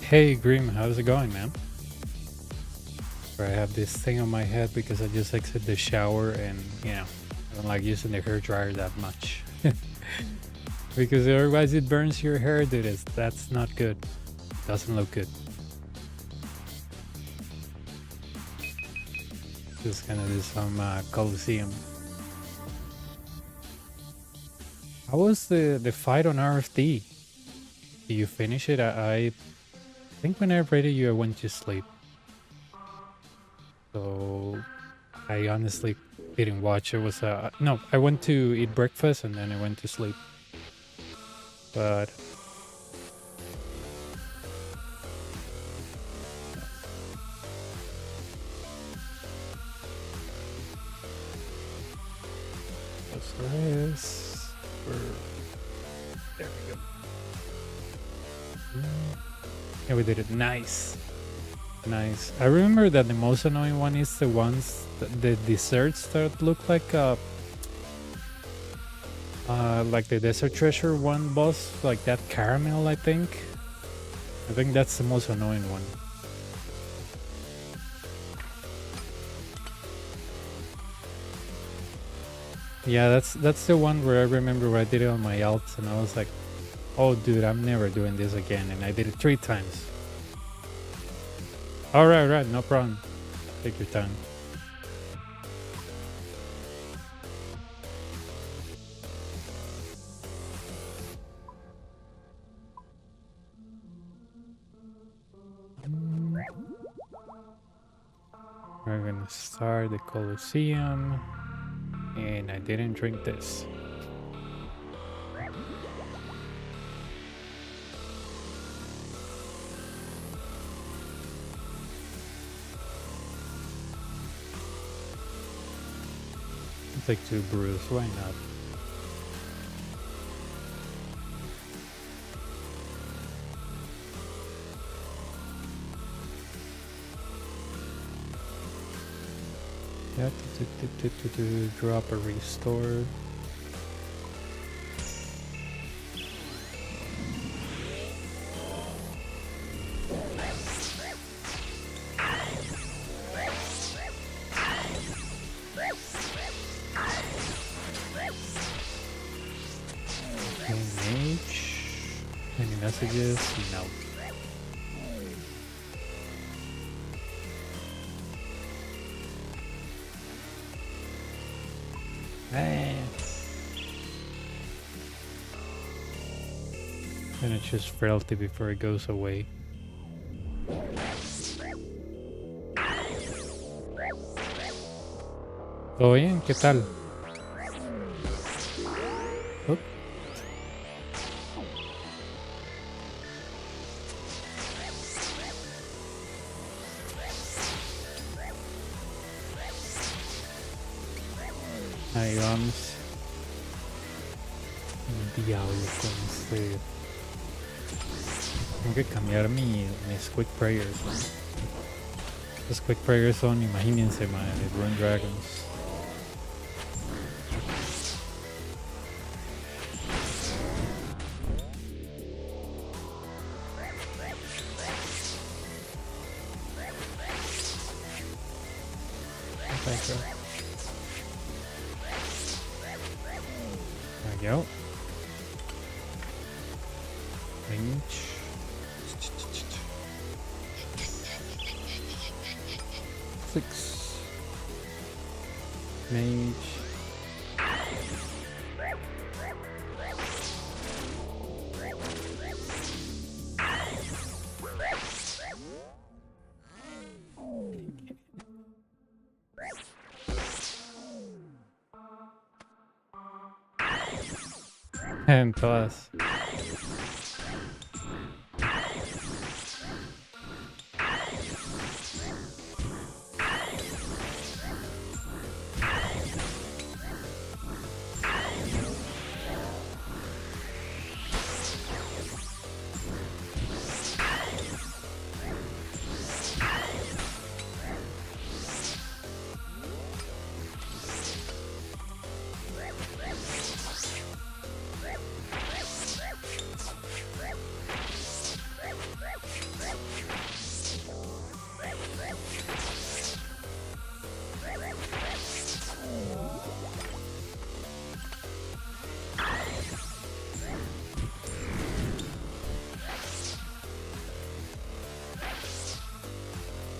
Hey Grim, how's it going, man? I have this thing on my head because I just exited the shower and, I don't like using the hair dryer that much. Because otherwise it burns your hair, dude. That's not good. Doesn't look good. Just gonna do some Coliseo. How was the fight on RFD? Did you finish it? I think when I rated you, I went to sleep. So I honestly didn't watch. It was no, I went to eat breakfast and then I went to sleep. But OSRS. There we go. Yeah, we did it. Nice. Nice. I remember that the most annoying one is the ones, the desserts that look like the Desert Treasure one boss, like that caramel, I think. I think that's the most annoying one. Yeah, that's the one where I remember where I did it on my alts and I was like, oh dude, I'm never doing this again, and I did it 3 times. Alright, no problem. Take your time. We're gonna start the Coliseum, and I didn't drink this. I'll take 2 brews, why not? Yeah, to drop a restore. Mage. Any messages? No. And it's just frailty before it goes away. ¿Todo bien? ¿Qué tal? Oh. Ahí vamos. Diablo con este. Tengo que cambiar mis quick prayers, ¿no? Los quick prayers son, imagínense, man, de Run Dragons. There we go. Range. Six. Mage. En todas.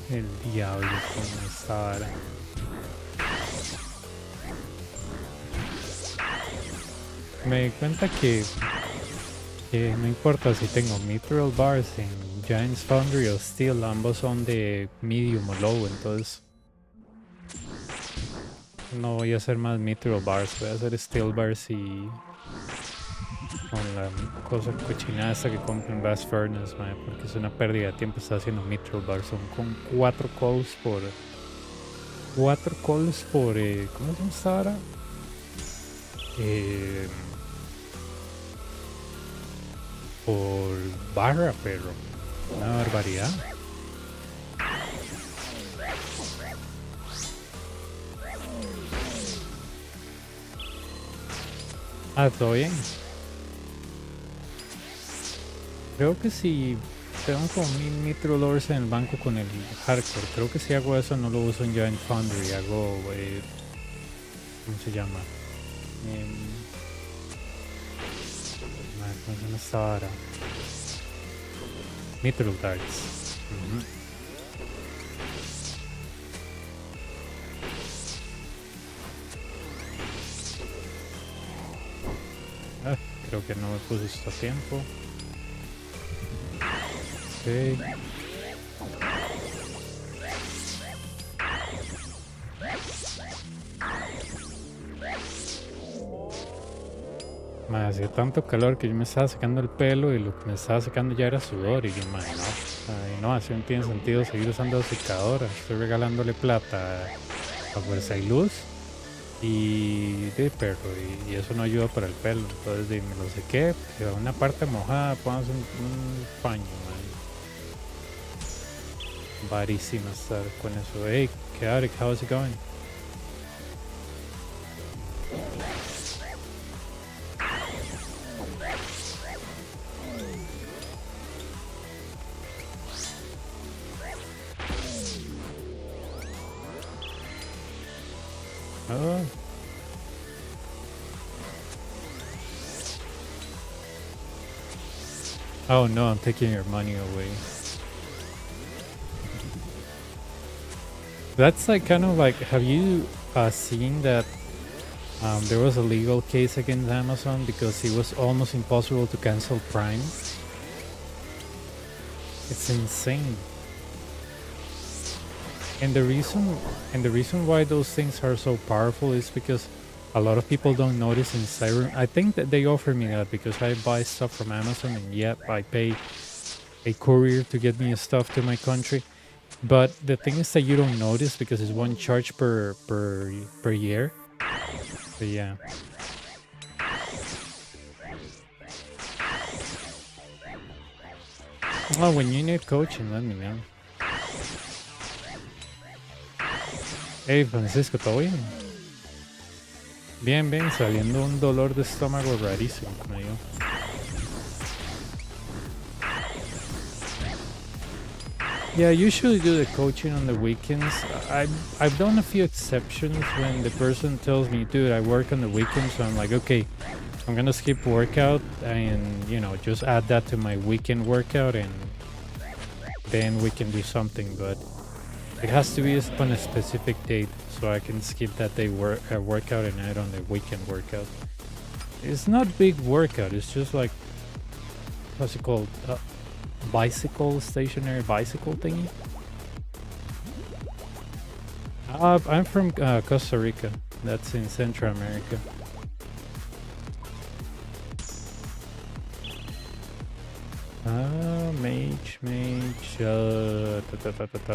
El diablo con esta vara. Me di cuenta que no importa si tengo Mithril Bars en Giant's Foundry o Steel, ambos son de medium o low, entonces no voy a hacer más Mithril Bars, voy a hacer Steel Bars y con la cosa cochinada esta que compro en Bass Furnace, porque es una pérdida de tiempo estar haciendo Mithril Bars, son con 4 calls por... 4 calls por... ¿cómo se llama esta hora? Por barra, perro. Una barbaridad. Ah, todo bien. Creo que si tengo como 1000 Mithril Ores en el banco con el hardcore, creo que si hago eso no lo uso en Giant Foundry, hago... ¿cómo se llama? ¿Cómo se llama esta vara? Mithril Darts. Creo que no me puse esto a tiempo. Ok. Hacía tanto calor que yo me estaba secando el pelo y lo que me estaba secando ya era sudor y yo, madre, no, así no tiene sentido seguir usando secadora. Estoy regalándole plata a Fuerza y Luz y de perro y eso no ayuda para el pelo. Entonces me lo sequé, pero una parte mojada, pongas un paño, madre. Varísima estar con eso. Hey, chaotic, how's it going? Oh no, I'm taking your money away. That's like kind of like, have you seen that there was a legal case against Amazon because it was almost impossible to cancel Prime? It's insane. And the reason why those things are so powerful is because a lot of people don't notice in Cyber. I think that they offer me that because I buy stuff from Amazon and yet I pay a courier to get me stuff to my country. But the thing is that you don't notice because it's one charge per year. But yeah. Oh, when you need coaching, let me know. Hey, Francisco, ¿todo bien? Bien, bien, saliendo un dolor de estómago rarísimo, como yo. Yeah, I usually do the coaching on the weekends. I've done a few exceptions when the person tells me, dude, I work on the weekends, so I'm like, okay, I'm gonna skip workout and, you know, just add that to my weekend workout and then we can do something, but it has to be on a specific date so I can skip that day workout and add on the weekend workout. It's not big workout, it's just like, what's it called? Stationary bicycle thingy. I'm from Costa Rica. That's in Central America.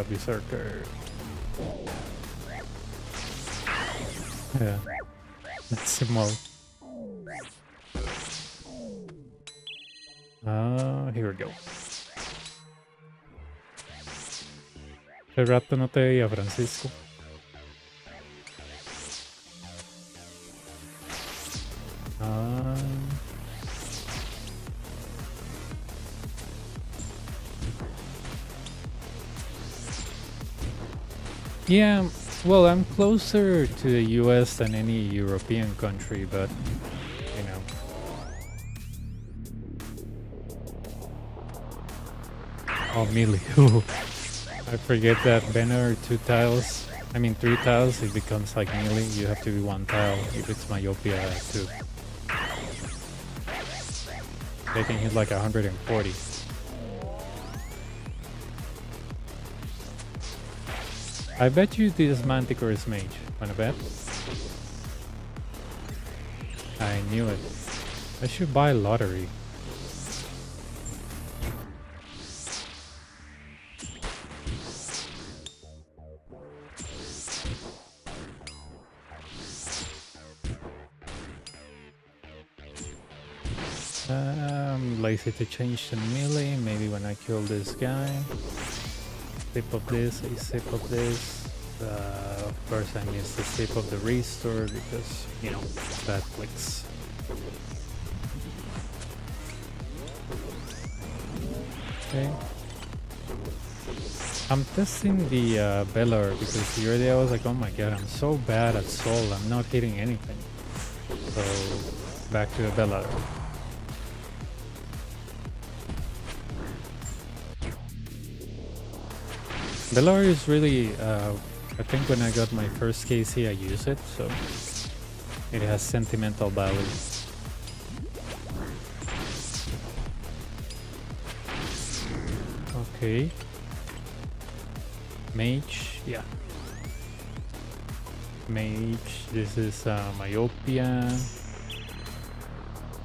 Berserker. Yeah, that's the mode. Here we go. Hace rato no te veía, Francisco. Yeah, well, I'm closer to the US than any European country, but, you know. Oh, melee. I forget that banner 3 tiles, it becomes like melee. You have to be 1 tile if it's myopia too. They can hit like 140. I bet you this Manticore is mage. Wanna bet? I knew it. I should buy lottery. I'm lazy to change the melee. Maybe when I kill this guy. Sip of this, a sip of this. Of course I missed the sip of the restore because, you know, bad clicks. Okay. I'm testing the Bellar because the other day I was like, oh my god, I'm so bad at Soul, I'm not hitting anything. So, back to the Bellar. Bellar is really, I think when I got my first KC I used it, so it has sentimental value. Okay. Mage, yeah. Mage, this is myopia.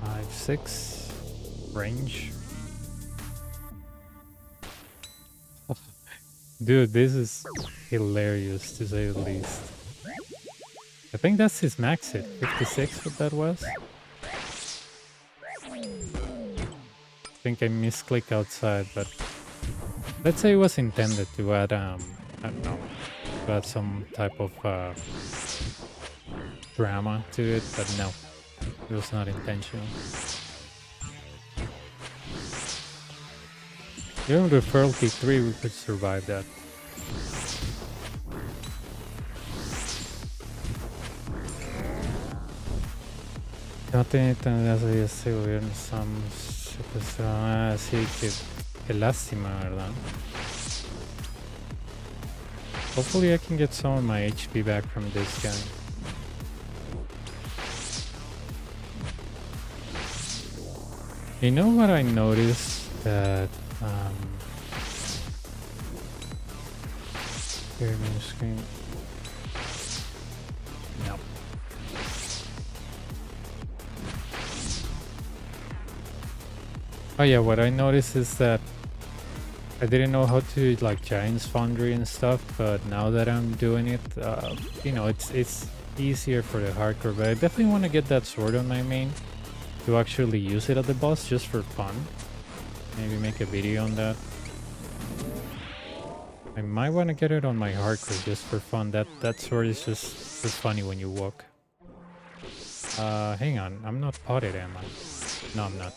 5-6 range. Dude, this is hilarious to say the least. I think that's his max hit, 56 what that was. I think I misclicked outside, but let's say it was intended to add, I don't know, to add some type of drama to it, but no, it was not intentional. Even with Fearlty 3 we could survive that. No tiene tan gracia este gobierno, estamos... sí, qué lástima, ¿verdad? Hopefully I can get some of my HP back from this guy. You know what I noticed? That here, main screen. No. Oh yeah, what I noticed is that I didn't know how to like Giant's Foundry and stuff, but now that I'm doing it, you know, it's easier for the hardcore. But I definitely want to get that sword on my main to actually use it at the boss just for fun. Maybe make a video on that. I might want to get it on my hardcore just for fun. That sword is just so funny when you walk. Hang on, I'm not potted, am I? No, I'm not.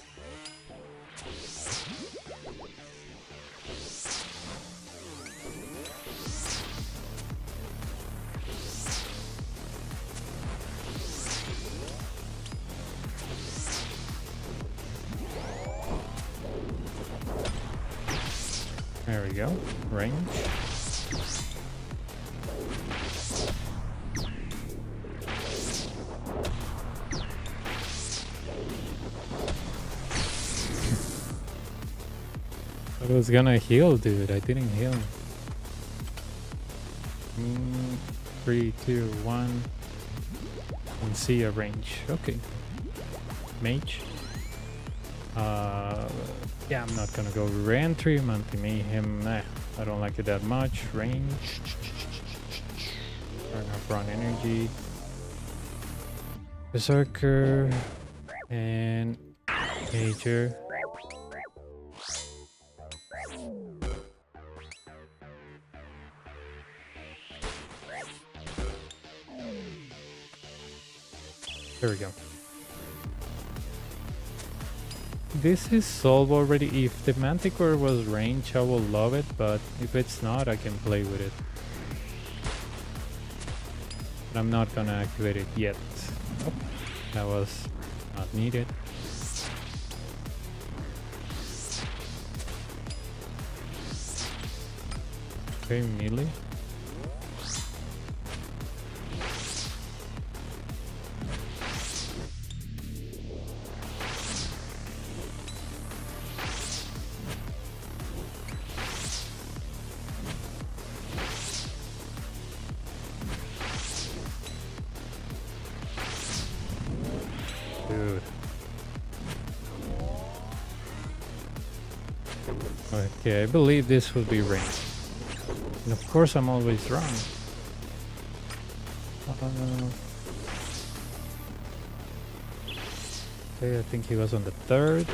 There we go. Range. I was gonna heal, dude. I didn't heal. 3, 2, 1. And see a range. Okay. Mage. Yeah, I'm not gonna go re-entry. Anti-mayhem, nah, I don't like it that much. Range. Turn off run energy. Berserker. And major. There we go. This is solved already. If the Manticore was range, I will love it, but if it's not, I can play with it. But I'm not gonna activate it yet. Oh, that was not needed. Okay, melee. Dude. Okay, I believe this will be range. And of course I'm always wrong. Okay, I think he was on the third.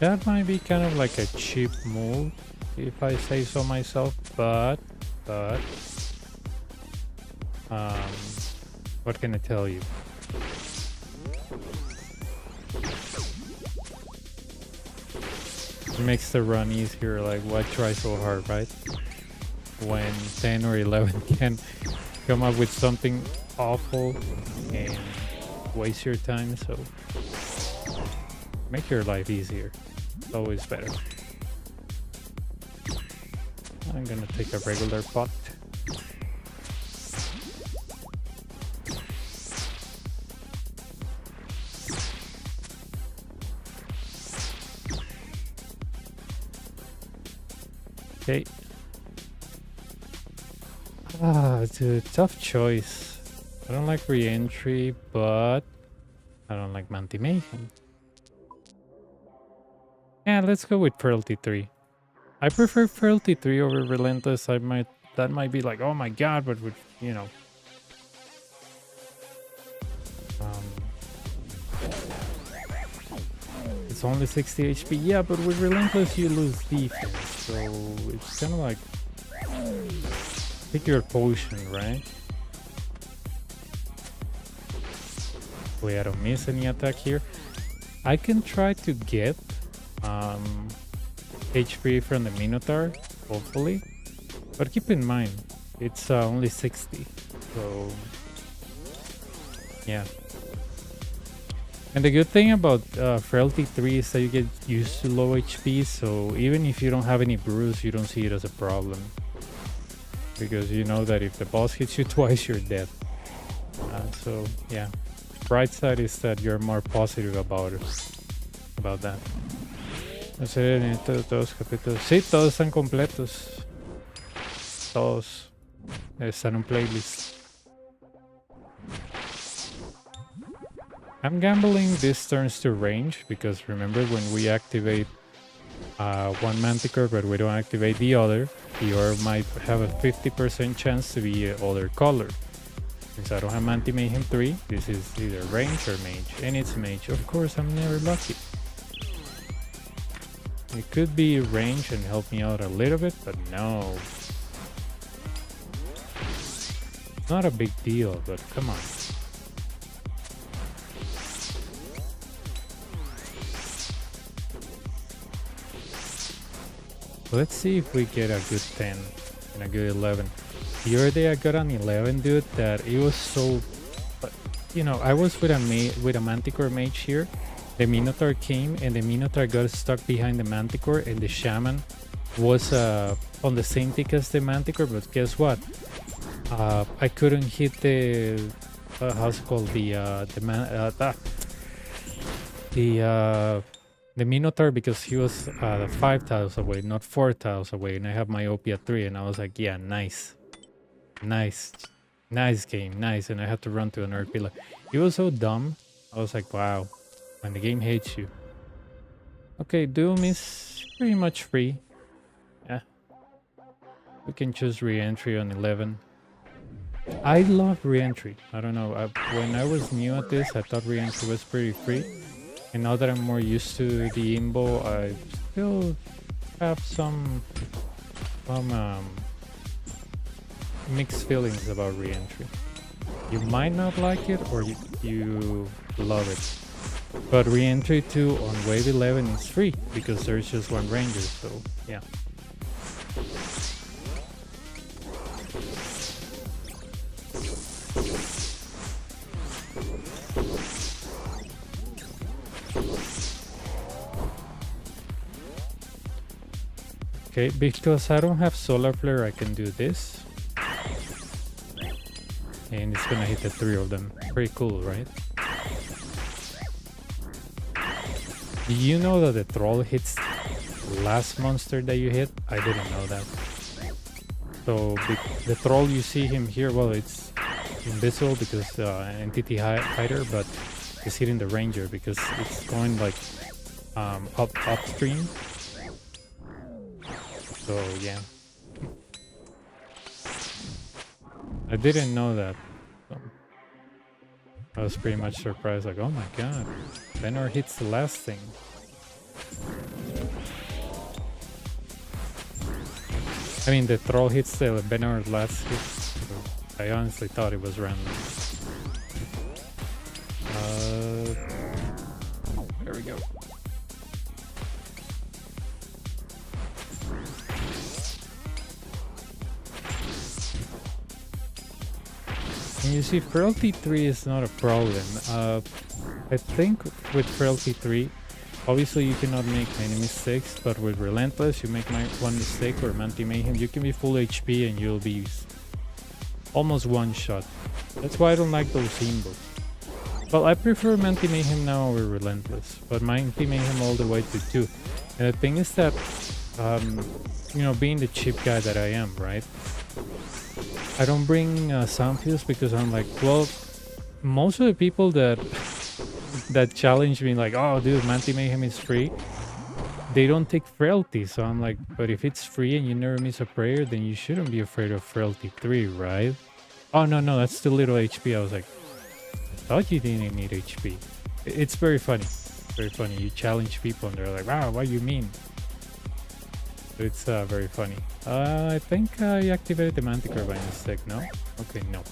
That might be kind of like a cheap move, if I say so myself, but, what can I tell you? It makes the run easier, like why try so hard, right? When 10 or 11 can come up with something awful and waste your time, so make your life easier. Always better. I'm gonna take a regular pot. Okay. Dude, tough choice. I don't like re-entry, but I don't like Manti-Mayhem. Yeah, let's go with Fealty 3. I prefer Fealty 3 over Relentless. That might be like, oh my god, but with, you know. It's only 60 HP. Yeah, but with Relentless you lose defense. So it's kind of like pick your potion, right? Wait, I don't miss any attack here. I can try to get HP from the Minotaur, hopefully. But keep in mind, it's only 60. So, yeah. And the good thing about Frailty 3 is that you get used to low HP, so even if you don't have any brews, you don't see it as a problem. Because you know that if the boss hits you twice, you're dead. So, yeah. Bright side is that you're more positive about that. No sé, necesito todos los capítulos. Sí, todos están completos. Todos están en un playlist. I'm gambling this turns to range because remember when we activate one Manticore but we don't activate the other, the other might have a 50% chance to be other color. Since I don't have Anti-Mayhem 3, this is either range or mage, and it's mage. Of course, I'm never lucky. It could be range and help me out a little bit, but no. It's not a big deal, but come on. Let's see if we get a good 10 and a good 11. The other day I got an 11, dude, that it was so... you know, I was with a Manticore mage here. The Minotaur came and the Minotaur got stuck behind the Manticore, and the Shaman was on the same tick as the Manticore. But guess what? I couldn't hit the how's it called, the Minotaur, because he was 5 tiles away, not 4 tiles away, and I have my OP at 3, and I was like, yeah, nice, nice game, nice. And I had to run to an earth pillar. It was so dumb. I was like, wow, when the game hates you. Okay, Doom is pretty much free. Yeah, we can choose re-entry on 11. I love re-entry. I don't know, when I was new at this, I thought re-entry was pretty free. And now that I'm more used to the imbo, I still have some mixed feelings about re-entry. You might not like it, or you love it. But re-entry 2 on wave 11 is free, because there's just one ranger, so yeah. Okay, because I don't have Solar Flare, I can do this. And it's gonna hit the 3 of them. Pretty cool, right? Do you know that the troll hits the last monster that you hit? I didn't know that. So the troll, you see him here, well, it's invisible because entity hider, but it's hitting the ranger because it's going like upstream. So yeah, I didn't know that. So I was pretty much surprised, like, oh my god, Benor hits the last thing. I mean, the troll hits the Benor last hit. So I honestly thought it was random. There we go. And you see, Frailty 3 is not a problem. I think with Frailty 3, obviously you cannot make many mistakes, but with Relentless, you make one mistake, or Manti Mayhem, you can be full HP and you'll be almost one shot. That's why I don't like those imbos. Well, I prefer Manti Mayhem now over Relentless, but Manti Mayhem all the way to 2. And the thing is that, you know, being the cheap guy that I am, right? I don't bring sound fields because I'm like, well, most of the people that challenge me, like, oh dude, Manti Mayhem is free, they don't take Frailty. So I'm like, but if it's free and you never miss a prayer, then you shouldn't be afraid of Frailty 3, right? Oh no, that's too little HP. I was like, I thought you didn't need HP. It's very funny. Very funny. You challenge people and they're like, wow, what do you mean? It's very funny. I think I activated the Manticore by mistake, no? Okay, no.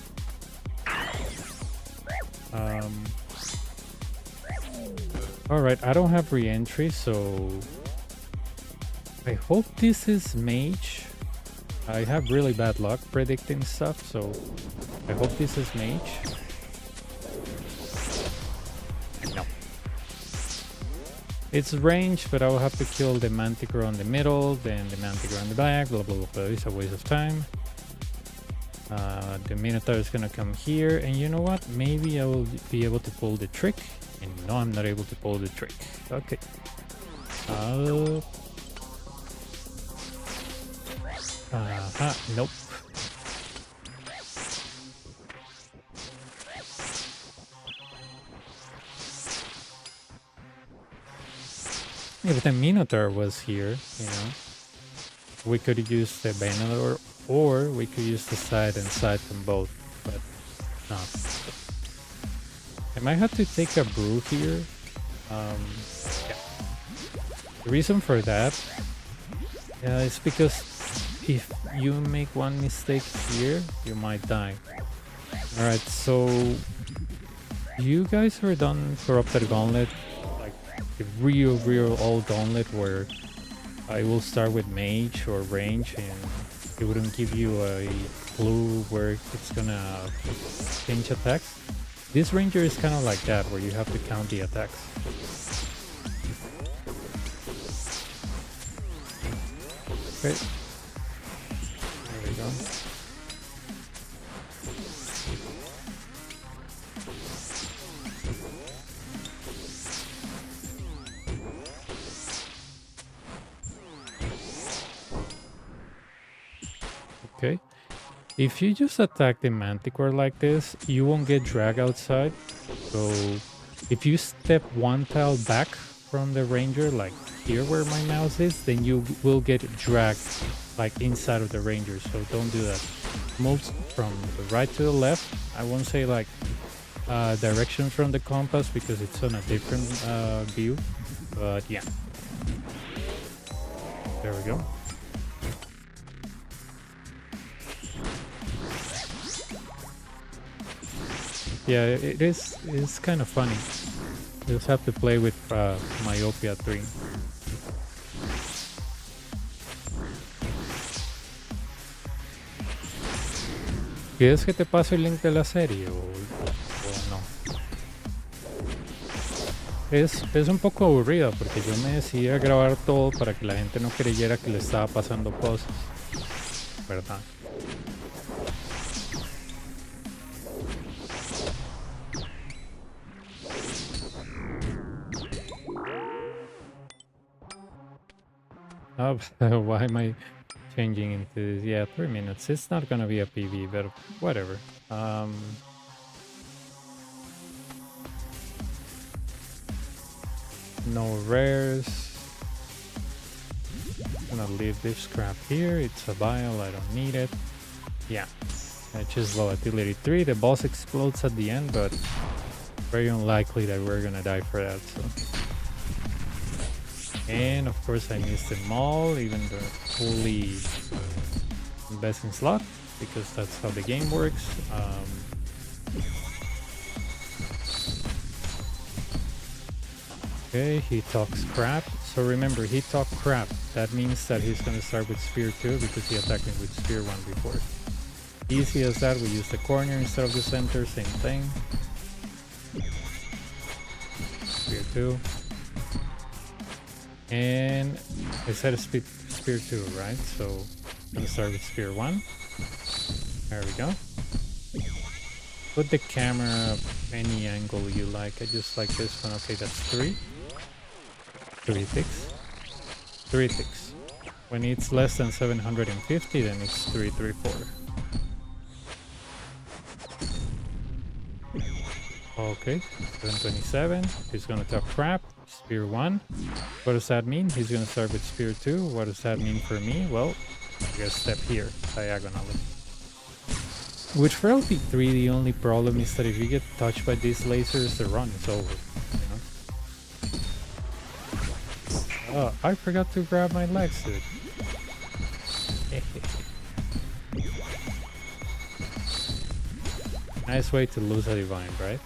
Alright, I don't have re-entry, so I hope this is mage. I have really bad luck predicting stuff, so I hope this is mage. No. It's range, but I will have to kill the Manticore on the middle, then the Manticore on the back, blah blah blah. It's a waste of time. The Minotaur is gonna come here, and you know what? Maybe I will be able to pull the trick. And no, I'm not able to pull the trick. Okay. Nope. If the Minotaur was here, you know, we could use the Banner, or we could use the side and side them both, but no. I might have to take a brew here. Yeah. The reason for that is because if you make one mistake here, you might die. Alright, so you guys are done Corrupted Gauntlet, like the real old gauntlet where I will start with mage or range and it wouldn't give you a clue where it's gonna change attacks. This ranger is kind of like that, where you have to count the attacks. Okay. There we go. Okay. If you just attack the manticore like this, you won't get dragged outside. So if you step one tile back from the ranger, like here where my mouse is, then you will get dragged like inside of the ranger. So don't do that. Move from the right to the left. I won't say like direction from the compass because it's on a different view. But yeah. There we go. Yeah, it's kind of funny. You just have to play with Myopia 3. ¿Quieres que te pase el link de la serie o no? Es un poco aburrida porque yo me decidí a grabar todo para que la gente no creyera que le estaba pasando cosas, ¿verdad? Oh, why am I changing into this? Yeah, 3 minutes. It's not gonna be a PV, but whatever. No rares. I'm gonna leave this crap here. It's a vial, I don't need it. Yeah, it's just volatility 3. The boss explodes at the end, but very unlikely that we're gonna die for that. So. And of course I missed them all, even the fully investing slot, because that's how the game works. Okay, he talks crap. So remember, he talked crap. That means that he's gonna start with Spear 2 because he attacked me with Spear 1 before. Easy as that, we use the corner instead of the center, same thing. Spear 2. And I said Spear 2, right? So I'm gonna start with Spear 1. There we go. Put the camera any angle you like. I just like this one. Okay, that's 3. 3 ticks. 3 ticks. When it's less than 750, then it's 3, 3, 4. Okay, 727. He's gonna talk crap. Spear 1. What does that mean? He's gonna start with Spear 2. What does that mean for me? Well, I guess step here, diagonally. With Frailty 3, the only problem is that if you get touched by these lasers, the run is over. You know? Oh, I forgot to grab my legs, dude. Nice way to lose a divine, right?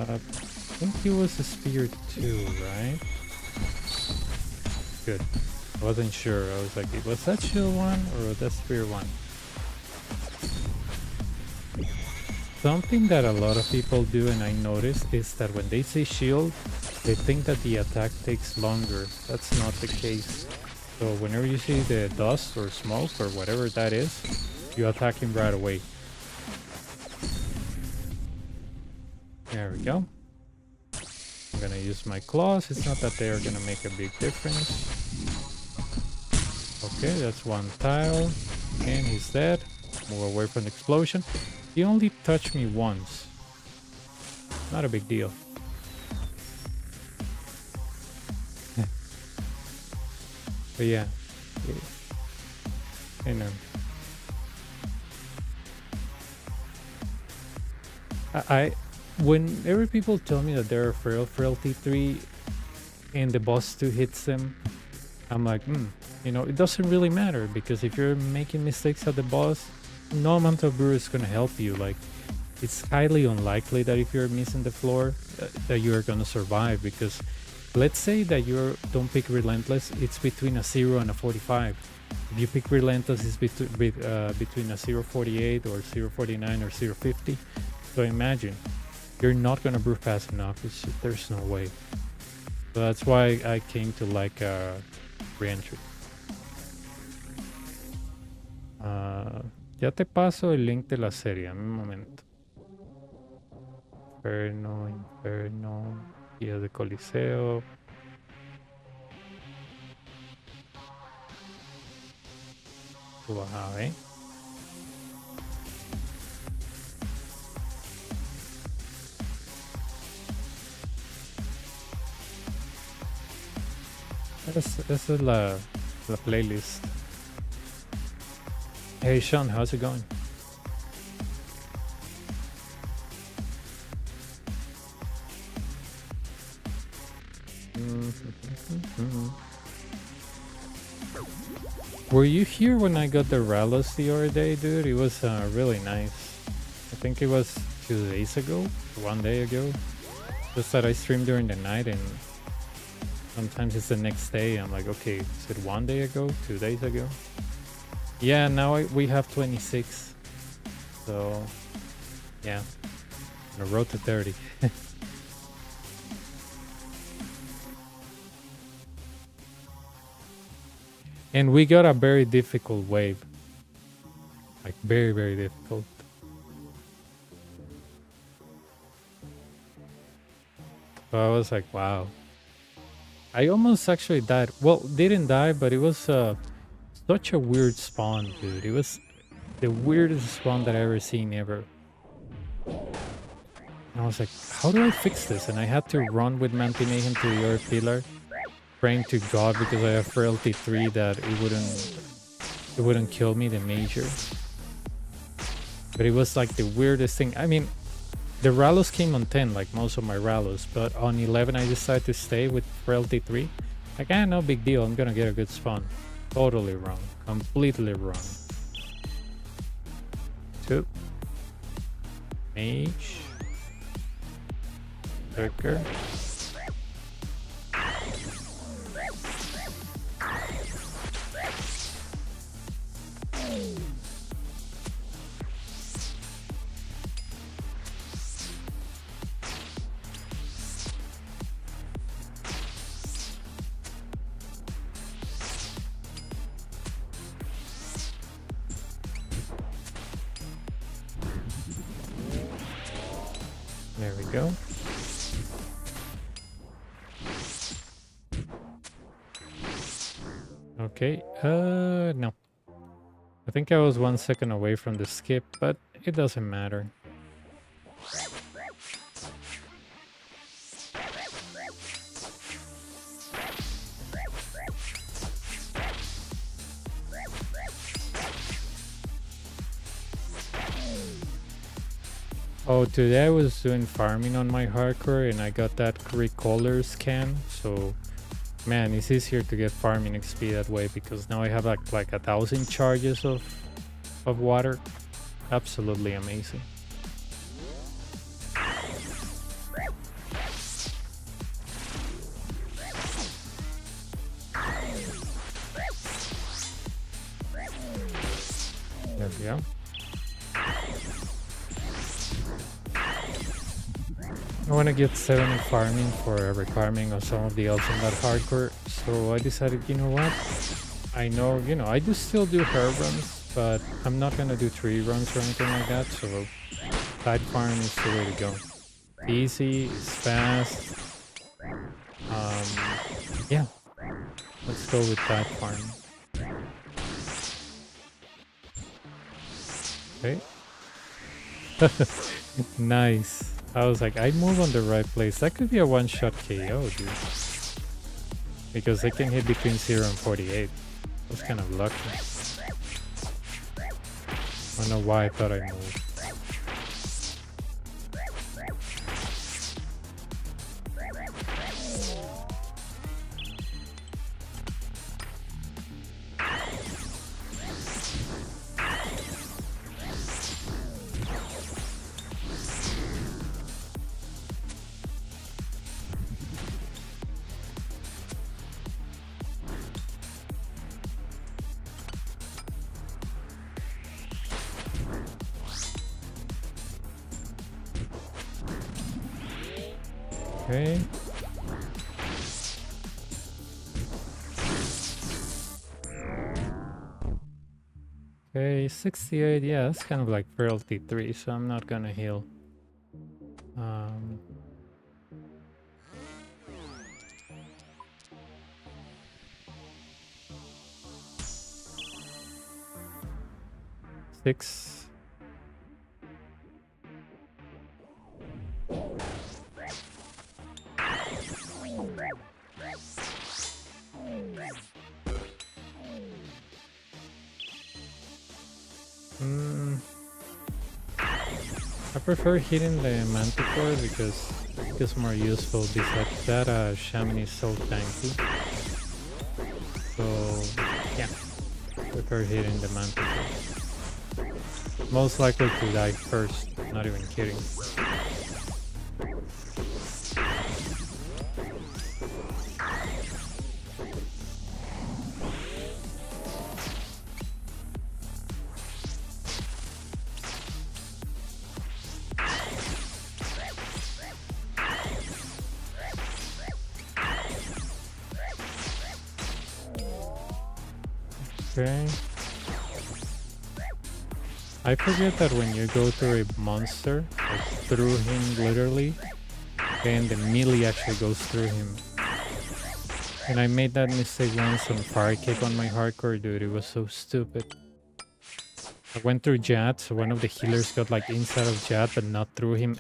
I think he was a Spear 2, right? Good. I wasn't sure. I was like, was that Shield 1 or was that Spear 1? Something that a lot of people do, and I noticed, is that when they say shield, they think that the attack takes longer. That's not the case. So whenever you see the dust or smoke or whatever that is, you attack him right away. There we go. I'm gonna use my claws. It's not that they are gonna make a big difference. Okay, that's one tile. And he's dead. Move away from the explosion. He only touched me once. Not a big deal. But yeah. I know. Whenever people tell me that they're Frailty 3 and the boss 2 hits them, I'm like, you know, it doesn't really matter, because if you're making mistakes at the boss, no amount of brew is gonna help you. Like, it's highly unlikely that if you're missing the floor that you're gonna survive, because let's say that you don't pick Relentless, it's between a 0 and a 45. If you pick Relentless, it's between a 0.48 or 0.49 or 0.50. So imagine, you're not gonna brew fast enough. There's no way. So that's why I came to like reentry. Ya te paso el link de la serie, en un momento. Inferno, guía de Coliseo. Tú vas a ver. Esa es la playlist. Hey Sean, how's it going? Were you here when I got the Ralos the other day, dude? It was really nice. I think it was 2 days ago, 1 day ago. Just that I streamed during the night and sometimes it's the next day. I'm like, okay, is it 1 day ago, 2 days ago? Yeah, now we have 26. So, yeah, on the road to 30. And we got a very difficult wave. Like, very, very difficult. So I was like, wow. I almost actually died. Well, didn't die, but it was such a weird spawn, dude. It was the weirdest spawn that I ever seen ever. And I was like, how do I fix this? And I had to run with Mantimayhem to the other pillar, praying to God because I have frailty 3 that it wouldn't kill me, the major. But it was like the weirdest thing. I mean, the Ralos came on 10, like most of my Ralos, but on 11 I decided to stay with frailty 3. Like, no big deal, I'm gonna get a good spawn. Totally wrong. Completely wrong. 2. Mage. Berserker. There we go. Okay, no. I think I was 1 second away from the skip, but it doesn't matter. Oh, today I was doing farming on my hardcore and I got that recolor scan, so man, it's easier to get farming XP that way because now I have like 1,000 charges of water. Absolutely amazing. There we go. I want to get 70 farming for every farming of some of the elves in that hardcore, so I decided, you know what? I know, I still do herb runs, but I'm not gonna do tree runs or anything like that, so tide farm is the way to go. Easy, it's fast. Yeah, let's go with tide farm. Okay. Nice. I was like, I move on the right place. That could be a one-shot KO, dude. Because they can hit between 0 and 48. That's kind of lucky. I don't know why I thought I moved. Okay. Okay, 68, yeah, that's kind of like frailty 3, so I'm not gonna heal. Um, six. I prefer hitting the Manticore because it's more useful. Besides that, Shaman is so tanky. So, yeah, prefer hitting the Manticore. Most likely to die first, not even kidding. Okay. I forget that when you go through a monster, like through him literally, then the melee actually goes through him. And I made that mistake once on Fire Kick on my hardcore, dude. It was so stupid. I went through Jad, so one of the healers got like inside of Jad, but not through him.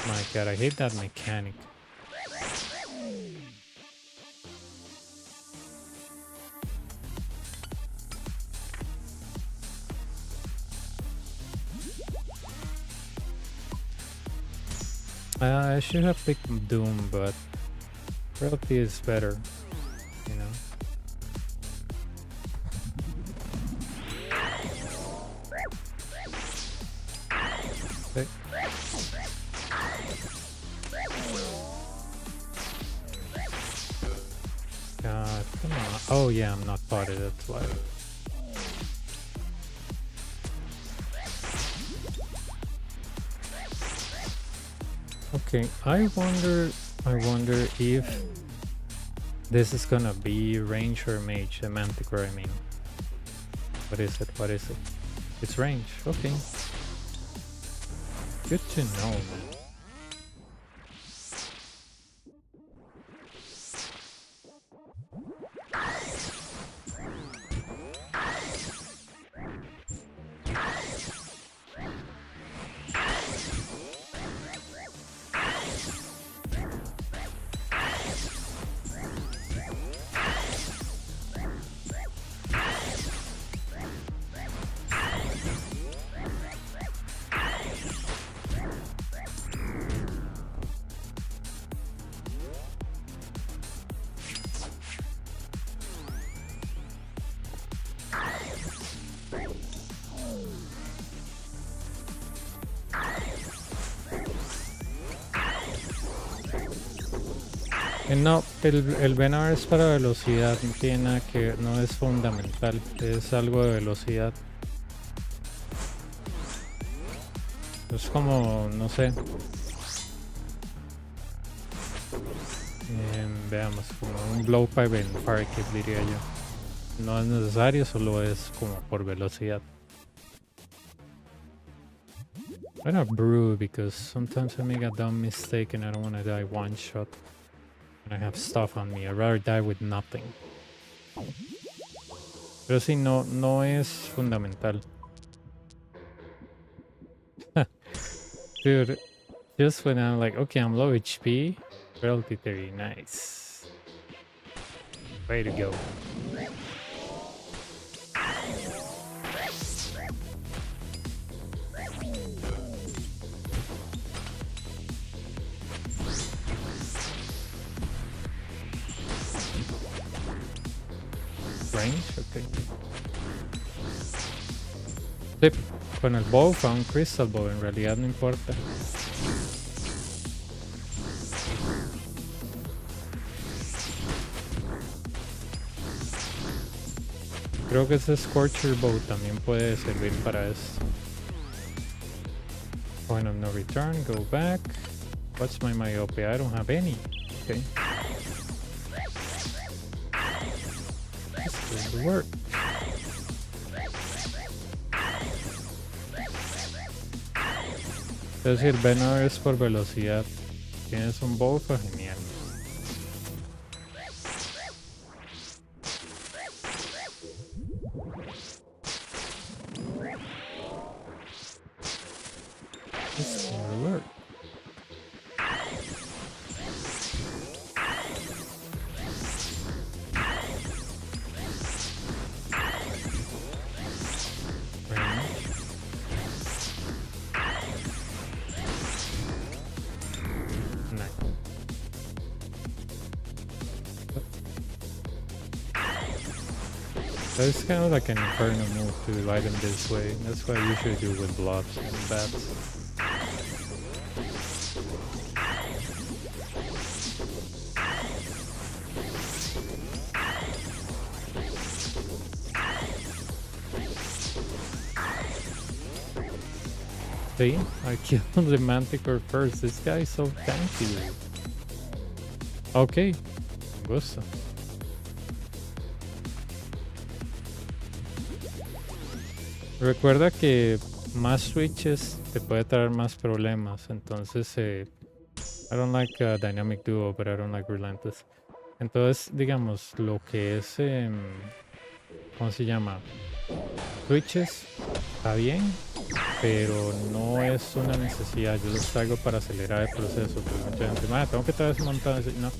My god, I hate that mechanic. I should have picked Doom, but Frailty is better, you know. Okay. God, come on. Oh yeah, I'm not potted, that's why. Okay, I wonder if this is gonna be range or mage, the Manticore, I mean. What is it? What is it? It's range, okay. Good to know, man. No, el Venar es para velocidad, no tiene nada que, no es fundamental, es algo de velocidad. Es como, no sé. Veamos, como un blowpipe en Firekick diría yo. No es necesario, solo es como por velocidad. I'm gonna brew because sometimes I make a dumb mistake and I don't want to die one shot. And I have stuff on me. I'd rather die with nothing. Pero sí, no es fundamental. Dude, just when I'm like, okay, I'm low HP, frailty 30, nice. Way to go. Range, ok. Sí, con el bow fue un crystal bow, en realidad no importa. Creo que ese Scorcher bow también puede servir para eso. Point of no return, go back. What's my myopia? I don't have any. Okay. This doesn't work. Es decir, B9 es por velocidad. Tienes un buffer, genial. This will work. It's kind of like an inferno move to divide them this way. That's what I usually do with blobs and bats. See, I killed the manticore first. This guy is so tanky. Okay, me gusta. Recuerda que más switches te puede traer más problemas. Entonces, I don't like Dynamic Duo, but I don't like Relentless. Entonces, digamos, lo que es, ¿cómo se llama? Switches, está bien, pero no es una necesidad. Yo los traigo para acelerar el proceso. Pues mucha gente, tengo que traer ese montón. No.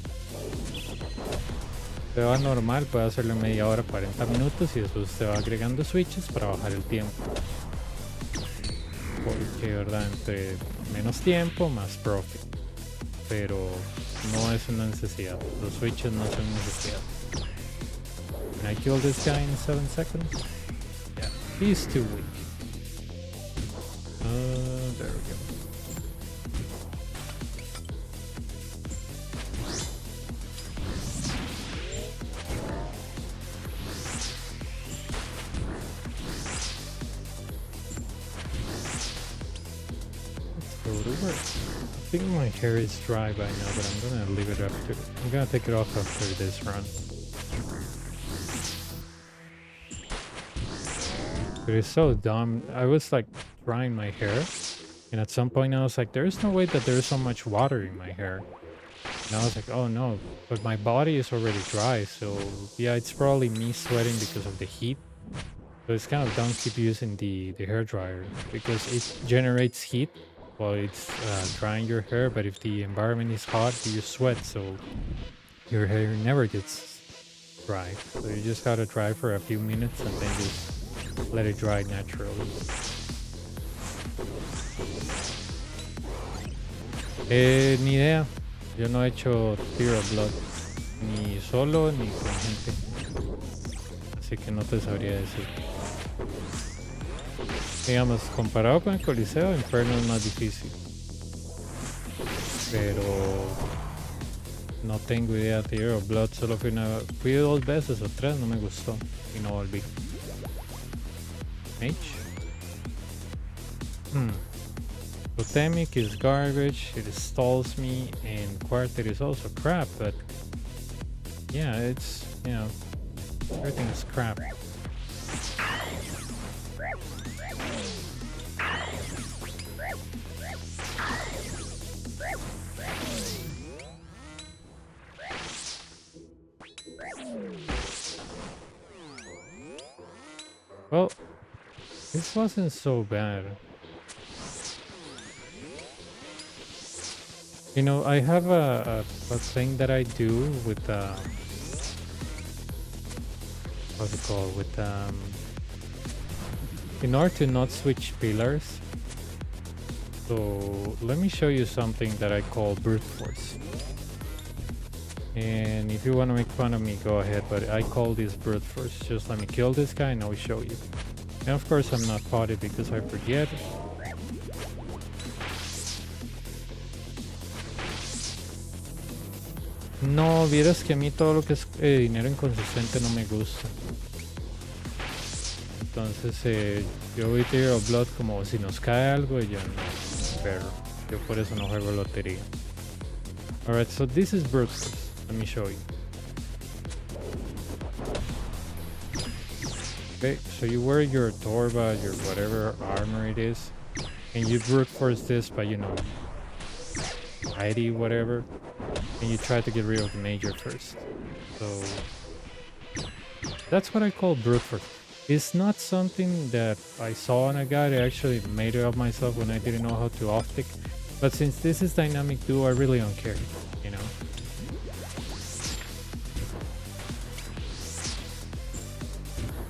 Se va normal, puede hacerlo en media hora, 40 minutos y después se va agregando switches para bajar el tiempo. Porque, verdad, entre menos tiempo, más profit. Pero no es una necesidad. Los switches no son necesidad. Can I kill this guy in 7 seconds? Yeah, he's too weak. There we go. I think my hair is dry by now, but I'm gonna leave it after. I'm gonna take it off after this run. But it's so dumb. I was like drying my hair, and at some point I was like, there's no way that there's so much water in my hair. And I was like, oh no, but my body is already dry, so yeah, it's probably me sweating because of the heat. So it's kind of dumb to keep using the hair dryer because it generates heat while it's drying your hair, but if the environment is hot, you sweat, so your hair never gets dry. So you just gotta dry for a few minutes and then just let it dry naturally. Ni idea. Yo no he hecho Fear of Blood, ni solo ni con gente. Así que no te sabría decir. Digamos, comparado con el Coliseo, Inferno es más difícil. Pero no tengo idea de Fear of Blood, solo fui 2 veces o 3, no me gustó y no volví. Mage. Totemic is garbage, it stalls me, and Quartet is also crap, but yeah, it's, you know, everything is crap. Well, this wasn't so bad. You know, I have a thing that I do with what's it called? With in order to not switch pillars. So let me show you something that I call brute force. And if you want to make fun of me, go ahead, but I call this brute force. Just let me kill this guy and I'll show you. And of course I'm not potted because I forget. No, vieras que a mí todo lo que es dinero inconsistente no me gusta. Entonces yo voy a Tear of Blood como si nos cae algo y yo no, pero yo por eso no juego lotería. Alright, so this is brute force. Let me show you. Okay, so you wear your torba, your whatever armor it is, and you brute force this by, you know, mighty whatever, and you try to get rid of the major first. So that's what I call brute force. It's not something that I saw on a guide. I actually made it up myself when I didn't know how to off-tick. But since this is dynamic duo, I really don't care, you know.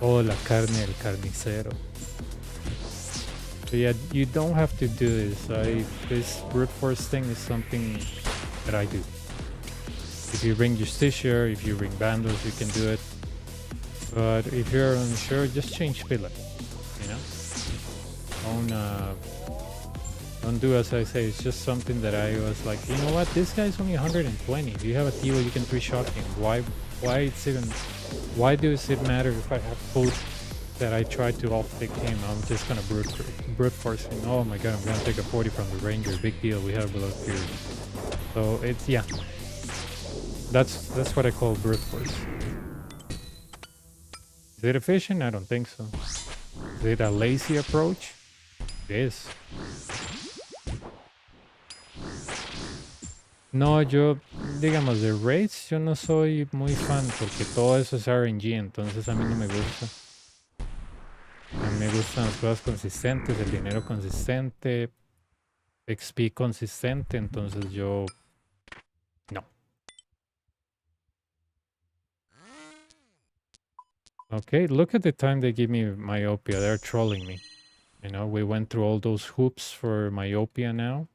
Oh, la carne del carnicero. So yeah, you don't have to do this. This brute force thing is something that I do. If you bring Justicia, if you bring Bandos, you can do it. But if you're unsure, just change pillar, you know? Don't do as I say. It's just something that I was like, you know what? This guy's only 120. If you have a Tivo, you can 3-shot him. Why does it matter if I have food that I try to off-pick him? I'm just gonna brute force him. Oh my god, I'm gonna take a 40 from the Ranger. Big deal. We have blood period. So it's, yeah. That's what I call brute force. Is it efficient? I don't think so. Is it a lazy approach? It is. No, yo, digamos, de raids, yo no soy muy fan porque todo eso es RNG, entonces a mí no me gusta. A mí me gustan las cosas consistentes, el dinero consistente, XP consistente, entonces yo... no. Okay, look at the time they give me myopia. They're trolling me. You know, we went through all those hoops for myopia now.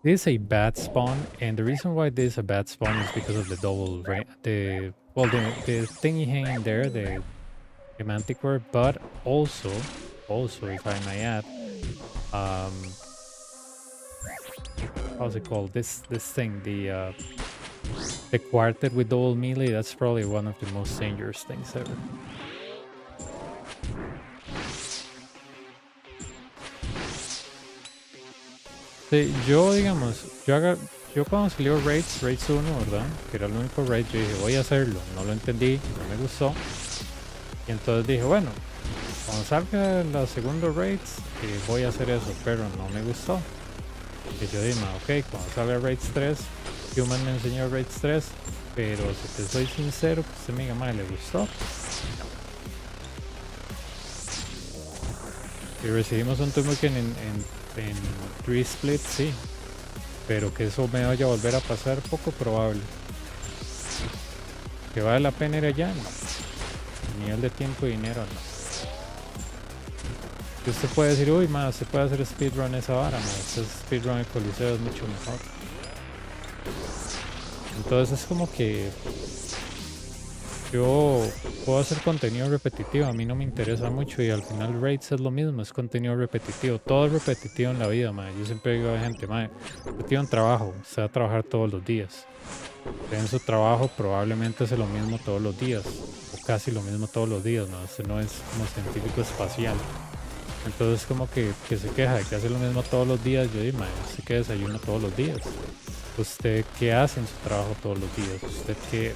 This is a bad spawn, and the reason why this is a bad spawn is because of the double the thingy hanging there, the manticore, but also if I may add, how's it called? This thing, the quartet with double melee, that's probably one of the most dangerous things ever. Sí, yo, digamos, yo cuando salió Raids 1, ¿verdad? Que era el único raid, yo dije, voy a hacerlo. No lo entendí, no me gustó. Y entonces dije, bueno, cuando salga la segunda Raids, voy a hacer eso, pero no me gustó. Y yo dije, ok, cuando salga Raids 3, Human me enseñó Raids 3, pero si te soy sincero, pues a mi gama le gustó. Y recibimos un Turboken en 3 splits, sí, pero que eso me vaya a volver a pasar, poco probable. Que vale la pena ir allá, no. A nivel de tiempo y dinero, no. Y usted puede decir, uy, más se puede hacer speedrun esa vara, ese speedrun de Coliseo es mucho mejor. Entonces es como que yo puedo hacer contenido repetitivo, a mí no me interesa mucho y al final Raids es lo mismo, es contenido repetitivo, todo es repetitivo en la vida, man. Yo siempre digo a la gente, man, usted tiene un trabajo, usted va a trabajar todos los días. Usted en su trabajo probablemente hace lo mismo todos los días, o casi lo mismo todos los días, ¿no? Usted no es como científico espacial. Entonces como que se queja de que hace lo mismo todos los días. Yo digo, man, usted que desayuna todos los días. Usted qué hace en su trabajo todos los días. Usted que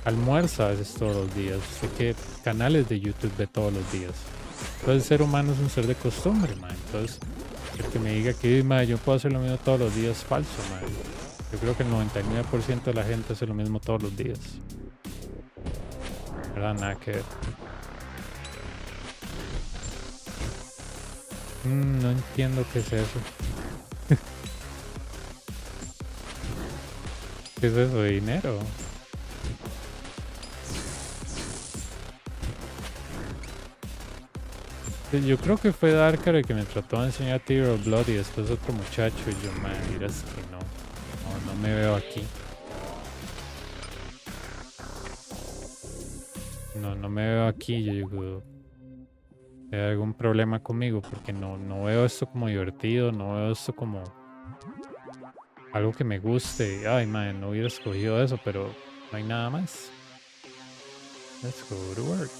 almuerza a veces todos los días. Usted qué canales de YouTube ve todos los días. Entonces el ser humano es un ser de costumbre, man. Entonces el que me diga que man, yo puedo hacer lo mismo todos los días es falso, man. Yo creo que el 99% de la gente hace lo mismo todos los días. ¿Verdad? Nada que ver. No entiendo qué es eso. ¿Qué es eso? ¿Dinero? Yo creo que fue Darkar el que me trató de enseñar Tear of Blood y después otro muchacho y yo, man, miras que no me veo aquí. No me veo aquí, yo digo, ¿hay algún problema conmigo? Porque no veo esto como divertido, no veo esto como algo que me guste. Ay, man, no hubiera escogido eso, pero no hay nada más. Let's go to work.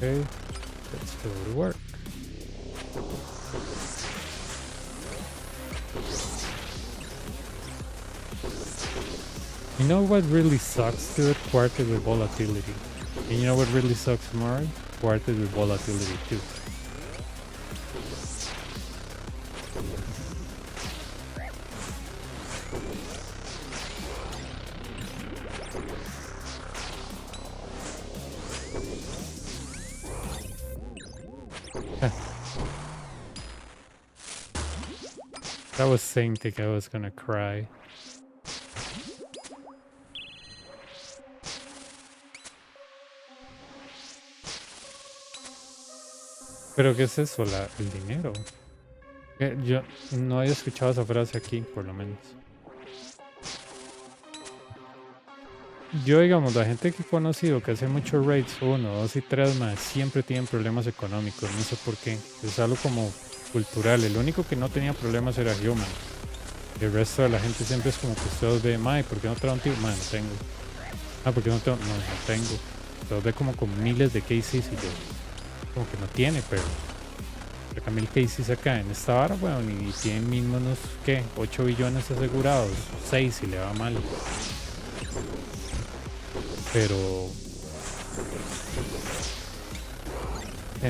Okay, let's go to work. You know what really sucks to it? Quartet with volatility. And you know what really sucks more? Quartet with volatility too. That was same thing, I was gonna cry. Pero ¿qué es eso? El dinero. Yo no había escuchado esa frase aquí, por lo menos. Yo, digamos, la gente que he conocido que hace muchos raids 1, 2 y 3 más, siempre tienen problemas económicos, no sé por qué. Es algo como cultural. El único que no tenía problemas era Human. El resto de la gente siempre es como que ustedes ve, mae, ¿por qué no trae un tío? Mae, no tengo. Ah, ¿por qué no tengo? No, no tengo. Ustedes ve como con miles de cases y yo, como que no tiene, pero saca 1000 cases acá en esta vara, bueno, y tienen mínimo unos, ¿qué? 8 billones asegurados, 6 si le va mal. Pero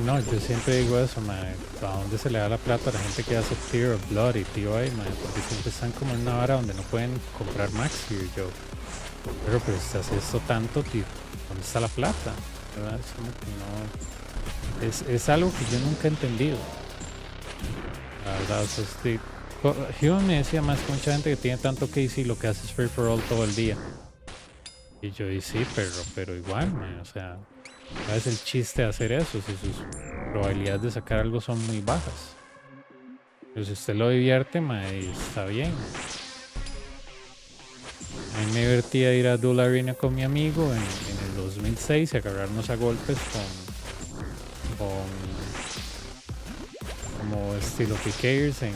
no, yo siempre digo eso, mae, ¿a dónde se le da la plata a la gente que hace Fear of Blood y tío ahí, mae? Porque siempre están como en una vara donde no pueden comprar Max Fear, yo. Pero pues si hace esto tanto, tío, ¿dónde está la plata? ¿Verdad? Es como que no. Es algo que yo nunca he entendido. La verdad, o sea, Human me decía más que mucha gente que tiene tanto KC lo que hace es free for all todo el día. Y yo dije, sí, pero igual, man, o sea, ¿cuál es el chiste de hacer eso si sus probabilidades de sacar algo son muy bajas? Pero si usted lo divierte, man, está bien. A mí me divertía ir a Duel Arena con mi amigo en el 2006 y agarrarnos a golpes con como estilo PKers en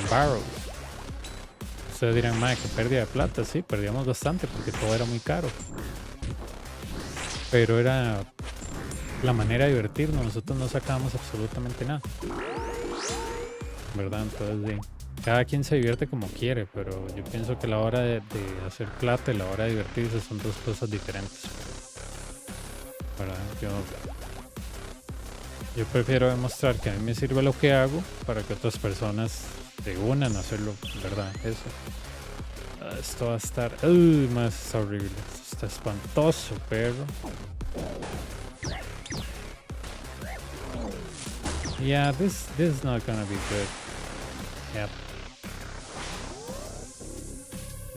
Barrows. Ustedes dirán, madre, que pérdida de plata. Sí, perdíamos bastante porque todo era muy caro. Pero era la manera de divertirnos. Nosotros no sacábamos absolutamente nada. ¿Verdad? Entonces, sí, cada quien se divierte como quiere, pero yo pienso que la hora de hacer plata y la hora de divertirse son dos cosas diferentes. ¿Verdad? Yo prefiero demostrar que a mí me sirve lo que hago para que otras personas se unan a hacerlo, ¿verdad? Eso. Esto va a estar más horrible. Esto está espantoso, perro. Yeah, this is not gonna be good. Yep.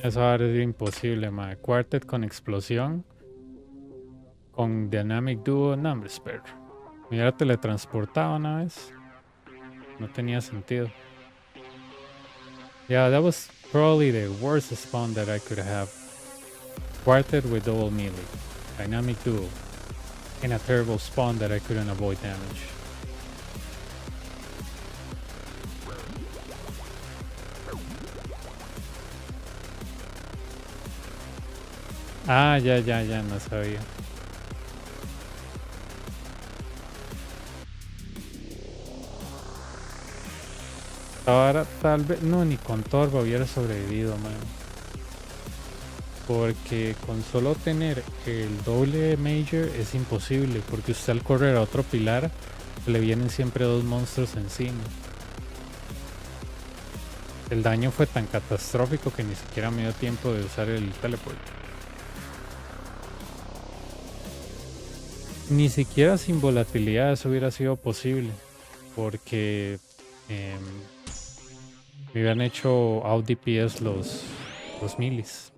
Eso ahora es imposible, man. Quartet con explosión. Con Dynamic Duo, no, hombre, perro. Me hubiera teletransportado una vez. No tenía sentido. Yeah, that was probably the worst spawn that I could have. Quartet with double melee. Dynamic Duo. In a terrible spawn that I couldn't avoid damage. Ah, ya, no sabía. Ahora tal vez, no, ni con Torba hubiera sobrevivido, man. Porque con solo tener el doble Major es imposible, porque usted al correr a otro pilar le vienen siempre dos monstruos encima. El daño fue tan catastrófico que ni siquiera me dio tiempo de usar el teleport. Ni siquiera sin volatilidad eso hubiera sido posible, porque me hubieran hecho out DPS los milis.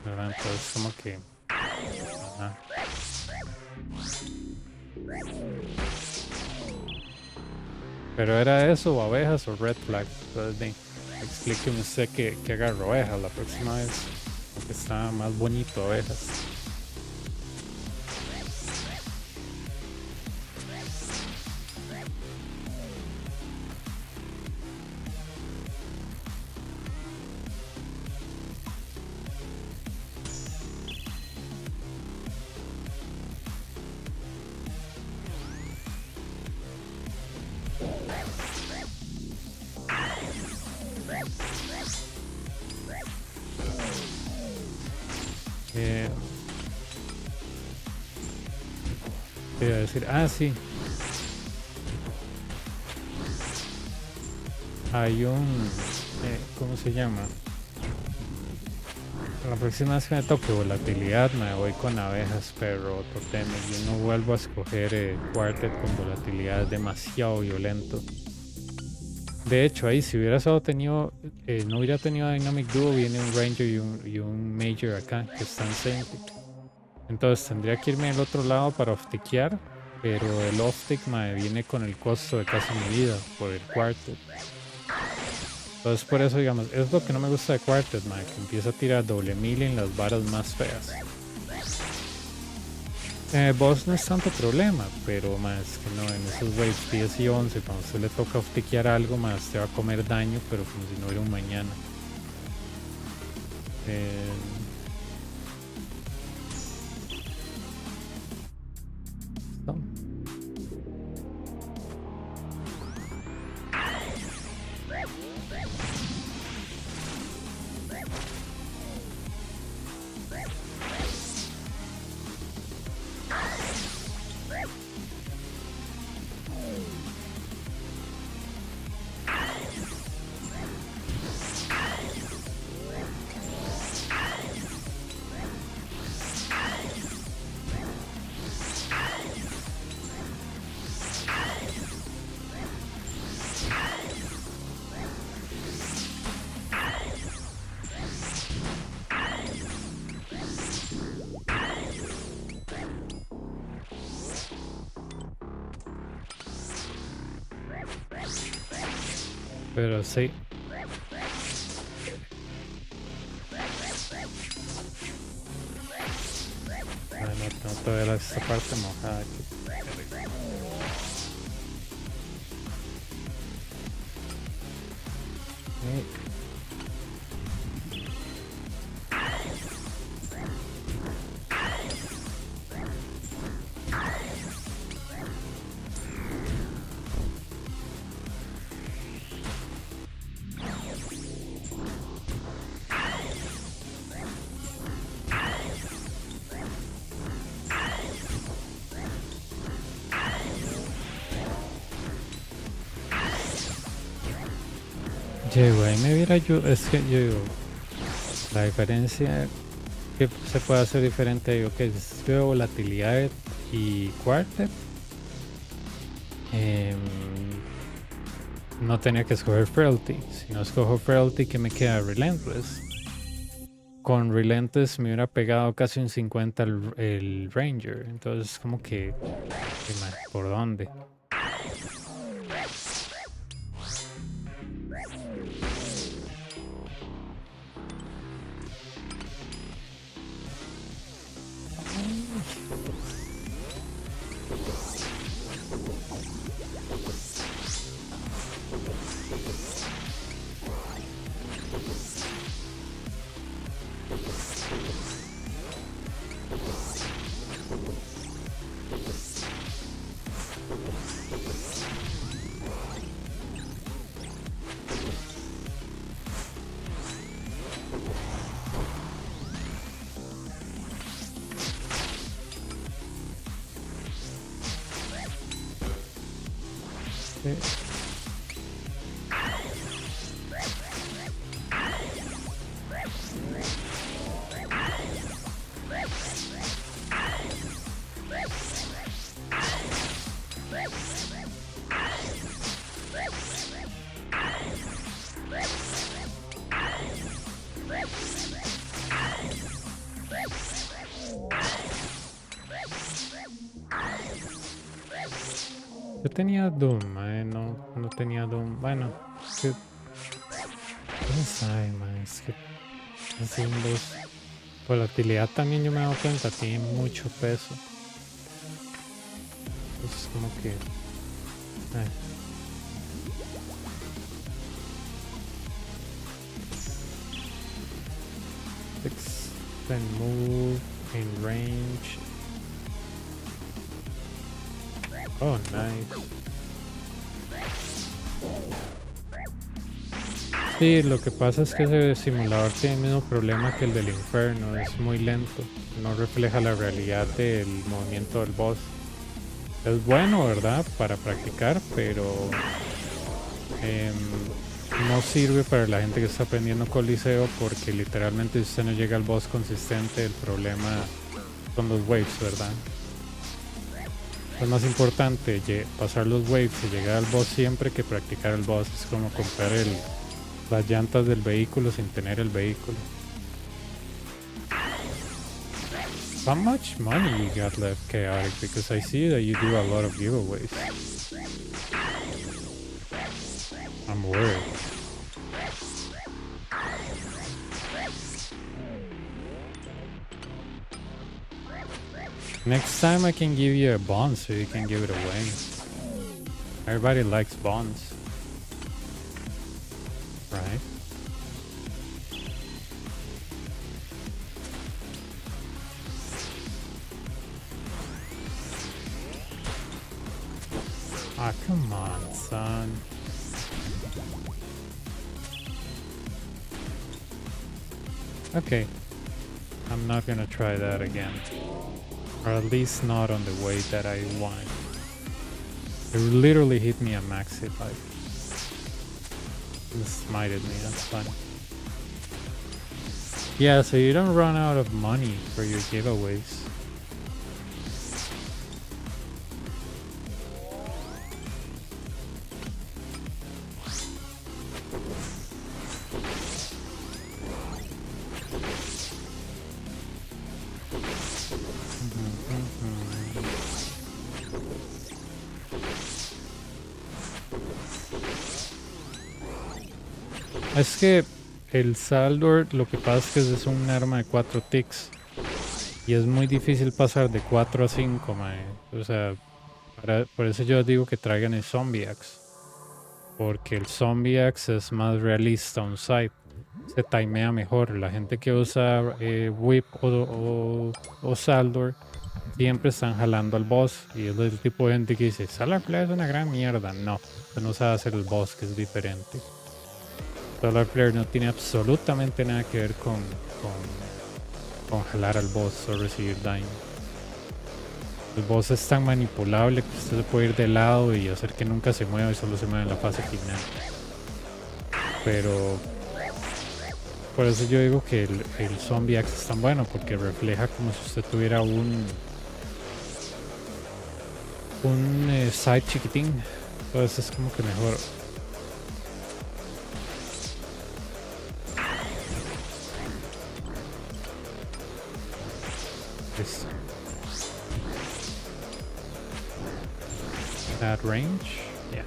¿Verdad? Entonces como que... Ajá. Pero era eso, o abejas o red flag. Entonces explíqueme usted que agarro abejas la próxima vez. Porque está más bonito abejas. Eh, te iba a decir, sí, hay un, ¿cómo se llama? La próxima vez que me toque volatilidad me voy con abejas, perro, totemes. Yo no vuelvo a escoger Quartet con volatilidad, es demasiado violento. De hecho, ahí si hubiera solo tenido, no hubiera tenido Dynamic Duo, viene un Ranger y un Major acá, que están Sainted. Entonces tendría que irme al otro lado para oftiquear, pero el oftic me viene con el costo de casi mi vida por el Quartet. Entonces por eso, digamos, es lo que no me gusta de Quartet, que empieza a tirar doble mil en las varas más feas. Boss no es tanto problema, pero más que no, en esos waves 10 y 11, cuando usted le toca oftiquear algo, más te va a comer daño, pero como si no hubiera un mañana. No. Pero sí. No tengo todavía esta parte mojada aquí. Llego, ahí me viera yo, es que yo digo, la diferencia que se puede hacer diferente ahí, ok, es veo volatilidad y Quartet. No tenía que escoger Frailty, si no escojo Frailty, que me queda Relentless. Con Relentless me hubiera pegado casi un 50 el Ranger, entonces como que, ¿por dónde? Yo tenía Doom, no tenía Doom. Bueno, es que, quién sabe, es que así volatilidad también yo me he dado cuenta, tiene mucho peso. Es como que... Extend move in range. Oh, nice. Sí, lo que pasa es que ese simulador tiene el mismo problema que el del infierno, es muy lento, no refleja la realidad del movimiento del boss. Es bueno, ¿verdad? Para practicar, pero em, no sirve para la gente que está aprendiendo Coliseo porque literalmente si usted no llega al boss consistente, el problema son los waves, ¿verdad? Es más importante pasar los waves y llegar al boss siempre que practicar el boss. Es como comprar las llantas del vehículo sin tener el vehículo. How much money you got left, Chaotic? Because I see that you do a lot of giveaways. I'm worried. Next time I can give you a bond so you can give it away. Everybody likes bonds. Right? Ah, come on, son. Okay. I'm not gonna try that again. Or at least not on the way that I want. It literally hit me a max hit life. It smited me, that's fun. Yeah, so you don't run out of money for your giveaways. Es que el Saldor lo que pasa es que es un arma de 4 ticks y es muy difícil pasar de 4 a 5, mae. O sea, por eso yo digo que traigan el Zombie Axe, porque el Zombie Axe es más realista on site, se timea mejor. La gente que usa Whip o Saldor siempre están jalando al boss y es el tipo de gente que dice, Solar Flare es una gran mierda. No, usted no sabe hacer el boss, que es diferente. Solar Flare no tiene absolutamente nada que ver con jalar al boss o recibir daño. El boss es tan manipulable que usted se puede ir de lado y hacer que nunca se mueva y solo se mueve en la fase final. Pero por eso yo digo que el Zombie Axe es tan bueno, porque refleja como si usted tuviera un side chiquitín. Entonces es como que mejor. That range? Yeah.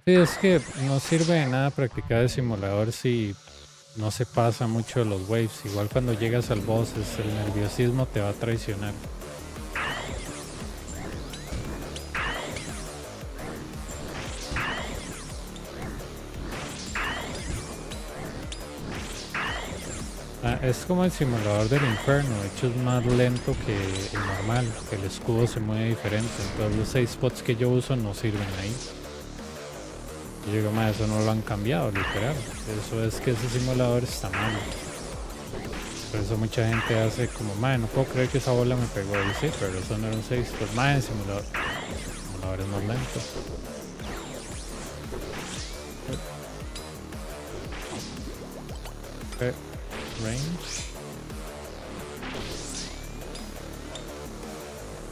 Sí, es que no sirve de nada practicar el simulador si no se pasa mucho de los waves. Igual cuando llegas al boss, el nerviosismo te va a traicionar. Es como el simulador del infierno, de hecho es más lento que el normal, que el escudo se mueve diferente. Entonces los 6 spots que yo uso no sirven ahí. Yo digo, más eso no lo han cambiado, literal. Eso es que ese simulador está mal. Por eso mucha gente hace como, no puedo creer que esa bola me pegó ahí, sí, pero eso no eran 6. Pues el simulador es más lento. Okay. Range.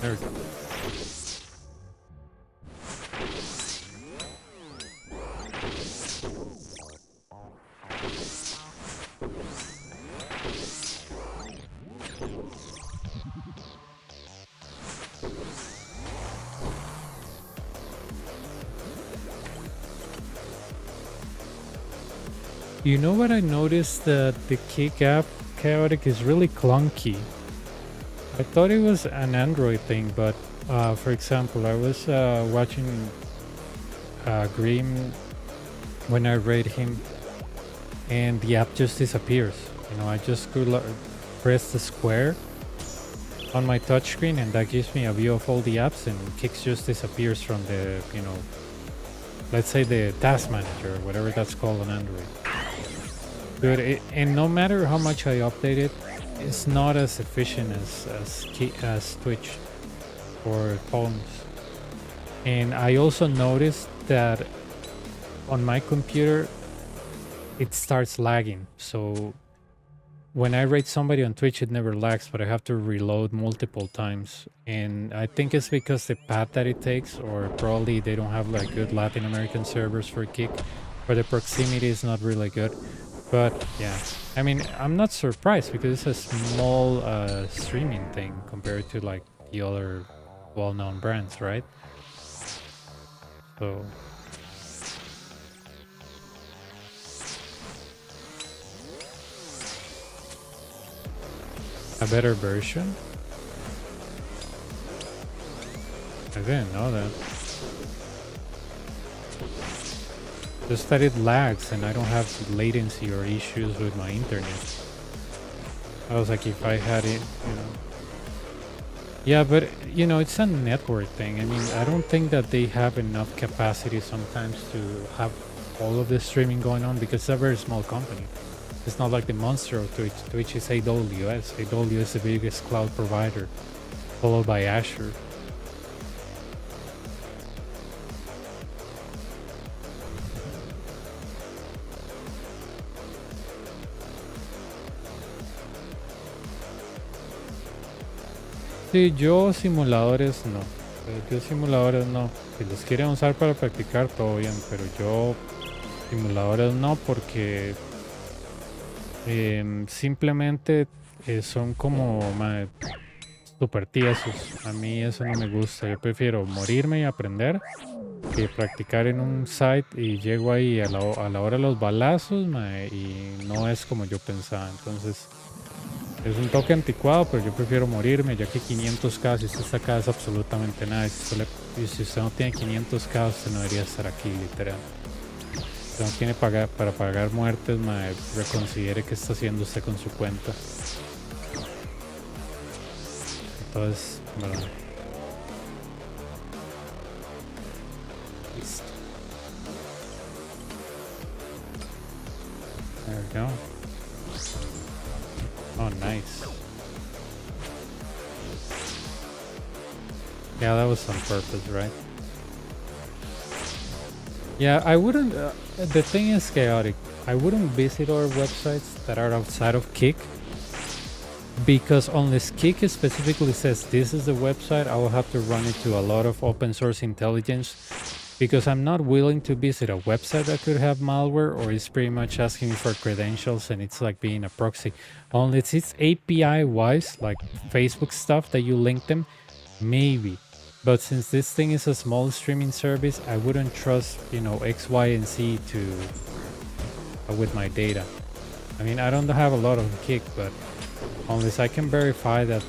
There we go. You know what I noticed, that the kick app chaotic. It's really clunky. I thought it was an Android thing, but for example, I was watching Grim when I read him, and the app just disappears. You know, I just could press the square on my touchscreen, and that gives me a view of all the apps, and Kicks just disappears from the, you know, let's say the task manager or whatever that's called on Android. Dude, and no matter how much I update it, it's not as efficient as Twitch or phones. And I also noticed that on my computer it starts lagging. So when I rate somebody on Twitch, it never lags, but I have to reload multiple times. And I think it's because the path that it takes, or probably they don't have like good Latin American servers for Kick, or the proximity is not really good. But yeah, I mean, I'm not surprised because it's a small streaming thing compared to like the other well-known brands, right? So a better version? I didn't know that. Just that it lags and I don't have latency or issues with my internet. I was like, if I had it, you know. Yeah, but you know, it's a network thing. I mean, I don't think that they have enough capacity sometimes to have all of the streaming going on because it's a very small company. It's not like the monster of Twitch. Twitch is AWS. AWS is the biggest cloud provider, followed by Azure. Sí, yo simuladores no. Yo simuladores no. Si los quieren usar para practicar, todo bien, pero yo simuladores no, porque simplemente son como super tiesos. A mí eso no me gusta. Yo prefiero morirme y aprender que practicar en un site y llego ahí a la hora de los balazos, y no es como yo pensaba. Entonces es un toque anticuado, pero yo prefiero morirme, ya que 500k, si usted está acá, es absolutamente nada. Y si usted no tiene 500k, usted no debería estar aquí, literal. Si usted no tiene para pagar muertes, reconsidere qué está haciendo usted con su cuenta. Entonces, bueno. Listo. There we go. Oh, nice. Yeah, that was on purpose, right? Yeah, I wouldn't... the thing is chaotic. I wouldn't visit our websites that are outside of Kick, because unless Kick specifically says this is the website, I will have to run into a lot of open source intelligence, because I'm not willing to visit a website that could have malware or is pretty much asking me for credentials and it's like being a proxy. Unless it's API wise, like Facebook stuff that you link them, maybe. But since this thing is a small streaming service, I wouldn't trust, you know, X, Y, and Z with my data. I mean, I don't have a lot of Kick, but unless I can verify that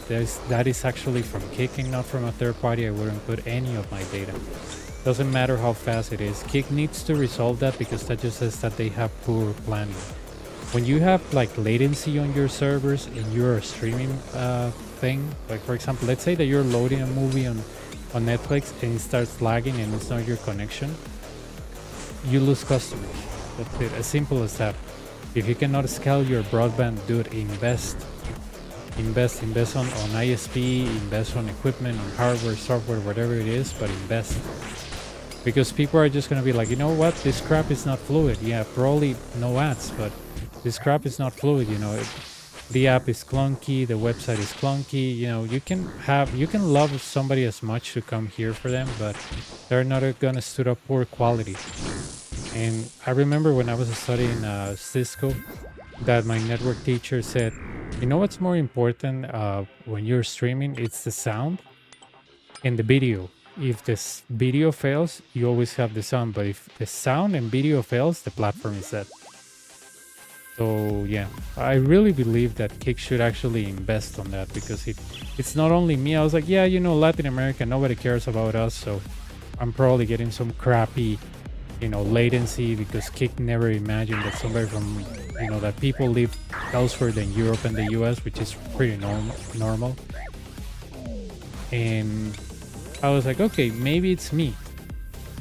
that is actually from Kick and not from a third party, I wouldn't put any of my data. Doesn't matter how fast it is. Kick needs to resolve that because that just says that they have poor planning. When you have like latency on your servers and you're a streaming thing, like for example, let's say that you're loading a movie on Netflix and it starts lagging and it's not your connection, you lose customers. That's it, as simple as that. If you cannot scale your broadband, dude, invest on ISP, invest on equipment, on hardware, software, whatever it is, but invest. Because people are just going to be like, you know what, this crap is not fluid. Yeah, probably no ads, but this crap is not fluid, you know. The app is clunky, the website is clunky, you know. You can love somebody as much to come here for them, but they're not going to stood up poor quality. And I remember when I was studying Cisco, that my network teacher said, you know what's more important when you're streaming? It's the sound and the video. If this video fails, you always have the sound, but if the sound and video fails, the platform is dead. So yeah, I really believe that Kick should actually invest on that, because it's not only me. I was like, yeah, Latin America, nobody cares about us, so I'm probably getting some crappy, latency, because Kick never imagined that somebody from, that people live elsewhere than Europe and the US, which is pretty normal. And I was like, okay, maybe it's me.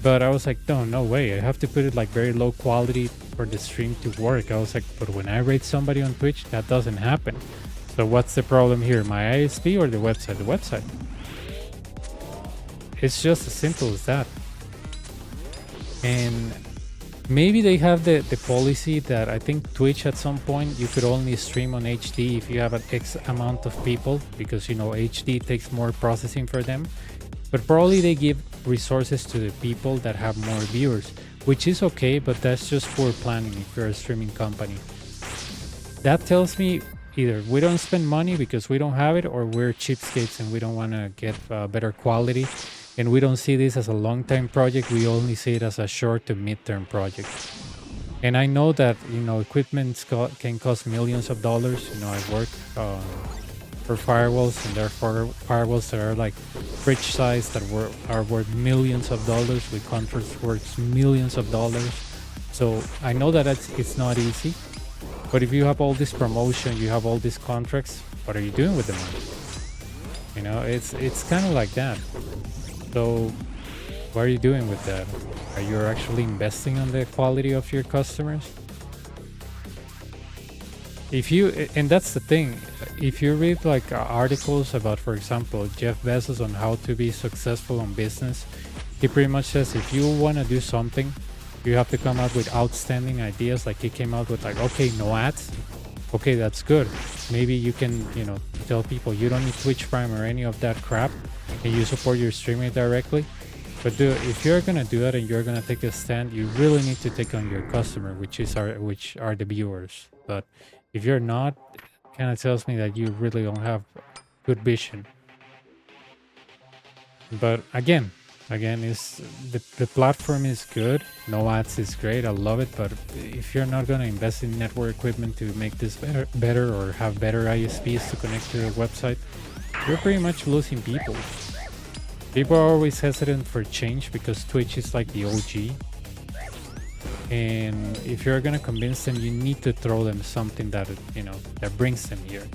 But I was like, no way. I have to put it like very low quality for the stream to work. I was like, but when I rate somebody on Twitch, that doesn't happen. So what's the problem here? My ISP or the website? The website. It's just as simple as that. And maybe they have the policy that I think Twitch at some point you could only stream on HD if you have an X amount of people, because HD takes more processing for them. But probably they give resources to the people that have more viewers, which is okay, but that's just poor planning if you're a streaming company. That tells me either we don't spend money because we don't have it, or we're cheapskates and we don't want to get better quality, and we don't see this as a long-term project. We only see it as a short to mid-term project. And I know that equipment can cost millions of dollars. I work for firewalls, and therefore firewalls that are like fridge size that are worth millions of dollars, with contracts worth millions of dollars. So I know that it's not easy, but if you have all this promotion, you have all these contracts, what are you doing with the money? It's kind of like that. So what are you doing with that? Are you actually investing on the quality of your customers? And that's the thing, if you read like articles about, for example, Jeff Bezos on how to be successful in business, he pretty much says if you want to do something, you have to come out with outstanding ideas. Like he came out with like, okay, no ads. Okay, that's good. Maybe you can, tell people you don't need Twitch Prime or any of that crap, and you support your streaming directly. But if you're gonna do that and you're gonna take a stand, you really need to take on your customer, which are the viewers. But if you're not, it kind of tells me that you really don't have good vision. But again, is the platform is good. No ads is great. I love it. But if you're not gonna invest in network equipment to make this better or have better ISPs to connect to the website, you're pretty much losing people. People are always hesitant for change because Twitch is like the OG. And if you're gonna convince them, you need to throw them something that that brings them here.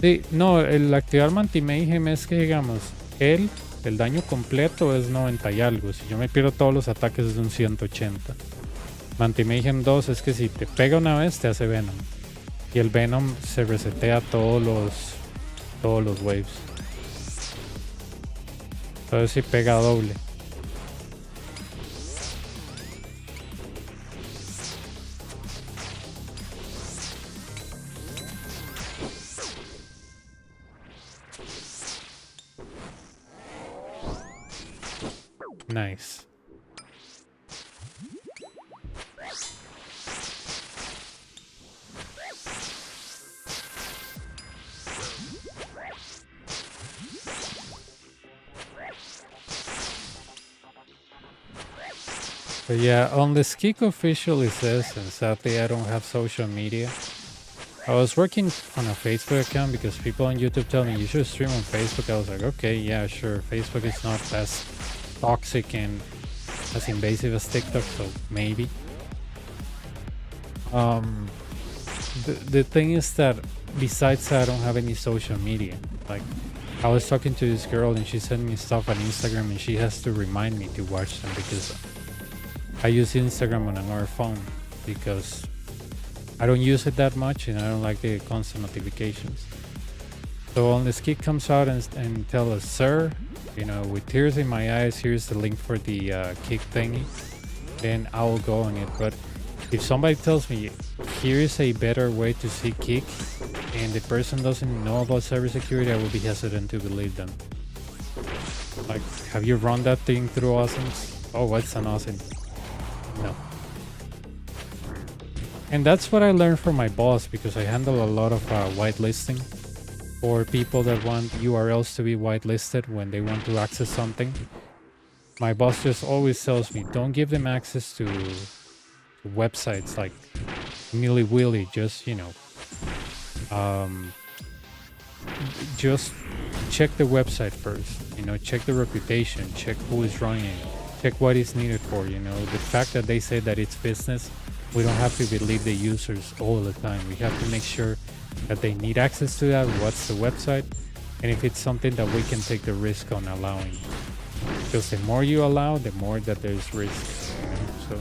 Sí, no, el activar Mantimayhem es que, digamos, el daño completo es 90 y algo. Si yo me pierdo todos los ataques es un 180. Mantimayhem 2 es que si te pega una vez te hace Venom. Y el Venom se resetea todos los waves. Entonces si pega doble. Nice. But yeah, on the Skik official it says, and sadly I don't have social media. I was working on a Facebook account because people on YouTube tell me you should stream on Facebook. I was like, okay, yeah, sure. Facebook is not as toxic and as invasive as TikTok, so maybe. The thing is that besides that, I don't have any social media. Like, I was talking to this girl and she sent me stuff on Instagram and she has to remind me to watch them because I use Instagram on another phone because I don't use it that much and I don't like the constant notifications. So when this kid comes out and tell us, sir, with tears in my eyes, here's the link for the kick thingy, then I will go on it. But if somebody tells me here is a better way to see kick and the person doesn't know about cybersecurity, I will be hesitant to believe them. Like, have you run that thing through Awesomes? Oh, what's an Awesome? No. And that's what I learned from my boss, because I handle a lot of whitelisting for people that want URLs to be whitelisted when they want to access something. My boss just always tells me, don't give them access to websites like Milly Willy, just, you know, um, just check the website first, you know, check the reputation, check who is running it, check what is needed for, you know, the fact that they say that it's business, we don't have to believe the users all the time. We have to make sure that they need access to that, what's the website, and if it's something that we can take the risk on allowing. Because the more you allow, the more that there's risk, you know? So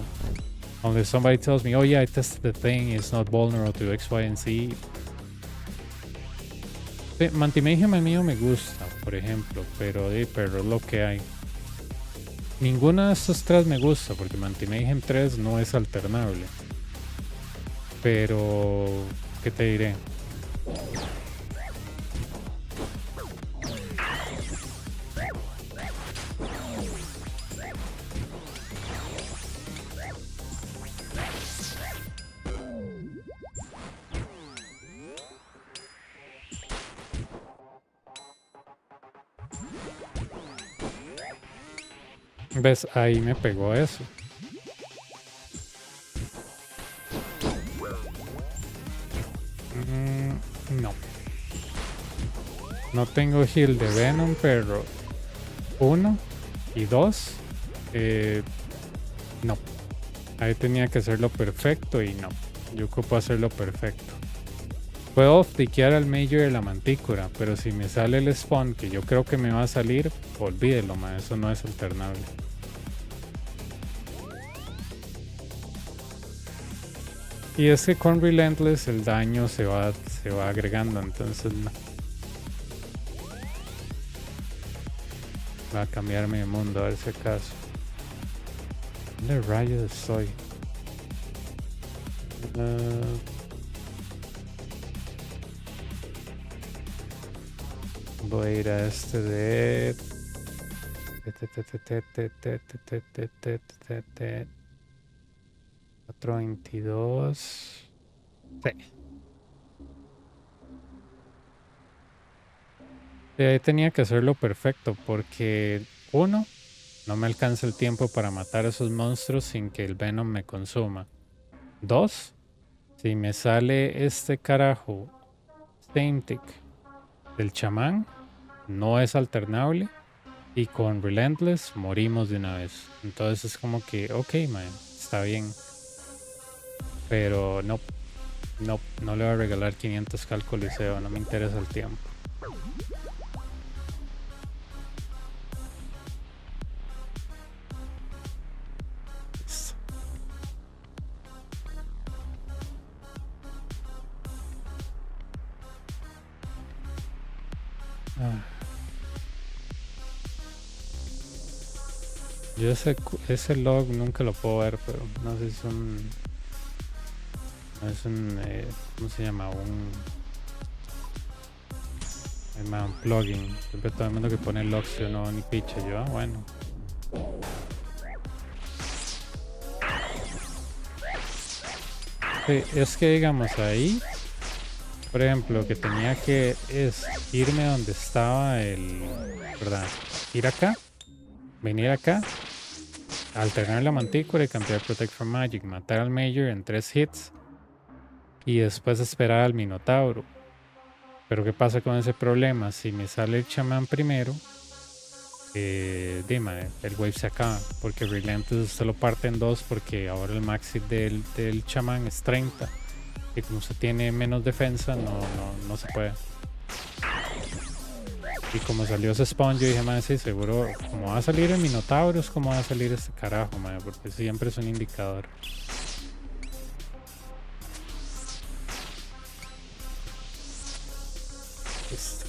unless somebody tells me, oh yeah, I tested the thing, it's not vulnerable to X, Y, and Z. Mantimayhem a mí no me gusta, por ejemplo, pero es lo que hay. Ninguna de estas tres me gusta, porque Mantimayhem 3 no es alternable. Pero, ¿qué te diré? ¿Ves? Ahí me pegó eso. No. No tengo heal de Venom, pero 1 y 2. No. Ahí tenía que hacerlo perfecto y no. Yo ocupo hacerlo perfecto. Puedo tiquear al Major de la Mantícora, pero si me sale el spawn que yo creo que me va a salir, olvídelo, eso no es alternable. Y es que con Relentless el daño se va agregando, entonces no. Va a cambiarme de mundo a ver si acaso. ¿Dónde rayos estoy? Voy a ir a este de 422. Sí. Ahí tenía que hacerlo perfecto porque 1, no me alcanza el tiempo para matar a esos monstruos sin que el Venom me consuma. 2, si me sale este carajo Same Tick del chamán, no es alternable y con Relentless morimos de una vez. Entonces es como que, ok, man, está bien. Pero no le voy a regalar 500k al Coliseo, no me interesa el tiempo. Yo ese log nunca lo puedo ver, pero no sé si es un... No es un... ¿cómo se llama? Un plugin. Siempre todo el mundo que pone logs, yo no, ni picha. Yo, bueno. Sí, es que digamos ahí, por ejemplo, que tenía que es irme donde estaba el... ¿Verdad? Ir acá, venir acá, alternar la mantícora y cambiar Protect from Magic, matar al Major en 3 hits y después esperar al Minotauro. Pero ¿qué pasa con ese problema? Si me sale el chamán primero, dime, el wave se acaba, porque Relentless se lo parte en 2 porque ahora el maxi del chamán es 30 y como se tiene menos defensa no se puede. Y como salió ese spawn, yo dije, man, sí, seguro, como va a salir el Minotauro, es como va a salir este carajo, man, porque siempre es un indicador. Listo.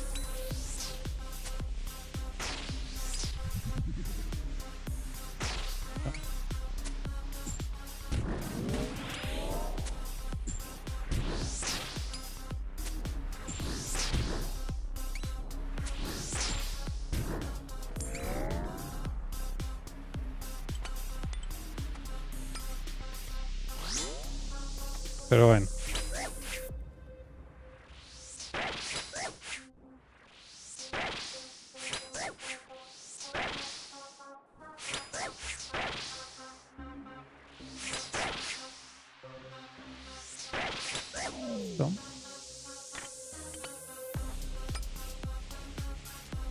Pero bueno.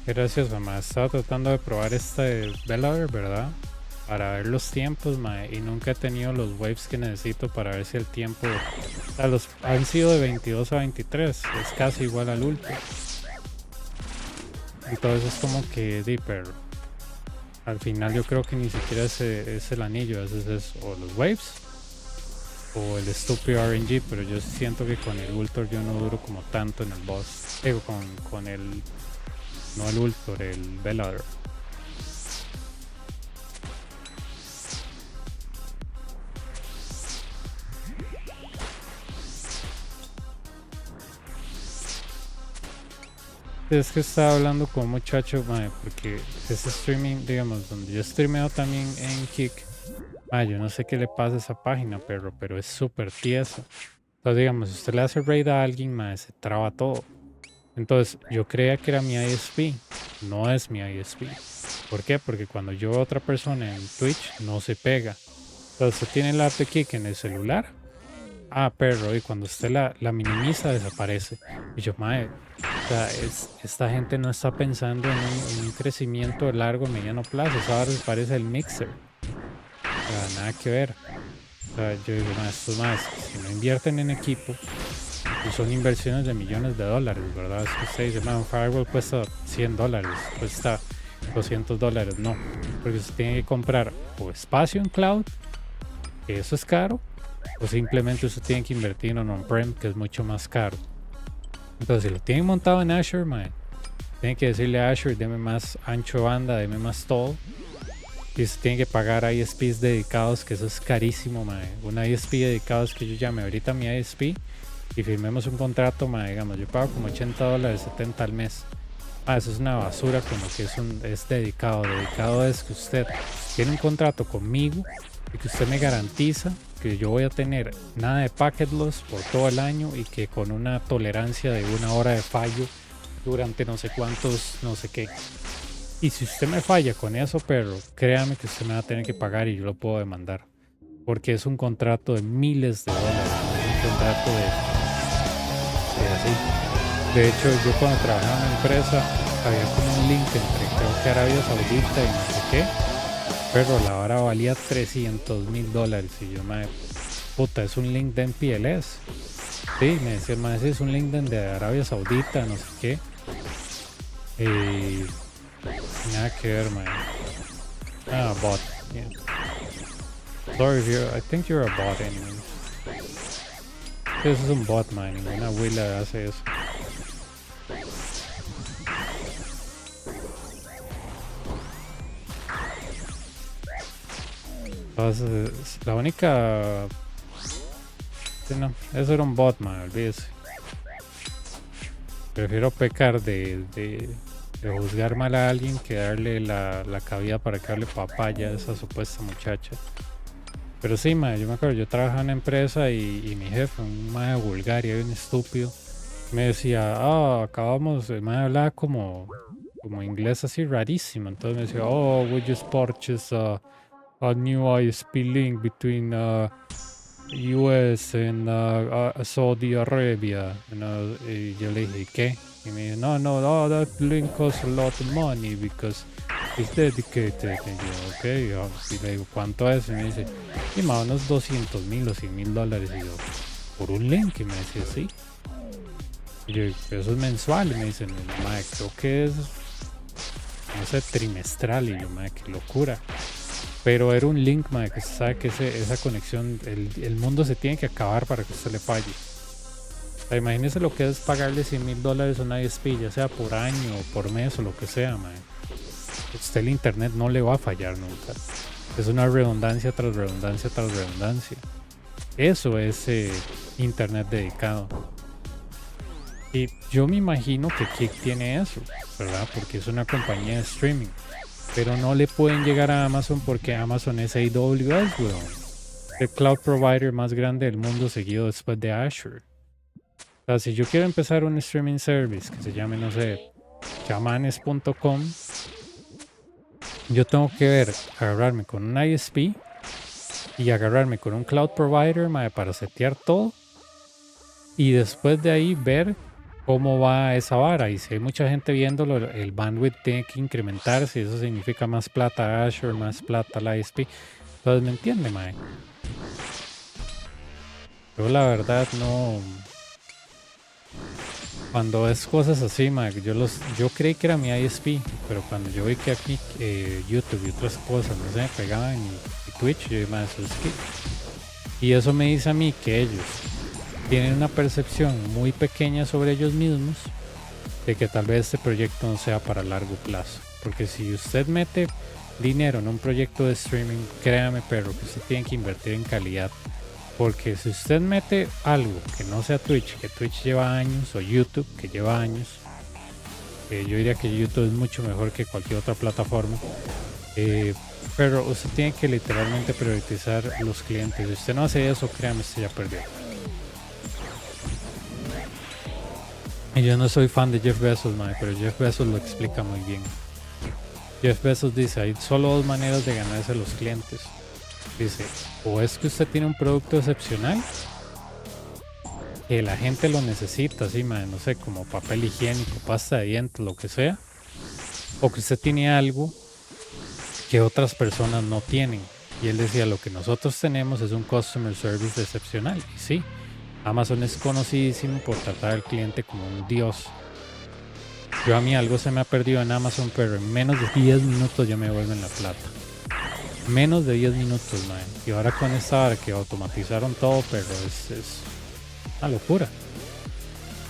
Qué gracioso, mae. Estaba tratando de probar este Velar, ¿verdad? Para ver los tiempos, mae. Y nunca he tenido los waves que necesito para ver si el tiempo... O sea, los han sido de 22 a 23. Es casi igual al último. Entonces es como que Dipper. Al final yo creo que ni siquiera es el anillo. Es o los waves o el estúpido RNG. Pero yo siento que con el Ultor yo no duro como tanto en el boss. Digo, con el... No el Ultor, el Velar. Es que estaba hablando con un muchacho, mae, porque ese streaming, digamos, donde yo streameo también en Kick, mae, yo no sé qué le pasa a esa página, pero es súper tiesa. Entonces, digamos, si usted le hace raid a alguien, mae, se traba todo. Entonces, yo creía que era mi ISP, no es mi ISP. ¿Por qué? Porque cuando yo veo a otra persona en Twitch, no se pega. Entonces, usted tiene el app de Kick en el celular. Ah, perro, y cuando usted la minimiza, desaparece. Y yo, mae, o sea, esta gente no está pensando en un crecimiento a largo, mediano plazo. Eso ahora les parece el mixer. O sea, nada que ver. O sea, yo digo, mae, estos más, si no invierten en equipo, y son inversiones de millones de dólares, ¿verdad? Es que usted dice, mae, un firewall cuesta $100, cuesta $200. No, porque usted tiene que comprar o espacio en cloud, que eso es caro, o simplemente usted tiene que invertir en on-prem, que es mucho más caro. Entonces, si lo tienen montado en Azure, man, tienen que decirle a Azure, deme más ancho de banda, deme más todo. Y se tiene que pagar ISPs dedicados, que eso es carísimo, man. Un ISP dedicado es que yo llame ahorita a mi ISP y firmemos un contrato, man, digamos, yo pago como $80, 70 al mes. Eso es una basura con lo que es dedicado. Dedicado es que usted tiene un contrato conmigo y que usted me garantiza que yo voy a tener nada de packet loss por todo el año y que con una tolerancia de 1 hora de fallo durante no sé cuántos, no sé qué. Y si usted me falla con eso, pero créame que usted me va a tener que pagar y yo lo puedo demandar. Porque es un contrato de miles de dólares, no es un contrato de así. De hecho, yo cuando trabajaba en una empresa había como un link entre creo que Arabia Saudita y no sé qué, pero la hora valía $300,000 y yo me puta, es un link de MPLS. Sí, me decía, más es un link de Arabia Saudita, no sé qué. Nada que ver, man. Ah, bot. Yeah. Sorry if I think you're a bot anyway. Eso es un bot, man. Ninguna huila hace eso. Entonces, la única... Sí, no, eso era un bot, man, olvídese. Prefiero pecar de juzgar mal a alguien que darle la cabida para que hable papaya a esa supuesta muchacha. Pero sí, man, yo me acuerdo, yo trabajaba en una empresa y mi jefe, un mae vulgar y un estúpido, me decía, acabamos, el mae hablaba como inglés así rarísimo. Entonces me decía, we just purchased a new ISP link between US and Saudi Arabia. Y yo le dije, ¿qué? Y me dice, no, that link costs a lot of money because it's dedicated. Y yo, ok, y le digo, ¿cuánto es? Y me dice, y más unos 200,000 o $100,000. Y yo, ¿por un link? Y me decía, sí. Y yo, eso es mensual. Y me dicen, madre, creo que es, no sé, trimestral. Y yo, madre, qué locura. Pero era un link, madre, que se sabe que esa conexión, el mundo se tiene que acabar para que usted le falle. O sea, imagínese lo que es pagarle $100,000 a una ISP, ya sea por año o por mes o lo que sea, madre. Usted el internet no le va a fallar nunca. Es una redundancia tras redundancia tras redundancia. Eso es internet dedicado. Y yo me imagino que Kick tiene eso, ¿verdad? Porque es una compañía de streaming. Pero no le pueden llegar a Amazon porque Amazon es AWS, weón. El cloud provider más grande del mundo seguido después de Azure. O sea, si yo quiero empezar un streaming service que se llame, no sé, chamanes.com, yo tengo que agarrarme con un ISP y agarrarme con un cloud provider, para setear todo. Y después de ahí ver cómo va esa vara. Y si hay mucha gente viéndolo, el bandwidth tiene que incrementarse. Y eso significa más plata a Azure, más plata a la ISP. Entonces, ¿me entiende, mae? Yo la verdad no... Cuando es cosas así, mae, yo creí que era mi ISP, pero cuando yo vi que aquí YouTube y otras cosas no se me pegaban y Twitch, yo dije, mae, eso es que... Y eso me dice a mí que ellos tienen una percepción muy pequeña sobre ellos mismos de que tal vez este proyecto no sea para largo plazo. Porque si usted mete dinero en un proyecto de streaming, créame, perro, que usted tiene que invertir en calidad. Porque si usted mete algo que no sea Twitch, que Twitch lleva años, o YouTube, que lleva años, yo diría que YouTube es mucho mejor que cualquier otra plataforma, pero usted tiene que literalmente priorizar los clientes. Si usted no hace eso, créame, usted ya perdió. Y yo no soy fan de Jeff Bezos, man, pero Jeff Bezos lo explica muy bien. Jeff Bezos dice, hay solo dos maneras de ganarse a los clientes. Dice, o es que usted tiene un producto excepcional, que la gente lo necesita, así, man, no sé, como papel higiénico, pasta de dientes, lo que sea, o que usted tiene algo que otras personas no tienen. Y él decía, lo que nosotros tenemos es un customer service excepcional. Y sí, Amazon es conocidísimo por tratar al cliente como un dios. Yo a mí algo se me ha perdido en Amazon, pero en menos de 10 minutos ya me devuelven la plata. Menos de 10 minutos, man. Y ahora con esta hora que automatizaron todo, pero es una locura.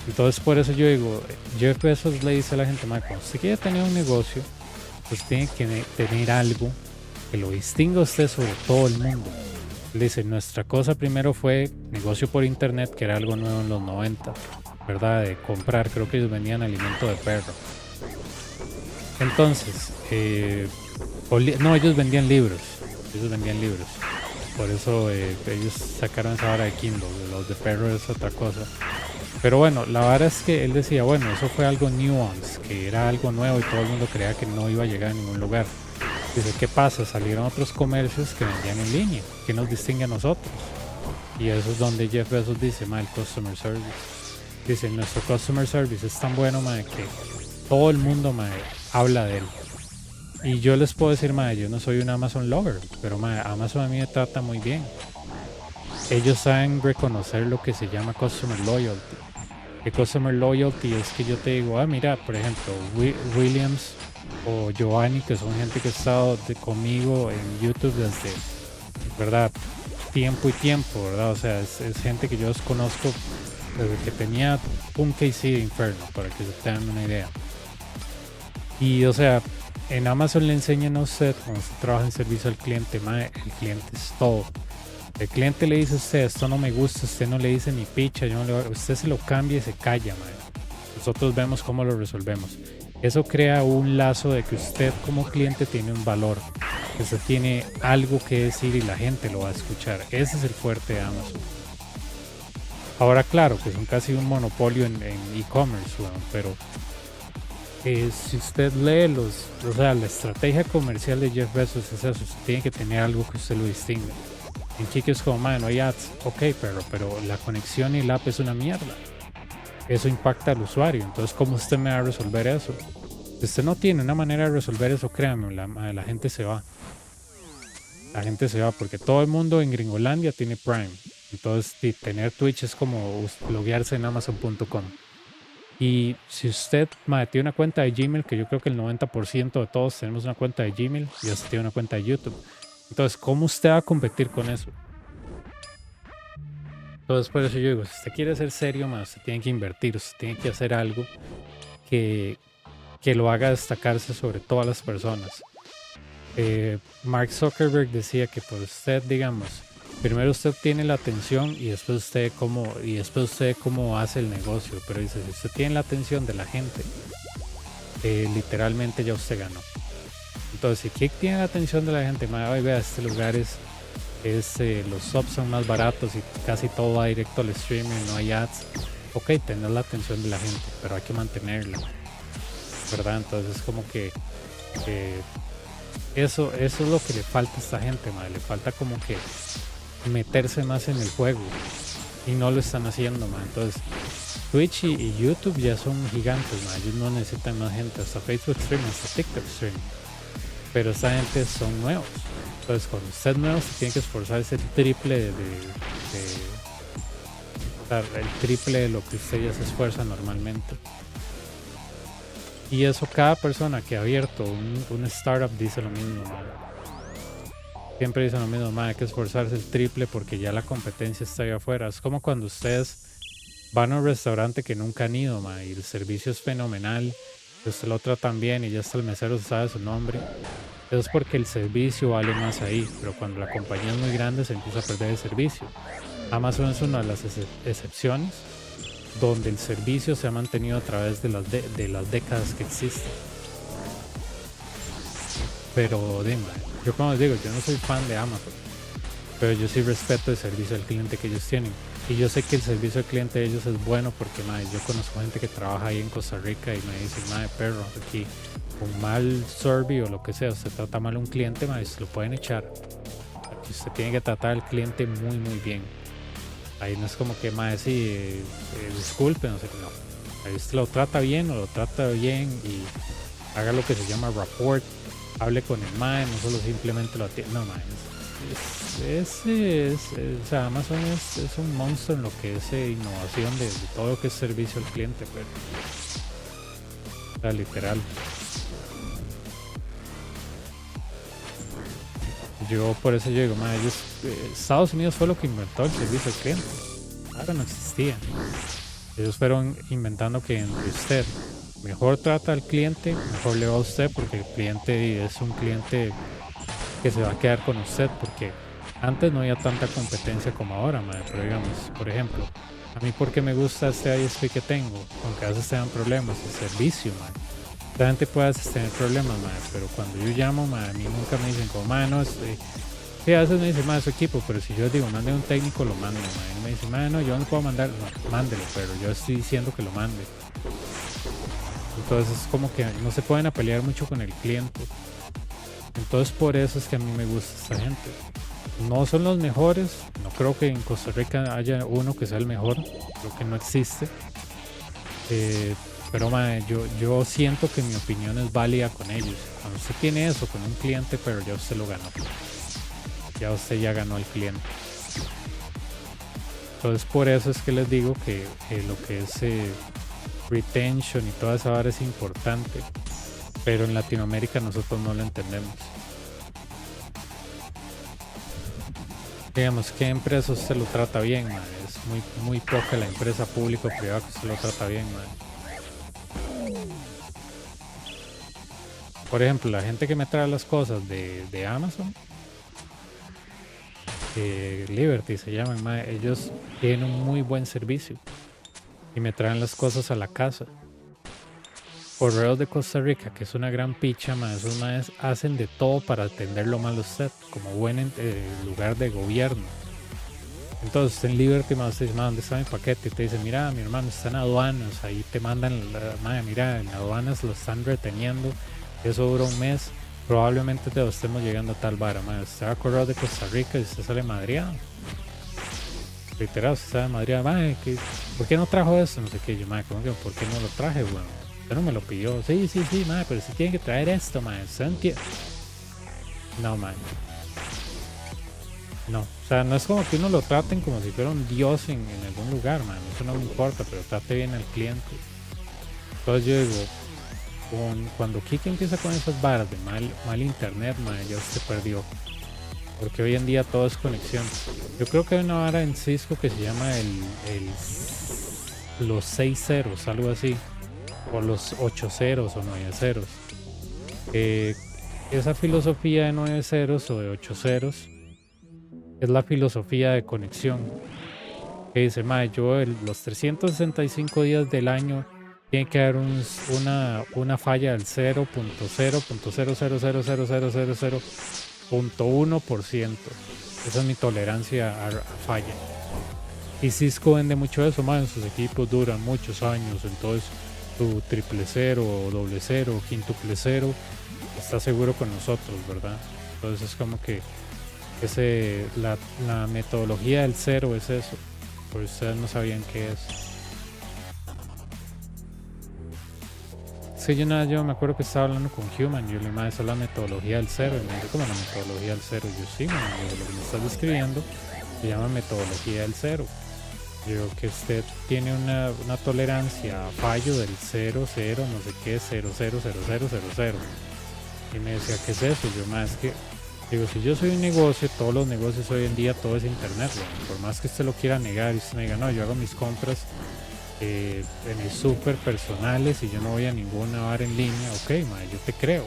Entonces por eso yo digo, Jeff Bezos le dice a la gente, man, cuando usted quiere tener un negocio, pues tiene que tener algo que lo distinga a usted sobre todo el mundo. Él dice, nuestra cosa primero fue negocio por internet, que era algo nuevo en los 90, ¿verdad? De comprar, creo que ellos vendían alimento de perro. Entonces, no, ellos vendían libros. Por eso ellos sacaron esa vara de Kindle. Los de perro es otra cosa. Pero bueno, la vara es que él decía, bueno, eso fue algo nuance, que era algo nuevo y todo el mundo creía que no iba a llegar a ningún lugar. Dice, ¿qué pasa? Salieron otros comercios que vendían en línea. ¿Qué nos distingue a nosotros? Y eso es donde Jeff Bezos dice, el customer service. Dice, nuestro customer service es tan bueno, que todo el mundo, habla de él. Y yo les puedo decir, yo no soy un Amazon lover, pero Amazon a mí me trata muy bien. Ellos saben reconocer lo que se llama customer loyalty. El customer loyalty es que yo te digo, mira, por ejemplo, Williams o Giovanni, que son gente que ha estado conmigo en YouTube desde, ¿verdad? Tiempo y tiempo, ¿verdad? O sea, es gente que yo conozco desde que tenía un KC de Inferno, para que se tengan una idea. Y, o sea, en Amazon le enseñan a usted, cuando usted trabaja en servicio al cliente, el cliente es todo. El cliente le dice a usted, esto no me gusta, usted no le dice ni picha, usted se lo cambia y se calla, Nosotros vemos cómo lo resolvemos. Eso crea un lazo de que usted como cliente tiene un valor, que usted tiene algo que decir y la gente lo va a escuchar. Ese es el fuerte de Amazon. Ahora claro, que son casi un monopolio en e-commerce, pero si usted lee la estrategia comercial de Jeff Bezos es eso, usted tiene que tener algo que usted lo distinga. En Kiki es como, no hay ads, ok, pero la conexión y el app es una mierda. Eso impacta al usuario, entonces ¿cómo usted me va a resolver eso? Si usted no tiene una manera de resolver eso, créanme, la gente se va. La gente se va porque todo el mundo en Gringolandia tiene Prime. Entonces tener Twitch es como loguearse en Amazon.com. Y si usted tiene una cuenta de Gmail, que yo creo que el 90% de todos tenemos una cuenta de Gmail, y usted tiene una cuenta de YouTube. Entonces, ¿cómo usted va a competir con eso? Entonces, por eso yo digo, si usted quiere ser serio, usted tiene que invertir, usted tiene que hacer algo que lo haga destacarse sobre todas las personas. Mark Zuckerberg decía que por usted, digamos, primero usted tiene la atención y después usted cómo hace el negocio. Pero dice, si usted tiene la atención de la gente, literalmente ya usted ganó. Entonces, si Kik tiene la atención de la gente, vea, este lugar los subs son más baratos y casi todo va directo al streaming, no hay ads. Ok, tener la atención de la gente, pero hay que mantenerla, ¿verdad? Entonces es como que eso es lo que le falta a esta gente, le falta como que meterse más en el juego y no lo están haciendo, Entonces Twitch y YouTube ya son gigantes, ma, ellos no necesitan más gente, hasta Facebook Stream, hasta TikTok Stream. Pero esa gente son nuevos. Entonces, cuando usted es nuevo, se tiene que esforzarse el triple el triple de lo que usted ya se esfuerza normalmente. Y eso cada persona que ha abierto un startup dice lo mismo, ma. Siempre dicen lo mismo, ma, hay que esforzarse el triple porque ya la competencia está ahí afuera. Es como cuando ustedes van a un restaurante que nunca han ido, ma, y el servicio es fenomenal, y usted lo tratan bien y ya hasta el mesero sabe su nombre. Eso es porque el servicio vale más ahí, pero cuando la compañía es muy grande se empieza a perder el servicio. Amazon es una de las excepciones donde el servicio se ha mantenido a través de las décadas que existe. Pero dime, yo como les digo, yo no soy fan de Amazon, pero yo sí respeto el servicio al cliente que ellos tienen. Y yo sé que el servicio al cliente de ellos es bueno porque, madre, yo conozco gente que trabaja ahí en Costa Rica y me dicen, madre, perro, aquí con mal servicio o lo que sea, usted trata mal a un cliente, madre, se lo pueden echar. Aquí usted tiene que tratar al cliente muy, muy bien. Ahí no es como que, madre, sí, disculpe, no sé qué, no. Ahí usted lo trata bien o lo trata bien y haga lo que se llama rapport, hable con el madre, no solo simplemente lo atiende, no, madre. O sea, Amazon es un monstruo en lo que es innovación de todo lo que es servicio al cliente, pero o sea, literal. Yo por eso yo digo, ellos, Estados Unidos fue lo que inventó el servicio al cliente. Ahora no existía. Ellos fueron inventando que entre usted mejor trata al cliente, mejor le va a usted, porque el cliente es un cliente que se va a quedar con usted, porque antes no había tanta competencia como ahora, madre, pero digamos, por ejemplo, a mí porque me gusta este ISP que tengo, aunque a veces tengan problemas, el servicio, madre. La gente puede tener problemas, madre, pero cuando yo llamo, madre, a mí nunca me dicen como, madre, no, sí, a veces me dicen, madre, su equipo, pero si yo les digo, mande un técnico, lo mando, madre. Y me dicen, madre, no, yo no puedo mandar, no, mándelo, pero yo estoy diciendo que lo mande. Entonces es como que no se pueden pelear mucho con el cliente. Entonces por eso es que a mí me gusta esta gente. No son los mejores, no creo que en Costa Rica haya uno que sea el mejor, creo que no existe. Pero madre, yo siento que mi opinión es válida con ellos. Cuando usted tiene eso con un cliente, pero ya usted lo ganó. Ya usted ya ganó al cliente. Entonces por eso es que les digo que lo que es retention y toda esa vara es importante. Pero en Latinoamérica nosotros no lo entendemos. Digamos, ¿qué empresa usted lo trata bien, man? Es muy poca la empresa pública o privada que usted lo trata bien, man. Por ejemplo, la gente que me trae las cosas de Amazon, Liberty se llaman, man, ellos tienen un muy buen servicio y me traen las cosas a la casa. Correos de Costa Rica, que es una gran picha, esos maes hacen de todo para atenderlo mal a usted, como buen lugar de gobierno. Entonces en Liberty usted dice, ¿dónde está mi paquete? Y te dice, mira, mi hermano, está en aduanas, ahí te mandan, mira, en aduanas lo están reteniendo, eso dura un mes, probablemente te lo estemos llegando a tal vara, usted va a Correos de Costa Rica y usted sale madreado. Literal, usted sale madreado, ¿por qué no trajo eso? No sé qué, yo, ¿cómo que por qué no lo traje, bueno? Usted no me lo pidió. Sí, madre, pero si tiene que traer esto, madre. ¿Usted entiende? No, madre. No, o sea, no es como que uno lo traten como si fuera un dios en algún lugar, madre. Eso no me importa, pero trate bien al cliente. Entonces yo digo, cuando Kike empieza con esas varas de mal internet, madre, ya usted perdió. Porque hoy en día todo es conexión. Yo creo que hay una vara en Cisco que se llama los 6 ceros, algo así. O los 8 ceros o 9 ceros. Esa filosofía de 9 ceros o de 8 ceros es la filosofía de conexión. Que dice, yo los 365 días del año tiene que haber una falla del 0.0.0000000.1%. Esa es mi tolerancia a falla. Y Cisco vende mucho eso, sus equipos duran muchos años, entonces tu 000 o 00 o 500 está seguro con nosotros, ¿verdad? Entonces es como que la metodología del cero es eso, por ustedes no sabían qué es. que yo me acuerdo que estaba hablando con Human. Yo le dije, mae, eso es la metodología del cero. Y me dice, ¿cómo la metodología del cero? Yo sí, mae, yo, lo que me estás describiendo se llama metodología del cero. Yo que usted tiene una tolerancia a fallo del 0, no sé qué, 0, 0, 0, 0, 0, 0. Y me decía, ¿qué es eso? Yo, más que, digo, si yo soy un negocio, todos los negocios hoy en día, todo es internet, bueno, por más que usted lo quiera negar y usted me diga, no, yo hago mis compras en el súper personales y yo no voy a ninguna bar en línea, ok, yo te creo.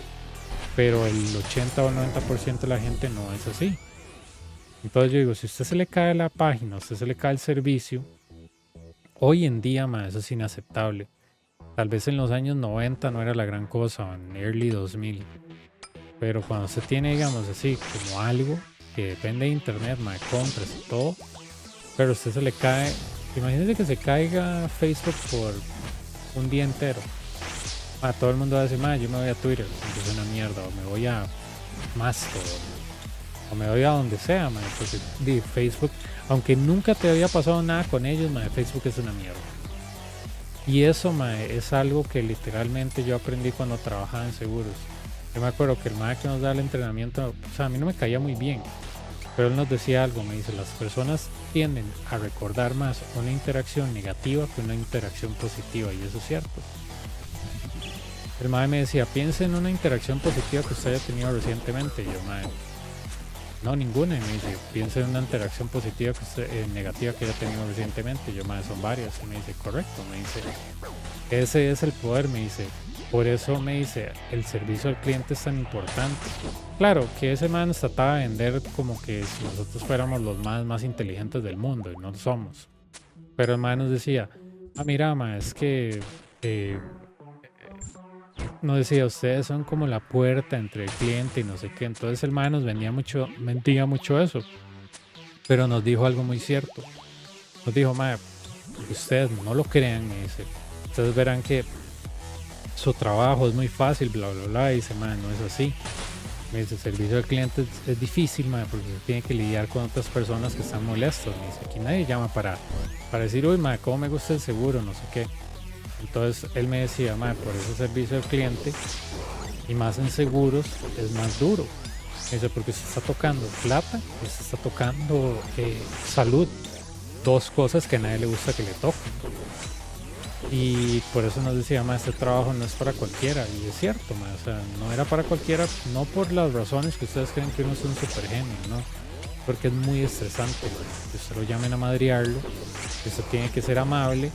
Pero el 80 o 90% de la gente no es así. Entonces yo digo, si a usted se le cae la página, a usted se le cae el servicio, hoy en día, eso es inaceptable. Tal vez en los años 90 no era la gran cosa, en early 2000. Pero cuando usted tiene, digamos así, como algo que depende de internet, compras y todo, pero a usted se le cae, imagínese que se caiga Facebook por un día entero. Todo el mundo va a decir, yo me voy a Twitter, que es una mierda, o me voy a Mastodon, o me voy a donde sea, porque Facebook, aunque nunca te había pasado nada con ellos, Facebook es una mierda. Y eso, es algo que literalmente yo aprendí cuando trabajaba en seguros. Yo me acuerdo que el que nos da el entrenamiento, o sea, a mí no me caía muy bien, pero él nos decía algo, me dice, las personas tienden a recordar más una interacción negativa que una interacción positiva, y eso es cierto. El me decía, piense en una interacción positiva que usted haya tenido recientemente. Y yo, no, ninguna. Y me dice, piense en una interacción positiva que usted, negativa que haya tenido recientemente. Y yo, son varias. Y me dice, correcto. Me dice, ese es el poder. Me dice, por eso me dice, el servicio al cliente es tan importante. Claro, que ese nos trataba de vender como que si nosotros fuéramos los más inteligentes del mundo, y no lo somos. Pero el nos decía, mira, es que... nos decía, ustedes son como la puerta entre el cliente y no sé qué. Entonces el nos vendía mucho eso. Pero nos dijo algo muy cierto. Nos dijo, ustedes no lo crean, me dice. Ustedes verán que su trabajo es muy fácil, bla, bla, bla. Y dice, no es así. Me dice, el servicio al cliente es difícil, porque tiene que lidiar con otras personas que están molestos. Me dice, aquí nadie llama para decir, uy, cómo me gusta el seguro, no sé qué. Entonces él me decía, por ese servicio al cliente y más en seguros es más duro. Me dice, porque se está tocando plata y se está tocando salud. Dos cosas que a nadie le gusta que le toquen. Y por eso nos decía, este trabajo no es para cualquiera. Y es cierto, o sea, no era para cualquiera, no por las razones que ustedes creen que uno es un super genio, ¿no? Porque es muy estresante, que usted lo llamen a madrearlo, que usted tiene que ser amable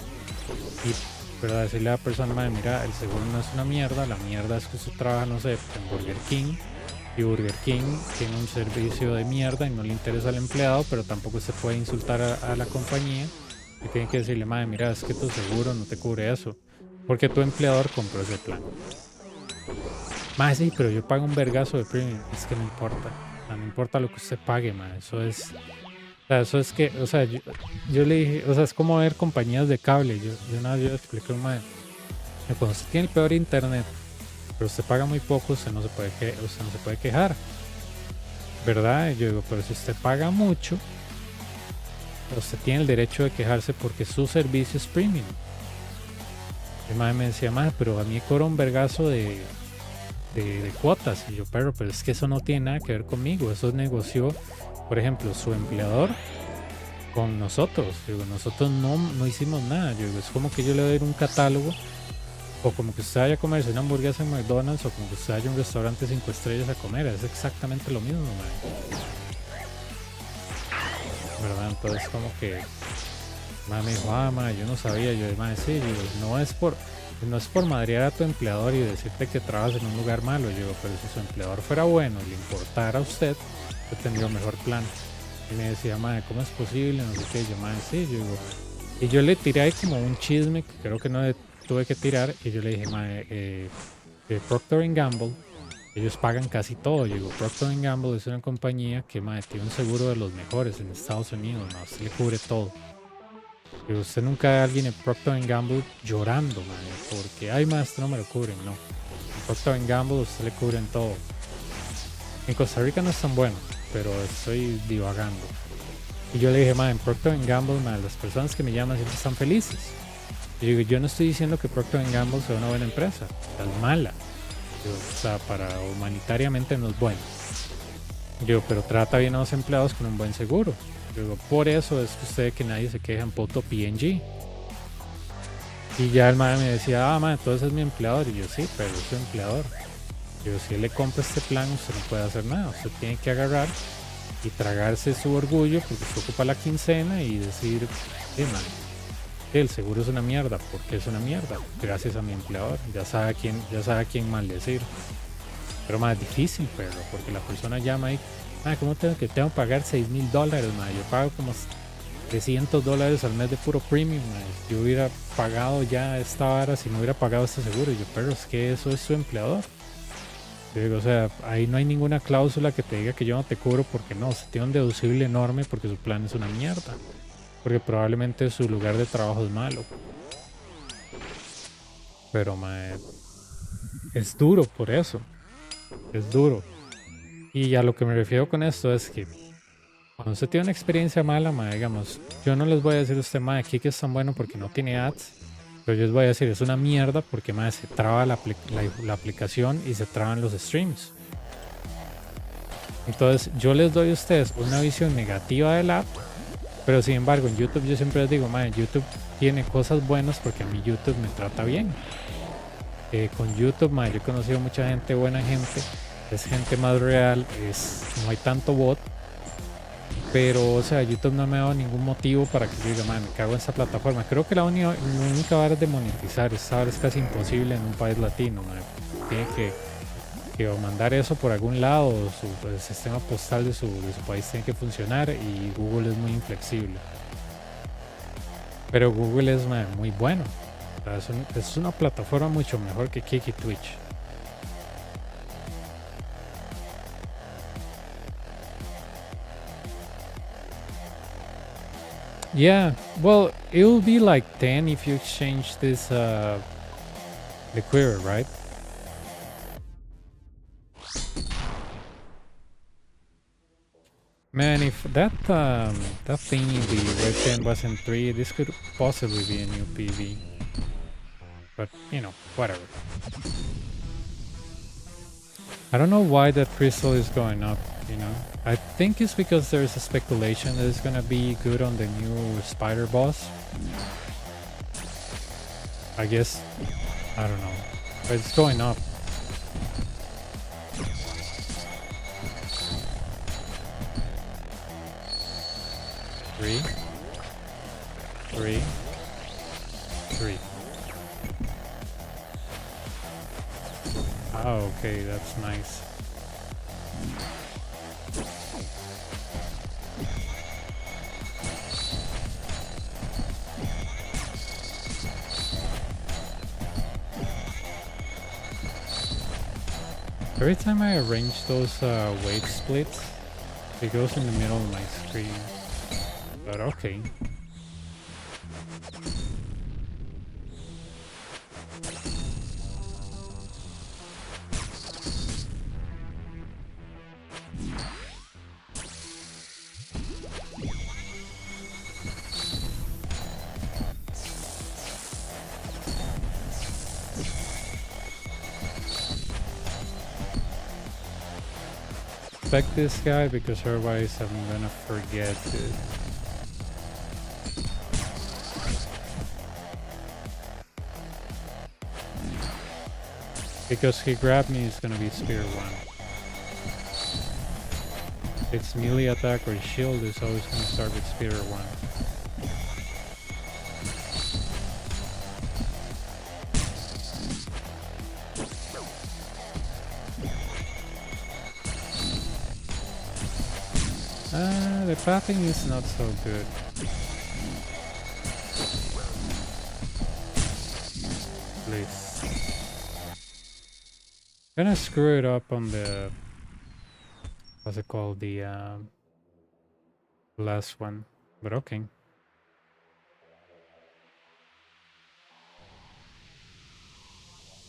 y pero decirle a la persona, mira, el seguro no es una mierda, la mierda es que usted trabaja, no sé, en Burger King, y Burger King tiene un servicio de mierda y no le interesa al empleado, pero tampoco se puede insultar a la compañía y tiene que decirle, mira, es que tu seguro no te cubre eso, porque tu empleador compró ese plan. Sí, pero yo pago un vergazo de premium, es que no importa, no importa lo que usted pague, eso es... O sea, eso es que, o sea, yo le dije, o sea, es como ver compañías de cable. Yo una vez le expliqué a un que cuando usted tiene el peor internet, pero usted paga muy poco, usted no se puede quejar, ¿verdad? Y yo digo, pero si usted paga mucho, usted tiene el derecho de quejarse porque su servicio es premium. El me decía, pero a mí me cobra un vergazo de cuotas. Y yo, pero es que eso no tiene nada que ver conmigo, eso negoció. Por ejemplo, su empleador con nosotros. Digo, nosotros no hicimos nada. Yo digo, es como que yo le doy un catálogo, o como que usted vaya a comerse una hamburguesa en McDonald's, o como que usted vaya a un restaurante 5 estrellas a comer. Es exactamente lo mismo, ¿verdad? Entonces como que me dijo, yo no sabía. Yo sí, digo, no es por madrear a tu empleador y decirte que trabajas en un lugar malo. Yo digo, pero si su empleador fuera bueno y le importara a usted, tendría un mejor plan. Y me decía, ¿cómo es posible? No sé qué. Yo, sí, yo digo. Y yo le tiré ahí como un chisme que creo que no le tuve que tirar. Y yo le dije, Procter & Gamble, ellos pagan casi todo. Yo digo, Procter & Gamble es una compañía que tiene un seguro de los mejores en Estados Unidos, se le cubre todo. Digo, usted nunca ve a alguien en Procter & Gamble llorando, porque esto no me lo cubren, no. En Procter & Gamble usted le cubren todo. En Costa Rica no es tan bueno, pero estoy divagando. Y yo le dije, en Procter & Gamble, las personas que me llaman siempre están felices. Y digo, yo no estoy diciendo que Procter Gamble sea una buena empresa, es mala. Digo, o sea, para humanitariamente no es buena. Digo, pero trata bien a los empleados con un buen seguro. Digo, por eso es que usted que nadie se queja en puto P&G. Y ya el madre me decía, ah, madre, entonces es mi empleador. Y yo, sí, pero es su empleador. Digo, si él le compra este plan, usted no puede hacer nada. Usted tiene que agarrar y tragarse su orgullo porque usted ocupa la quincena y decir, sí, man, el seguro es una mierda. Porque es una mierda. Gracias a mi empleador. Ya sabe a quién maldecir. Pero más difícil, pero porque la persona llama y, ¿cómo tengo que pagar $6,000? Yo pago como $300 al mes de puro premium. Yo hubiera pagado ya esta vara si no hubiera pagado este seguro. Y yo, pero es que eso es su empleador. Yo digo, o sea, ahí no hay ninguna cláusula que te diga que yo no te cubro porque no, se tiene un deducible enorme porque su plan es una mierda. Porque probablemente su lugar de trabajo es malo. Pero es duro por eso. Es duro. Y a lo que me refiero con esto es que cuando usted tiene una experiencia mala, digamos, yo no les voy a decir a usted, aquí que es tan bueno porque no tiene ads, pero yo les voy a decir, es una mierda porque se traba la aplicación y se traban los streams. Entonces, yo les doy a ustedes una visión negativa del app, pero sin embargo, en YouTube yo siempre les digo, YouTube tiene cosas buenas porque a mí YouTube me trata bien. Con YouTube, yo he conocido mucha gente, buena gente, es gente más real, no hay tanto bot. Pero, o sea, YouTube no me ha dado ningún motivo para que yo diga, me cago en esta plataforma. Creo que la única vara es de monetizar. Esta vara es casi imposible en un país latino, Tiene que mandar eso por algún lado, el sistema postal de su país tiene que funcionar y Google es muy inflexible. Pero Google es muy bueno. O sea, es una plataforma mucho mejor que Kik y Twitch. Yeah, well, it will be like 10 if you exchange this, the query, right? Man, if that thingy, the red 10 was in 3, this could possibly be a new PV. But, whatever. I don't know why that crystal is going up, I think it's because there's a speculation that it's gonna be good on the new spider boss. I guess, I don't know, but it's going up. Three. Oh, okay, that's nice. Every time I arrange those weight splits, it goes in the middle of my screen. But okay. Respect this guy because otherwise I'm gonna forget it. Because he grabbed me, it's gonna be spear 1. It's melee attack or shield is always gonna start with spear 1. The pathing is not so good. Please. Gonna screw it up on the, what's it called, the last one, but okay.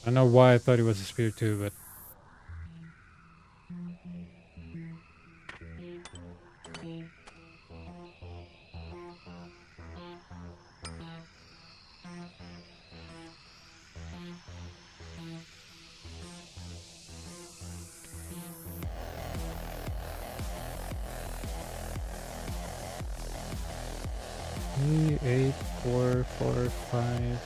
I don't know why I thought it was a spear too, but 8, 4, 4, 5. Okay.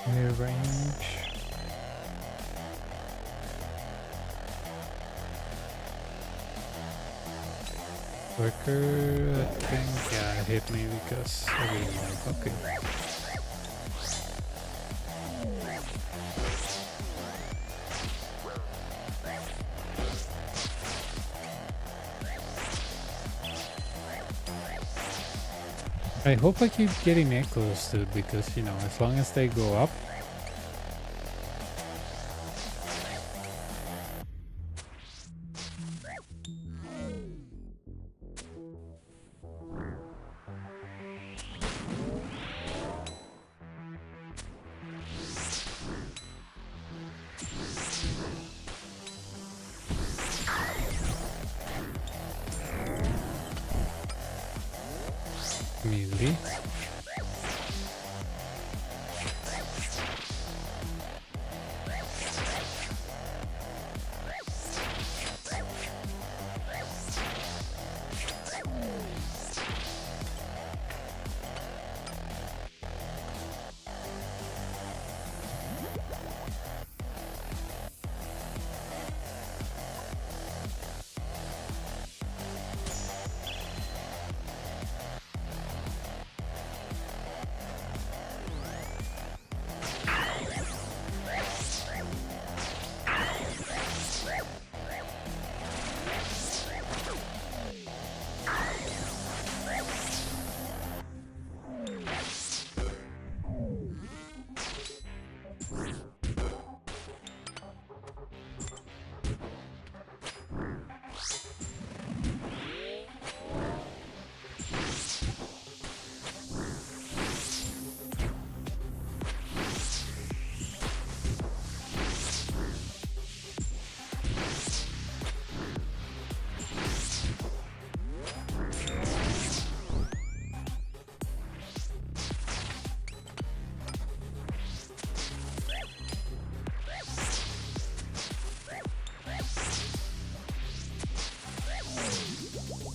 Near range. Worker, I think, yeah, it hit me because I didn't like, okay. I hope I keep getting echoes too, because, you know, as long as they go up, immediately.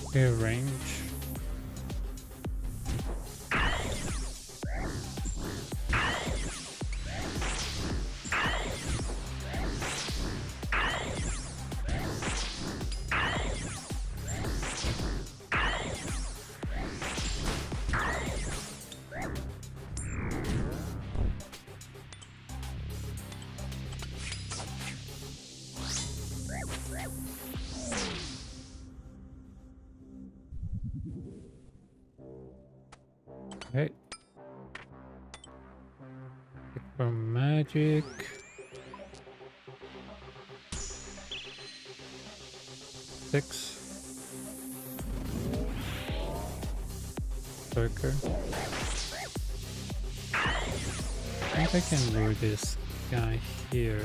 Okay, range. Okay. Pick from magic. Six. Circle. I think I can lure this guy here.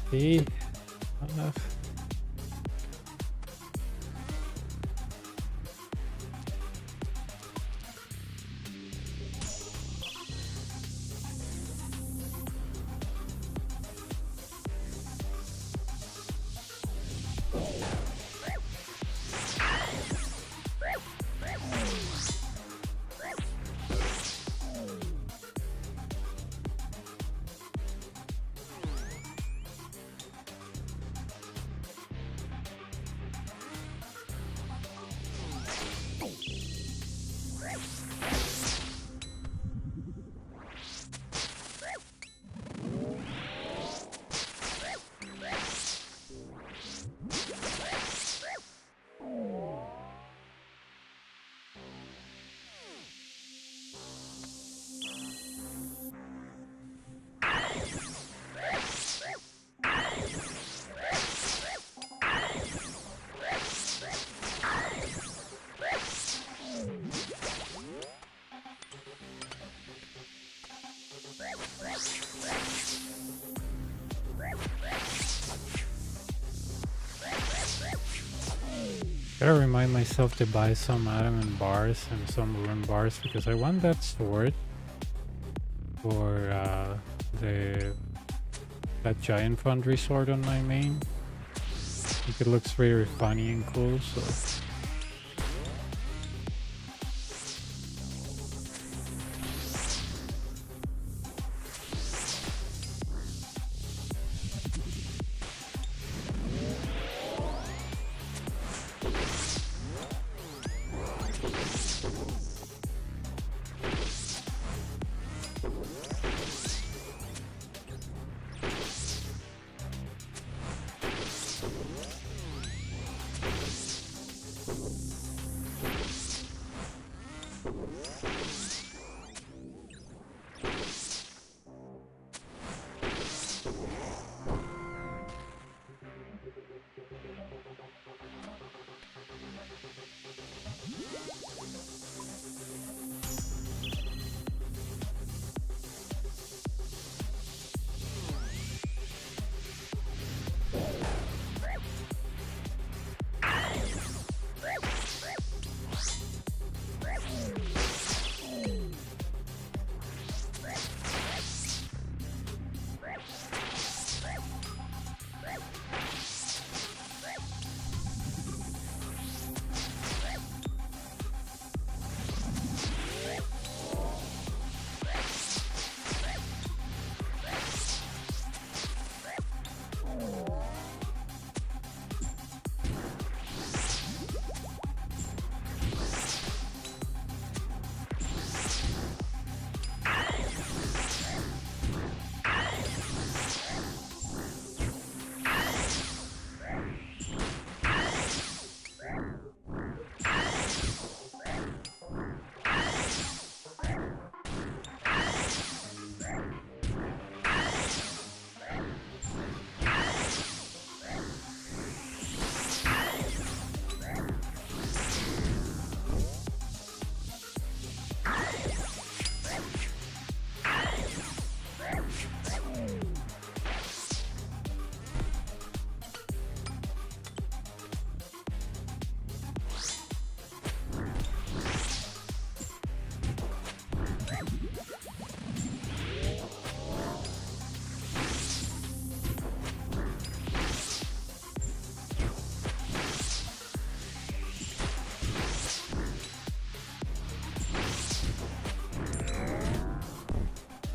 See? Not enough. Gotta remind myself to buy some adamant bars and some rune bars because I want that sword for that giant foundry sword on my main. I think it looks very funny and cool, so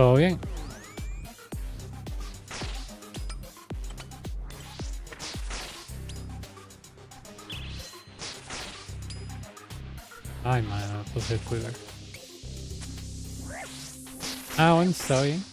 todo bien. Ay, mano, me puse a cuidar. Ah, bueno, está bien.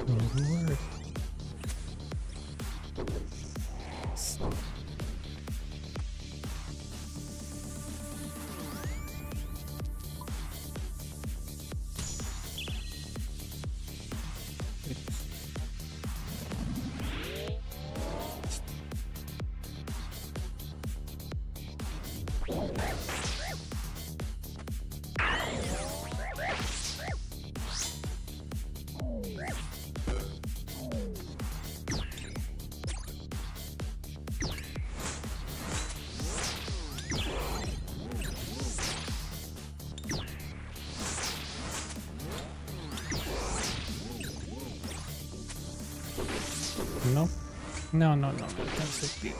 It'll work. No, no, no, no. That's it.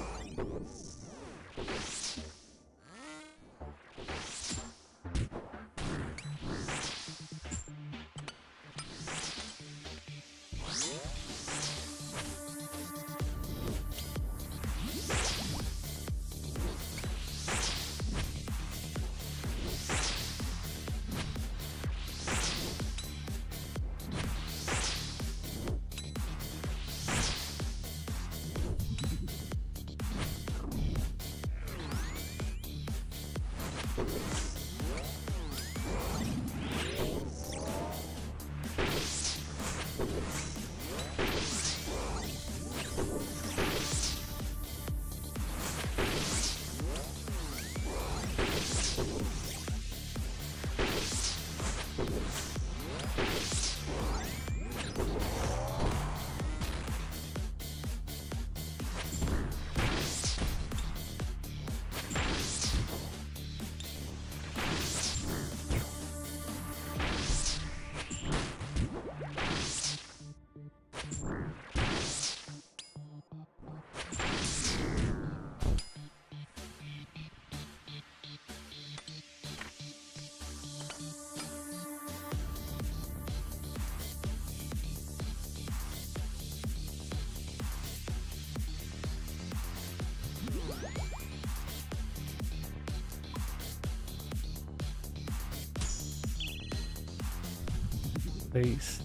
Please.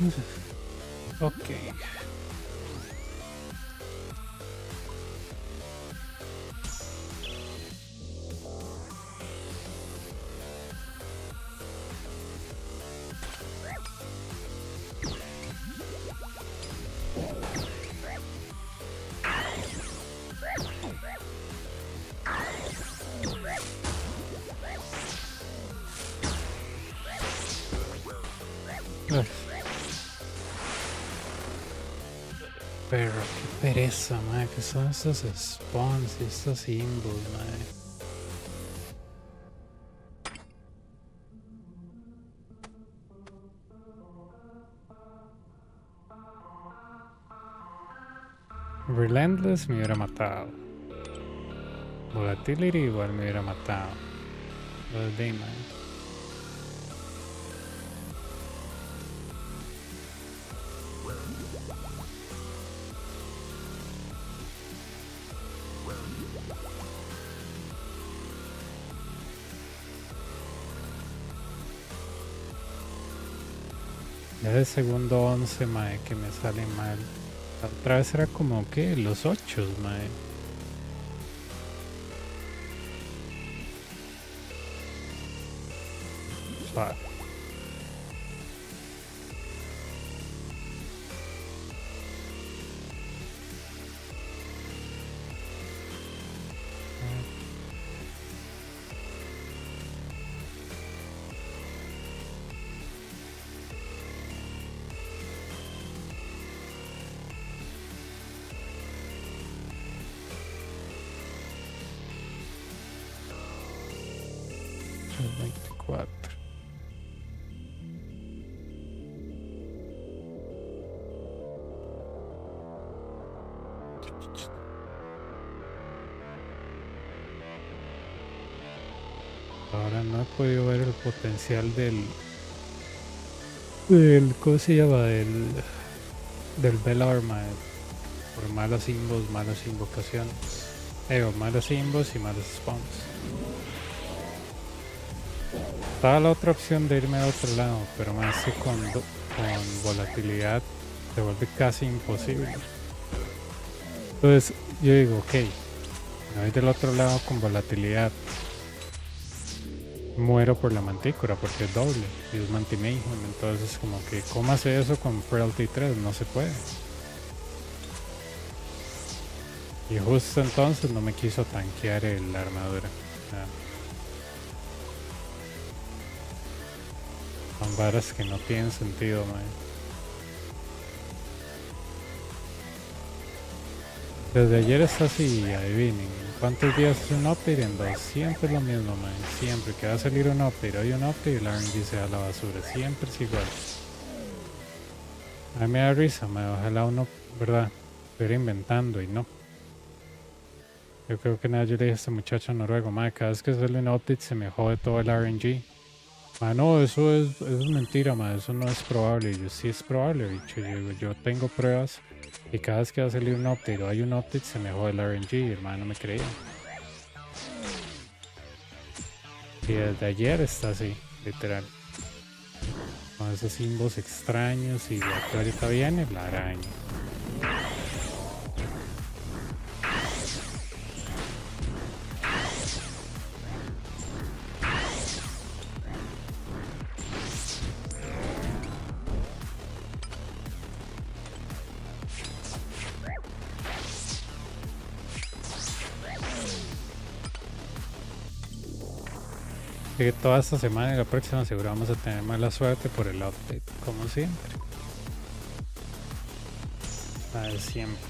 Nice. Okay. Ugh. Pero qué pereza, madre, que son estos spawns y estos symbols, madre. Relentless me hubiera matado. Volatility igual me hubiera matado. Los demons. Ya de segundo 11, mae, que me sale mal. La otra vez era como que los 8, mae. Suave. El 24. Ahora no he podido ver el potencial ¿cómo se llama? Del Velar, mae, por malas imbos, malas invocaciones. O malos imbos y malos spawns. Estaba la otra opción de irme a otro lado, pero más que con volatilidad se vuelve casi imposible. Entonces yo digo, ok, me voy del otro lado con volatilidad. Muero por la mantícora porque es doble y es mantimayhem. Entonces como que ¿cómo hace eso con Frailty 3? No se puede. Y justo entonces no me quiso tanquear la armadura. Son varas que no tienen sentido, man. Desde ayer está así, adivinen. ¿Cuántos días es un update? En 2. Siempre es lo mismo, man. Siempre que va a salir un update, hay un update y el RNG se da a la basura. Siempre es igual. A mí me da risa, man. Ojalá uno, ¿verdad? Estuviera inventando y no. Yo creo que nada, yo le dije a este muchacho noruego, man, cada vez que sale un update se me jode todo el RNG. Man, no, eso es mentira, man. Eso no es probable. Y yo, sí es probable, bicho. Yo tengo pruebas. Y cada vez que va a salir un update o hay un update se me jode el RNG y el man no me creía. Y desde ayer está así, literal. Con esos símbolos extraños y aquí ahorita viene la araña. Así que toda esta semana y la próxima seguro vamos a tener mala suerte por el update, como siempre. La de siempre.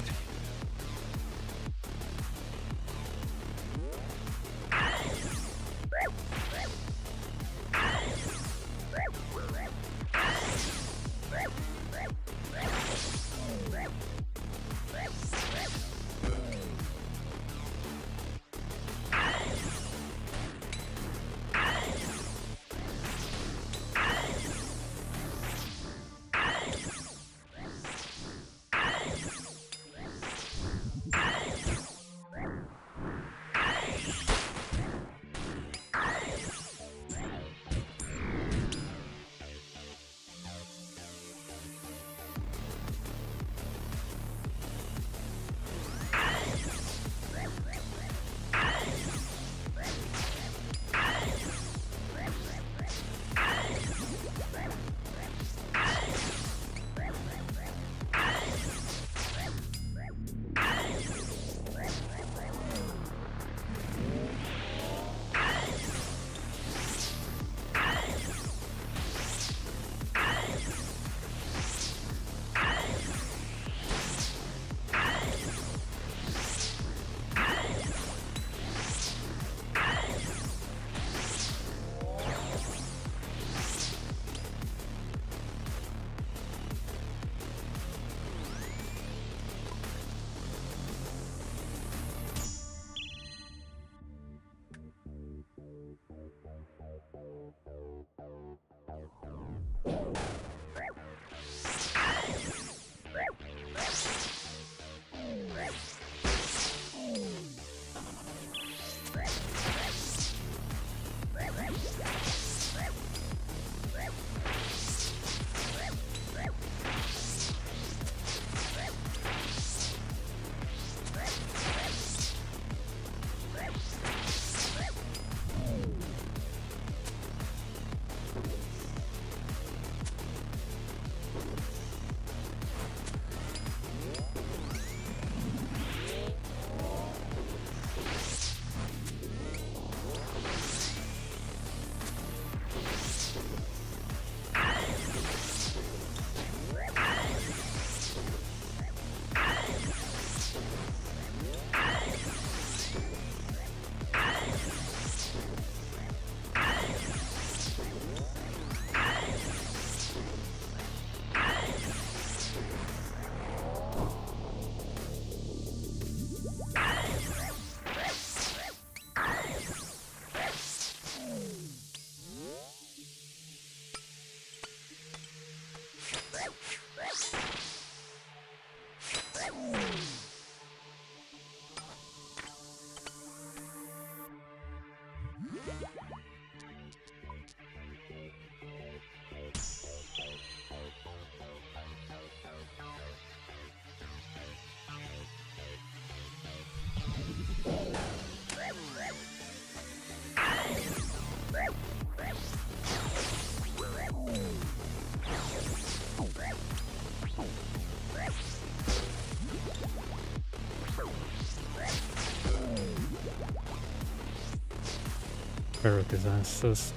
Pero que son estos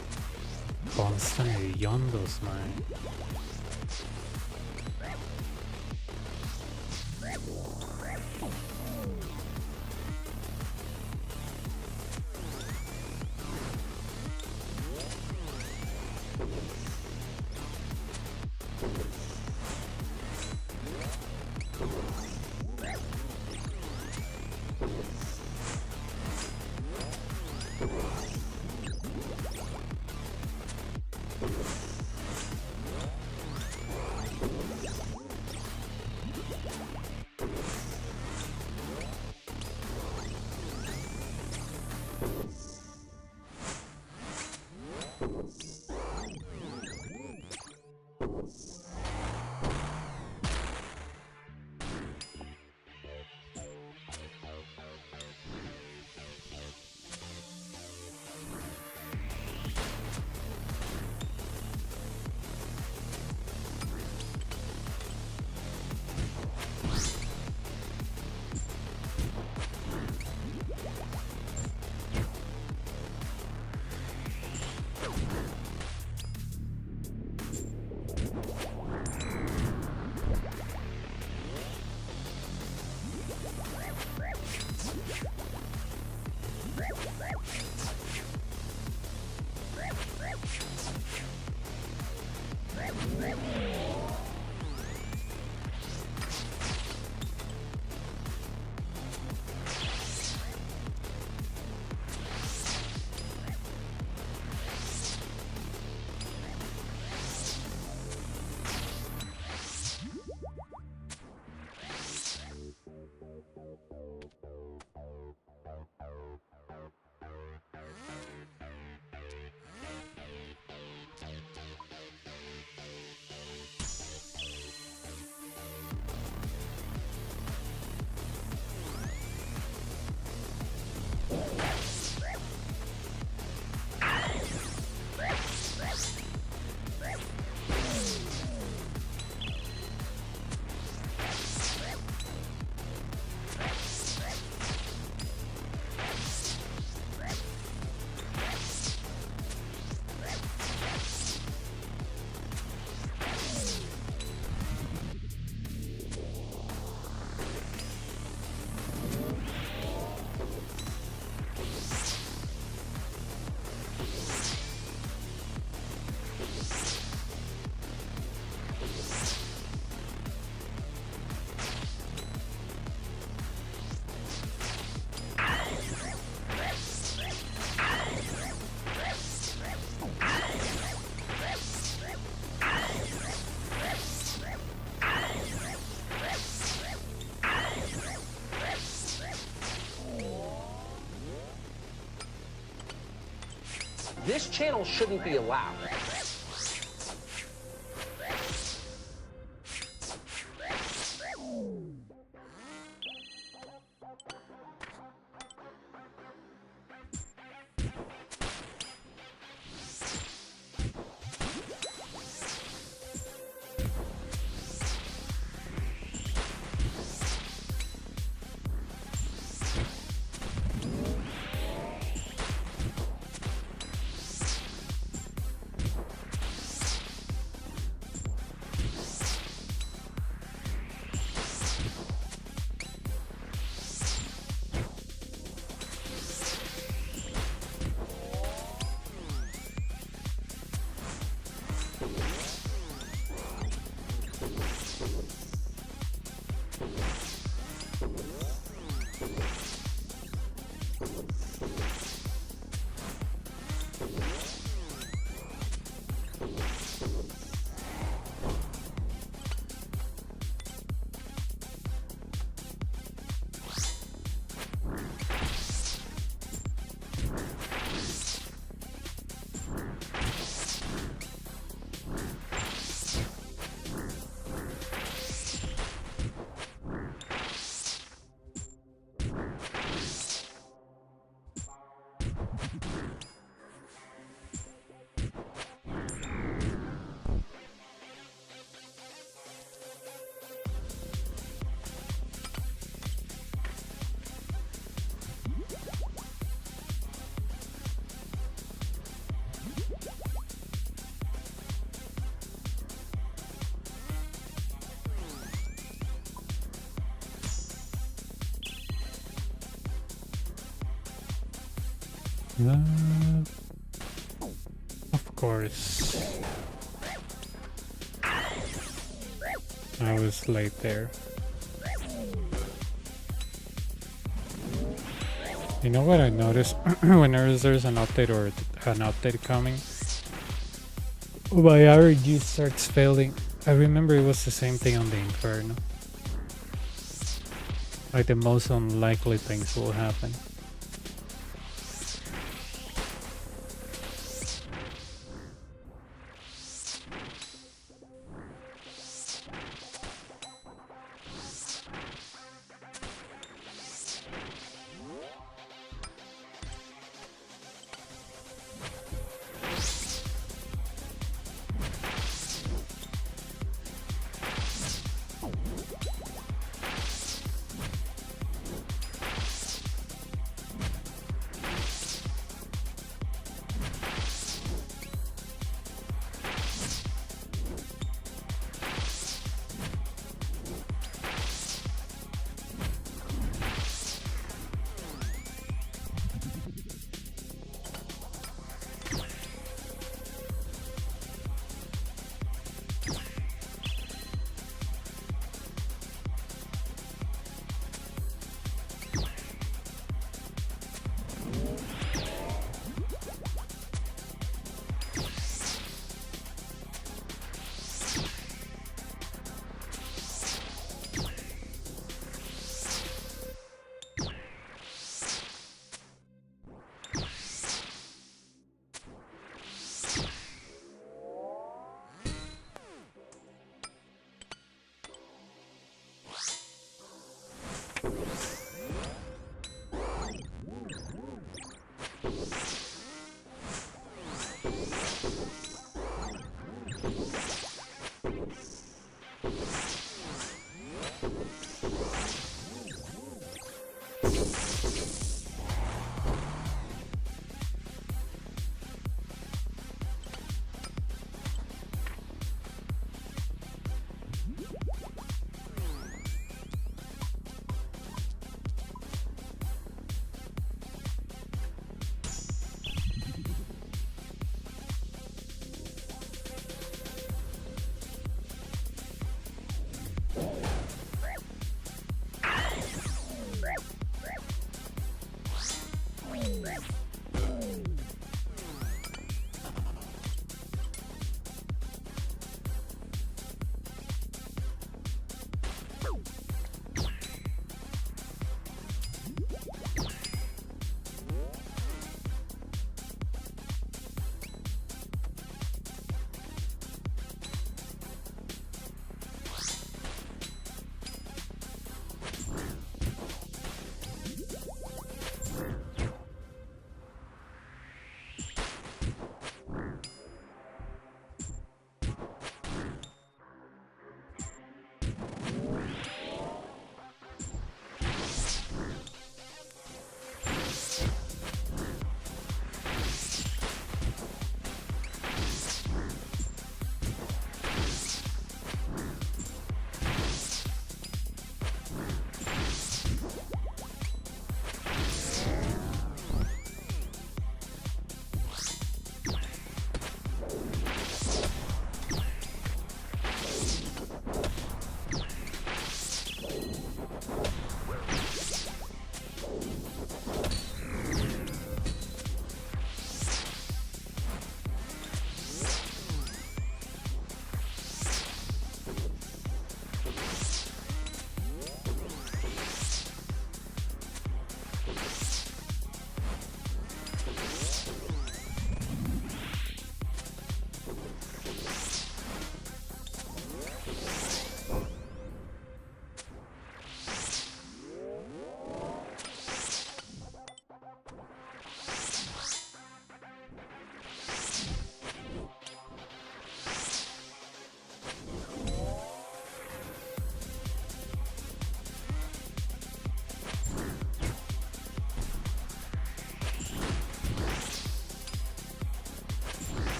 constan hediondos, man. This channel shouldn't be allowed. Of course. I was late there. You know what I noticed whenever there's an update or an update coming? My RNG starts failing. I remember it was the same thing on the Inferno. Like the most unlikely things will happen.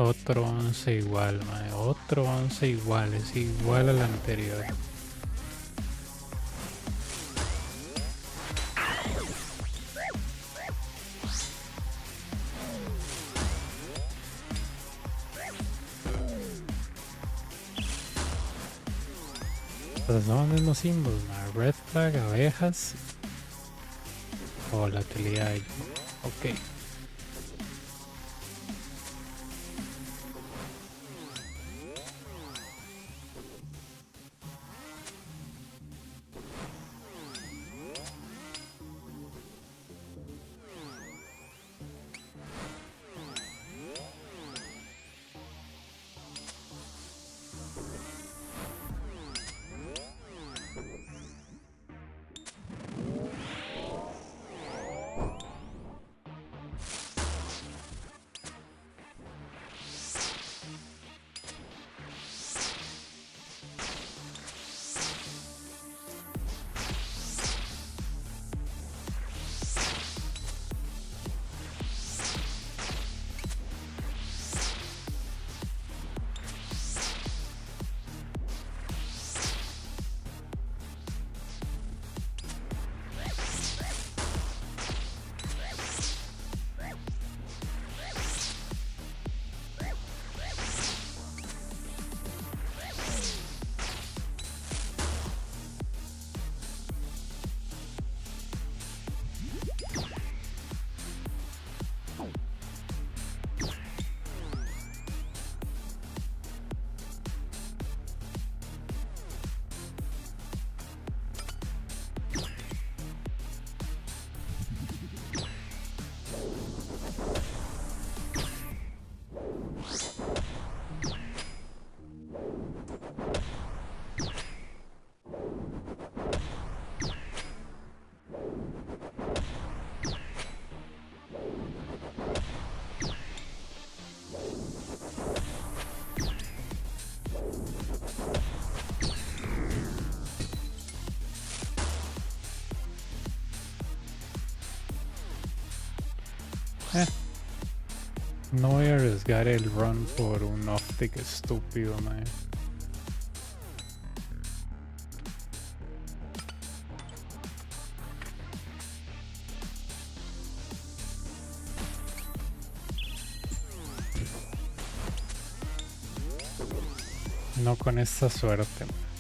Otro 11 igual, mae. Otro 11 igual, es igual al anterior. Pues son los mismos símbolos, mae. Red flag, abejas. Volatilidad. Ok. No voy a arriesgar el run por un optic estúpido, man. No con esta suerte, man.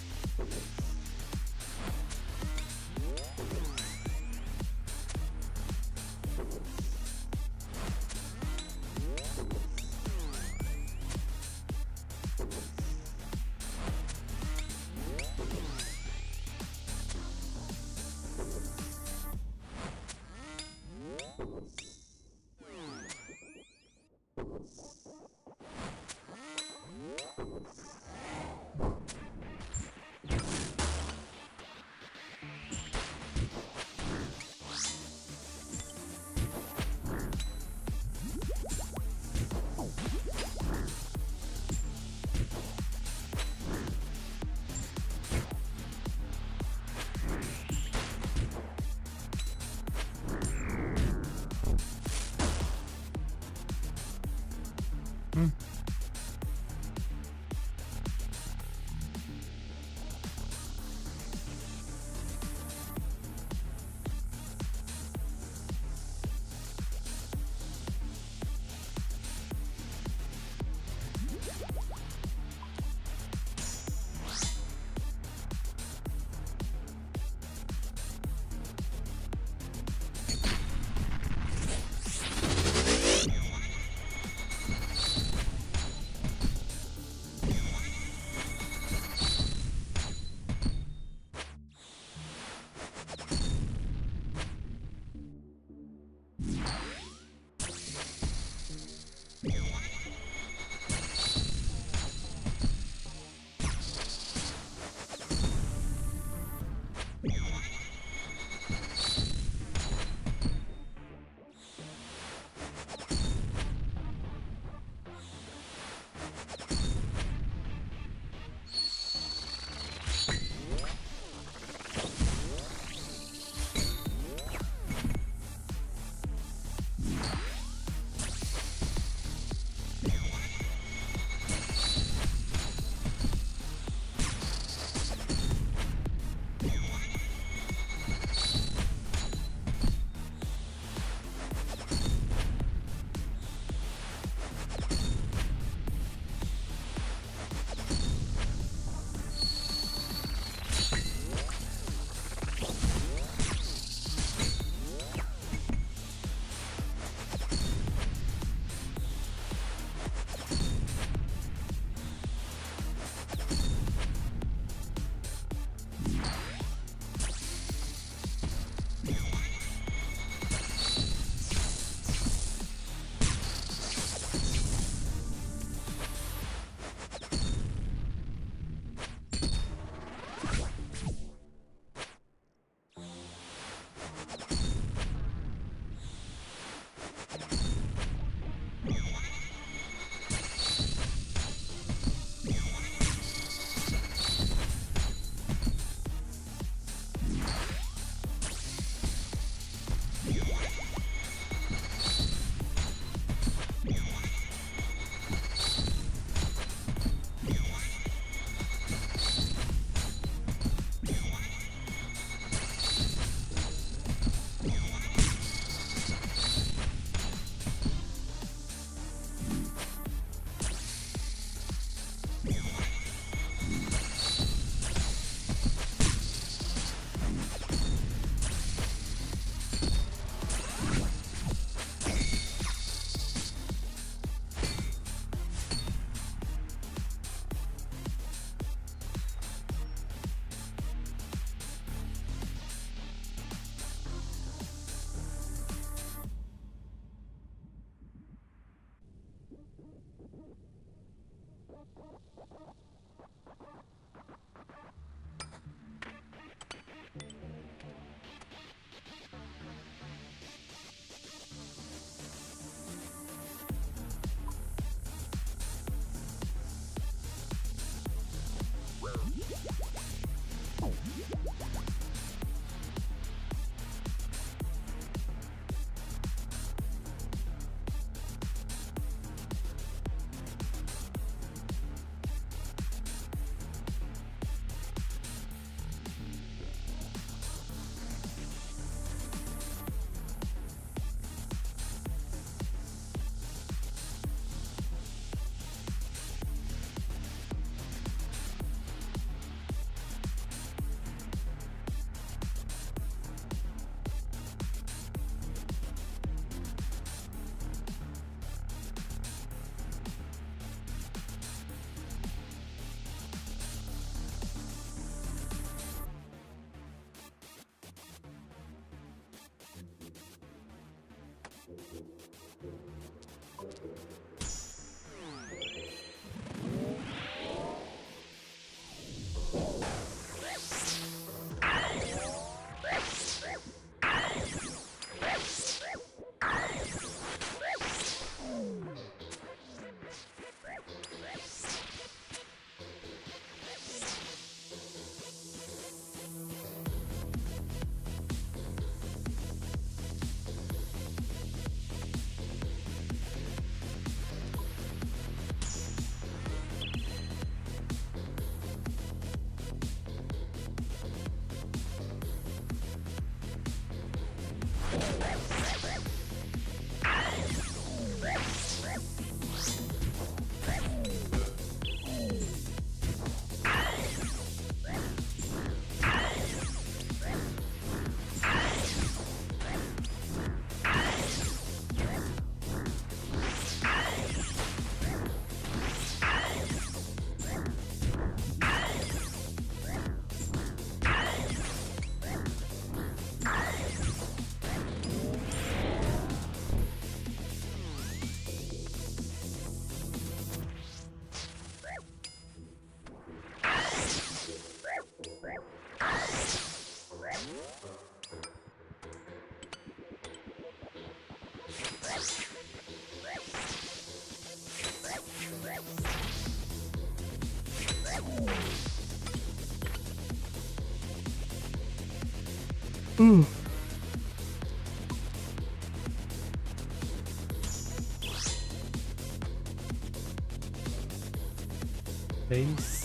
Base.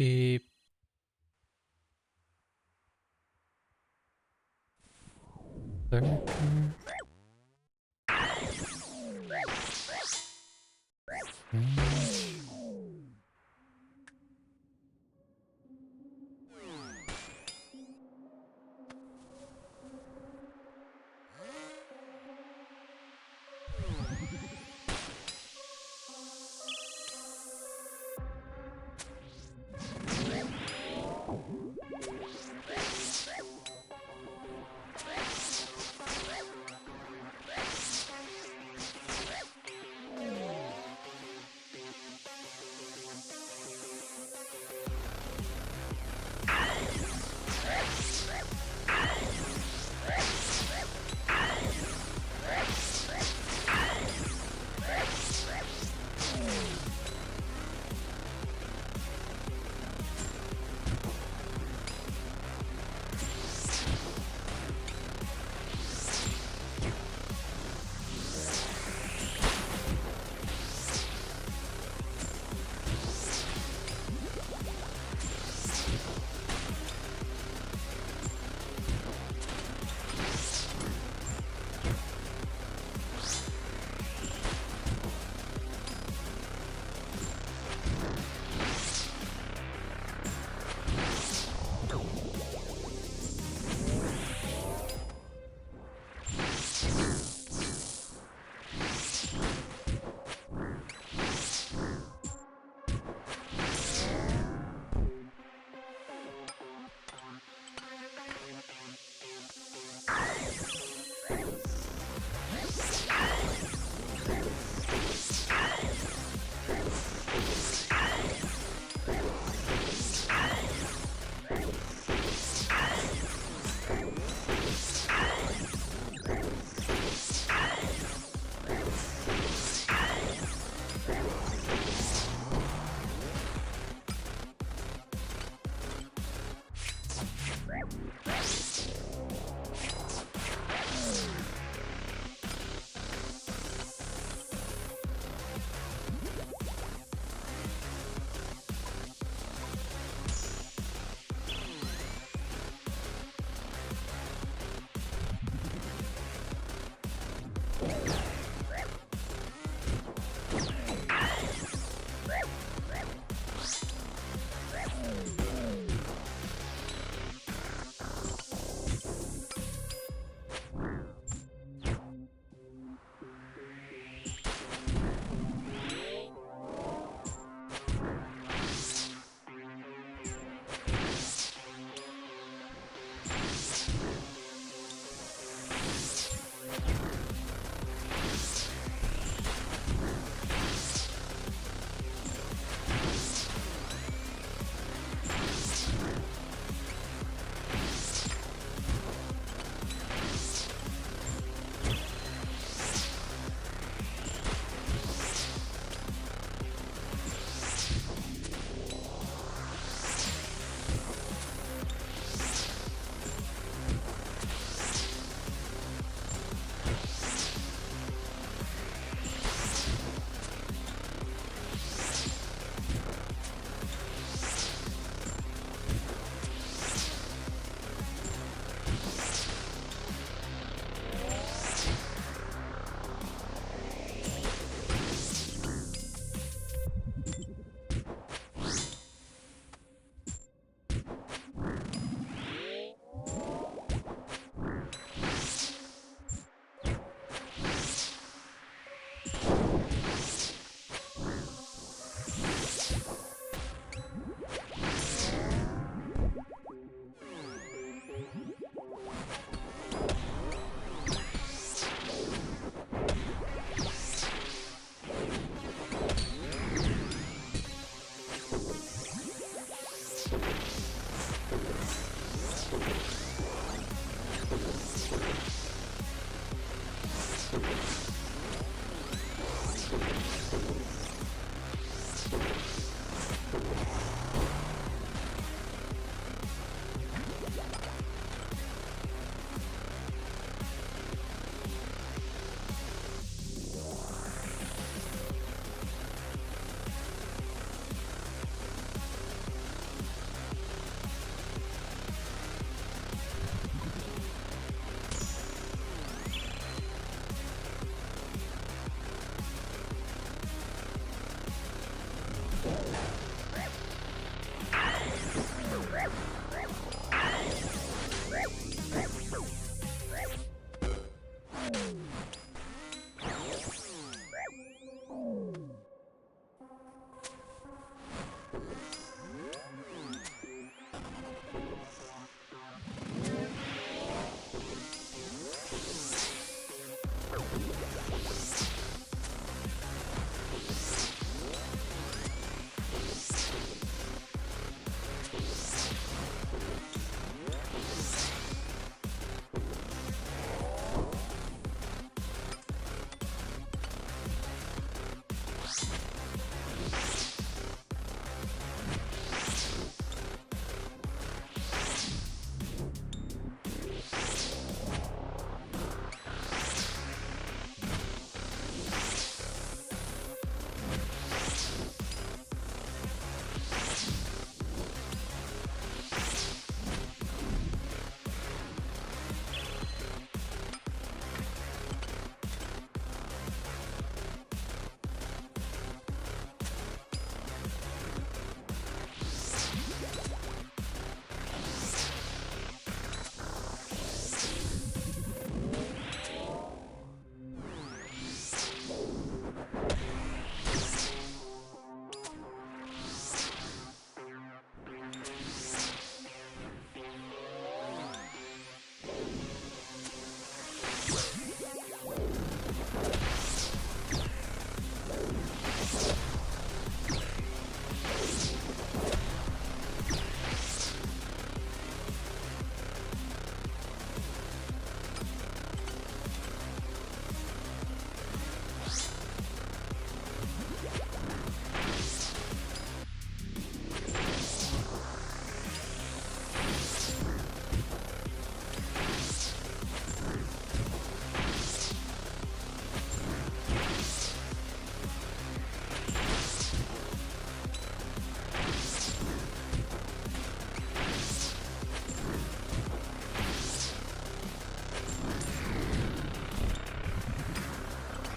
Deep. Circle.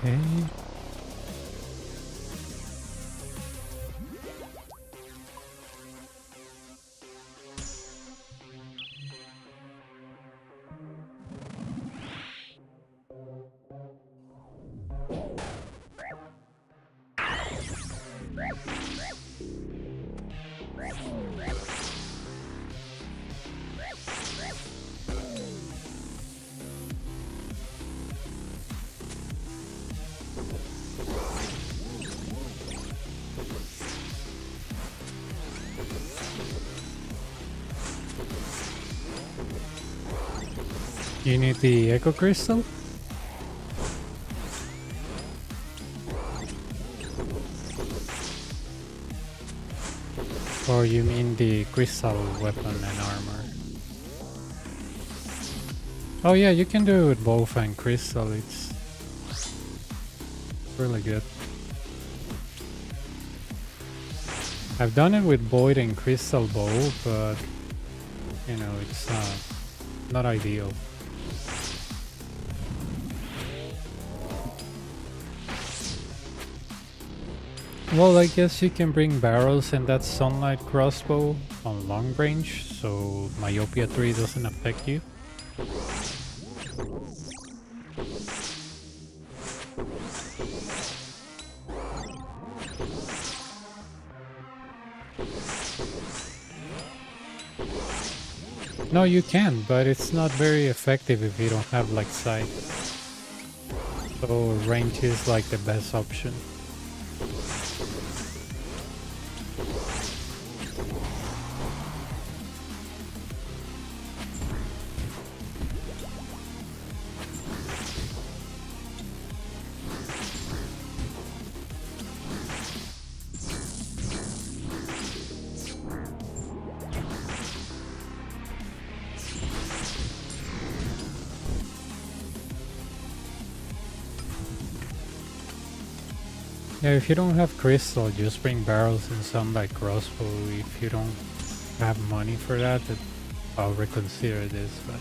Okay. You need the Echo Crystal? Or you mean the crystal weapon and armor? Oh yeah, you can do it with both and crystal, it's really good. I've done it with Void and Crystal Bow, but you know, it's not ideal. Well, I guess you can bring barrels and that sunlight crossbow on long range, so Myopia 3 doesn't affect you. No, you can, but it's not very effective if you don't have like sight. So range is like the best option. Yeah, if you don't have crystal, just bring barrels and some like crossbow. If you don't have money for that, then I'll reconsider this, but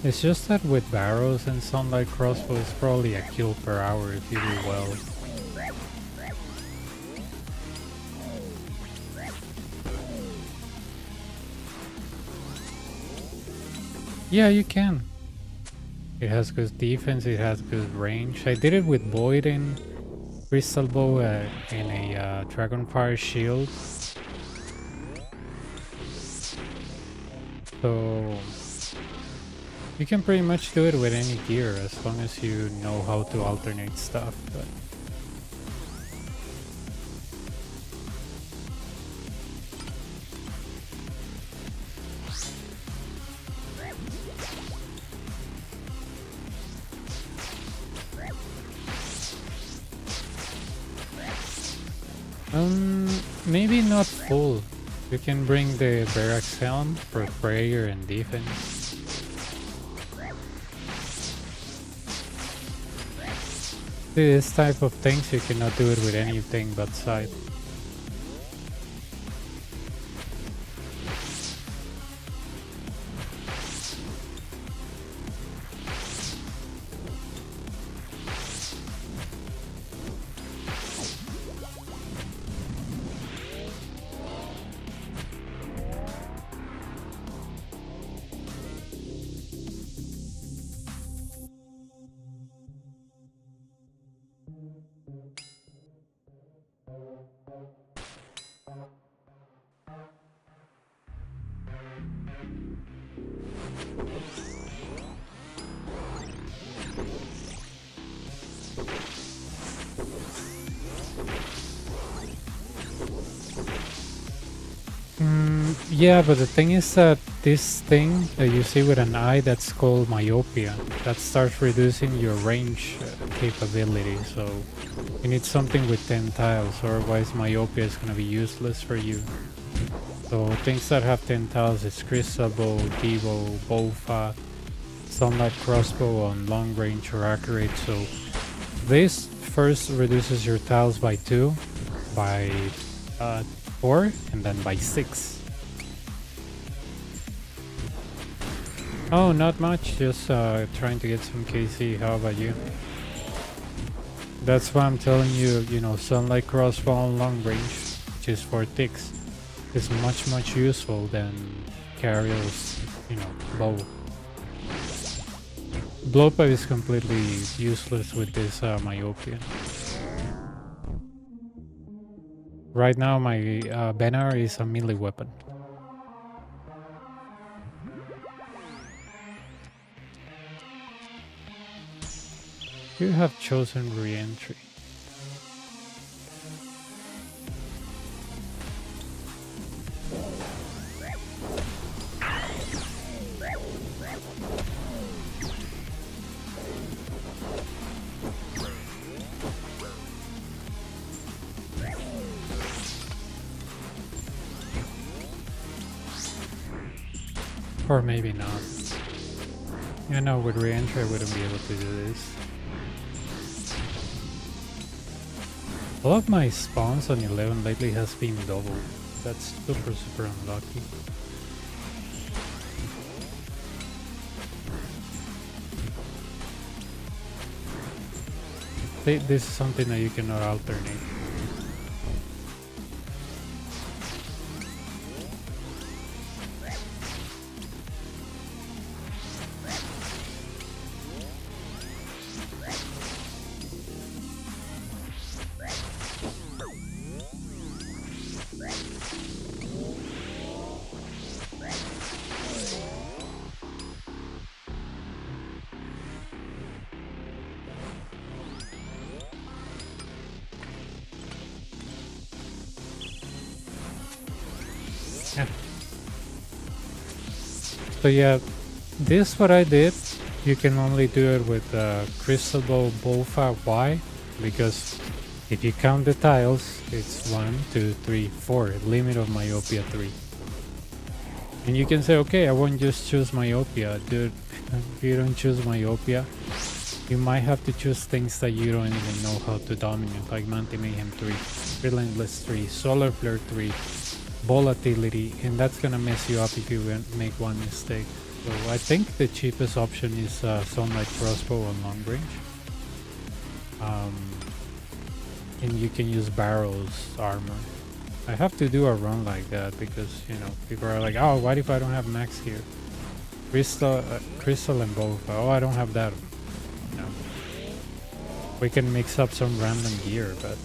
it's just that with barrels and sunlight crossbow, it's probably a kill per hour if you do well. Yeah, you can. It has good defense, it has good range. I did it with Void and Crystal Bow in a Dragonfire shield. So you can pretty much do it with any gear as long as you know how to alternate stuff. But maybe not full. You can bring the Barracks Helm for prayer and defense. This type of things you cannot do it with anything but sight. Yeah, but the thing is that this thing that you see with an eye, that's called myopia. That starts reducing your range capability, so you need something with 10 tiles, otherwise myopia is going to be useless for you. So things that have 10 tiles is Crystal Bow, Devo, Bowfa, Sunlight Crossbow on long range or accurate. So this first reduces your tiles by 2, by 4, and then by 6. Oh, not much, just trying to get some KC. How about you? That's why I'm telling you, you know, sunlight crossbow on long range, which is for ticks, is much useful than Carrier's, you know, bow. Blowpipe is completely useless with this myopia. Right now my Benar is a melee weapon. You have chosen re-entry. Or maybe not. You know, with re-entry I wouldn't be able to do this. All of my spawns on 11 lately has been double. That's super unlucky. This is something that you cannot alternate. So yeah, this what I did. You can only do it with Crystal Bow Bolfa Y, because if you count the tiles, it's 1, 2, 3, 4, limit of myopia 3. And you can say, okay, I won't just choose myopia. Dude, if you don't choose myopia, you might have to choose things that you don't even know how to dominate, like Manti Mayhem 3, Relentless 3, Solar Flare 3, Volatility, and that's gonna mess you up if you make one mistake. So I think the cheapest option is Sunlight Crossbow on long range. And you can use Barrow's armor. I have to do a run like that because, you know, people are like, oh, what if I don't have max here? Crystal and both. Oh, I don't have that. No. We can mix up some random gear, but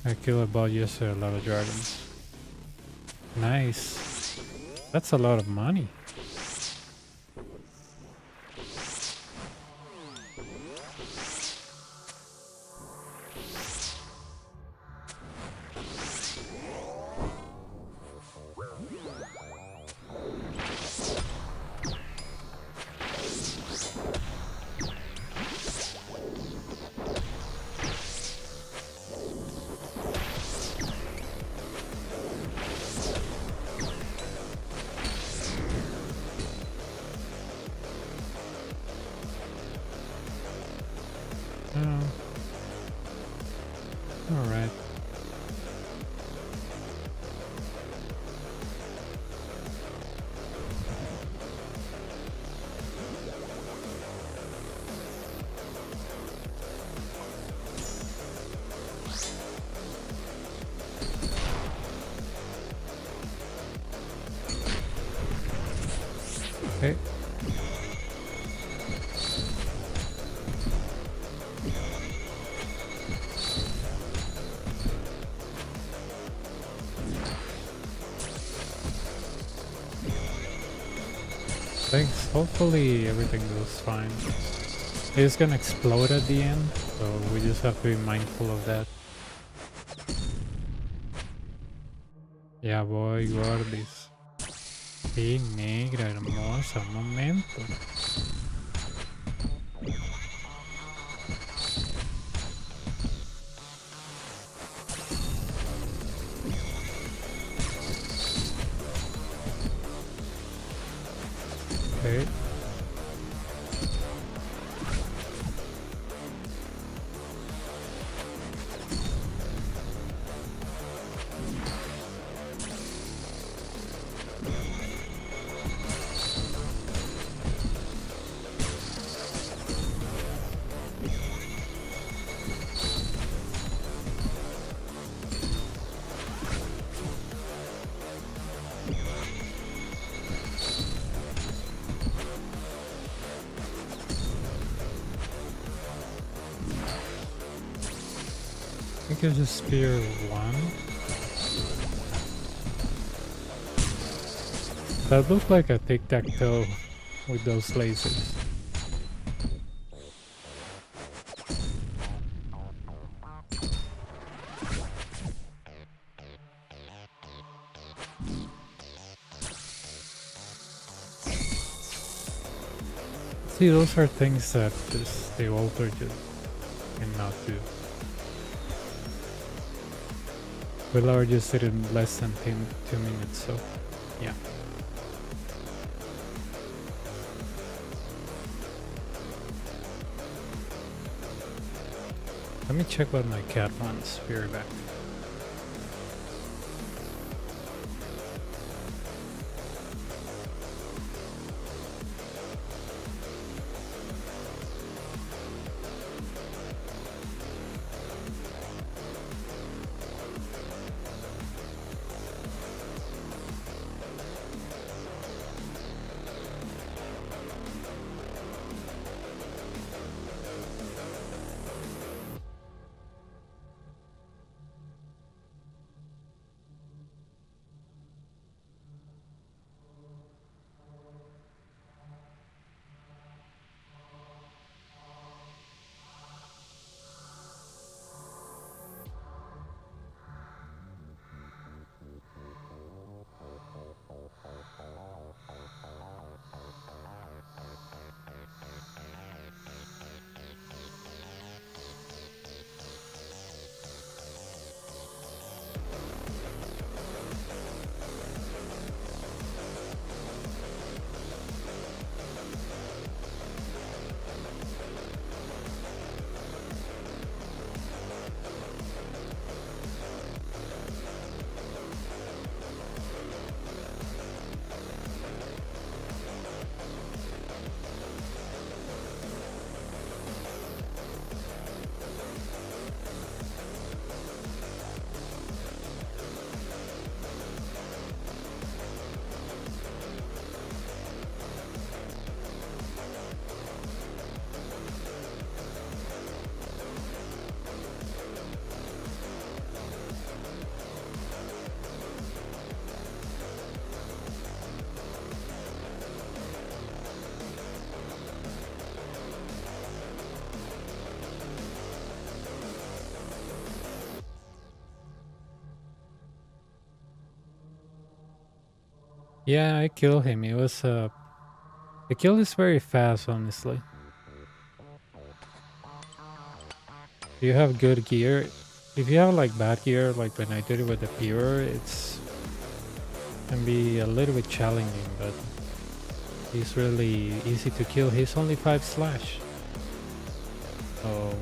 I killed about yesterday a lot of dragons. Nice. That's a lot of money. Alright. Okay. Thanks. Hopefully everything goes fine. It's gonna explode at the end, so we just have to be mindful of that. Ya voy, gordis. Sí, negra, hermosa, un momento. Okay. focus spear 1. That looked like a tic-tac-toe with those lasers. See, those are things that the altar just cannot do. Willard just did it in less than 2 minutes, so yeah. Let me check what my cat wants. Be right back. Yeah, I killed him. It was the kill is very fast, honestly. You have good gear. If you have like bad gear, like when I did it with the pure, it's can be a little bit challenging, but he's really easy to kill. He's only 5 slash. So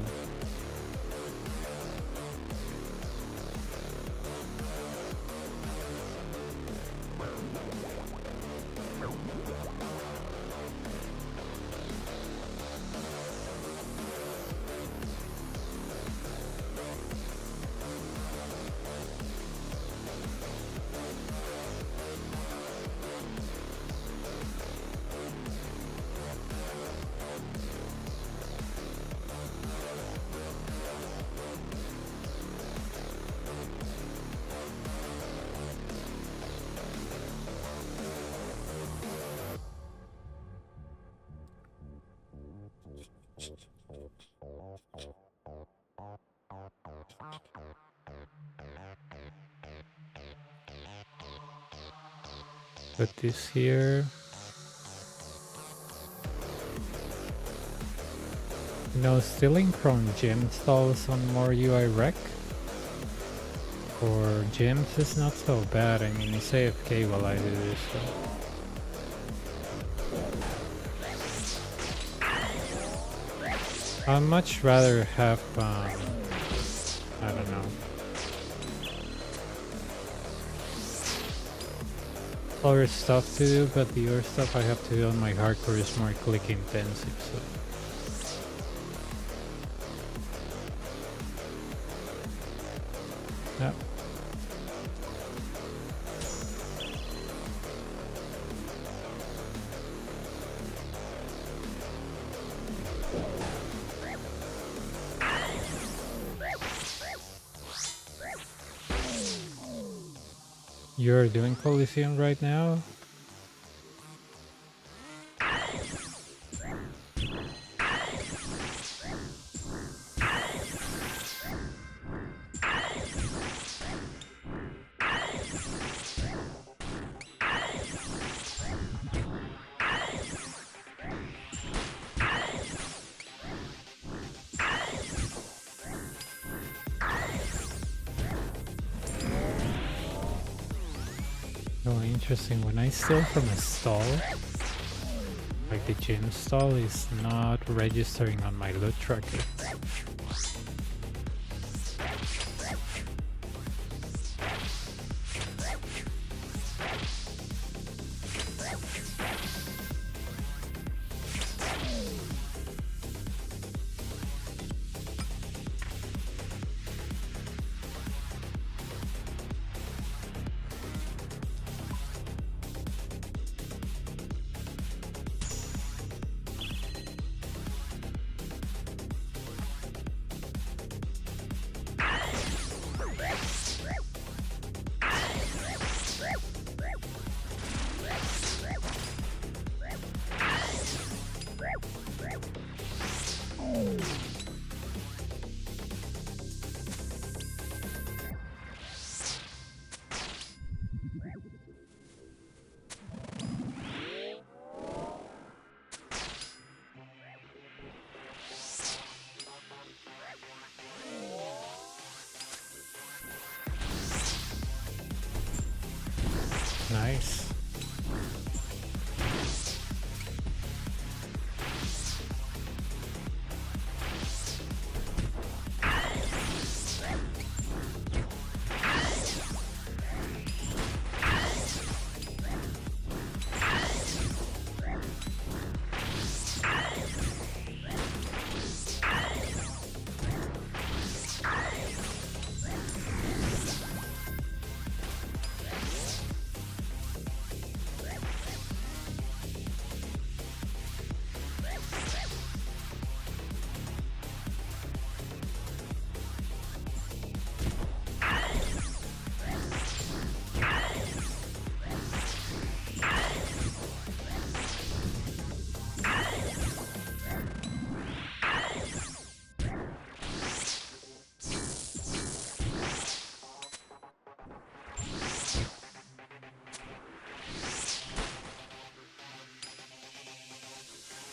put this here. You know, stealing from gym stalls on more UI rec or gyms is not so bad. I mean, it's AFK while I do this. So. I'd much rather have, I don't know, other stuff to do, but the other stuff I have to do on my hardcore is more click intensive, so. Yeah. You're doing Coliseum right now? Oh, interesting. When I steal from a stall, like the gym stall is not registering on my loot tracker. Nice.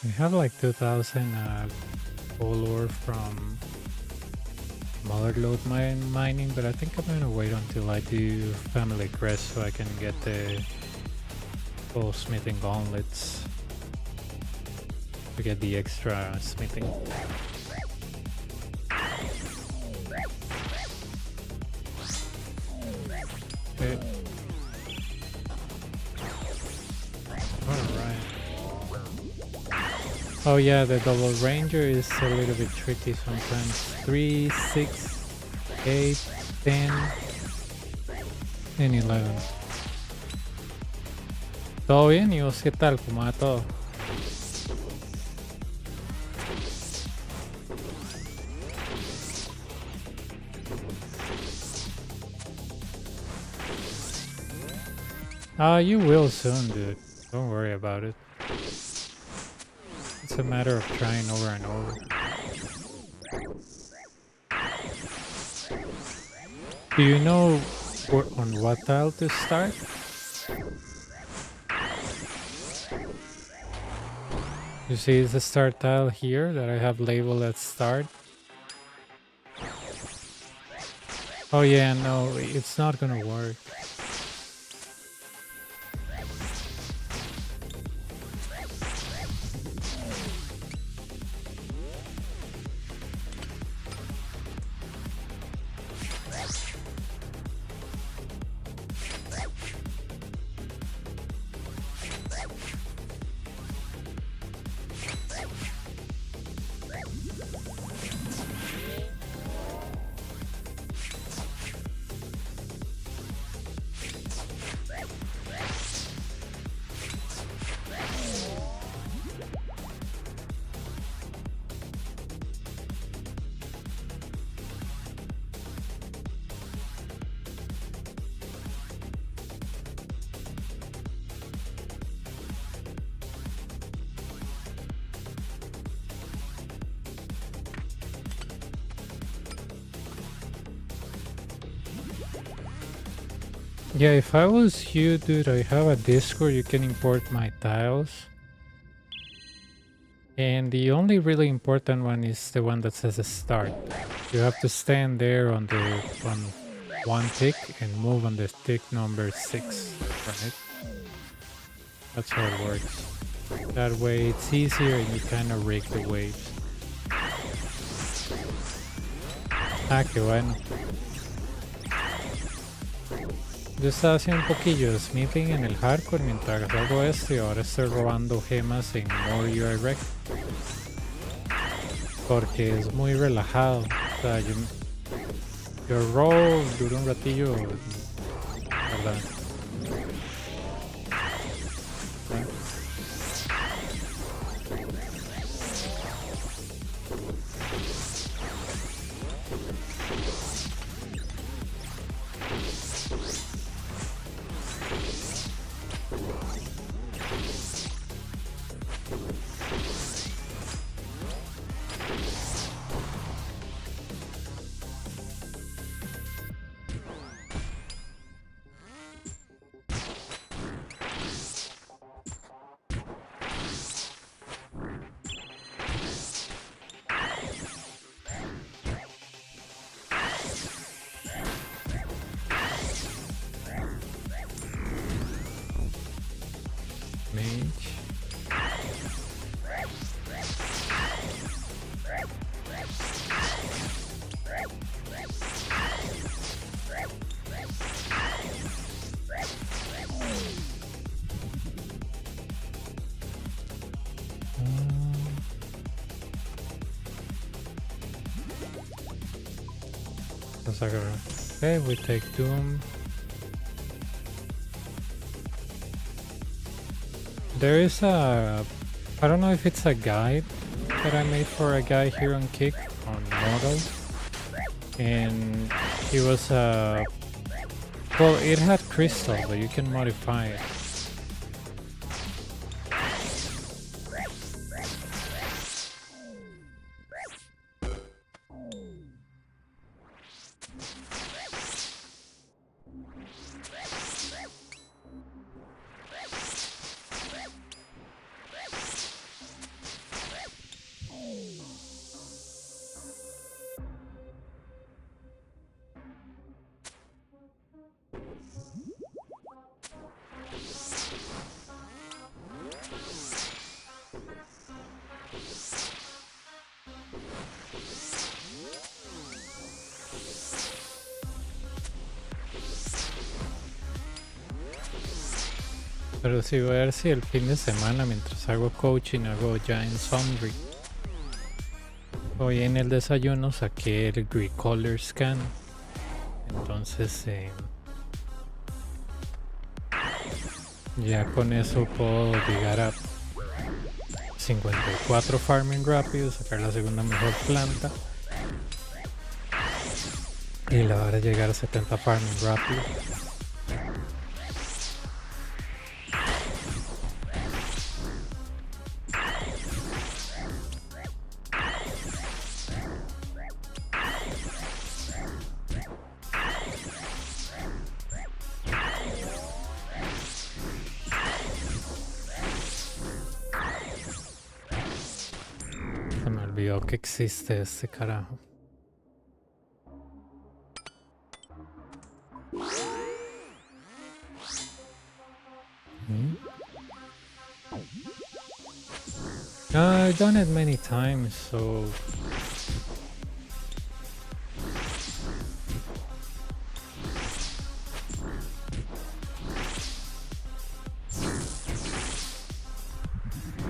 I have like 2,000 gold ore from Motherlode mining, but I think I'm gonna wait until I do Family Crest so I can get the full smithing gauntlets to get the extra smithing. Okay. Alright. Oh yeah, the double ranger is a little bit tricky sometimes. 3, 6, 8, 10, and 11. ¿Todo bien? ¿Y vos qué tal? ¿Cómo va todo? You will soon, dude. Don't worry about it. It's a matter of trying over and over. Do you know on what tile to start? You see the start tile here that I have labeled as start? Oh yeah, no, it's not gonna work. Yeah, if I was you, dude, I have a Discord, you can import my tiles. And the only really important one is the one that says start. You have to stand there on one tick and move on the tick number 6, right? That's how it works. That way it's easier and you kind of rig the waves. Ah, qué bueno. Yo estaba haciendo un poquillo de smithing en el hardcore mientras hago esto y ahora estoy robando gemas en More Direct. Porque es muy relajado. O sea, yo robo, duro un ratillo, ¿verdad? Mage. Okay, we take Doom. There is I don't know if it's a guide that I made for a guy here on Kick on Mortal. And he was well, it had crystal, but you can modify it. Pero sí, voy a ver si el fin de semana, mientras hago coaching, hago Giant Sundry. Hoy en el desayuno saqué el Recolor Scan. Entonces, ya con eso puedo llegar a 54 farming rápido, sacar la segunda mejor planta. Y la hora de llegar a 70 farming rápido. Se me olvidó que existe este carajo. I've done it many times, so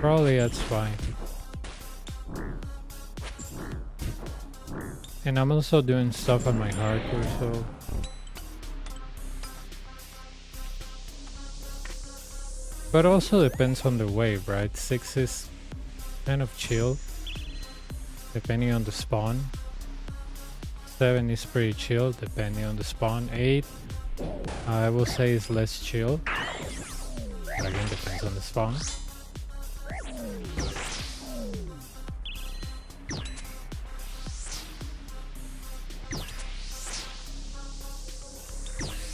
probably that's fine. And I'm also doing stuff on my hardcore, so but also depends on the wave, right? 6 is kind of chill, depending on the spawn. 7 is pretty chill, depending on the spawn. 8, I will say, is less chill. But again, depends on the spawn.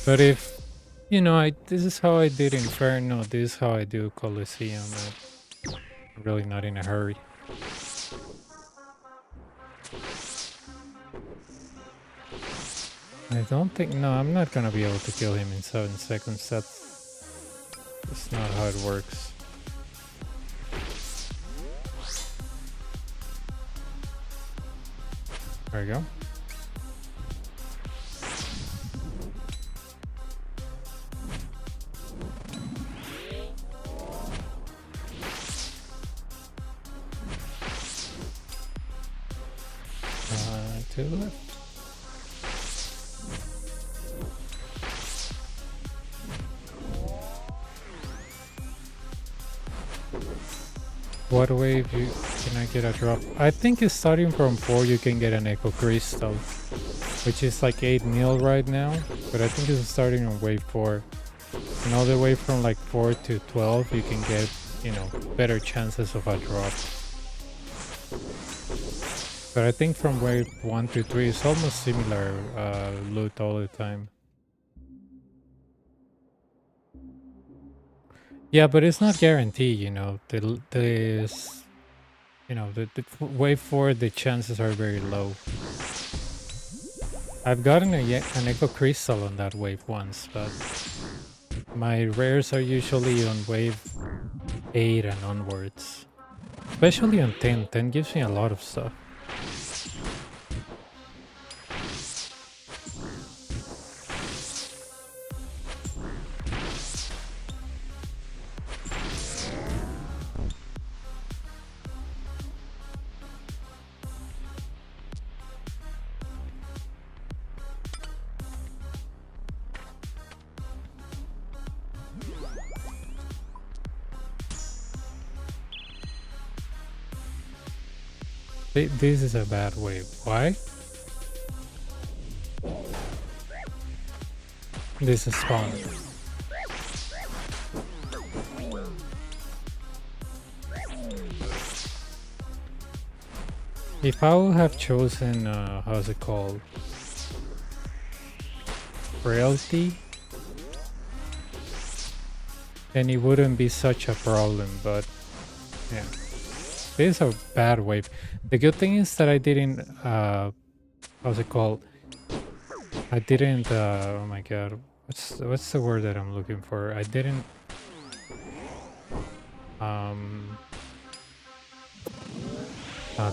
But if You know, this is how I did Inferno. This is how I do Coliseum. I'm really not in a hurry. I don't think... No, I'm not gonna be able to kill him in 7 seconds. That's not how it works. There we go. To the left. What wave can I get a drop? I think it's starting from 4 you can get an Echo Crystal, which is like 8 mil right now, but I think it's starting on wave 4. And all the way from like 4 to 12 you can get, you know, better chances of a drop. But I think from wave 1 to 3 it's almost similar loot all the time. Yeah, but it's not guaranteed, you know. The wave 4 the chances are very low. I've gotten an Echo Crystal on that wave once, but my rares are usually on wave 8 and onwards. Especially on 10. 10 gives me a lot of stuff. This is a bad wave. Why? This is spawn. If I would have chosen, how's it called? Frailty, then it wouldn't be such a problem, but yeah. This is a bad wave. The good thing is that I didn't, how's it called? I didn't, oh my god, what's the word that I'm looking for? I didn't, oh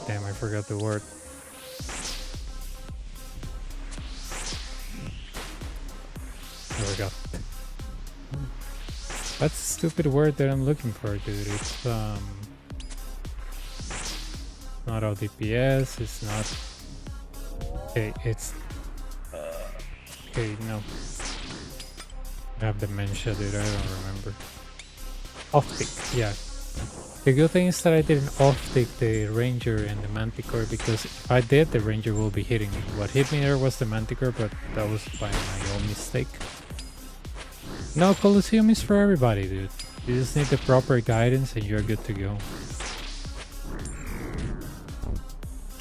damn, I forgot the word. There we go. That's a stupid word that I'm looking for, dude. It's, not all DPS, it's not... Okay, it's... Okay, no. I have dementia, dude, I don't remember. Off-tick, yeah. The good thing is that I didn't off-tick the Ranger and the Manticore, because if I did, the Ranger will be hitting me. What hit me there was the Manticore, but that was by my own mistake. No, Coliseum is for everybody, dude. You just need the proper guidance and you're good to go.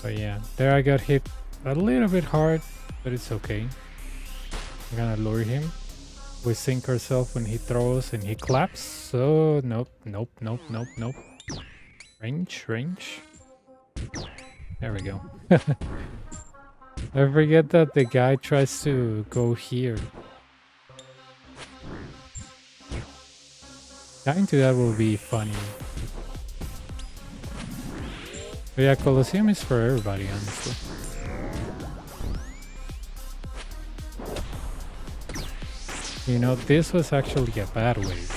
But yeah, there I got hit a little bit hard, but it's okay. I'm gonna lure him. We sink ourselves when he throws and he claps. So nope, nope, nope, nope, nope. Range, range. There we go. I forget that the guy tries to go here. Dying to that will be funny. But yeah, Colosseum is for everybody, honestly. You know, this was actually a bad wave.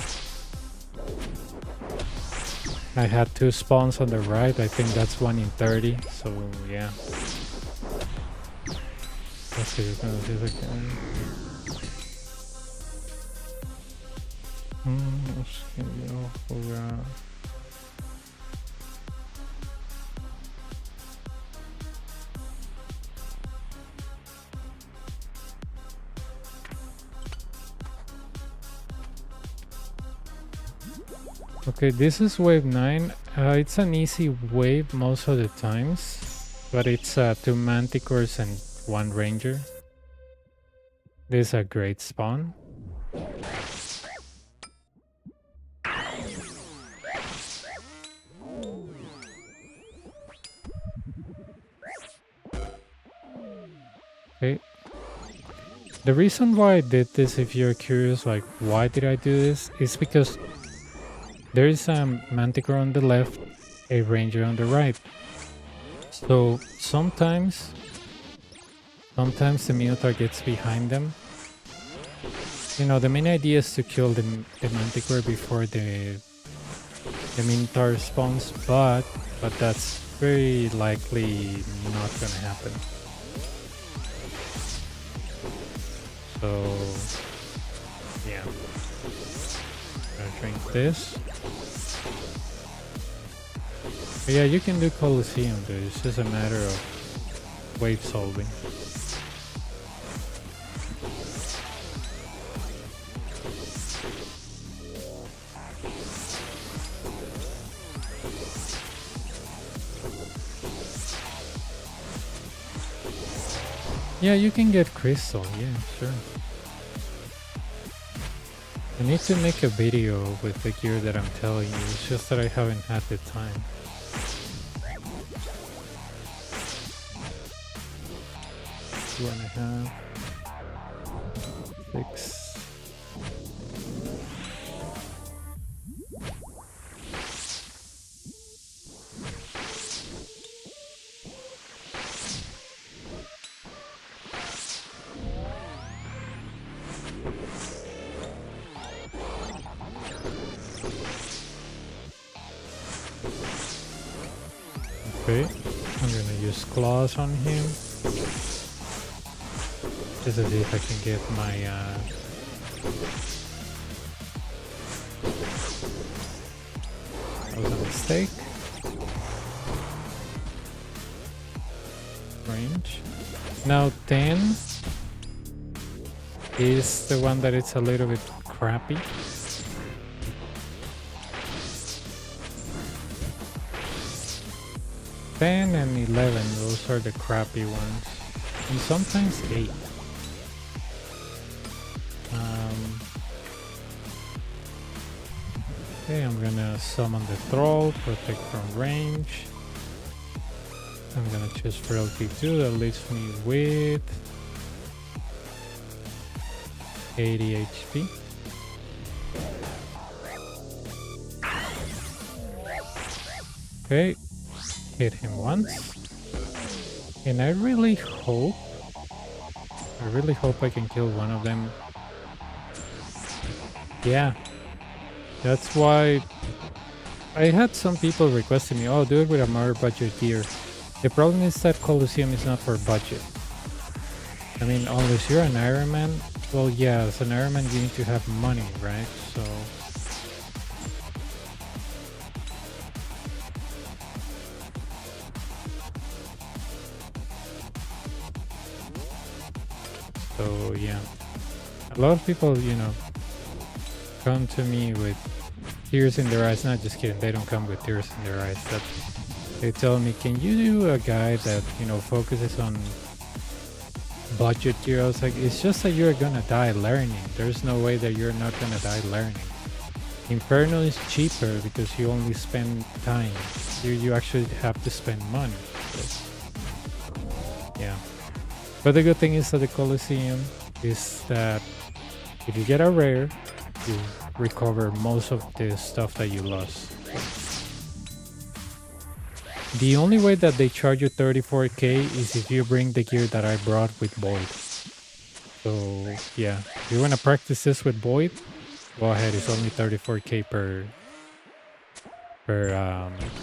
I had 2 spawns on the right, I think that's 1 in 30, so yeah. Let's see if I can. Okay, this is wave 9. It's an easy wave most of the times, but it's 2 Manticores and 1 Ranger. This is a great spawn. Okay. The reason why I did this, if you're curious, like why did I do this, is because there is a manticore on the left, a ranger on the right. So sometimes the Minotaur gets behind them. You know, the main idea is to kill the manticore before the Minotaur spawns, but that's very likely not gonna happen. So yeah, gonna drink this. But yeah, you can do Coliseo, dude. It's just a matter of wave solving. Yeah, you can get crystal, yeah, sure. I need to make a video with the gear that I'm telling you, it's just that I haven't had the time. Two and a half. 6. Okay, I'm gonna use claws on him. Just to see if I can get my that was a mistake. Range. Now 10 is the one that it's a little bit crappy. Ten and 11, those are the crappy ones. And sometimes 8. Okay, I'm gonna summon the troll, protect from range. I'm gonna choose frailty 2, that leaves me with 80 HP. Okay, hit him once. And I really hope I can kill one of them. Yeah. That's why I had some people requesting me, oh, do it with a more budget gear. The problem is that Coliseum is not for budget. I mean, unless you're an Iron Man, well, yeah, as an Iron Man you need to have money, right? So yeah, a lot of people, you know, come to me with tears in their eyes. Not just kidding, they don't come with tears in their eyes. That they tell me, can you do a guide that, you know, focuses on budget gear? I was like, it's just that you're gonna die learning. There's no way that you're not gonna die learning. Inferno is cheaper because you only spend time. You actually have to spend money. So, yeah. But the good thing is that the Coliseum is that if you get a rare, you recover most of the stuff that you lost. The only way that they charge you 34k is if you bring the gear that I brought with Void. So yeah, if you want to practice this with Void, go ahead. It's only 34k per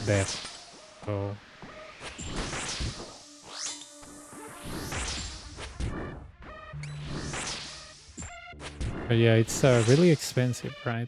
death. So but yeah, it's really expensive, right?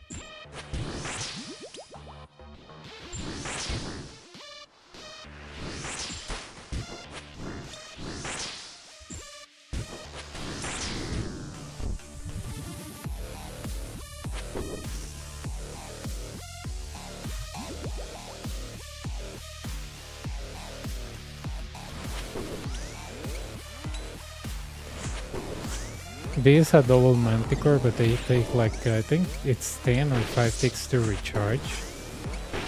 This is a double manticore, but they take like, I think it's 10 or 5 ticks to recharge.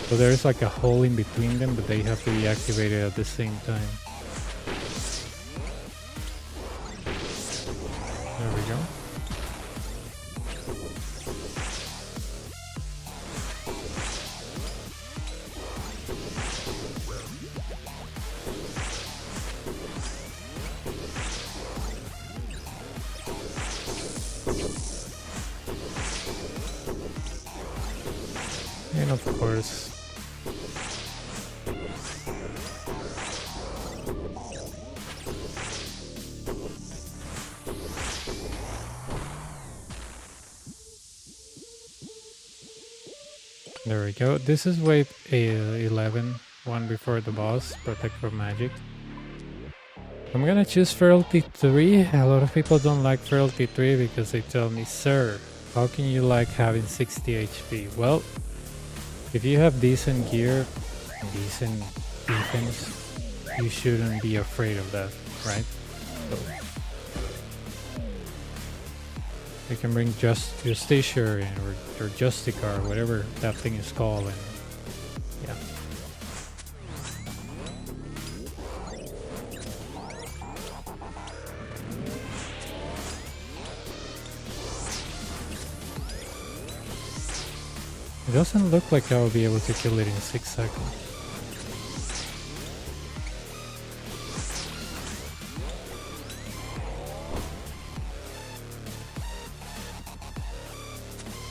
So there's like a hole in between them, but they have to be activated at the same time. There we go. And of course, there we go. This is wave 11, one before the boss, Protect from Magic. I'm gonna choose Feral-T 3. A lot of people don't like Feral-T 3 because they tell me, sir, how can you like having 60 HP? Well, if you have decent gear, decent defense, you shouldn't be afraid of that, right? So you can bring just Justicia or Justica or whatever that thing is called, and yeah. It doesn't look like I'll be able to kill it in 6 seconds.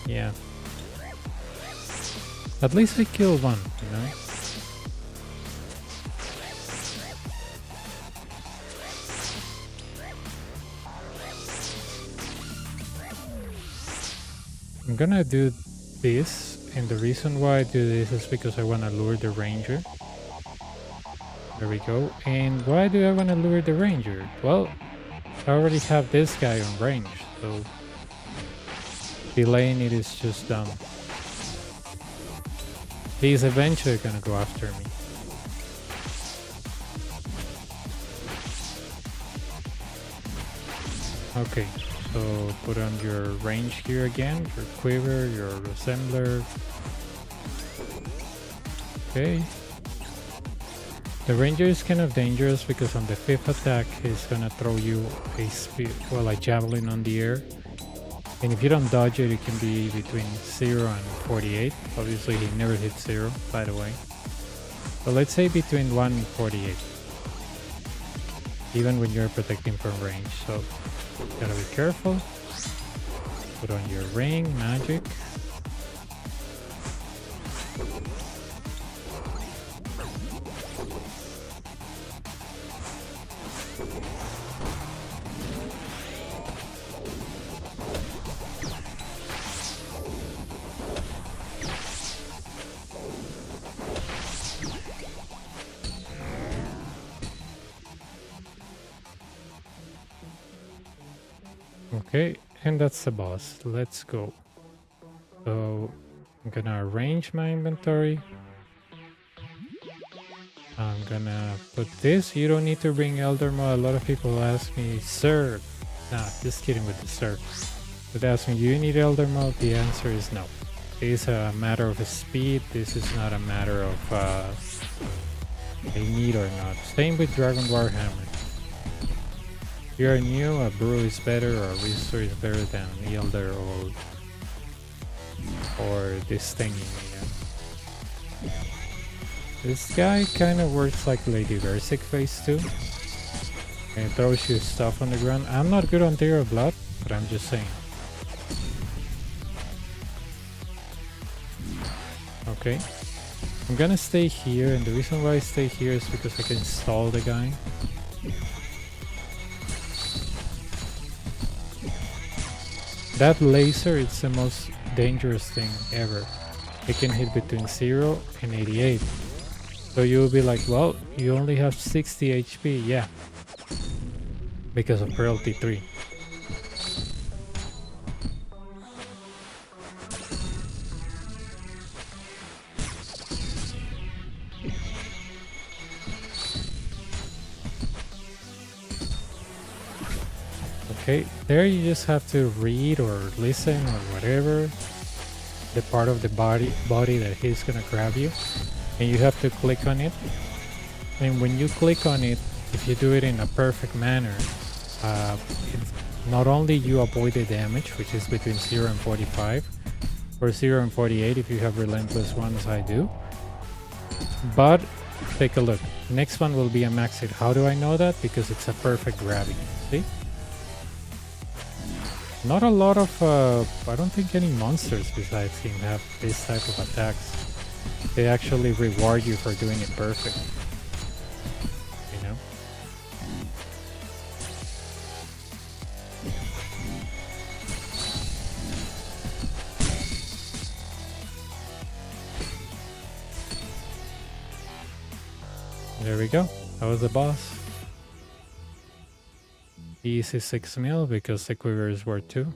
Yeah. At least we killed one, you know? I'm gonna do this. And the reason why I do this is because I want to lure the ranger. There we go. And why do I want to lure the ranger? Well, I already have this guy on range, so delaying it is just dumb. He's eventually gonna go after me. Okay. So put on your range gear again, your quiver, your assembler. Okay. The ranger is kind of dangerous because on the 5th attack he's gonna throw you a javelin on the air. And if you don't dodge it, it can be between 0 and 48. Obviously he never hits 0, by the way. But let's say between 1 and 48. Even when you're protecting from range. So gotta be careful. Put on your ring, magic. Okay, and that's the boss. Let's go. So I'm gonna arrange my inventory. I'm gonna put this. You don't need to bring Elder Mode. A lot of people ask me, sir. Nah, just kidding with the sir. But they ask me, do you need Elder Mode? The answer is no. It is a matter of speed. This is not a matter of a need or not. Same with Dragon Warhammer. If you're new, a brew is better or a restore is better than Elder or this thingy, you know. This guy kind of works like Lady Versic phase 2. And it throws you stuff on the ground. I'm not good on Tear of Blood, but I'm just saying. Okay. I'm gonna stay here, and the reason why I stay here is because I can stall the guy. That laser, it's the most dangerous thing ever. It can hit between 0 and 88. So you'll be like, well, you only have 60 HP. Yeah. Because of Feral-T 3. Okay, there you just have to read or listen or whatever the part of the body that he's gonna grab you, and you have to click on it. And when you click on it, if you do it in a perfect manner, it's not only you avoid the damage, which is between 0 and 45, or 0 and 48 if you have relentless ones, I do. But take a look. Next one will be a max hit. How do I know that? Because it's a perfect grabbing. See? Not a lot of, I don't think any monsters besides him have this type of attacks. They actually reward you for doing it perfect. You know? There we go. That was the boss. Easy 6 mil because the quiver is worth 2.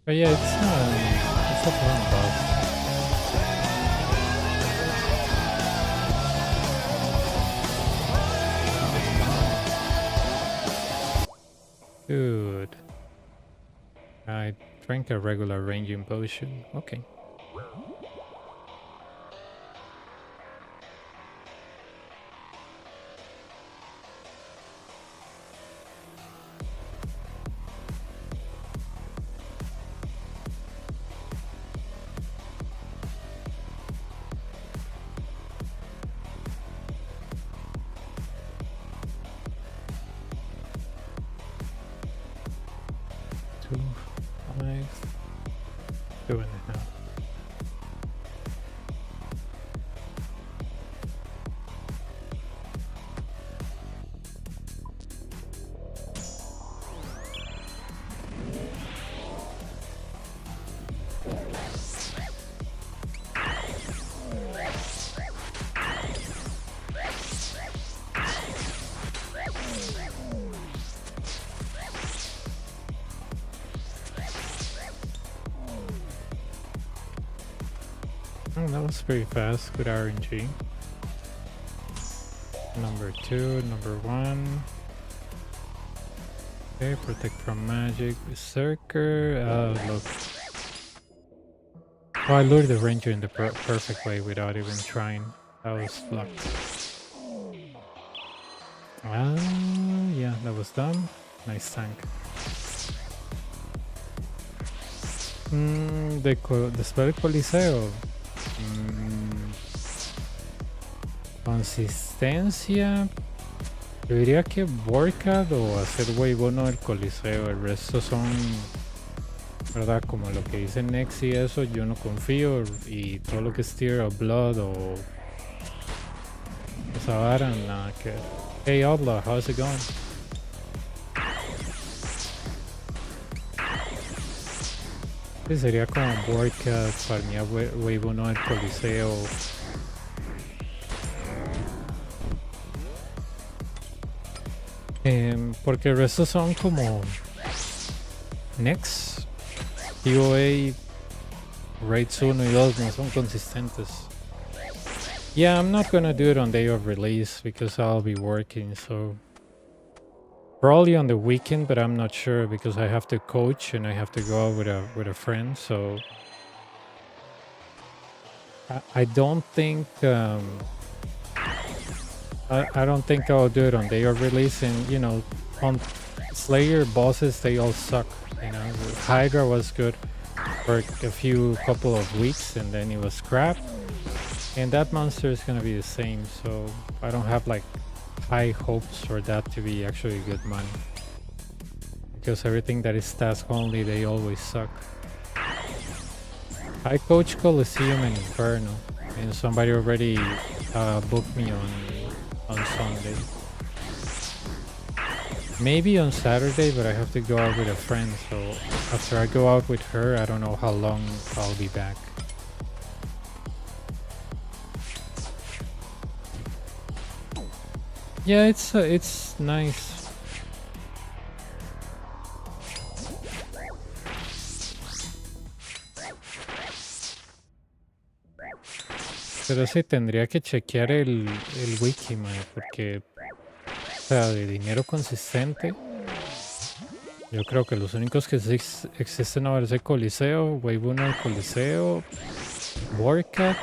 But yeah, it's a fun boss. Good. I drank a regular ranging potion. Okay. Two and a half. Oh, that was pretty fast with RNG. Number 2, number 1. Okay, protect from magic, berserker. Look. Oh, I lured the ranger in the perfect way without even trying. That was luck. Yeah, that was done. Nice tank. The spell Coliseo. Consistencia. Yo diría que Vorkad o hacer wave 1 del Coliseo. El resto son, ¿verdad? Como lo que dice Nex y eso, yo no confío. Y todo lo que es Tear of Blood o esa vara, nada que. Hey Outlaw, how's it going? Sí, sería como Vorkad, farmía wave 1 del Coliseo. Porque el resto son como Nex, TOA, Raids 1 y 2 no son consistentes. Yeah, I'm not gonna do it on day of release because I'll be working, so probably on the weekend, but I'm not sure because I have to coach and I have to go out with a friend, so I don't think I don't think I'll do it on day of release. And you know, on Slayer bosses they all suck. You know, Hydra was good for a couple of weeks and then it was crap. And that monster is gonna be the same, so I don't have like high hopes for that to be actually good money. Because everything that is task only, they always suck. I coach Coliseum and Inferno, and somebody already booked me on Sunday. Maybe on Saturday, but I have to go out with a friend, so after I go out with her, I don't know how long I'll be back. Yeah, it's nice. Pero sí tendría que chequear el wiki, mae, porque, o sea, de dinero consistente, yo creo que los únicos que existen ahora es el Coliseo, Wave 1 del Coliseo, Vorcat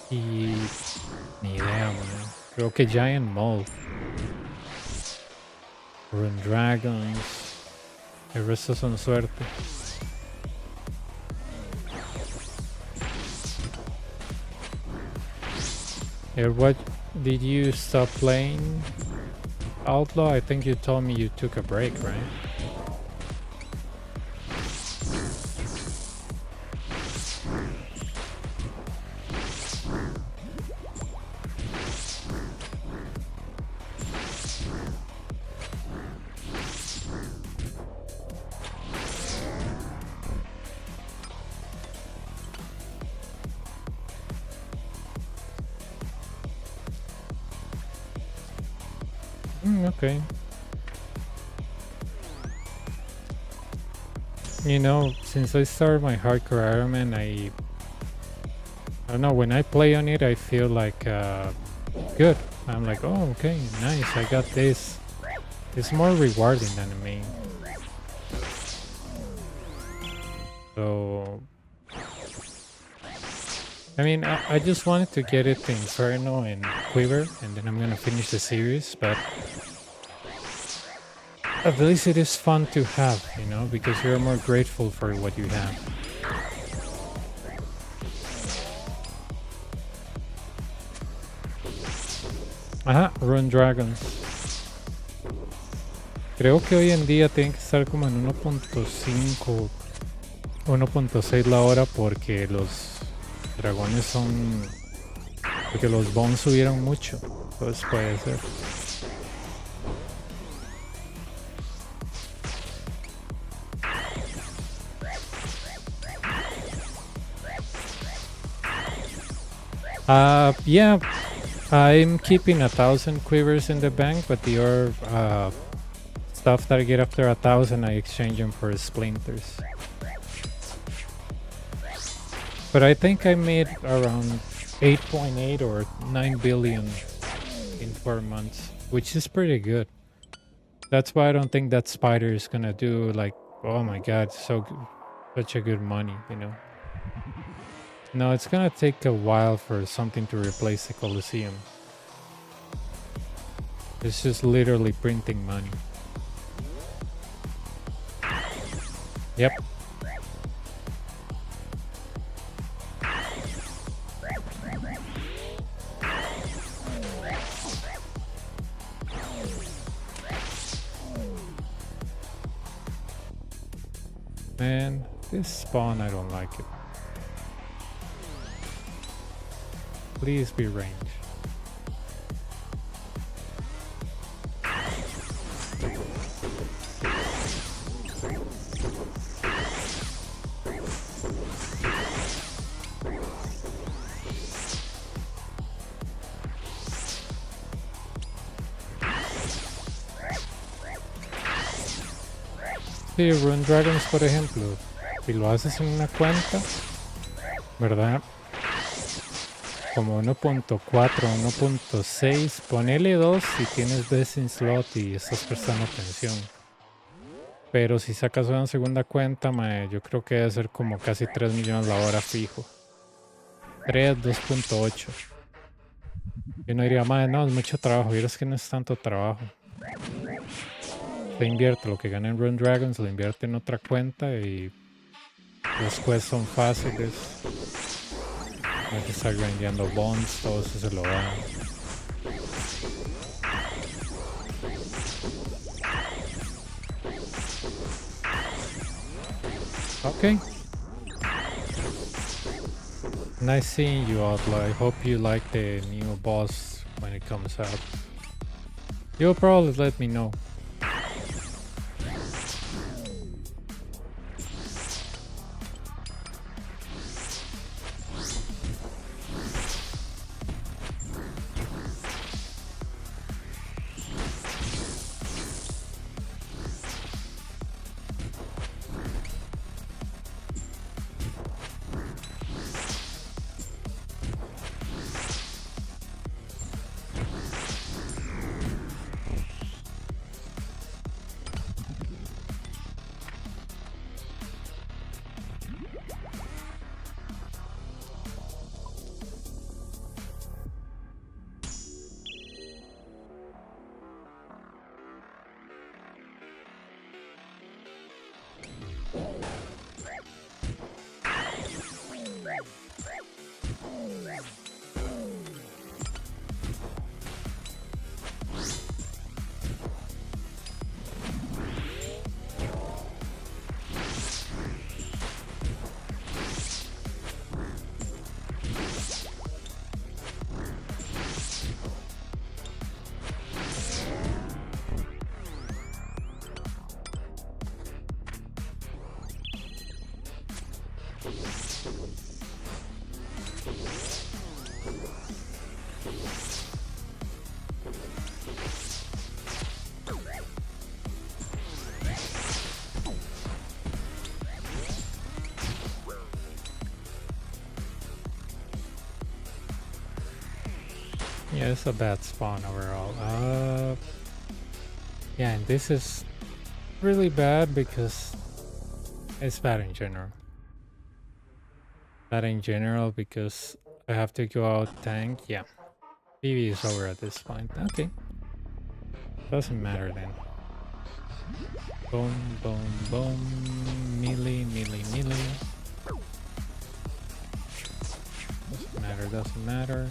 y ni idea, man. Creo que Giant Mall. Run Dragons. El resto son suerte. What did you stop playing Outlaw? I think you told me you took a break, right? Okay. You know, since I started my hardcore Ironman, I don't know, when I play on it, I feel like good. I'm like, oh, okay, nice, I got this. It's more rewarding than the main. So, I mean, I just wanted to get it to Inferno and Quiver, and then I'm gonna finish the series, but at least it is fun to have, you know, because you're more grateful for what you have. Ajá, Run Dragons. Creo que hoy en día tienen que estar como en 1.5, 1.6 la hora porque los dragones son... porque los bones subieron mucho. Entonces puede ser. Yeah, I'm keeping 1,000 quivers in the bank, but the other stuff that I get after 1,000, I exchange them for splinters. But I think I made around 8.8 or 9 billion in 4 months, which is pretty good. That's why I don't think that spider is gonna do like, oh my god, such a good money, you know. No, it's gonna take a while for something to replace the Coliseum. It's just literally printing money. Yep. Man, this spawn, I don't like it. Please be range. Sí, Run Dragons, por ejemplo, si lo haces en una cuenta, ¿verdad? Como 1.4, 1.6, ponele 2 si tienes best in slot y estás prestando atención. Pero si sacas una segunda cuenta, yo creo que debe ser como casi 3 millones la hora fijo. 3, 2.8. Yo no diría, no, es mucho trabajo. Y es que no es tanto trabajo. Se invierte lo que gana en Run Dragons, lo invierte en otra cuenta y los quests son fáciles. Hay que estar grindeando bonds, todo eso se lo da. Okay. Nice seeing you, Outlaw. I hope you like the new boss when it comes out. You'll probably let me know. Yeah, it's a bad spawn overall. Yeah, and this is really bad because it's bad in general. Bad in general because I have to go out tank. Yeah, PV is over at this point. Okay, doesn't matter then. Boom, boom, boom. Melee, melee, melee. Doesn't matter, doesn't matter.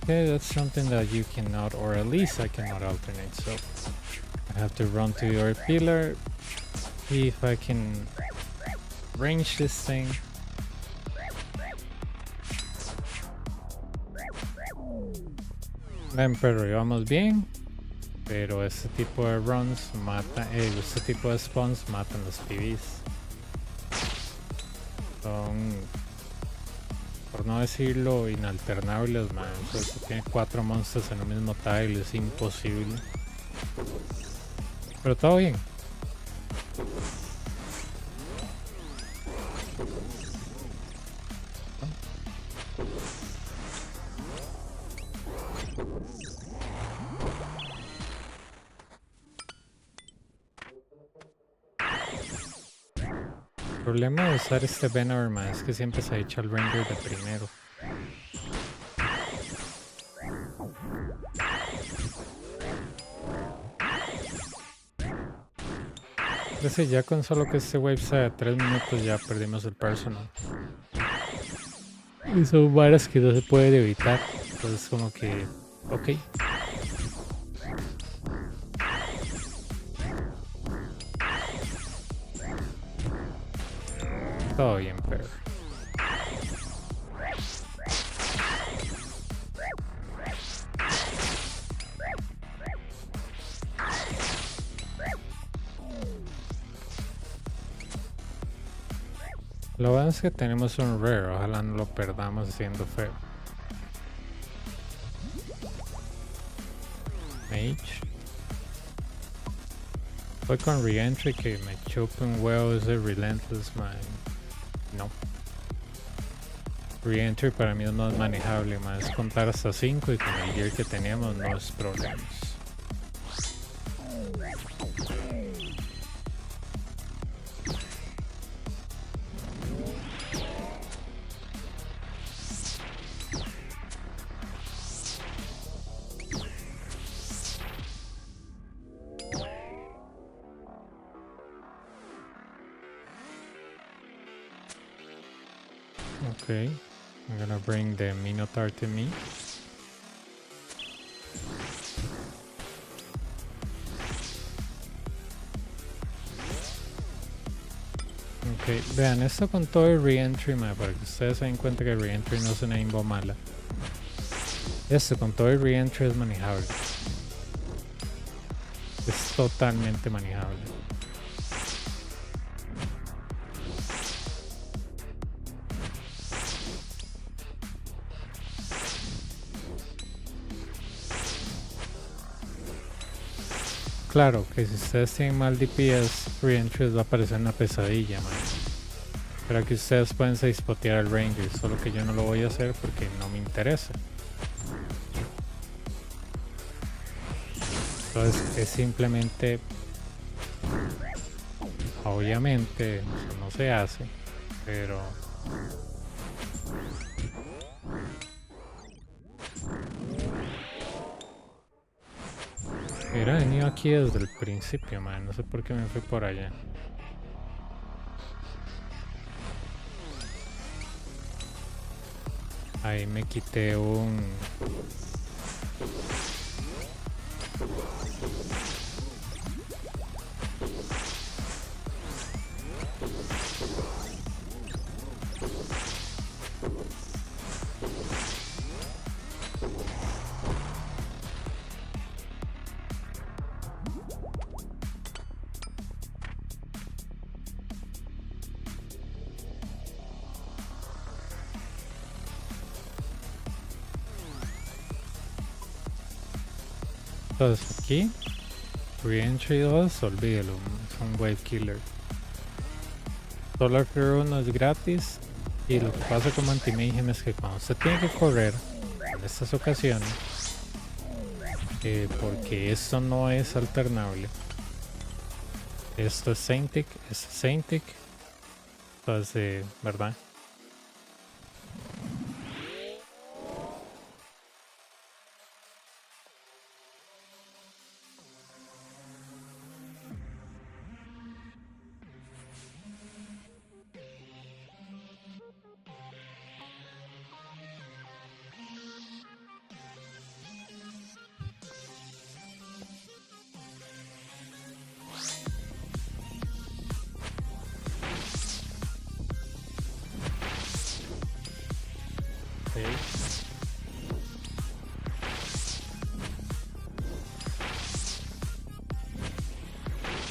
Okay, that's something that you cannot, or at least I cannot alternate, so I have to run to your pillar, see if I can range this thing. Pero íbamos bien, pero este tipo de runs mata, este tipo de spawns matan los PVs. Son, por no decirlo, inalternables, man. O sea, si tiene 4 monstruos en el mismo tile es imposible. Pero todo bien. El problema de usar este Venom es que siempre se echa el render de primero. Entonces ya con solo que este wave sea de 3 minutos ya perdimos el personal. Y son varas que no se pueden evitar. Entonces como que... ok. Todo bien, pero... Lo bueno es que tenemos un rare, ojalá no lo perdamos siendo feo. Mage. Voy con Reentry que me chupa un huevo ese Relentless, man. No. Reentry para mí es más manejable, más contar hasta 5 y con el gear que teníamos no es problemas. Okay, I'm gonna bring the Minotaur to me. Ok, vean esto con todo el reentry, para que ustedes se den cuenta que el reentry no es una imbo mala. Esto con todo el reentry es manejable. Es totalmente manejable. Claro que si ustedes tienen mal DPS, reentry va a parecer una pesadilla, man. Pero aquí ustedes pueden spotear al Ranger, solo que yo no lo voy a hacer porque no me interesa. Entonces es simplemente, obviamente, eso no se hace, pero hubiera venido aquí desde el principio, man. No sé por qué me fui por allá. Ahí me quité un... Entonces aquí, Reentry 2, olvídelo, es un wave killer. Solar Flare 1 es gratis y lo que pasa con Anti-Mayhem es que cuando usted tiene que correr en estas ocasiones, porque esto no es alternable, esto es Saintic, entonces, ¿verdad?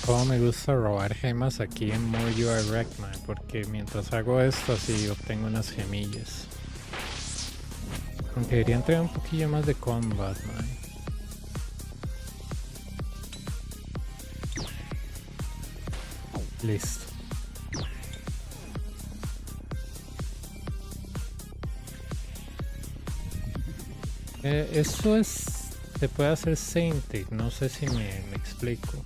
Como me gusta robar gemas aquí en More You Are Wrecked, man, porque mientras hago esto así obtengo unas gemillas. Aunque debería entregar un poquillo más de combat, man. Listo. Esto es... se puede hacer Saintic, no sé si me explico.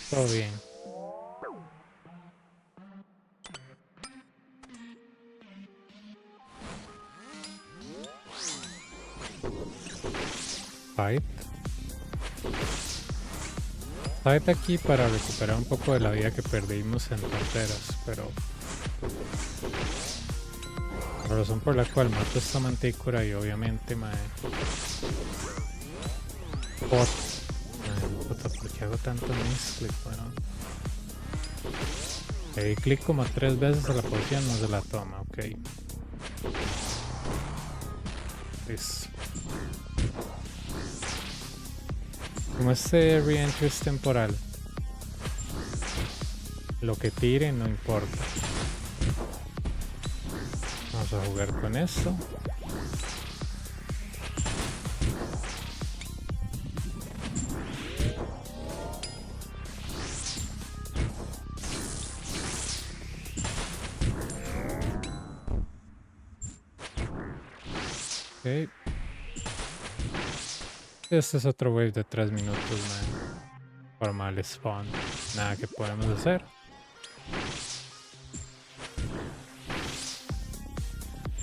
Todo bien. Fight aquí para recuperar un poco de la vida que perdimos en fronteras, pero la razón por la cual mato esta mantícora y obviamente puta, ¿por qué hago tanto misclick? Bueno, le di clic como 3 veces a la poción, no se la toma, ok. Listo. Como este reentry es temporal, lo que tire no importa. Vamos a jugar con esto. Ok. Este es otro wave de 3 minutos, man. Formal spawn. Nada que podemos hacer.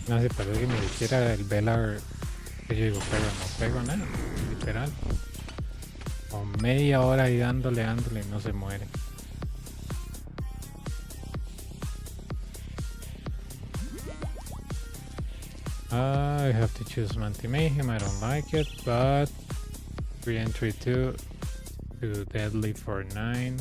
No sé, parece que ni siquiera el Velar que yo digo, pero no pego nada, literal. O media hora ahí dándole y no se muere. I have to choose Manti-Mayhem, I don't like it, but re-entry 2 to deadly for 9.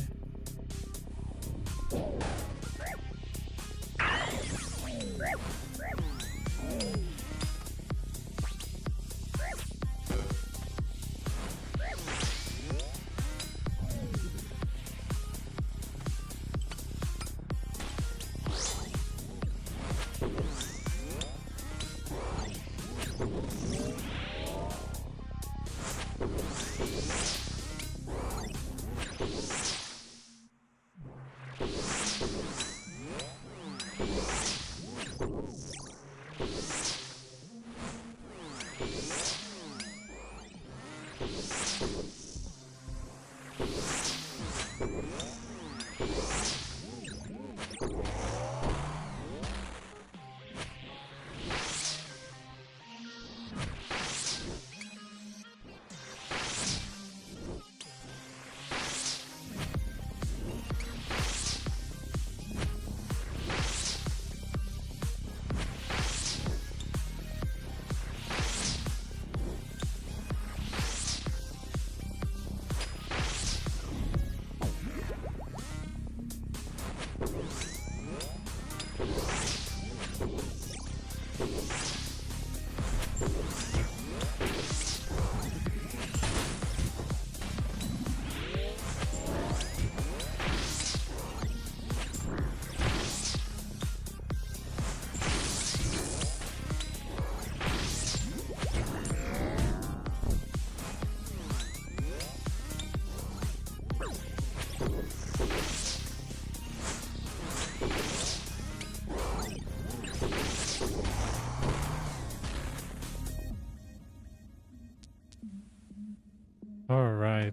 Alright,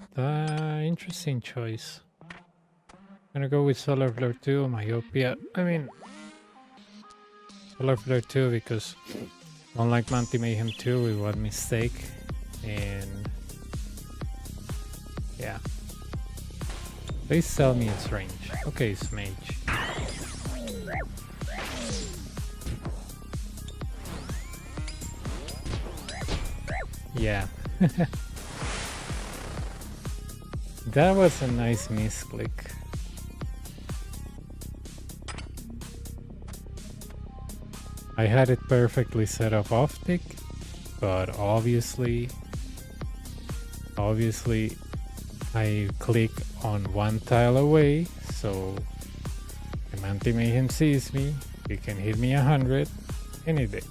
interesting choice. Gonna go with Solar Flare 2, Myopia. I mean, Solar Flare 2 because unlike Manti Mayhem 2, it was mistake. And yeah. Please tell me it's range. Okay, it's mage. Yeah. That was a nice misclick. I had it perfectly set up off tick, but obviously I click on one tile away, so the Anti-Mayhem sees me, he can hit me 100 any day.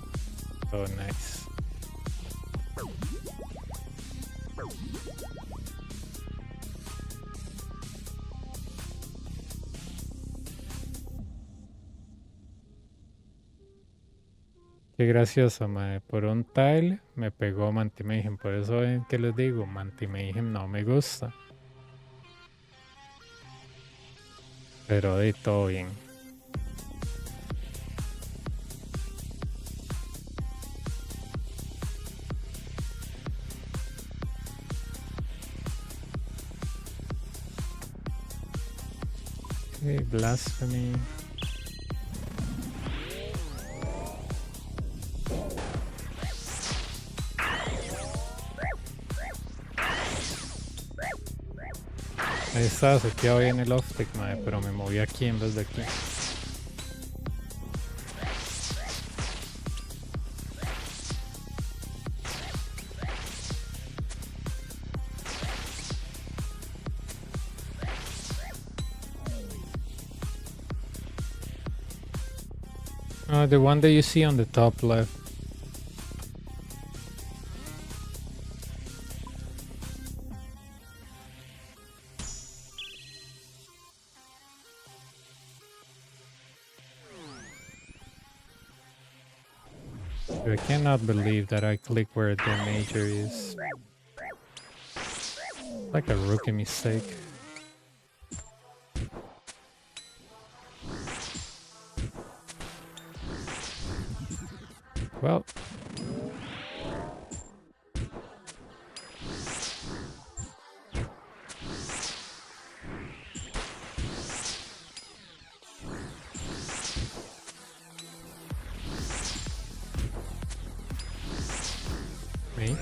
So nice. Qué gracioso, mae. Por un tile me pegó Manti-Mayhem. Por eso ven que les digo, Manti-Mayhem no me gusta. Pero de todo bien. Okay, Blasphemy. Ahí estaba seteado bien el off-tick, madre, pero me moví aquí en vez de aquí. The one that you see on the top left. I cannot believe that I click where the major is. Like a rookie mistake. Well. Me.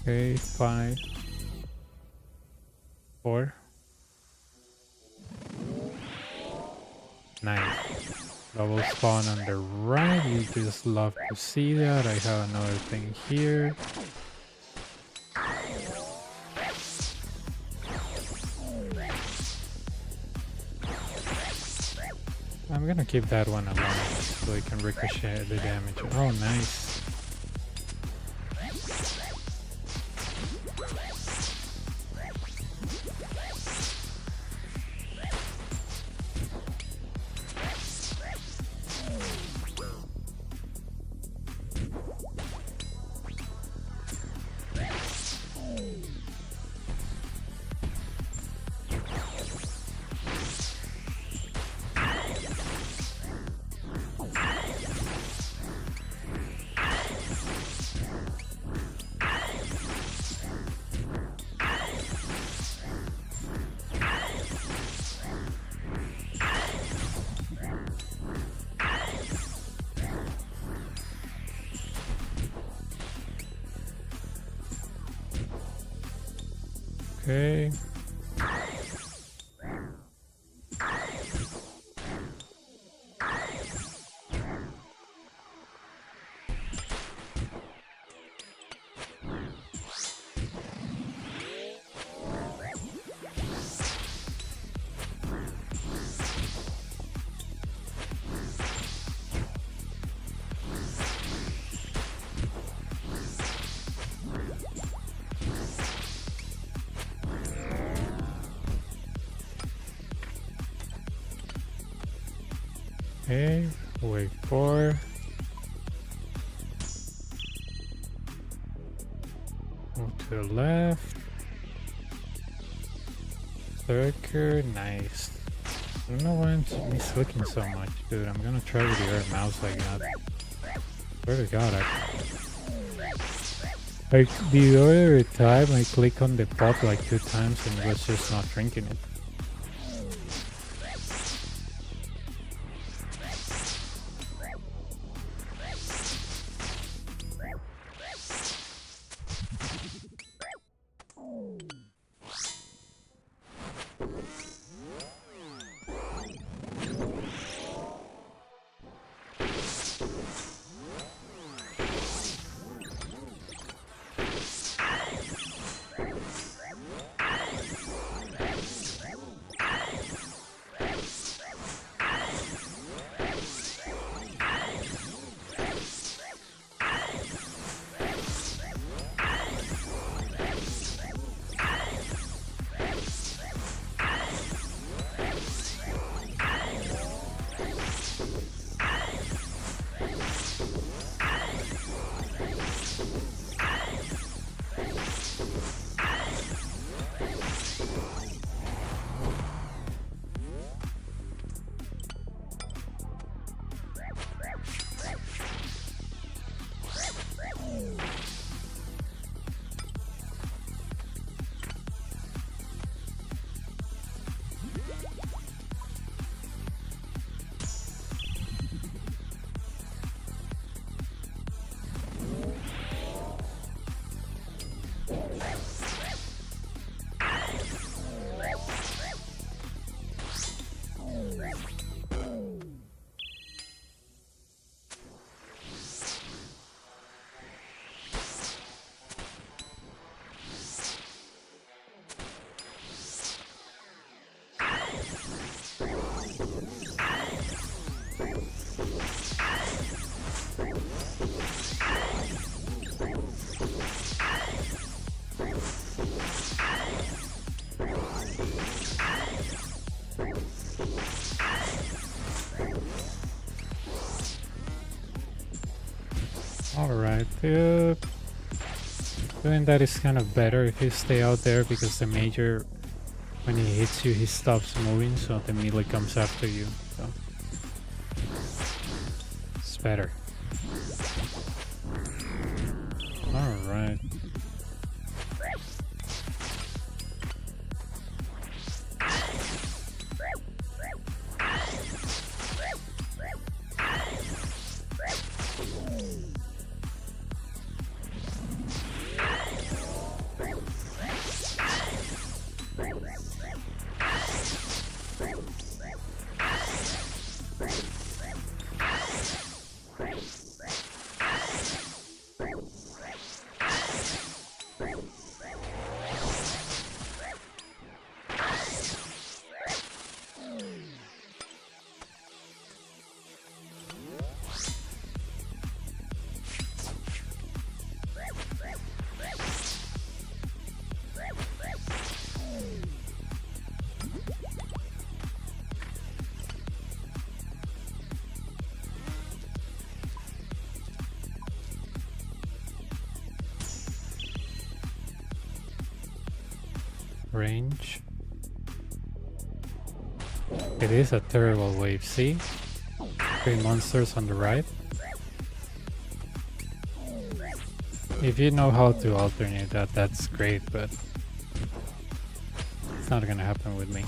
Okay, 5, 4. Nice. Double spawn on the right. You just love to see that. I have another thing here. I'm gonna keep that one alone so it can ricochet the damage. Oh, nice. Okay. Okay, wait 4. Move to the left. Circle, nice. I don't know why I'm misclicking so much, dude. I'm gonna try with the other mouse like that. Swear to God, like the other time I click on the pot like 2 times and it was just not drinking it. Alright, doing that is kind of better if you stay out there, because the major, when he hits you, he stops moving, so the melee comes after you. So it's better. Alright. Range. It is a terrible wave, see? 3 monsters on the right. If you know how to alternate that, that's great, but it's not gonna happen with me.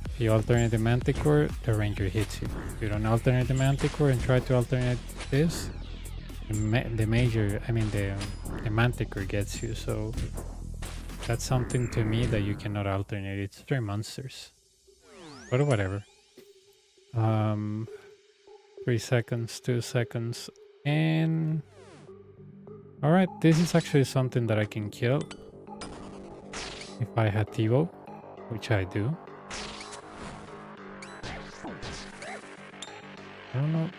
If you alternate the Manticore, the Ranger hits you. If you don't alternate the Manticore and try to alternate this, the Manticore gets you, so that's something to me that you cannot alternate. It's 3 monsters. But whatever. 3 seconds, 2 seconds, and... Alright, this is actually something that I can kill if I had Tivo, which I do. I don't know.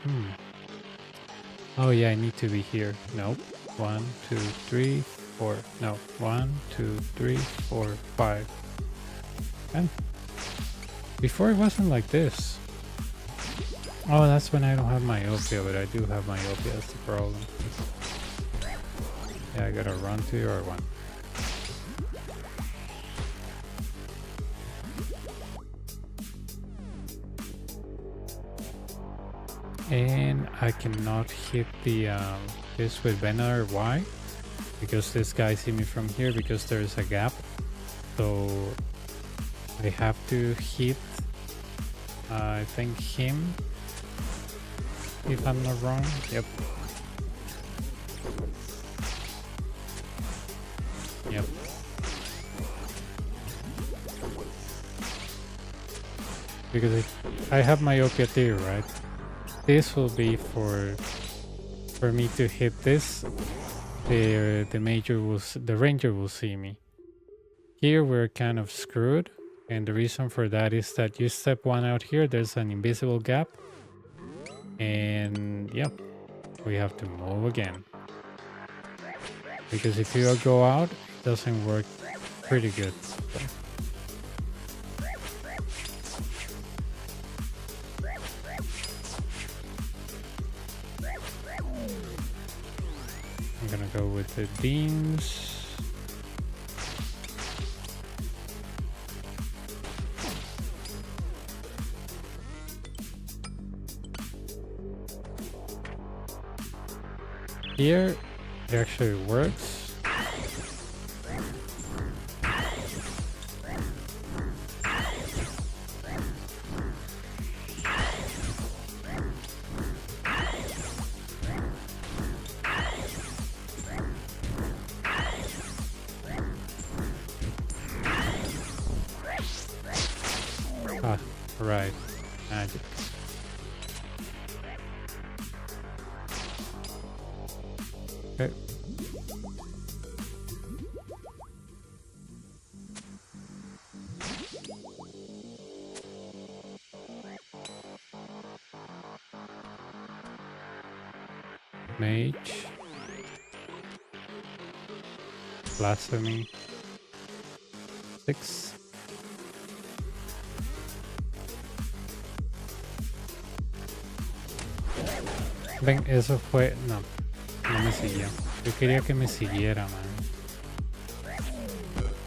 Oh yeah, I need to be here. Nope. 1, 2, 3, 4. No. 1, 2, 3, 4, 5. And before it wasn't like this. Oh, that's when I don't have myopia, but I do have myopia. That's the problem. Yeah, I gotta run to your one. And I cannot hit the this with Venom. Why? Because this guy see me from here, because there is a gap. So I have to hit I think him, if I'm not wrong. Yep. Yep. Because if I have myopia too, right? This will be for me to hit this. The Ranger will see me. Here we're kind of screwed, and the reason for that is that you step one out here, there's an invisible gap, and yep, we have to move again. Because if you go out, it doesn't work pretty good. So. I'm gonna go with the beams. Here, it actually works. Ah, right. Magic. Okay. Mage. Blasphemy. 6. Ven, eso fue... No, no me siguió. Yo quería que me siguiera, man.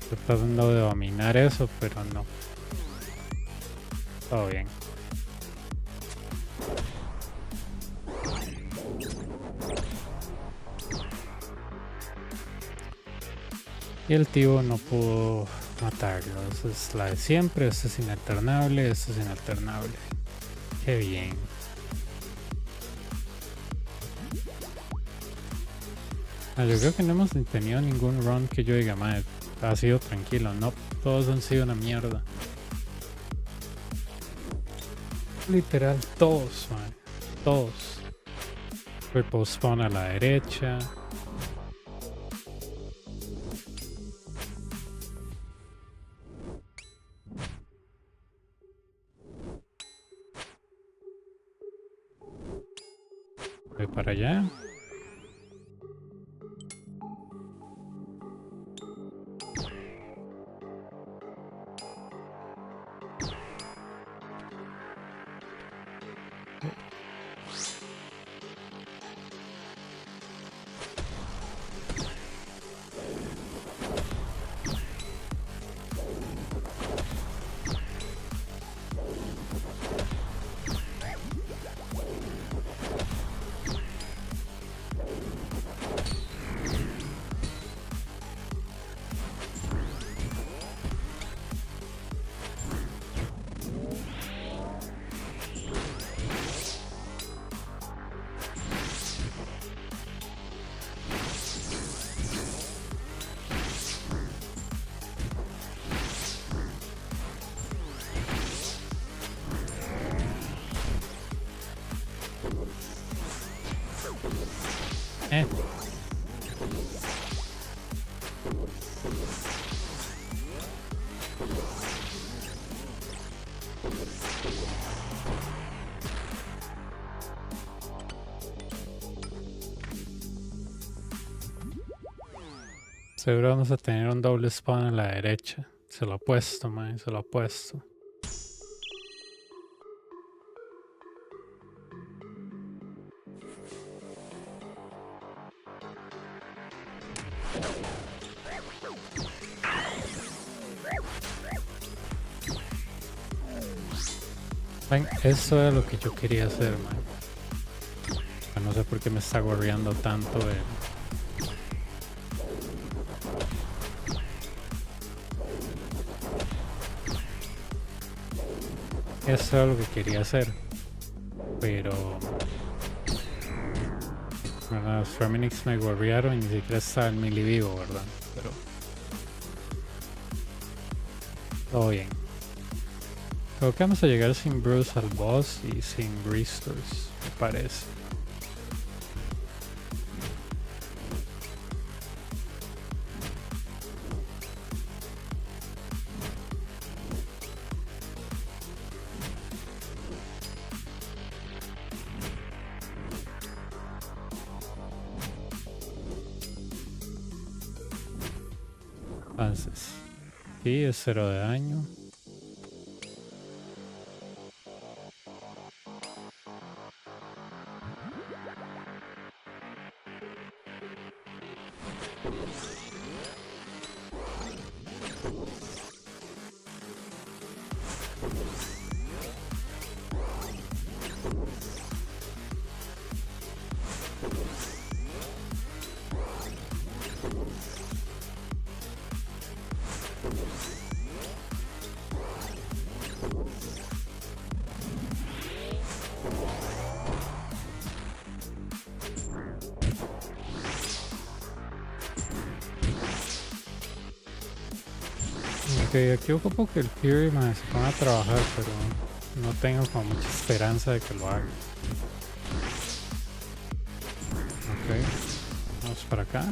Estoy tratando de dominar eso, pero no. Todo bien. Y el tío no pudo matarlo. Esa es la de siempre. Esto es inalternable. Esto es inalternable. Qué bien. Yo creo que no hemos tenido ningún run que yo diga, madre, ha sido tranquilo. No, todos han sido una mierda. Literal, todos, madre. Todos. Purple spawn a la derecha. Voy para allá. Eh. Seguro vamos a tener un doble spawn a la derecha. Se lo ha puesto, man, se lo ha puesto. Ven, eso es lo que yo quería hacer, man. No sé por qué me está gorreando tanto el... Eso es lo que quería hacer. Pero... bueno, los Feminix me gorrearon y ni siquiera está el mili vivo, ¿verdad? Pero... todo bien. Creo que vamos a llegar sin Bruce al boss y sin restores, me parece. Entonces, aquí es 0 de daño. Ok, aquí ocupo que el Fury se ponga a trabajar, pero no tengo como mucha esperanza de que lo haga. Ok, vamos para acá.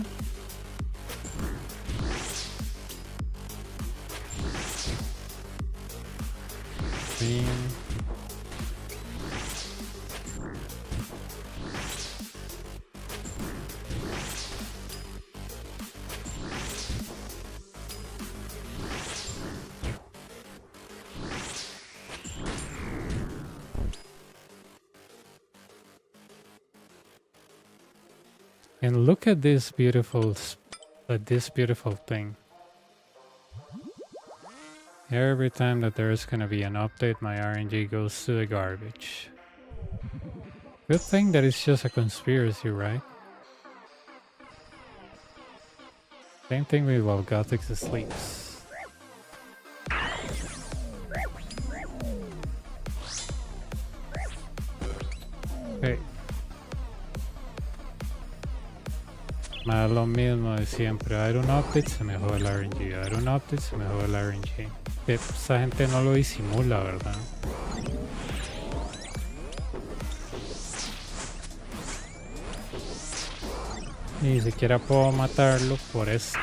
Bien. And look at this beautiful thing. Every time that there is gonna be an update, my RNG goes to the garbage. Good thing that it's just a conspiracy, right? Same thing with while Gothic sleeps. Okay. Me da lo mismo de siempre. Dar un update se me joda el RNG. Dar un update se me joda el RNG. Esa gente no lo disimula, ¿verdad? Ni siquiera puedo matarlo por esto.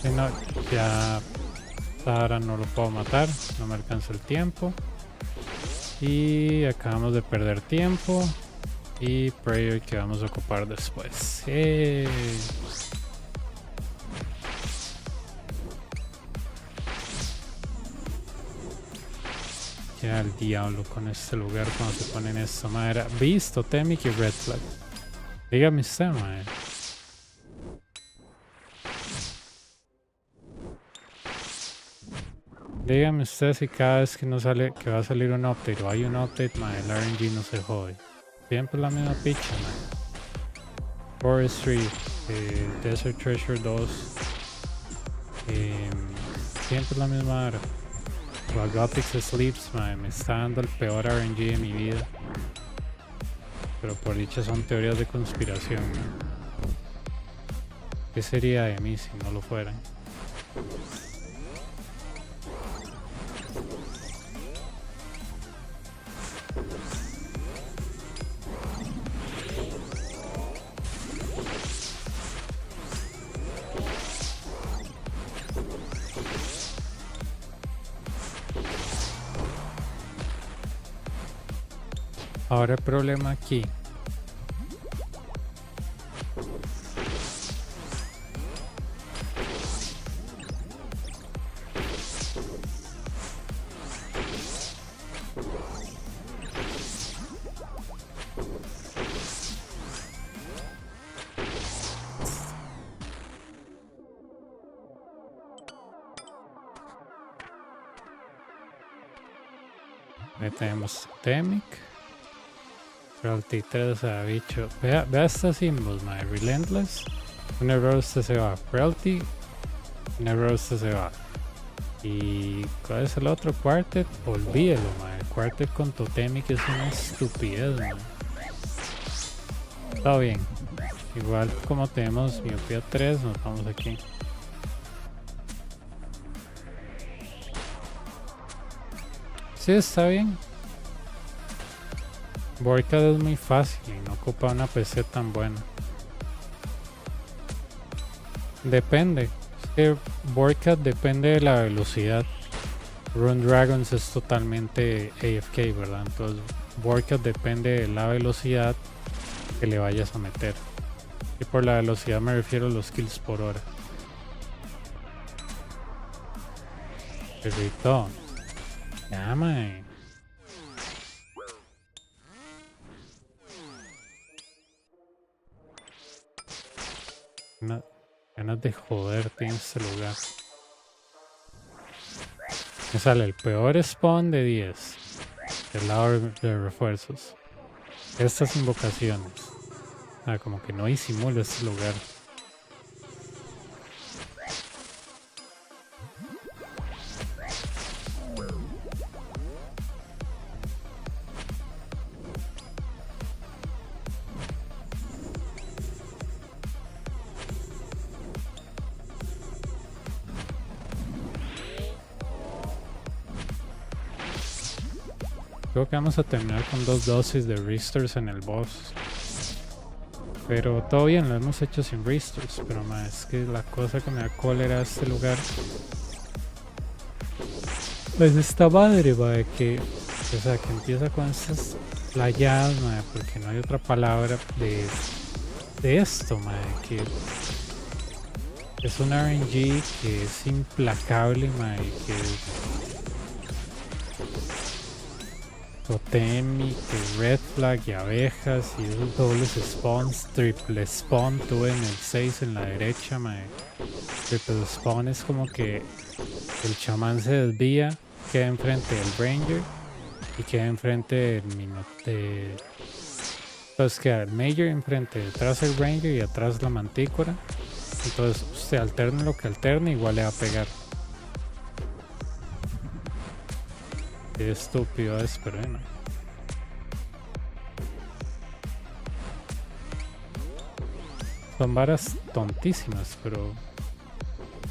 Si no, ya ahora no lo puedo matar. No me alcanza el tiempo. Y acabamos de perder tiempo. Y prayer que vamos a ocupar después. Ya el diablo con este lugar cuando se ponen esta madera. Visto, Temic y Red Flag. Dígame usted, madre. Dígame usted si cada vez que no sale, que va a salir un update o hay un update, madre, el RNG no se jode. Siempre la misma picha, madre. Forestry, Desert Treasure 2. Siempre la misma hora. While Gothic Sleeps, madre, me está dando el peor RNG de mi vida. Pero por dicha son teorías de conspiración, ¿no? ¿Qué sería de mí si no lo fueran? Ahora el problema aquí. Ahí tenemos Temic. Realty 3 a bicho. Vea estos símbolos, my Relentless. Un error usted se va. Realty. Un error usted se va. ¿Y cuál es el otro? Quartet. Olvídelo, my. Quartet con Totemic es una estupidez, my. Está bien. Igual como tenemos miopía 3, nos vamos aquí. Sí, está bien. Boardcad es muy fácil y no ocupa una PC tan buena. Depende. Es que Boardcad depende de la velocidad. Run Dragons es totalmente AFK, ¿verdad? Entonces Boardcad depende de la velocidad que le vayas a meter. Y por la velocidad me refiero a los kills por hora. Perrito. Llama. Ganas de joderte en este lugar. Me sale el peor spawn de 10 del lado de refuerzos. Estas invocaciones. Como que no disimula este lugar. Creo que vamos a terminar con 2 dosis de restores en el boss. Pero todo bien, lo hemos hecho sin restores. Pero más es que la cosa que me da cólera a este lugar. Pues esta madre, va, que empieza con estas playas, madre, porque no hay otra palabra de esto, madre, que es un RNG que es implacable, madre, que Totemic, y Red Flag y abejas y esos dobles spawns, triple spawn tuve en el 6 en la derecha, mae. Triple spawn es como que el chamán se desvía, queda enfrente del ranger y queda enfrente del minote. Entonces queda el major enfrente, detrás el ranger y atrás la mantícora. Entonces usted alterna lo que alterne, igual le va a pegar. Qué estúpido es, pero bueno. Son varas tontísimas, pero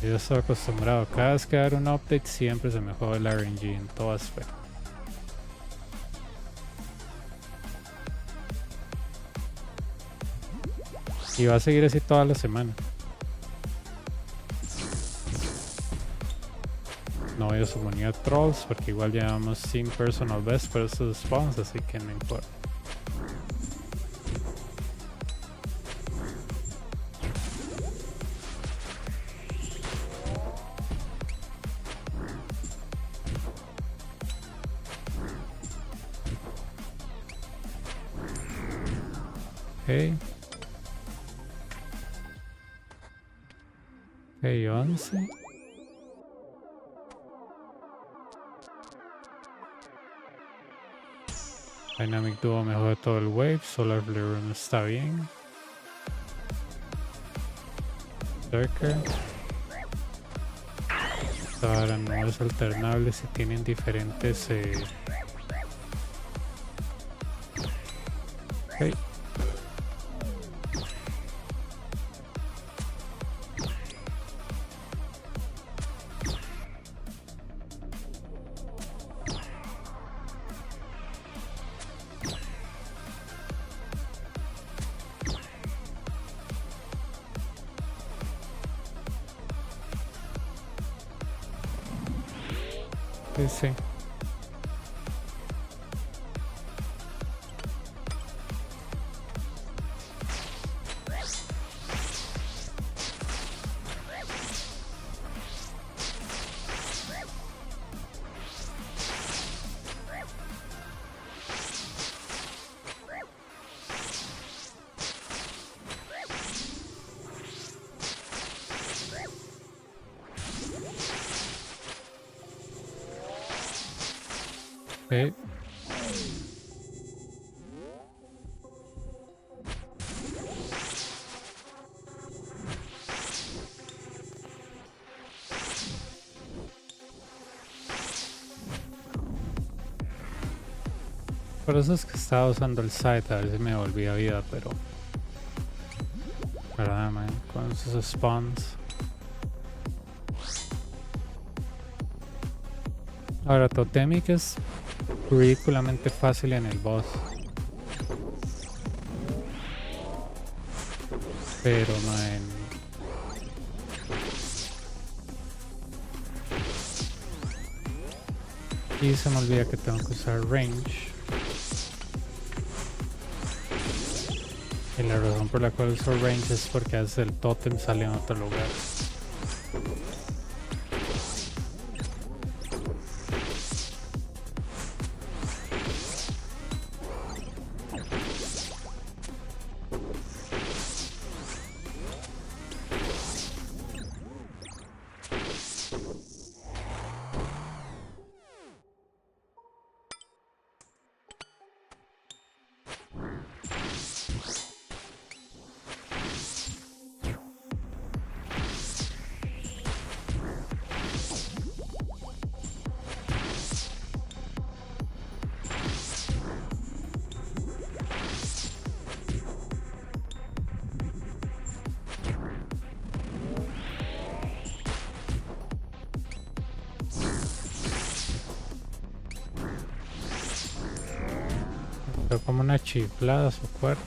yo estoy acostumbrado. Cada vez que dar un update siempre se me juega el RNG en todo aspecto. Y va a seguir así toda la semana. No voy a sumonir trolls porque igual llevamos sin personal best por estos spawns, así que no importa. Ok. Ok, 11. Dynamic Duo mejor todo el wave, Solar Flare Room está bien. Darker. Ahora no es alternable si tienen diferentes ok. Sí. Okay. Por eso es que estaba usando el site, a ver si me volvía vida, pero verdad, man, con esos spawns. Ahora, Totemic es ridículamente fácil en el boss, pero man, y se me olvida que tengo que usar range. Y la razón por la cual uso range es porque a veces el totem sale en otro lugar. Pero como una chiflada su cuerpo.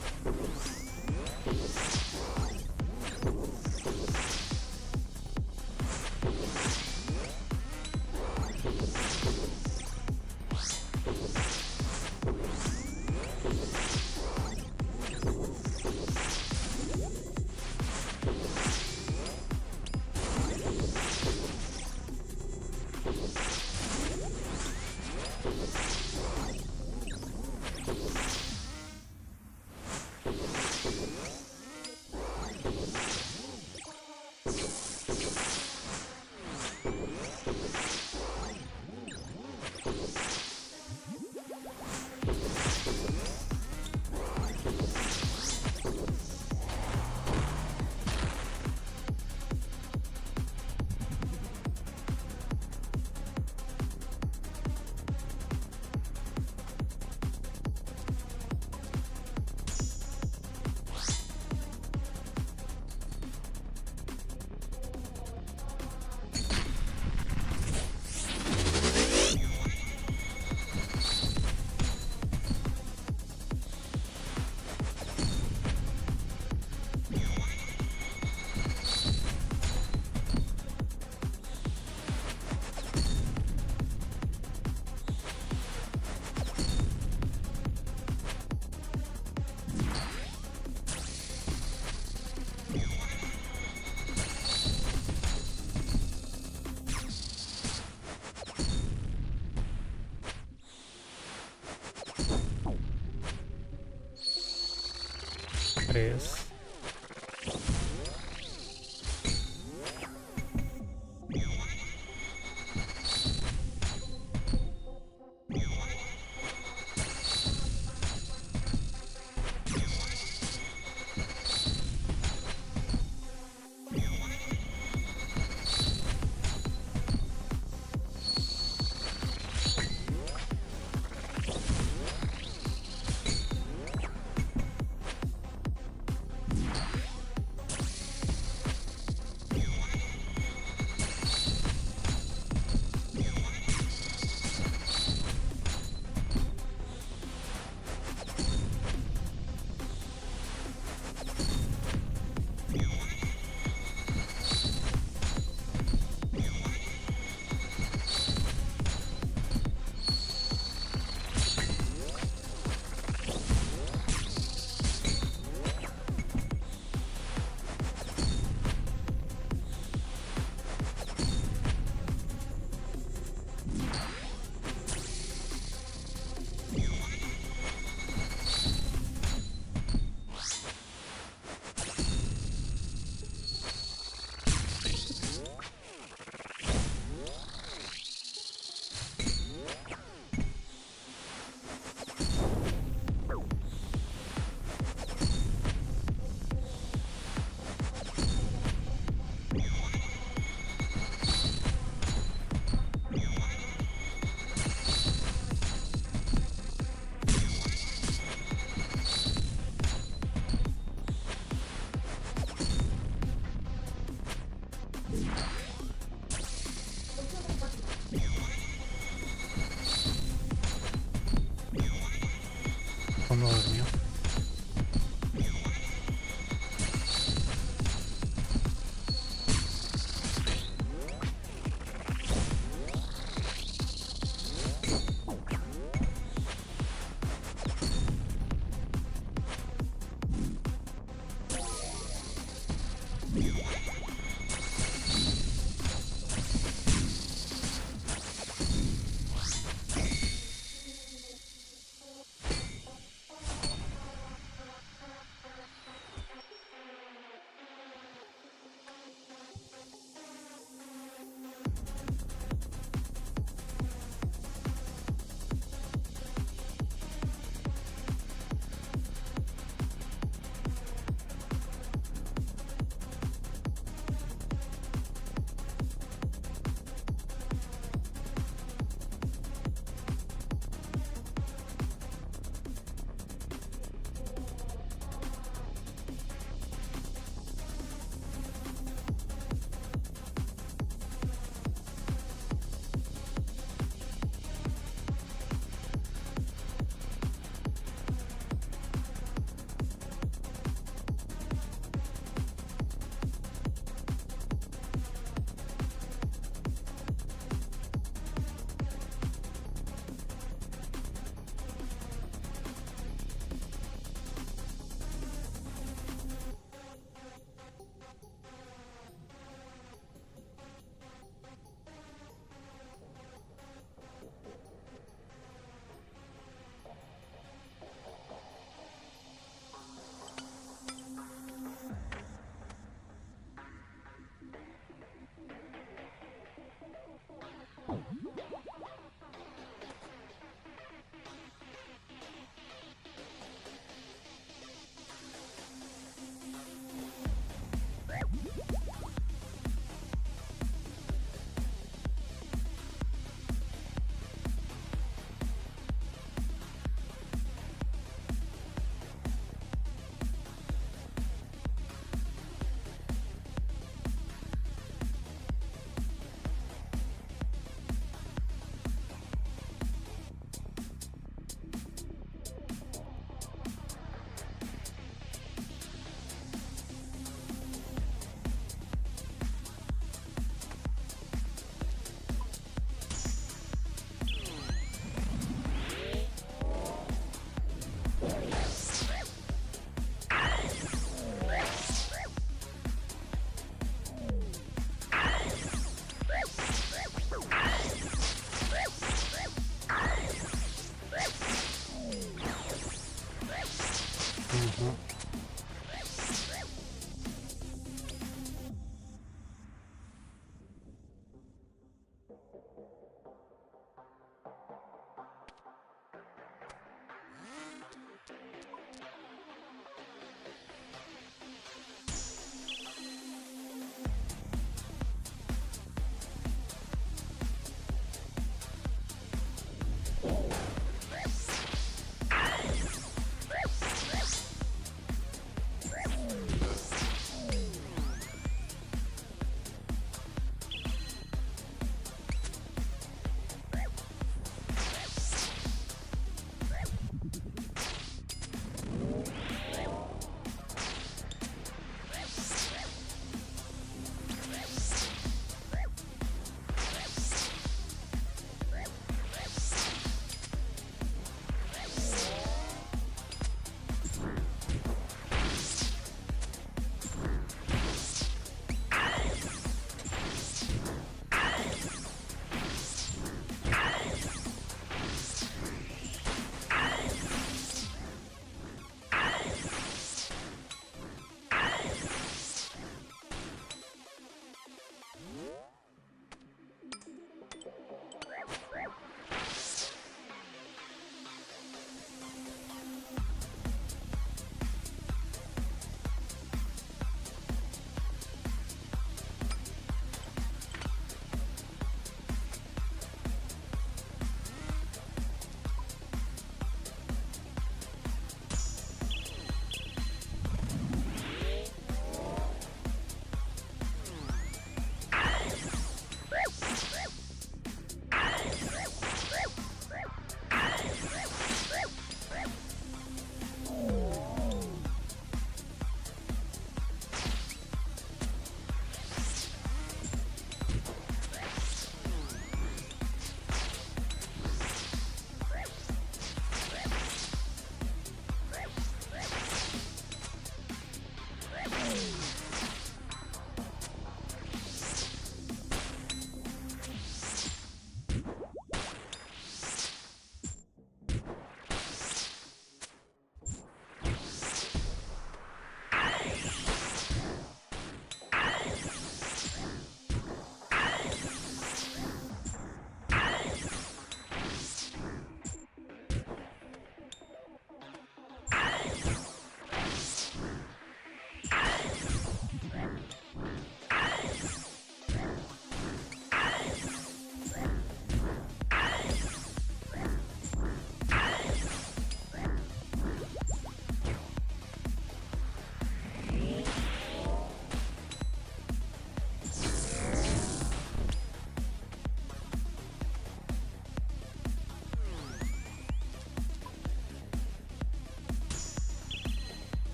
3. ¿Cómo durmió?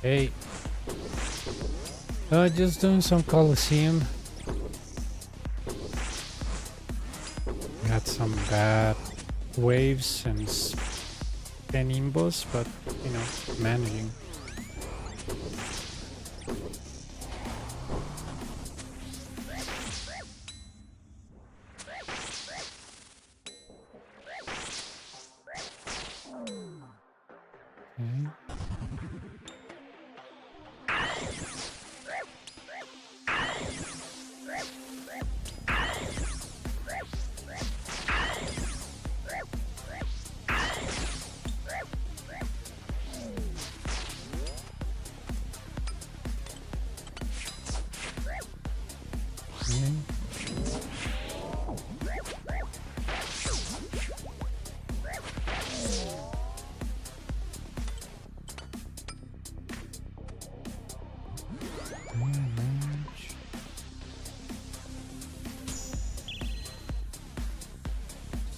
Hey. Just doing some Coliseum. Got some bad waves and imbos, but you know, managing. Okay.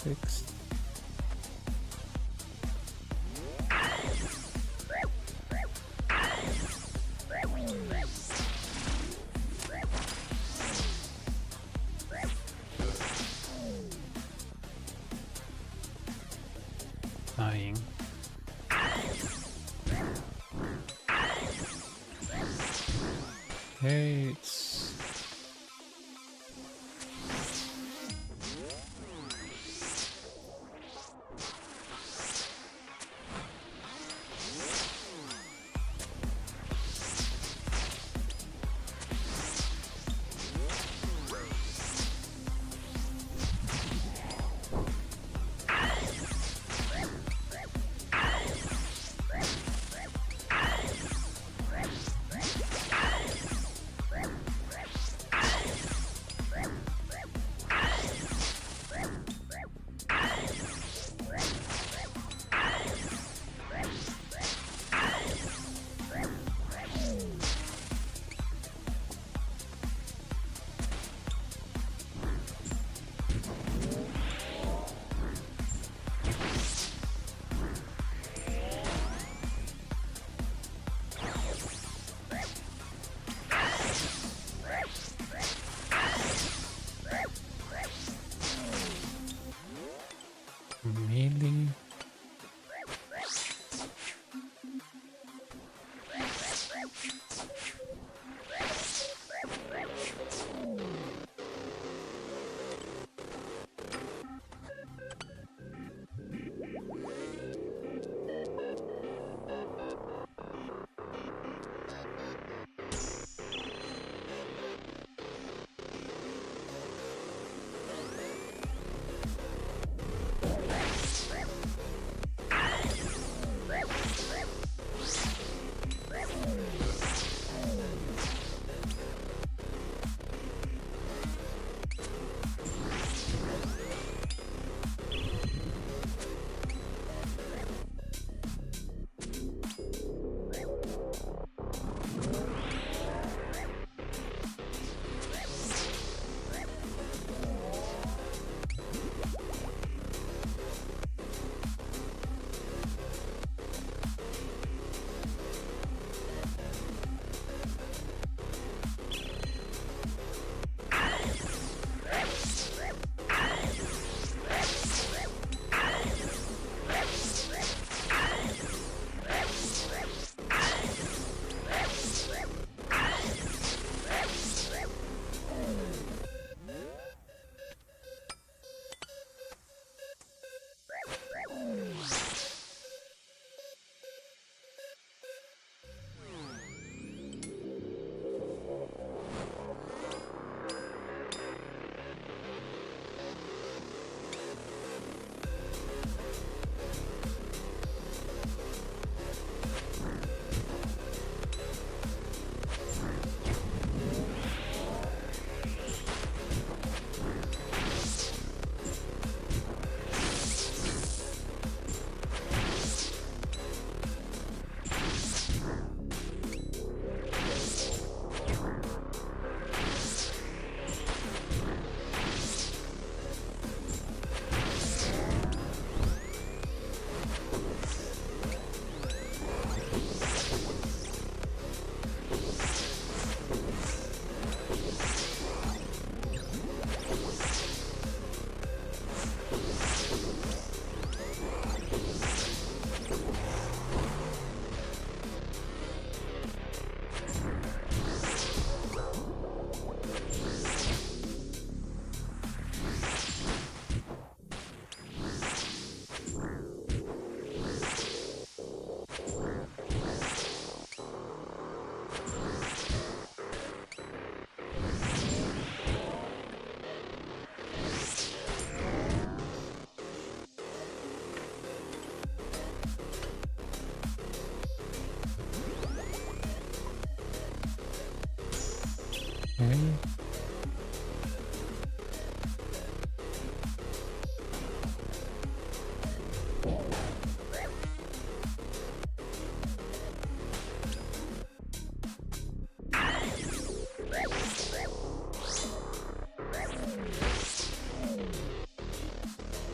Six. Dying. Hey, it's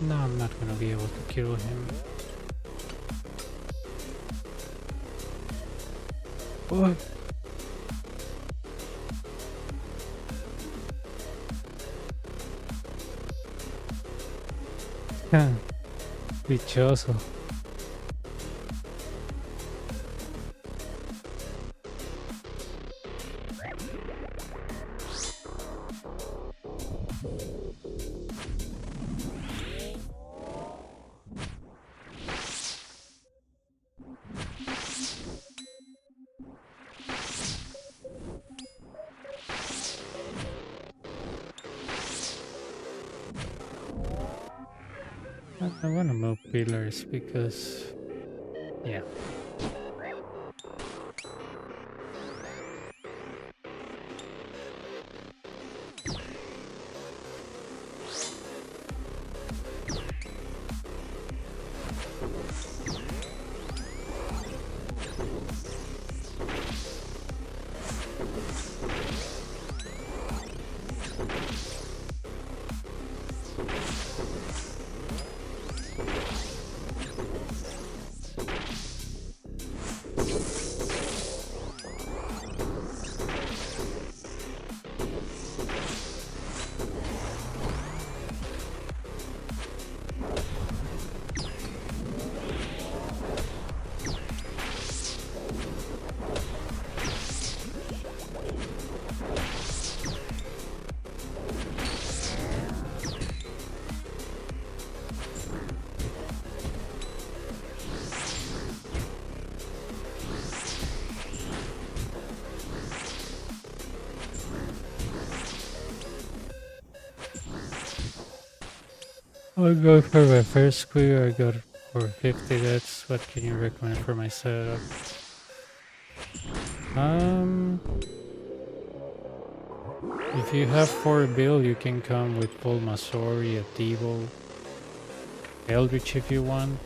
No, I'm not gonna be able to kill him. Oh. Dichoso. I want to move pillars because, yeah. I'll go for my first clue. I got for 50. That's what can you recommend for my setup? If you have 4 bill, you can come with full Masori, a Devo, Eldritch if you want.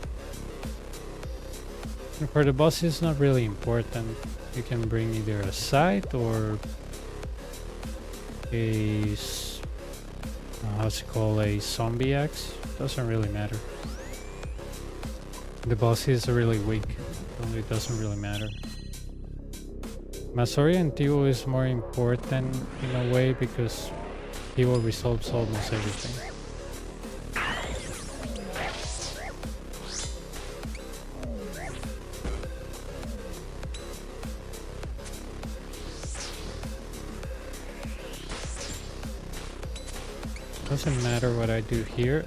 And for the boss, it's not really important. You can bring either a scythe or a how's it called, a zombie axe. Doesn't really matter. The boss is really weak, so it doesn't really matter. Masori and Tivo is more important in a way because Tivo resolves almost everything. Doesn't matter what I do here.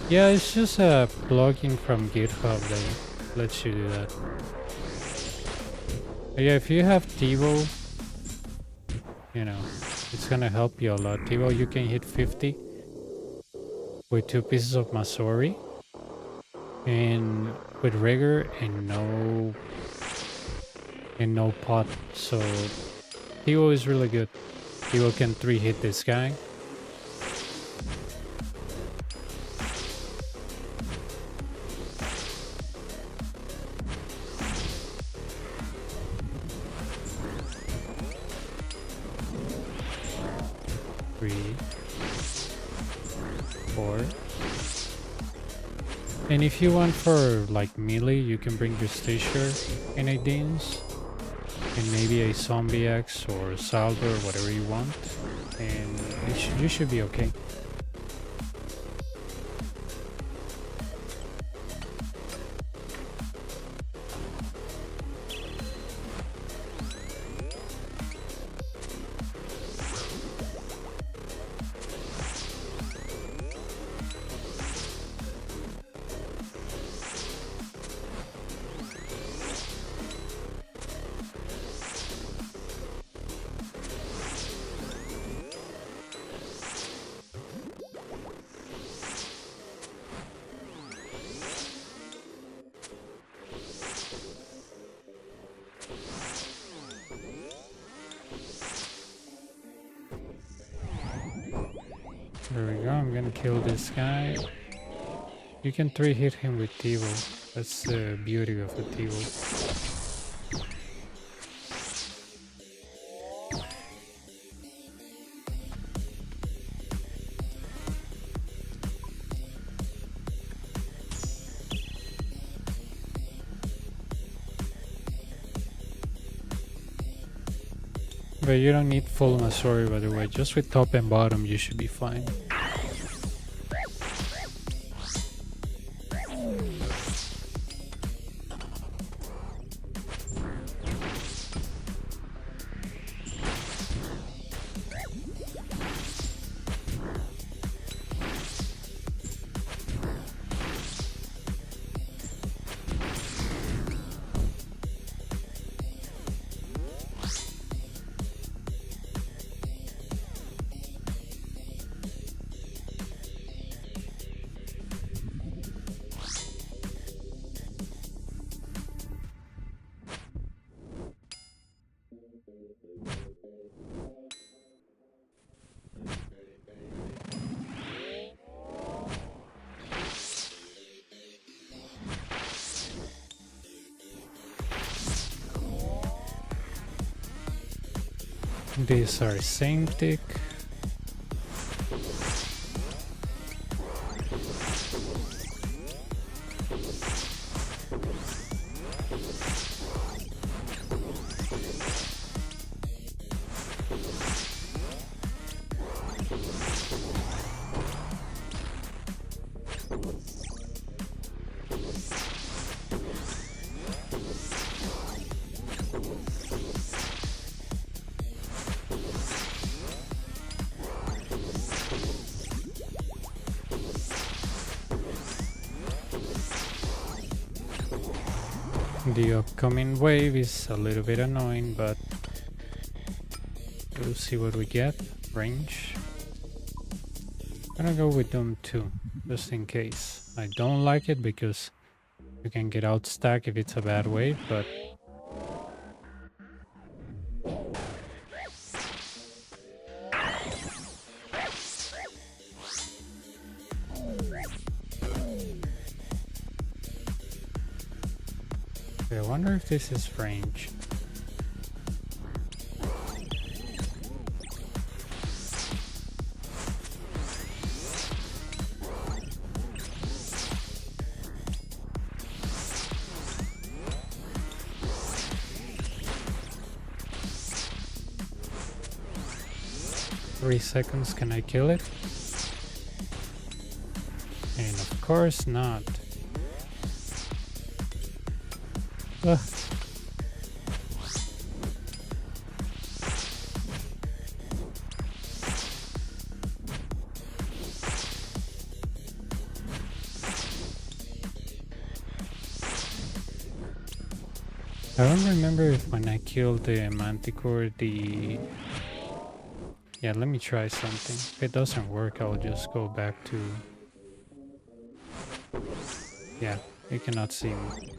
Yeah, it's just a plugin from GitHub that lets you do that. But yeah, if you have Tivo, you know, it's gonna help you a lot. Tivo, you can hit 50 with 2 pieces of Masori and with rigor and no pot. So Tivo is really good. Tivo can 3-hit this guy. And if you want for like melee, you can bring your Stasher and Aidins and maybe a zombie axe or salver or whatever you want, and you should be okay. There we go, I'm gonna kill this guy. You can 3-hit him with Tivo. That's the beauty of the Tivo. But you don't need full Masori, by the way. Just with top and bottom, you should be fine. These are same tick. The upcoming wave is a little bit annoying, but we'll see what we get. Range. I'm gonna go with Doom 2, just in case. I don't like it because you can get out stack if it's a bad wave, but I wonder if this is range. Three seconds, can I kill it? And of course not. Ugh. I don't remember if when I killed the Manticore, yeah, let me try something. If it doesn't work, I'll just go back to... Yeah, you cannot see me.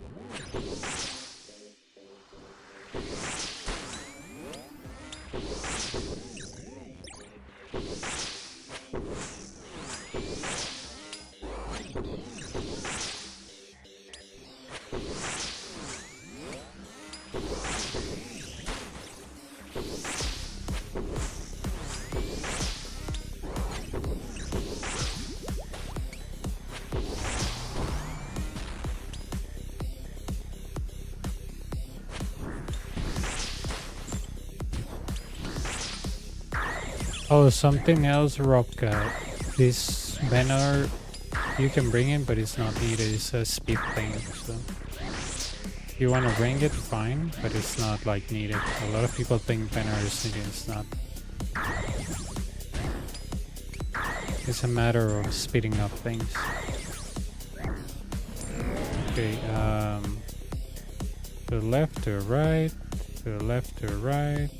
Oh, something else, Rock. This banner, you can bring it, but it's not needed. It's a speed thing, so if you want to bring it, fine, but it's not like needed. A lot of people think banner is needed. It's not. It's a matter of speeding up things. Okay, to the left, to the right, to the left, to the right.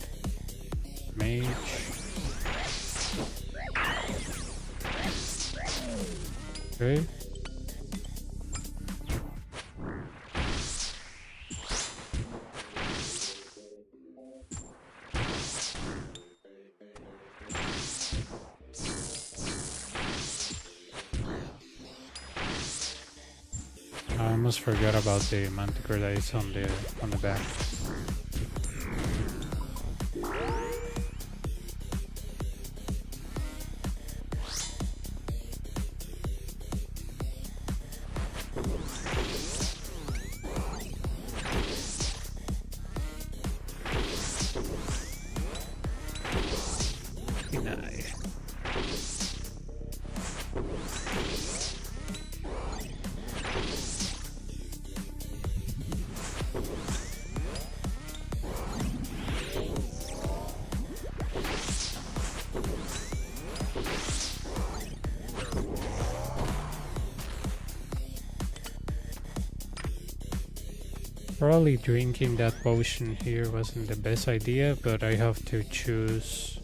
Mage. Okay. I almost forgot about the Manticore that is on the back. Deny. Probably drinking that potion here wasn't the best idea, but I have to choose.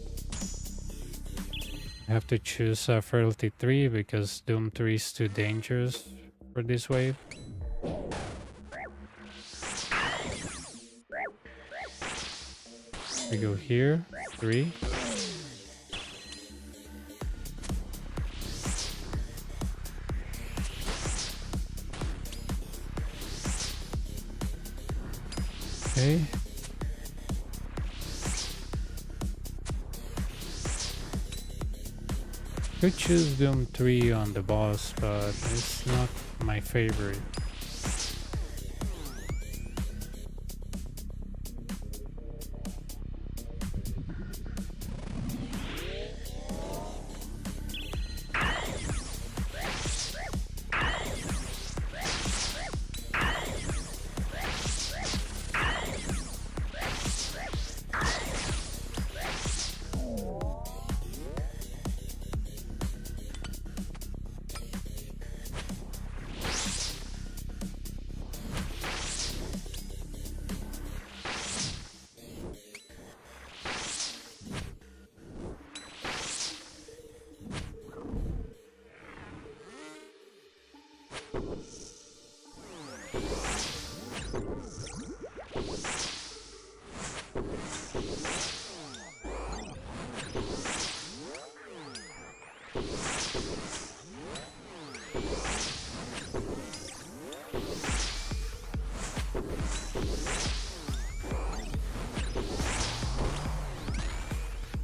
I have to choose Frailty 3 because Doom 3 is too dangerous for this wave. We go here, 3. Okay. Could choose Doom 3 on the boss, but it's not my favorite.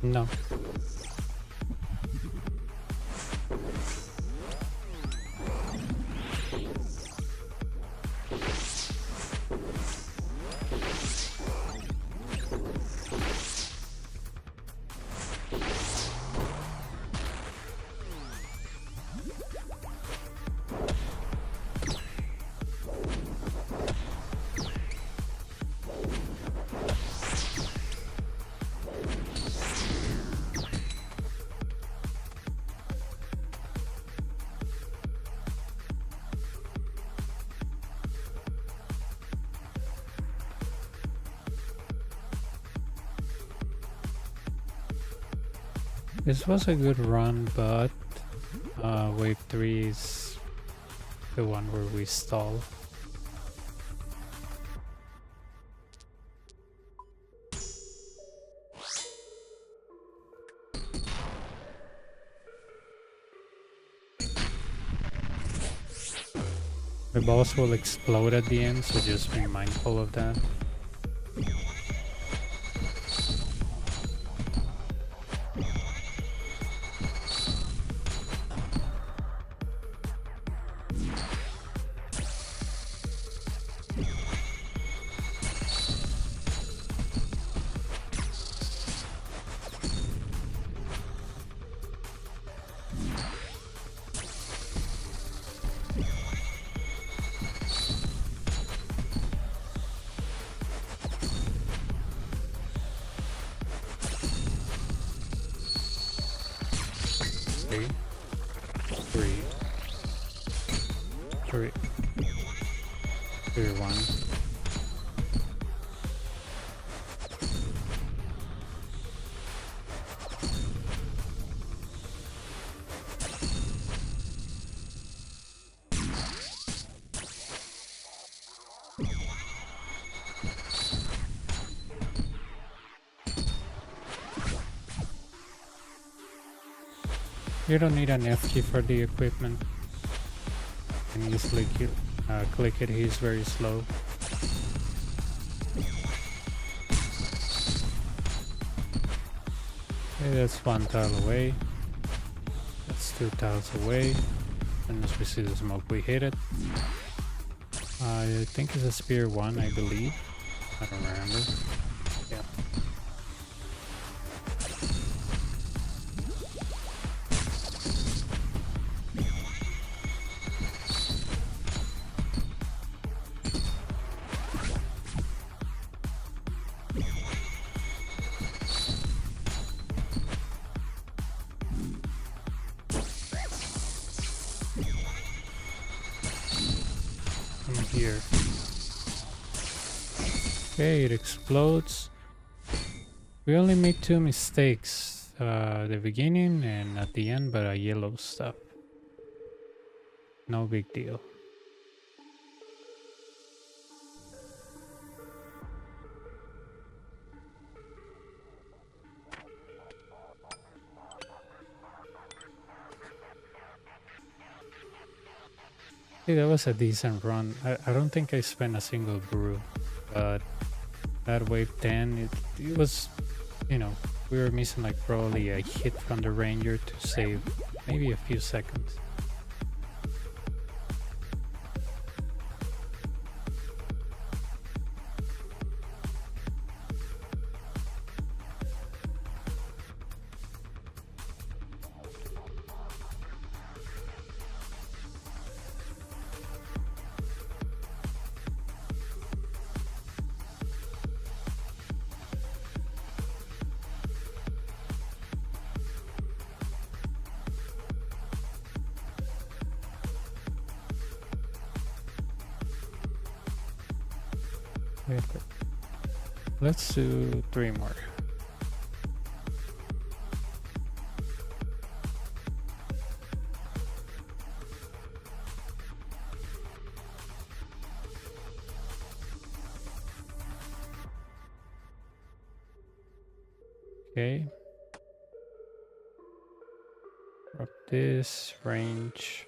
No. This was a good run, but wave 3 is the one where we stall. The boss will explode at the end, so just be mindful of that. You don't need an F key for the equipment. You can easily click it, he's very slow. Okay, that's 1 tile away. That's 2 tiles away. And as we see the smoke, we hit it. I think it's a spear 1, I believe. I don't remember. Yeah. here. Okay, it explodes. We only made 2 mistakes, the beginning and at the end, but yellow stuff. No big deal. Hey, that was a decent run. I don't think I spent a single brew, but that wave 10, it was, you know, we were missing like probably a hit from the ranger to save maybe a few seconds. Okay, let's do 3 more. Okay. Drop this range.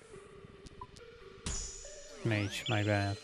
Mage, my bad.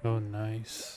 Oh, nice.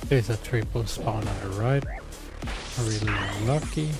There's a triple spawn on the right. Really lucky.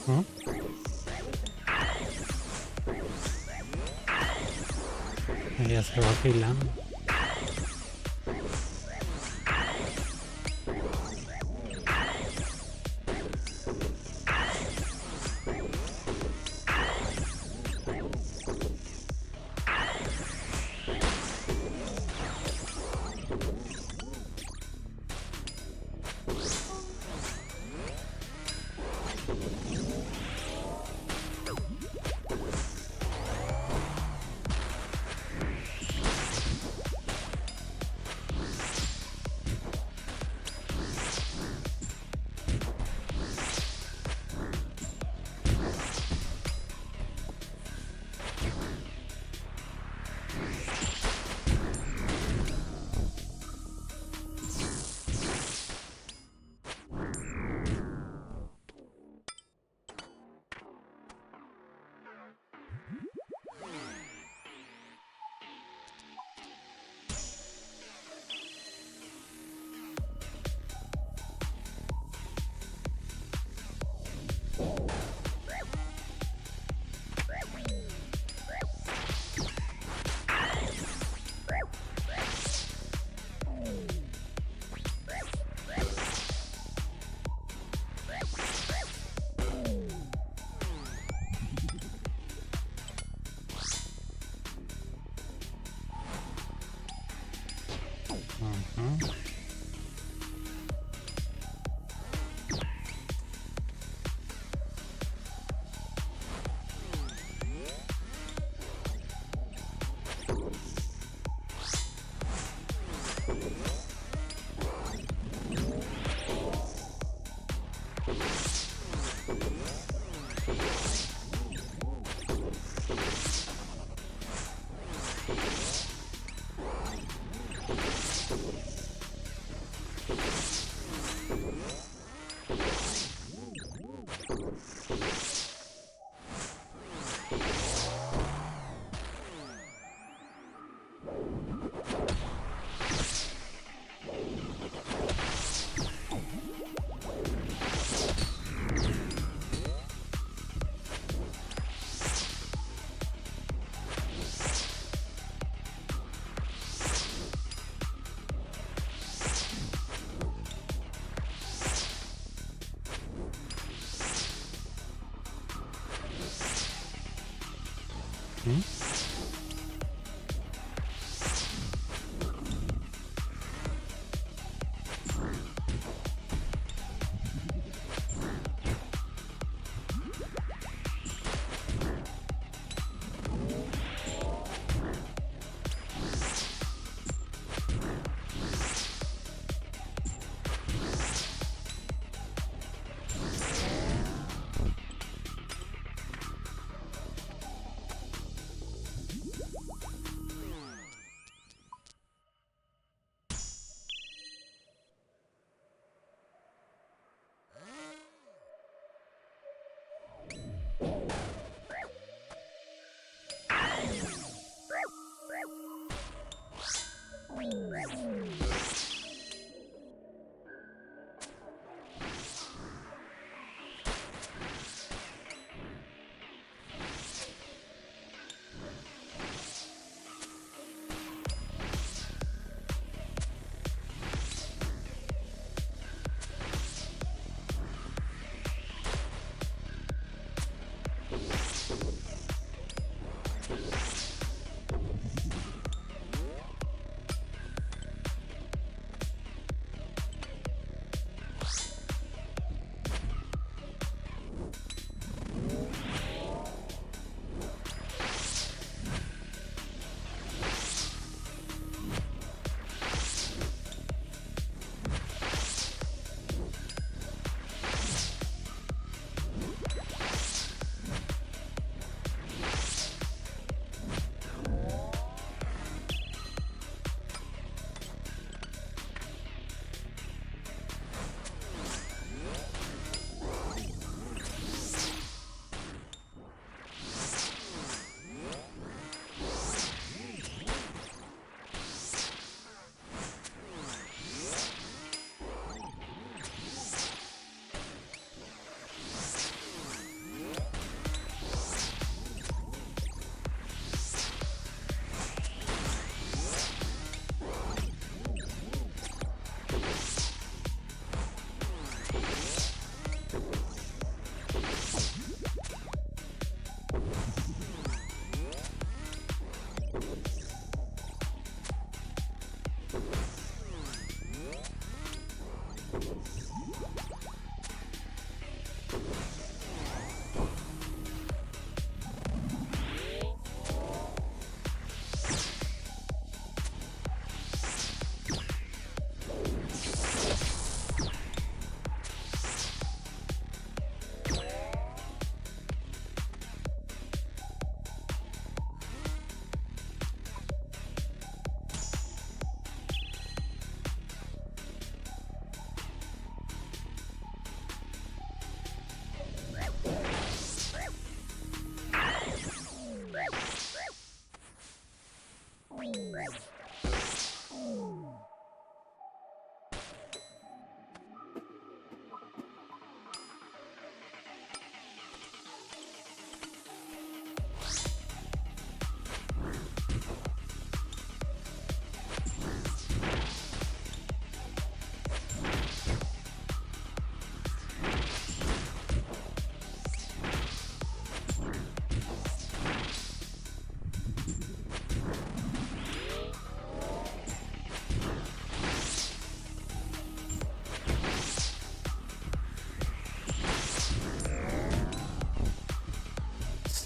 Huh? Ella se va afilando.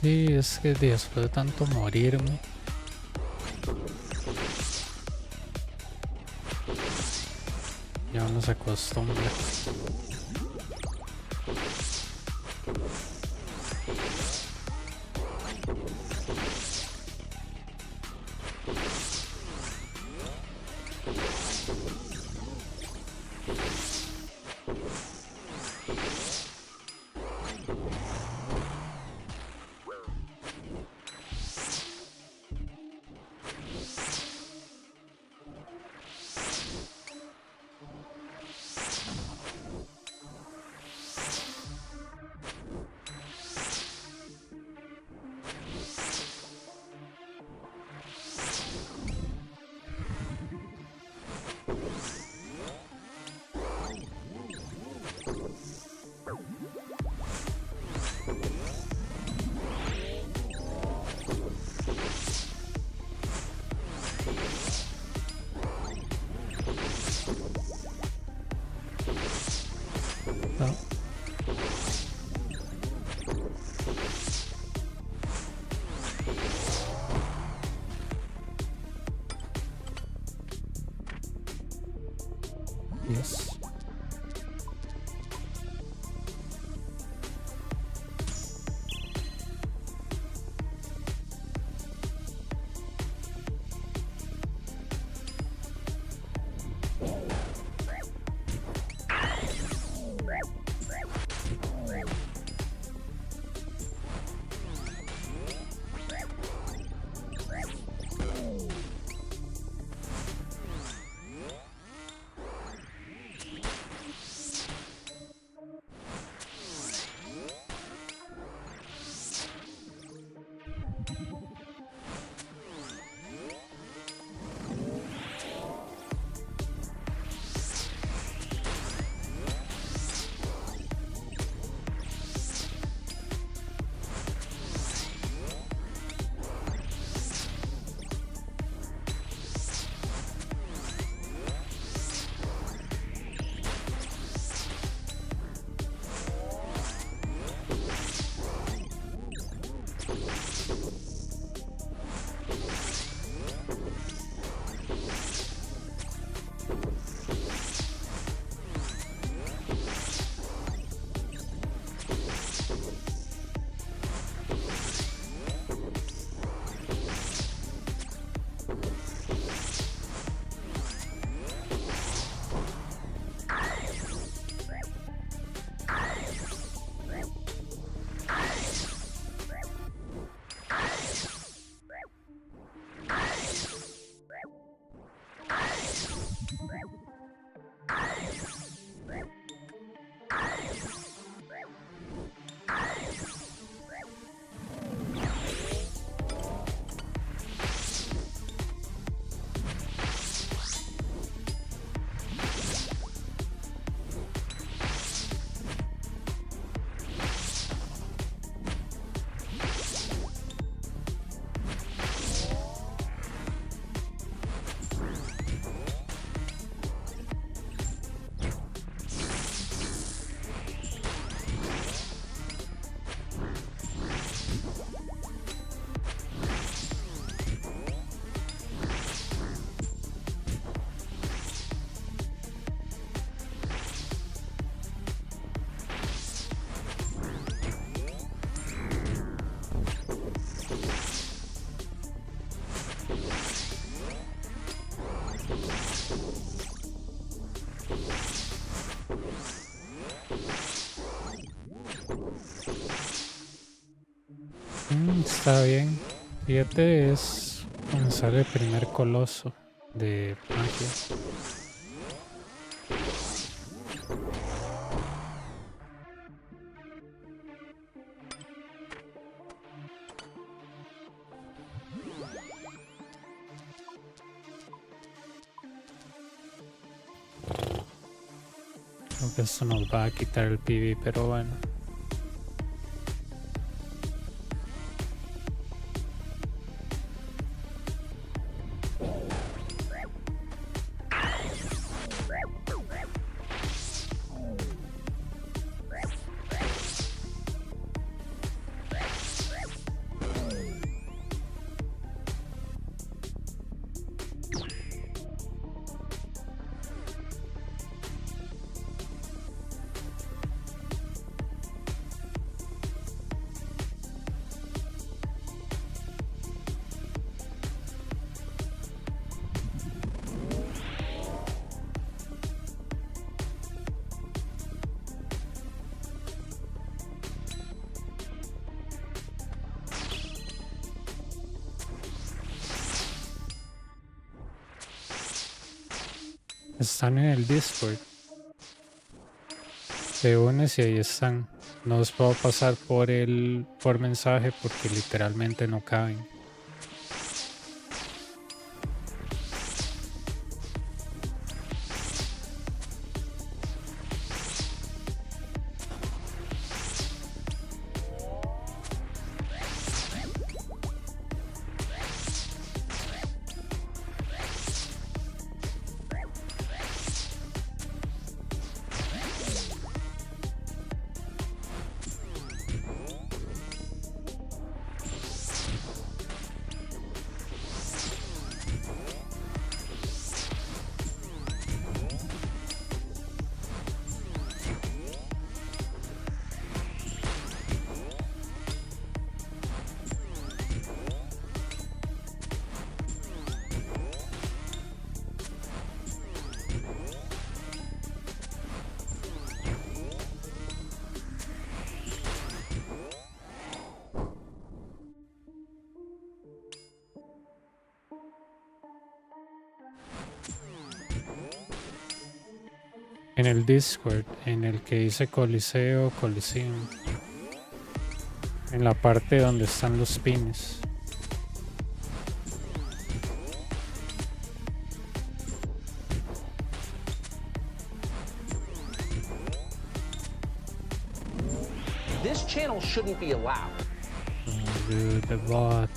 Sí, es que después de tanto morirme, ya uno se acostumbra. No. Yes. Está bien. 7 es cuando sale el primer coloso de magia. Creo que esto nos va a quitar el PV, pero bueno. Están en el Discord. Te unes y ahí están. No os puedo pasar por mensaje porque literalmente no caben. En el Discord, en el que dice Coliseo, Coliseo. En la parte donde están los pines. This channel shouldn't be allowed. Oh, dude, the bot.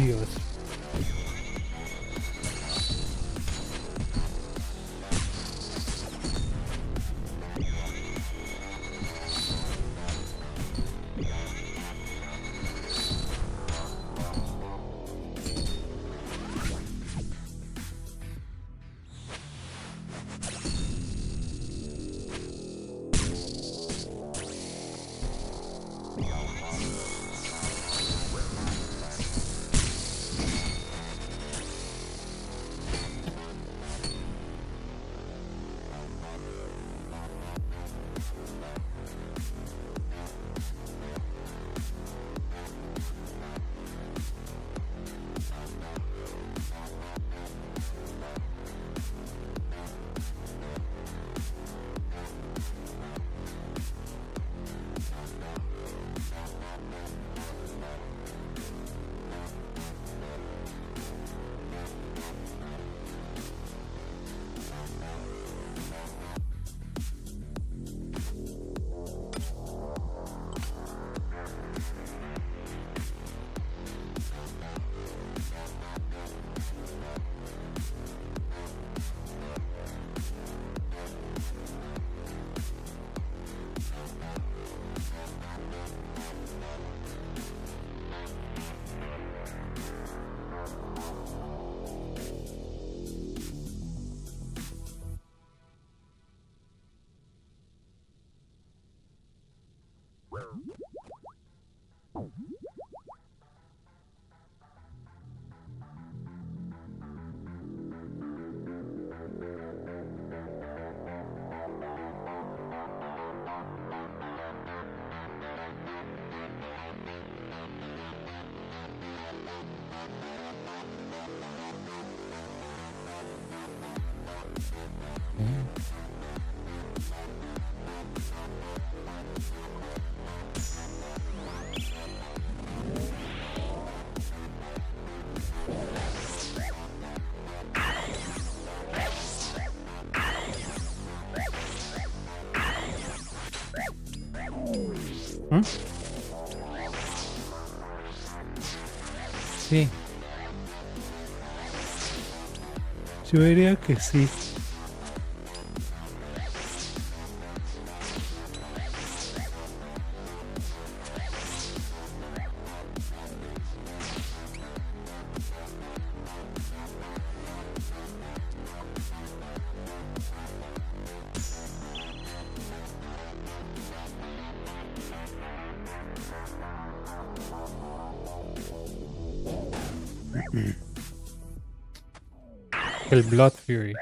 Dios. ¿Mm? Sí. Yo diría que sí. El Blood Fury.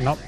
Nope.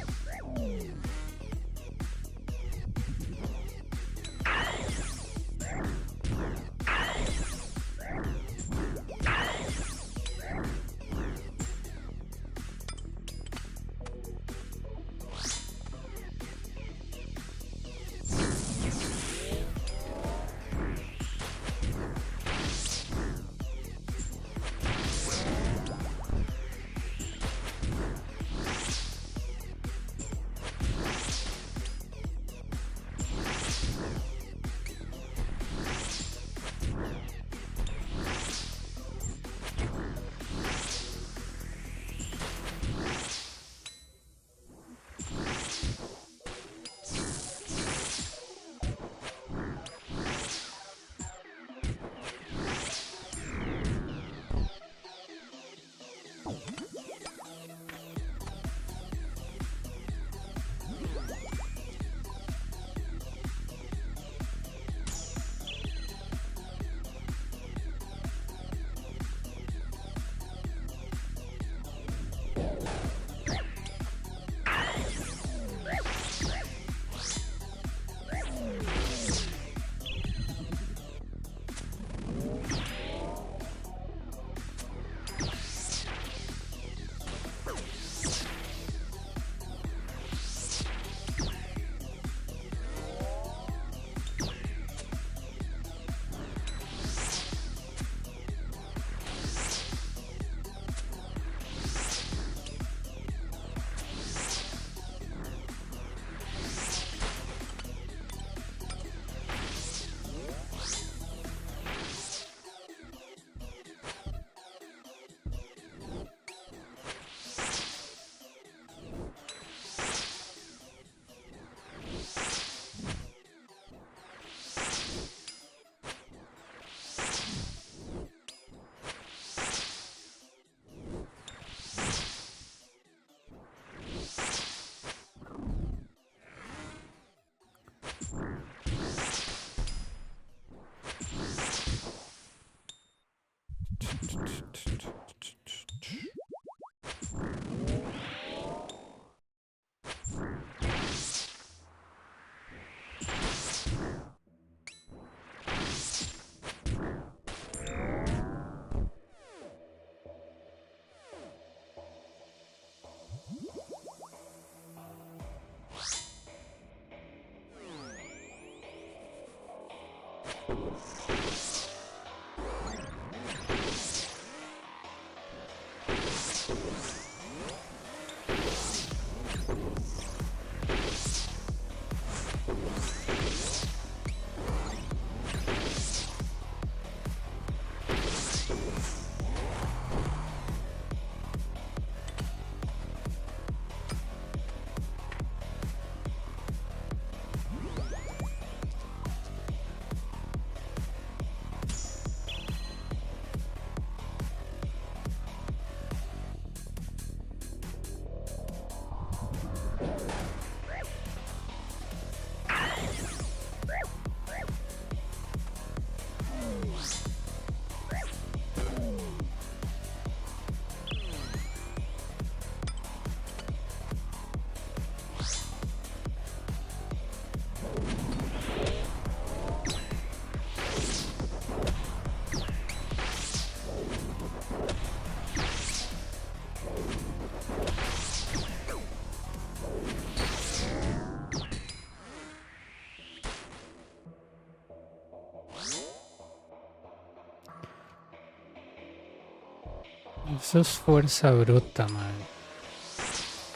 Eso es fuerza bruta, man.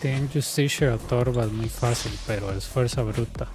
Tienen Justicia o Torvald muy fácil, pero es fuerza bruta.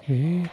Okay.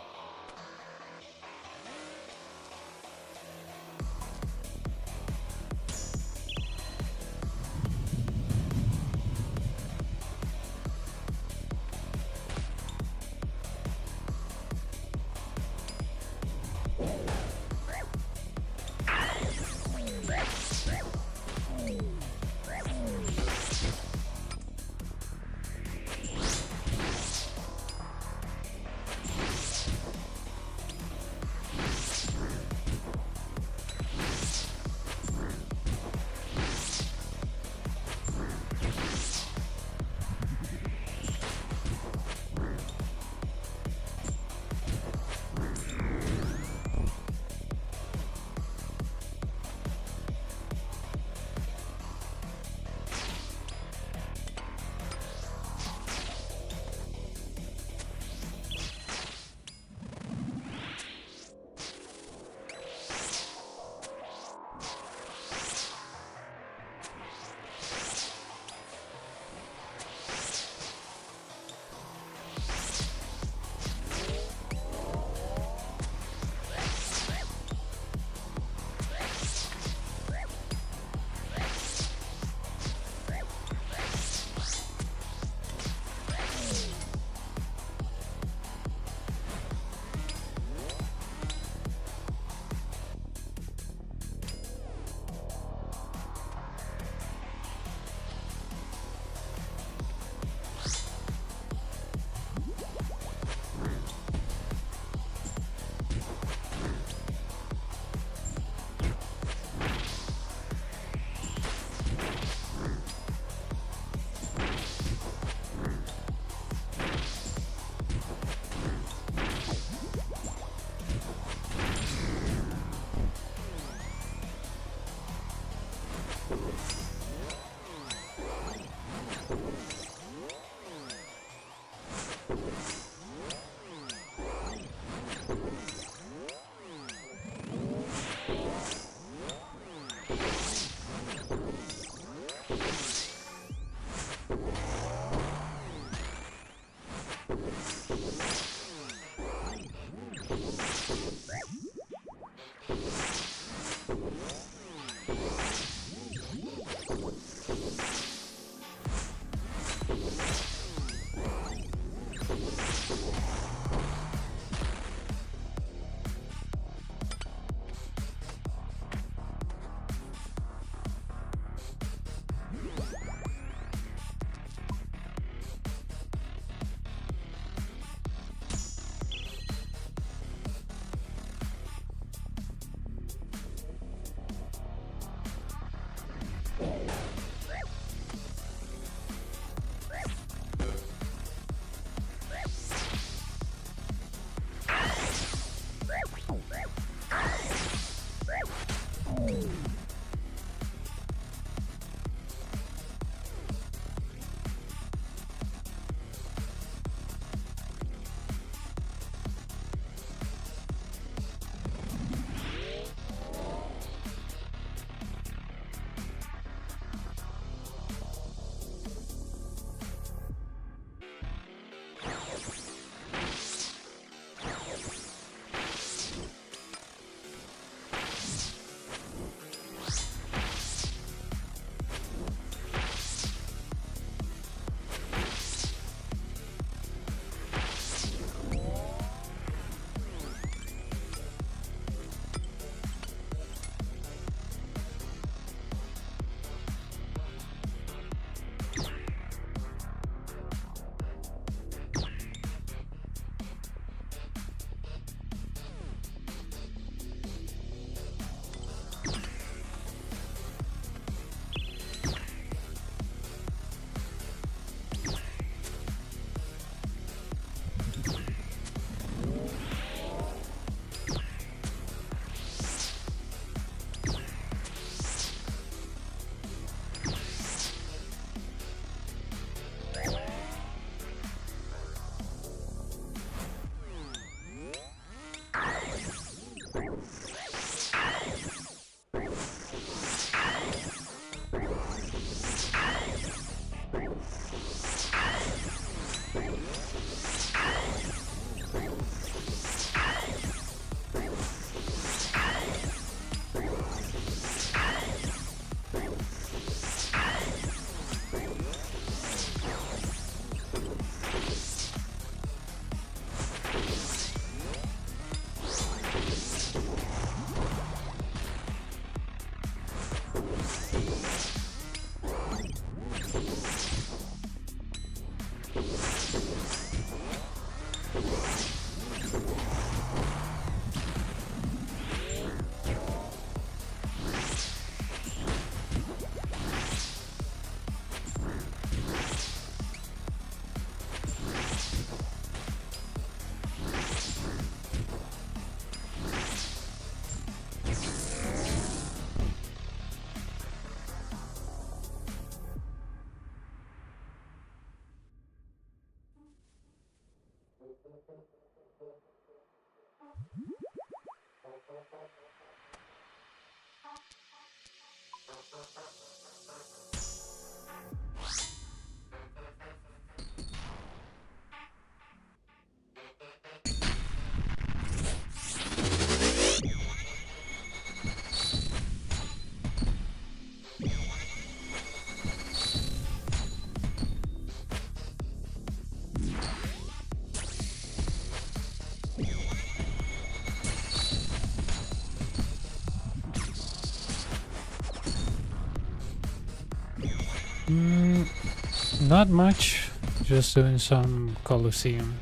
Not much, just doing some Coliseum.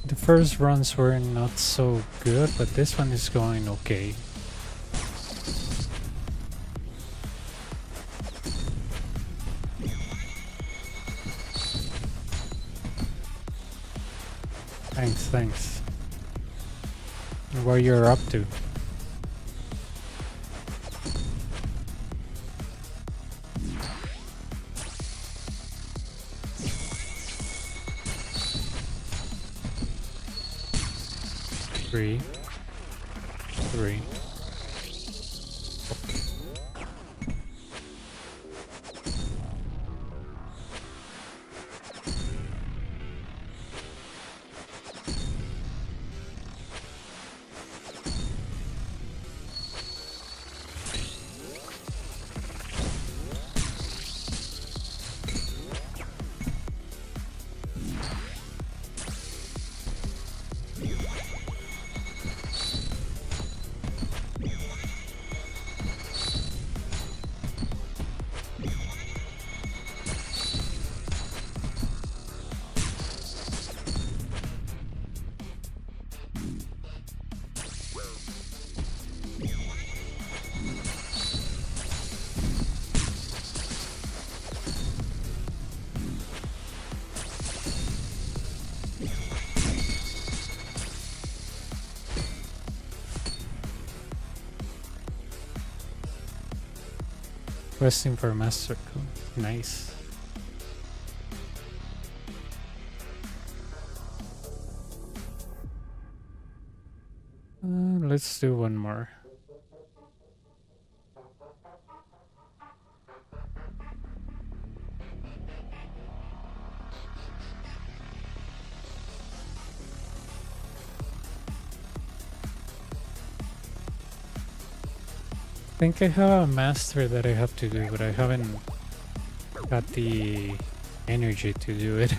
The first runs were not so good, but this one is going okay. Thanks. What you're up to? Three. Questing for master code. Nice. Let's do one more. I think I have a master that I have to do, but I haven't got the energy to do it.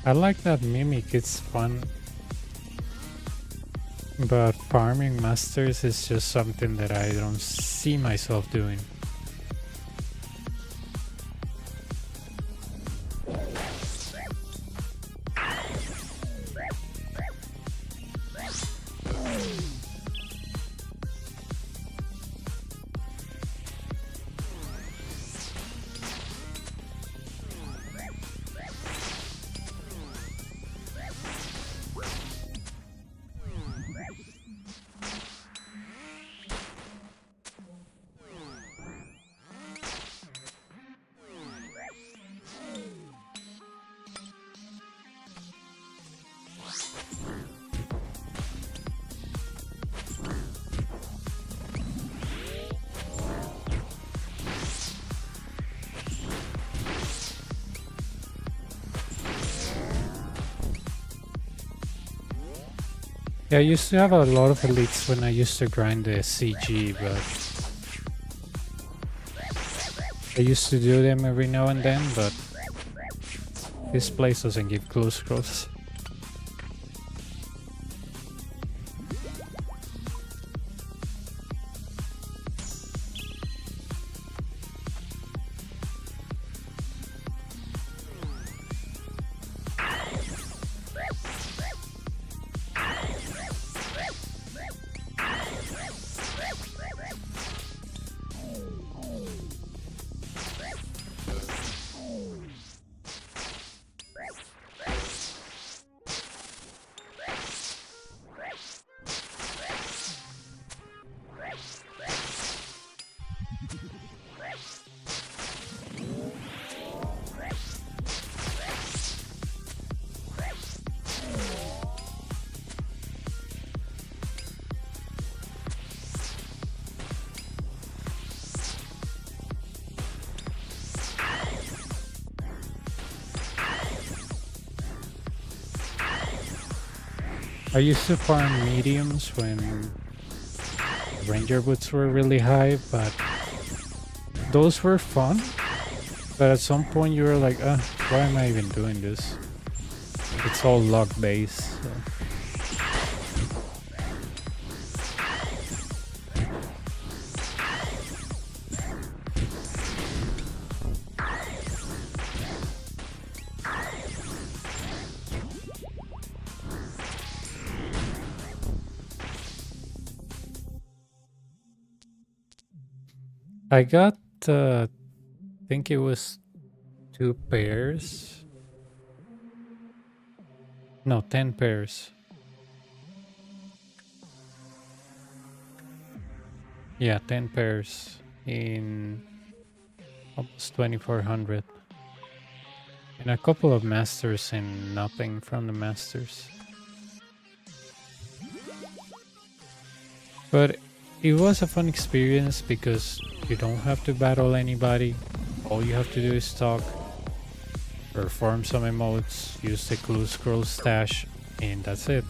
I like that mimic, it's fun. But farming masters is just something that I don't see myself doing. Yeah, I used to have a lot of elites when I used to grind the CG, but I used to do them every now and then, but this place doesn't give close scrolls. I used to farm mediums when ranger boots were really high, but those were fun. But at some point you were like, why am I even doing this? It's all luck based. So. I got, I think it was 2 pairs. No, 10 pairs. Yeah, 10 pairs in almost 2400. And a couple of masters and nothing from the masters. But it was a fun experience because you don't have to battle anybody. All you have to do is talk, perform some emotes, use the clue scroll stash, and that's it,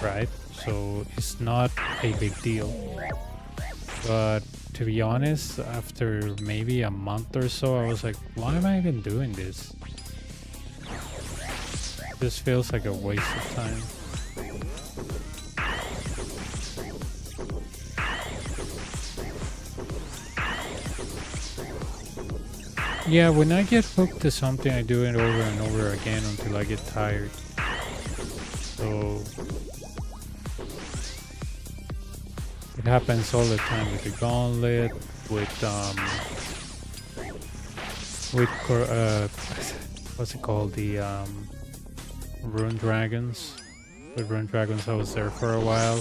right? So it's not a big deal. But to be honest, after maybe a month or so, I was like, why am I even doing this? This feels like a waste of time. Yeah, when I get hooked to something, I do it over and over again until I get tired. So it happens all the time with the gauntlet, with what's it called, the rune dragons. With rune dragons, I was there for a while.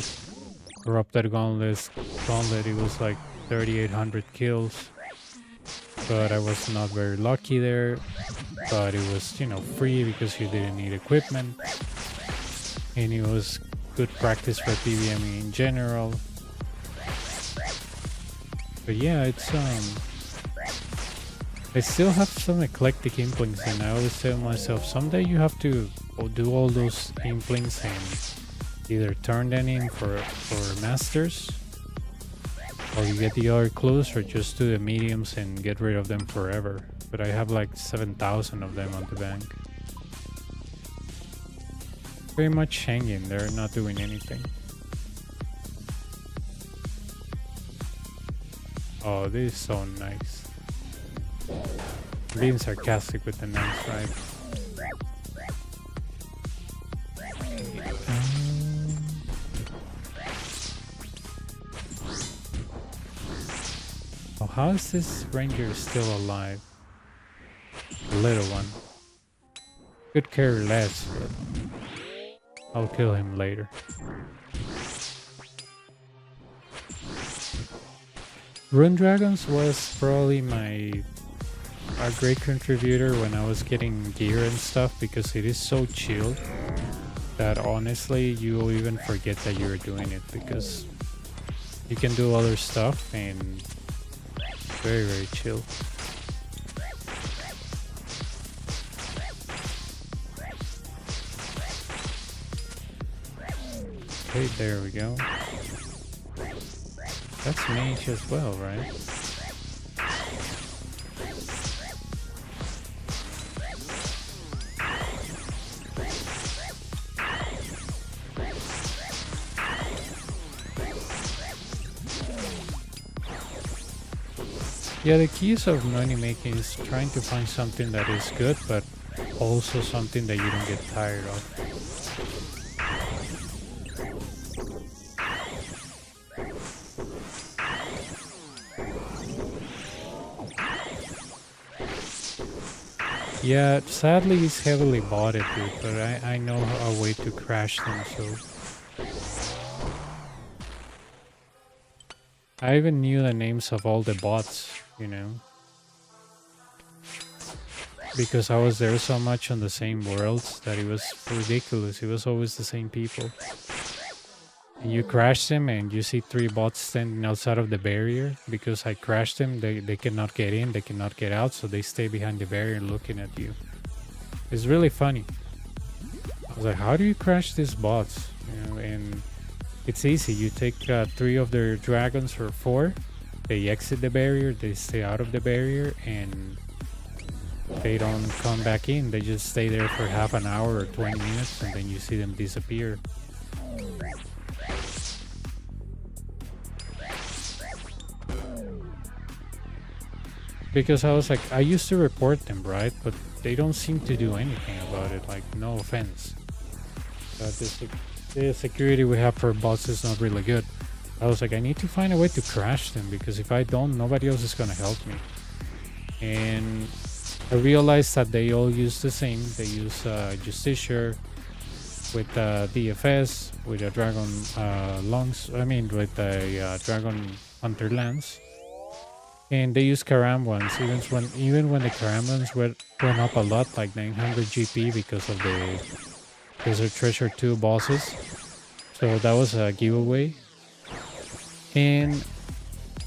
Corrupted gauntlet, it was like 3,800 kills. But I was not very lucky there. But it was, you know, free because you didn't need equipment. And it was good practice for PvMing in general. But yeah, it's I still have some eclectic implings, and I always tell myself someday you have to do all those implings and either turn them in for masters, or you get the other clues, or just do the mediums and get rid of them forever. But I have like 7,000 of them on the bank. Pretty much hanging there, not doing anything. Oh, this is so nice. Being sarcastic with the nice, right? Oh, how is this ranger still alive? The little one. Could care less, but I'll kill him later. Rune Dragons was probably a great contributor when I was getting gear and stuff, because it is so chill that honestly you'll even forget that you're doing it, because you can do other stuff and very, very chill. Okay, there we go. That's mage as well, right? Yeah, the keys of money making is trying to find something that is good, but also something that you don't get tired of. Yeah, sadly it's heavily botted, dude, but I know a way to crash them, so... I even knew the names of all the bots, you know? Because I was there so much on the same worlds that it was ridiculous. It was always the same people. And you crash them and you see 3 bots standing outside of the barrier. Because I crashed them, they cannot get in, they cannot get out, so they stay behind the barrier looking at you. It's really funny. I was like, how do you crash these bots? You know, and it's easy. You take 3 of their dragons or 4, they exit the barrier, they stay out of the barrier, and they don't come back in. They just stay there for half an hour or 20 minutes, and then you see them disappear. Because I was like, I used to report them, right? But they don't seem to do anything about it, like, no offense. But the security we have for bots is not really good. I was like, I need to find a way to crash them, because if I don't, nobody else is gonna help me. And I realized that they all use the same. They use Justiciar with DFS, with a Dragon with a Dragon Hunter Lance. And they use Karam ones, even when the Karam ones went up a lot, like 900 GP because of the Desert Treasure 2 bosses. So that was a giveaway. And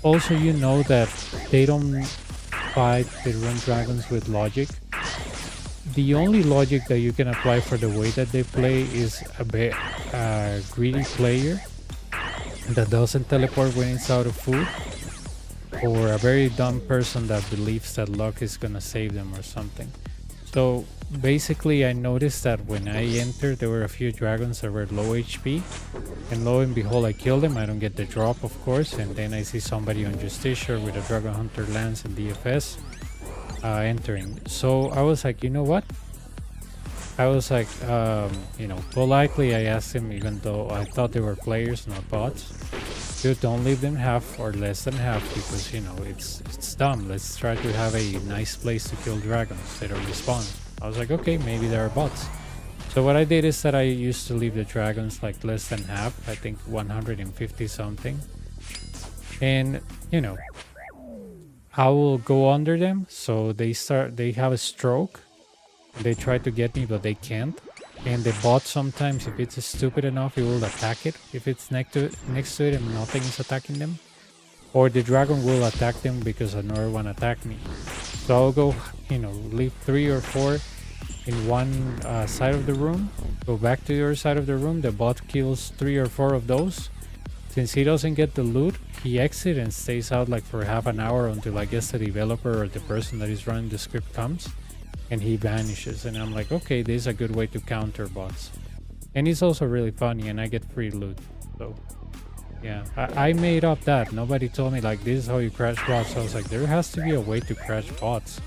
also, you know that they don't fight the run dragons with logic. The only logic that you can apply for the way that they play is a greedy player that doesn't teleport when it's out of food, or a very dumb person that believes that luck is gonna save them or something. So basically, I noticed that when I entered, there were a few dragons that were low HP, and lo and behold, I killed them. I don't get the drop, of course, and then I see somebody on Justiciar with a Dragon Hunter Lance and DFS entering. So I was like, you know what? I was like, politely I asked him, even though I thought they were players, not bots, dude, don't leave them half or less than half, because, you know, it's dumb. Let's try to have a nice place to kill dragons. They don't respawn. I was like, okay, maybe there are bots. So what I did is that I used to leave the dragons like less than half, I think 150 something. And, you know, I will go under them, so they have a stroke. They try to get me, but they can't. And the bot sometimes, if it's stupid enough, it will attack it. If it's next to it and nothing is attacking them. Or the dragon will attack them because another one attacked me. So I'll go, leave 3 or 4 in one side of the room. Go back to the other side of the room. The bot kills 3 or 4 of those. Since he doesn't get the loot, he exits and stays out like for half an hour until I guess the developer or the person that is running the script comes. And he vanishes, and I'm like, okay, this is a good way to counter bots. And it's also really funny, and I get free loot. So yeah, I made up that. Nobody told me like this is how you crash bots. So I was like, there has to be a way to crash bots,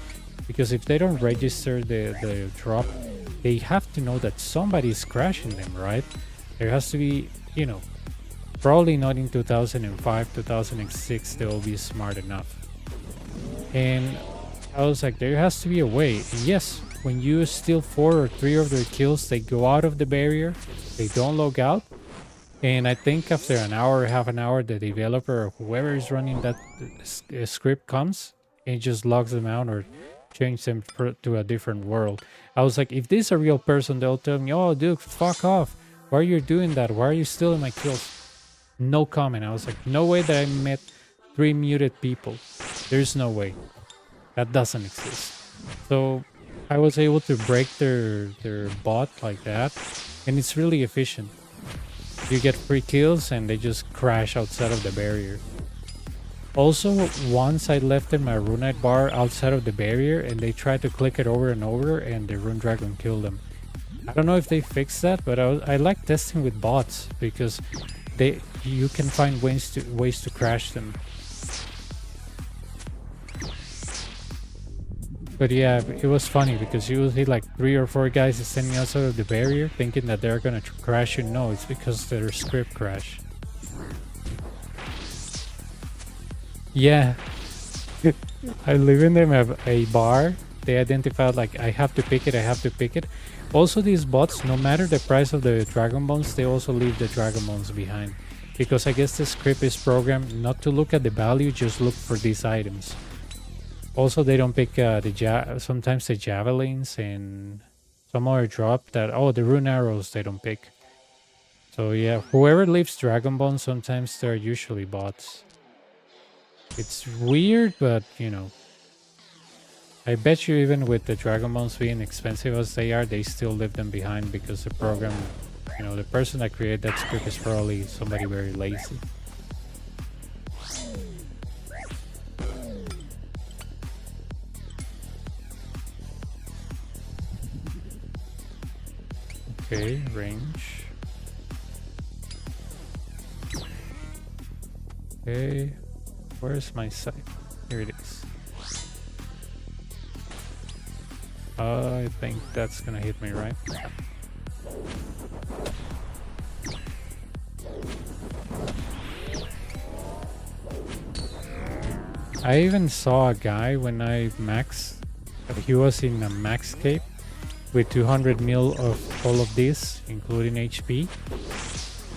because if they don't register the drop, they have to know that somebody's crashing them, right? There has to be, probably not in 2005, 2006 they will be smart enough. And I was like, there has to be a way. And yes, when you steal 4 or 3 of their kills, they go out of the barrier, they don't log out. And I think after an hour or half an hour, the developer or whoever is running that script comes and just logs them out or change them to a different world. I was like, if this is a real person, they'll tell me, oh, dude, fuck off. Why are you doing that? Why are you stealing my kills? No comment. I was like, no way that I met 3 muted people. There's no way. That doesn't exist. So I was able to break their bot like that, and it's really efficient. you get free kills and they just crash outside of the barrier. Also, once I left in my runite bar outside of the barrier and they tried to click it over and over and the rune dragon killed them. I don't know if they fixed that, but I like testing with bots because you can find ways to crash them. But yeah, it was funny because you will see like 3 or 4 guys standing outside of the barrier thinking that they're gonna crash you. No, it's because their script crashed. Yeah. I live in them a bar. They identified like I have to pick it. Also, these bots, no matter the price of the dragon bones, they also leave the dragon bones behind. Because I guess the script is programmed not to look at the value, just look for these items. Also, they don't pick sometimes the javelins and some other drop that, the rune arrows they don't pick. So yeah, whoever leaves dragon bones, sometimes they're usually bots. It's weird, but you know, I bet you even with the dragon bones being expensive as they are, they still leave them behind because the program, you know, the person that created that script is probably somebody very lazy. Okay, range. Okay, where's my sight? Here it is. I think that's gonna hit me, right? I even saw a guy when I maxed. He was in a max cape with 200 mil of all of this, including HP.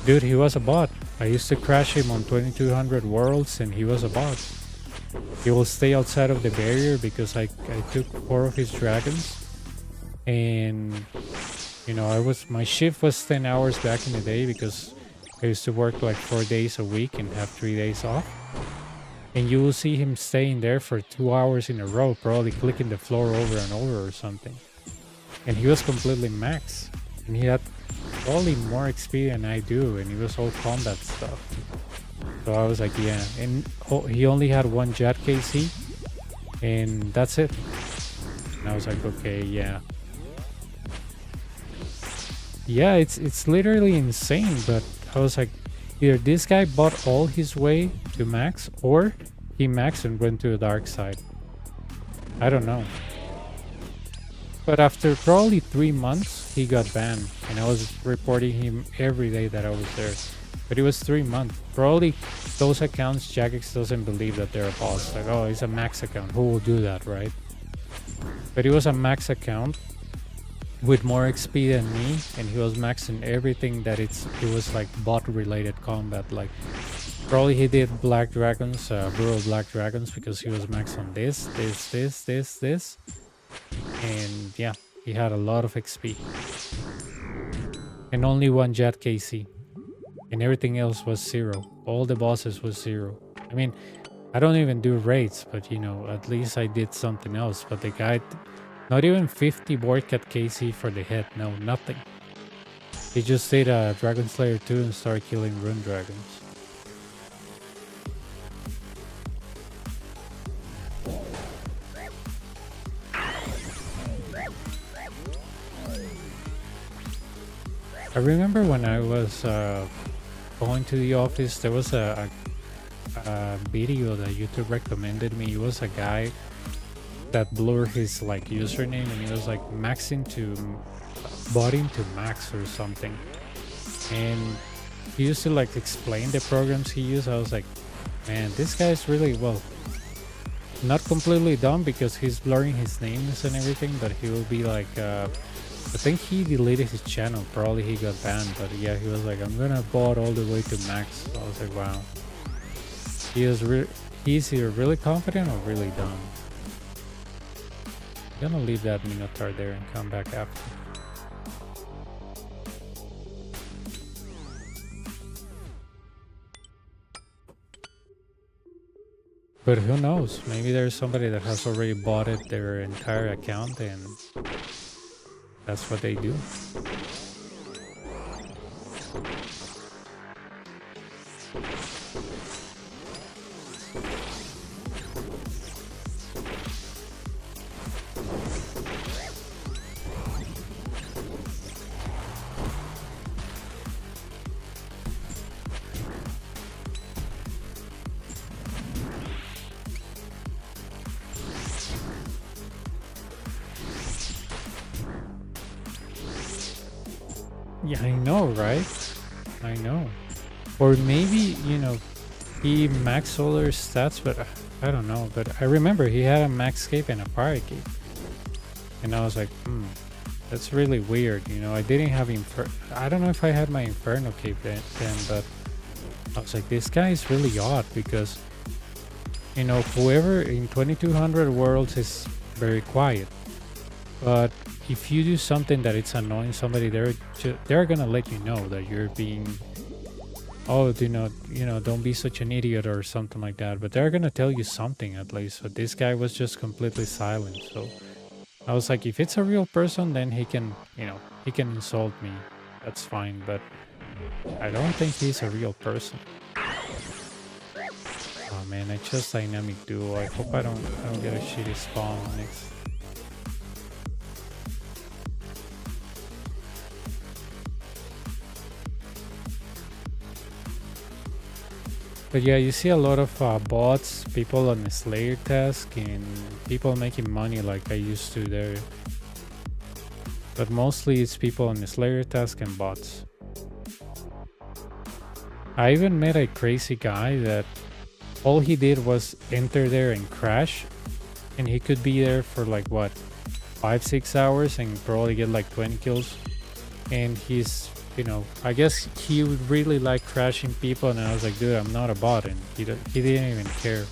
Dude, he was a bot. I used to crash him on 2200 worlds and he was a bot. He will stay outside of the barrier because I took 4 of his dragons. And you know, my shift was 10 hours back in the day because I used to work like 4 days a week and have 3 days off. And you will see him staying there for 2 hours in a row, probably clicking the floor over and over or something. And he was completely max. And he had probably more XP than I do, and he was all combat stuff. So I was like, yeah. And he only had 1 Jet KC, and that's it. And I was like, okay, yeah. Yeah, it's literally insane, but I was like, either this guy bought all his way to max, or he maxed and went to the dark side. I don't know. But after probably 3 months, he got banned, and I was reporting him every day that I was there. But it was 3 months. Probably those accounts, Jagex doesn't believe that they're a boss. Like, oh, it's a max account. Who will do that, right? But it was a max account with more XP than me, and he was maxing everything that it was like bot-related combat. Like, probably he did black dragons, brutal black dragons, because he was maxed on this. And yeah, he had a lot of XP. And only 1 Jet KC. And everything else was 0. All the bosses was 0. I mean, I don't even do raids, but you know, at least I did something else. But the guy, not even 50 board cat KC for the head. No, nothing. He just did a Dragon Slayer 2 and started killing rune dragons. I remember when I was going to the office, there was a video that YouTube recommended me. It was a guy that blurred his like username, and he was like maxing to botting to max or something. And he used to like explain the programs he used. I was like, man, this guy's really, well, not completely dumb because he's blurring his names and everything, but he will be like I think he deleted his channel. Probably he got banned, but yeah, he was like, I'm gonna bot all the way to max. So I was like, wow. He's either really confident or really dumb. I'm gonna leave that Minotaur there and come back after. But who knows? Maybe there's somebody that has already bought it their entire account and that's what they do. Yeah, I know, right? I know. Or maybe, he maxed all their stats, but I don't know. But I remember he had a max cape and a pirate cape. And I was like, that's really weird. I didn't have I don't know if I had my Inferno cape then, but I was like, this guy is really odd because, whoever in 2200 worlds is very quiet. But if you do something that it's annoying somebody, they're gonna let you know that you're being, oh, do not, don't be such an idiot or something like that. But they're gonna tell you something at least. So this guy was just completely silent. So I was like, if it's a real person, then he can, he can insult me. That's fine. But I don't think he's a real person. Oh man, I just dynamic duo. I hope I don't get a shitty spawn next. But yeah, you see a lot of bots, people on the Slayer task, and people making money like I used to there. But mostly it's people on the Slayer task and bots. I even met a crazy guy that all he did was enter there and crash, and he could be there for like what, 5-6 hours and probably get like 20 kills. And he's, I guess he would really like crashing people, and I was like, dude, I'm not a bot, and he didn't even care.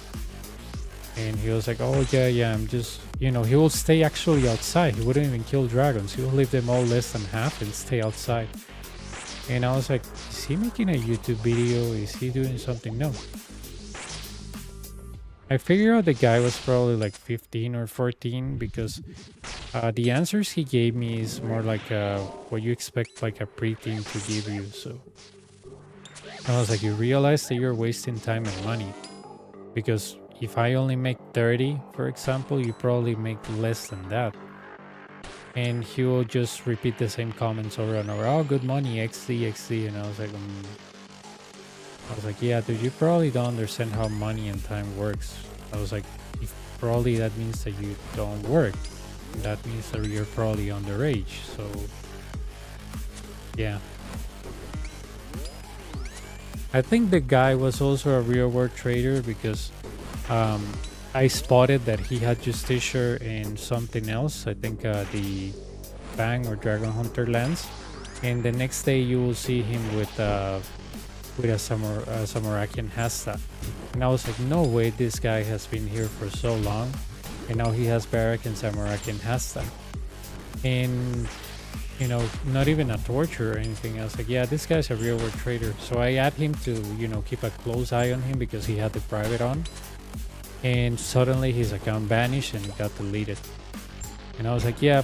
And he was like, oh yeah, I'm just, he will stay actually outside. He wouldn't even kill dragons. He will leave them all less than half and stay outside. And I was like, is he making a YouTube video? Is he doing something? No. I figured out the guy was probably like 15 or 14 because the answers he gave me is more like what you expect like a preteen to give you. So I was like, you realize that you're wasting time and money, because if I only make 30, for example, you probably make less than that. And he will just repeat the same comments over and over. Oh, good money, XD. And I was like, yeah, dude, you probably don't understand how money and time works. I was like, probably that means that you don't work. That means that you're probably underage. So, yeah. I think the guy was also a real world trader because I spotted that he had Justicia and something else. I think the Fang or Dragon Hunter lens. And the next day you will see him with a Samurakian Hasta. And I was like, no way, this guy has been here for so long. And now he has Barak and Samurakian Hasta. And, not even a torture or anything. I was like, yeah, this guy's a real world trader. So I asked him to, keep a close eye on him because he had the private on. And suddenly his account vanished and it got deleted. And I was like, yeah,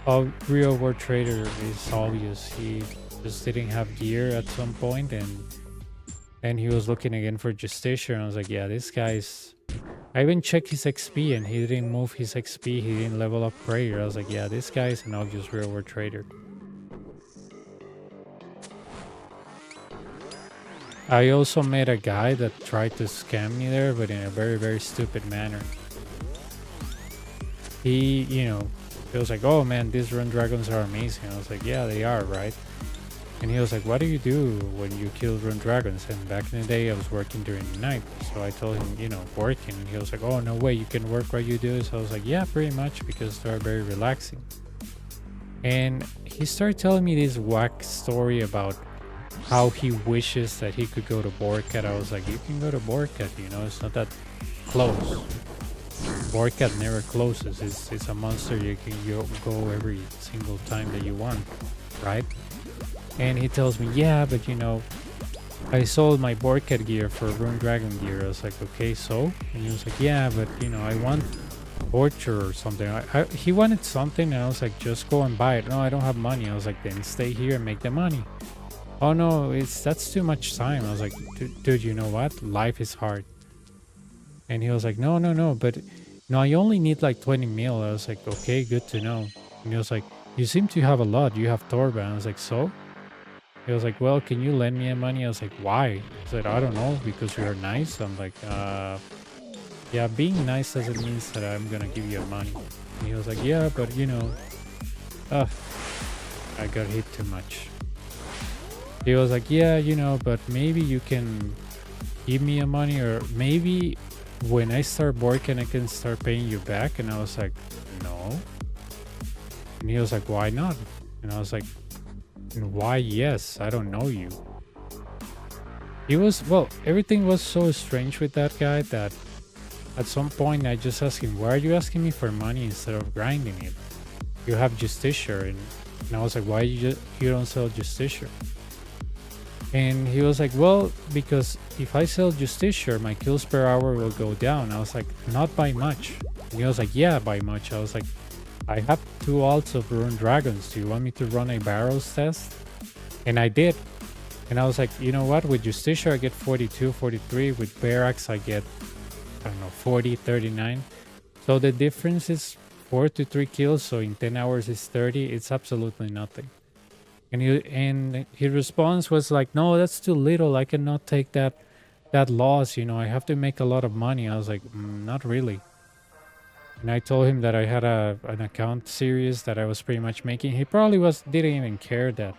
a real world trader is obvious. He just didn't have gear at some point, and then he was looking again for Justicia, and I was like, yeah, this guy's... I even checked his XP and he didn't move his XP, he didn't level up prayer. I was like, yeah, this guy's an obvious real world trader. I also met a guy that tried to scam me there, but in a very, very stupid manner. He, he was like, oh man, these rune dragons are amazing. I was like, yeah, they are, right? And he was like, what do you do when you kill rune dragons? And back in the day, I was working during the night. So I told him, working. And he was like, oh, no way, you can work while you do this. So I was like, yeah, pretty much, because they're very relaxing. And he started telling me this whack story about how he wishes that he could go to Borkat. I was like, you can go to Borkat, it's not that close. Borkat never closes. It's a monster you can go every single time that you want, right? And he tells me, yeah, but I sold my Borkat gear for Rune Dragon gear. I was like, okay, so? And he was like, yeah, but I want torture or something. He wanted something, and I was like, just go and buy it. No, I don't have money. I was like, then stay here and make the money. Oh no, that's too much time. I was like, dude, you know what? Life is hard. And he was like, no, but I only need like 20 mil. I was like, okay, good to know. And he was like, you seem to have a lot. You have Torba. I was like, so? He was like, well, can you lend me a money? I was like, why? He said, I don't know, because you're nice. I'm like, yeah, being nice doesn't mean that I'm gonna give you money. And he was like, yeah, but I got hit too much. He was like, yeah, but maybe you can give me a money, or maybe when I start working, I can start paying you back. And I was like, no. And he was like, why not? And I was like, why yes? I don't know you. He was, well, everything was so strange with that guy that at some point I just asked him, why are you asking me for money instead of grinding it? You have Justicia. And I was like, why you don't sell Justicia? And he was like, well, because if I sell Justicia, my kills per hour will go down. I was like, not by much. And he was like, yeah, by much. I was like, I have 2 alts of Rune Dragons. Do you want me to run a barrels test? And I did. And I was like, you know what? With Justicia, I get 42, 43. With Barracks, I get, I don't know, 40, 39. So the difference is 4 to 3 kills. So in 10 hours is 30. It's absolutely nothing. And his response was like, no, that's too little. I cannot take that loss. I have to make a lot of money. I was like, not really. And I told him that I had an account series that I was pretty much making. He probably didn't even care that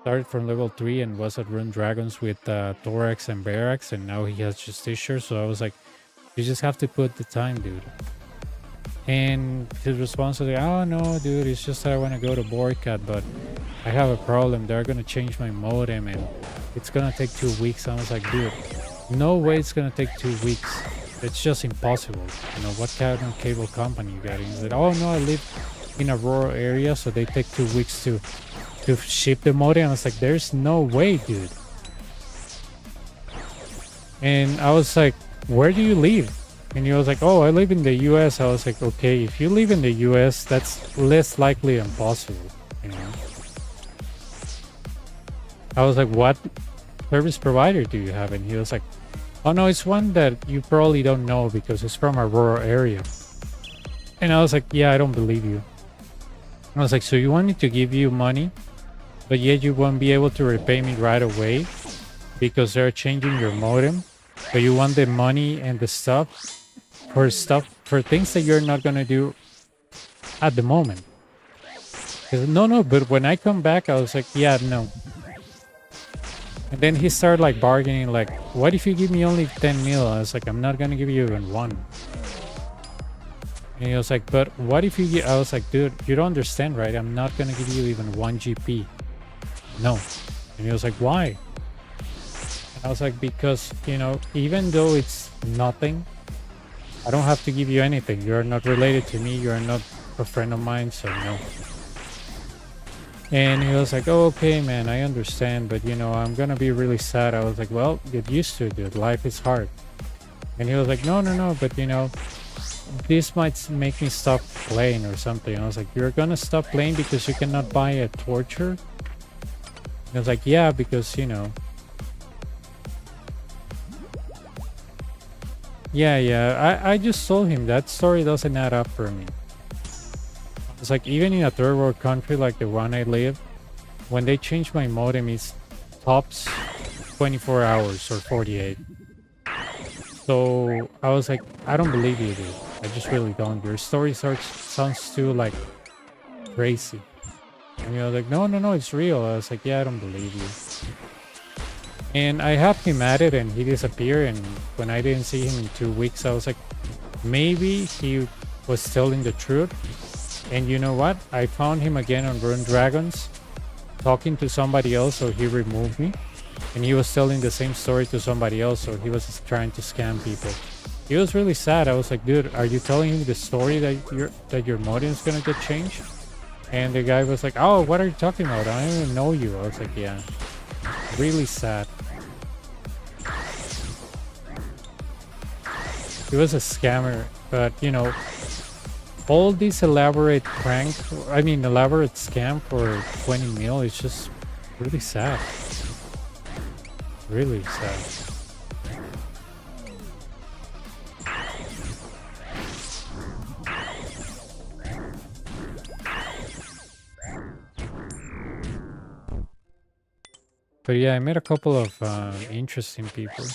started from level 3 and was at Rune Dragons with Thorax and Barracks, and now he has Justicia. So I was like, you just have to put the time, dude. And his response was like, oh no, dude, it's just that I want to go to Borcat, but I have a problem. They're going to change my modem and it's going to take 2 weeks. I was like, dude, no way it's going to take 2 weeks. It's just impossible. What kind of cable company you got? And he said, oh no, I live in a rural area, so they take 2 weeks to ship the modem. I was like, there's no way, dude. And I was like, where do you live? And he was like, oh, I live in the US. I was like, okay, if you live in the US, that's less likely impossible. I was like, what service provider do you have? And he was like, oh no, it's one that you probably don't know because it's from a rural area. And I was like, yeah, I don't believe you. I was like, so you want me to give you money, but yet you won't be able to repay me right away because they're changing your modem? But you want the money and the stuff for things that you're not gonna do at the moment. No, but when I come back, I was like, yeah, no. And then he started like bargaining, like, what if you give me only 10 mil? I was like, I'm not gonna give you even 1. And he was like, but what if you give... I was like, dude, you don't understand, right? I'm not gonna give you even 1 GP. No. And he was like, why? And I was like, because, even though it's nothing, I don't have to give you anything. You're not related to me. You're not a friend of mine, so no. And he was like, oh, okay, man, I understand, but, I'm gonna be really sad. I was like, well, get used to it, dude. Life is hard. And he was like, no, but, this might make me stop playing or something. I was like, you're gonna stop playing because you cannot buy a torture? And I was like, yeah, because, Yeah, I just told him that story doesn't add up for me. It's like, even in a third world country like the one I live, when they change my modem, it's tops 24 hours or 48. So I was like, I don't believe you, dude. I just really don't. Your story sounds too like crazy. And he was like, no, it's real. I was like, yeah, I don't believe you. And I had him at it and he disappeared, and when I didn't see him in 2 weeks, I was like, maybe he was telling the truth. And you know what? I found him again on Rune Dragons talking to somebody else, so he removed me. And he was telling the same story to somebody else, so he was trying to scam people. He was really sad. I was like, dude, are you telling him the story that your modem is gonna get changed? And the guy was like, oh, what are you talking about? I don't even know you. I was like, yeah. Really sad. He was a scammer, but all this elaborate scam for 20 mil is just really sad. Really sad. But yeah, I met a couple of interesting people.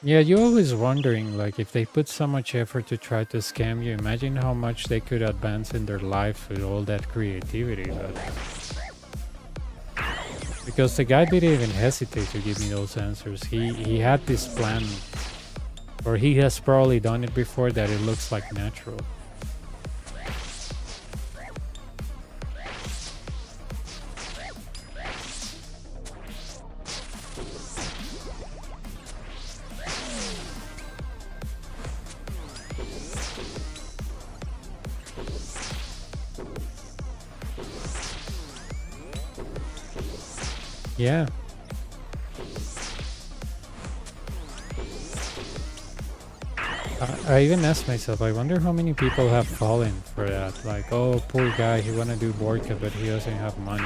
Yeah, you're always wondering, like, if they put so much effort to try to scam you, imagine how much they could advance in their life with all that creativity. But because the guy didn't even hesitate to give me those answers, he had this plan, or he has probably done it before that it looks like natural. Yeah. I even asked myself, I wonder how many people have fallen for that. Like, oh, poor guy, he wanna do Borka, but he doesn't have money.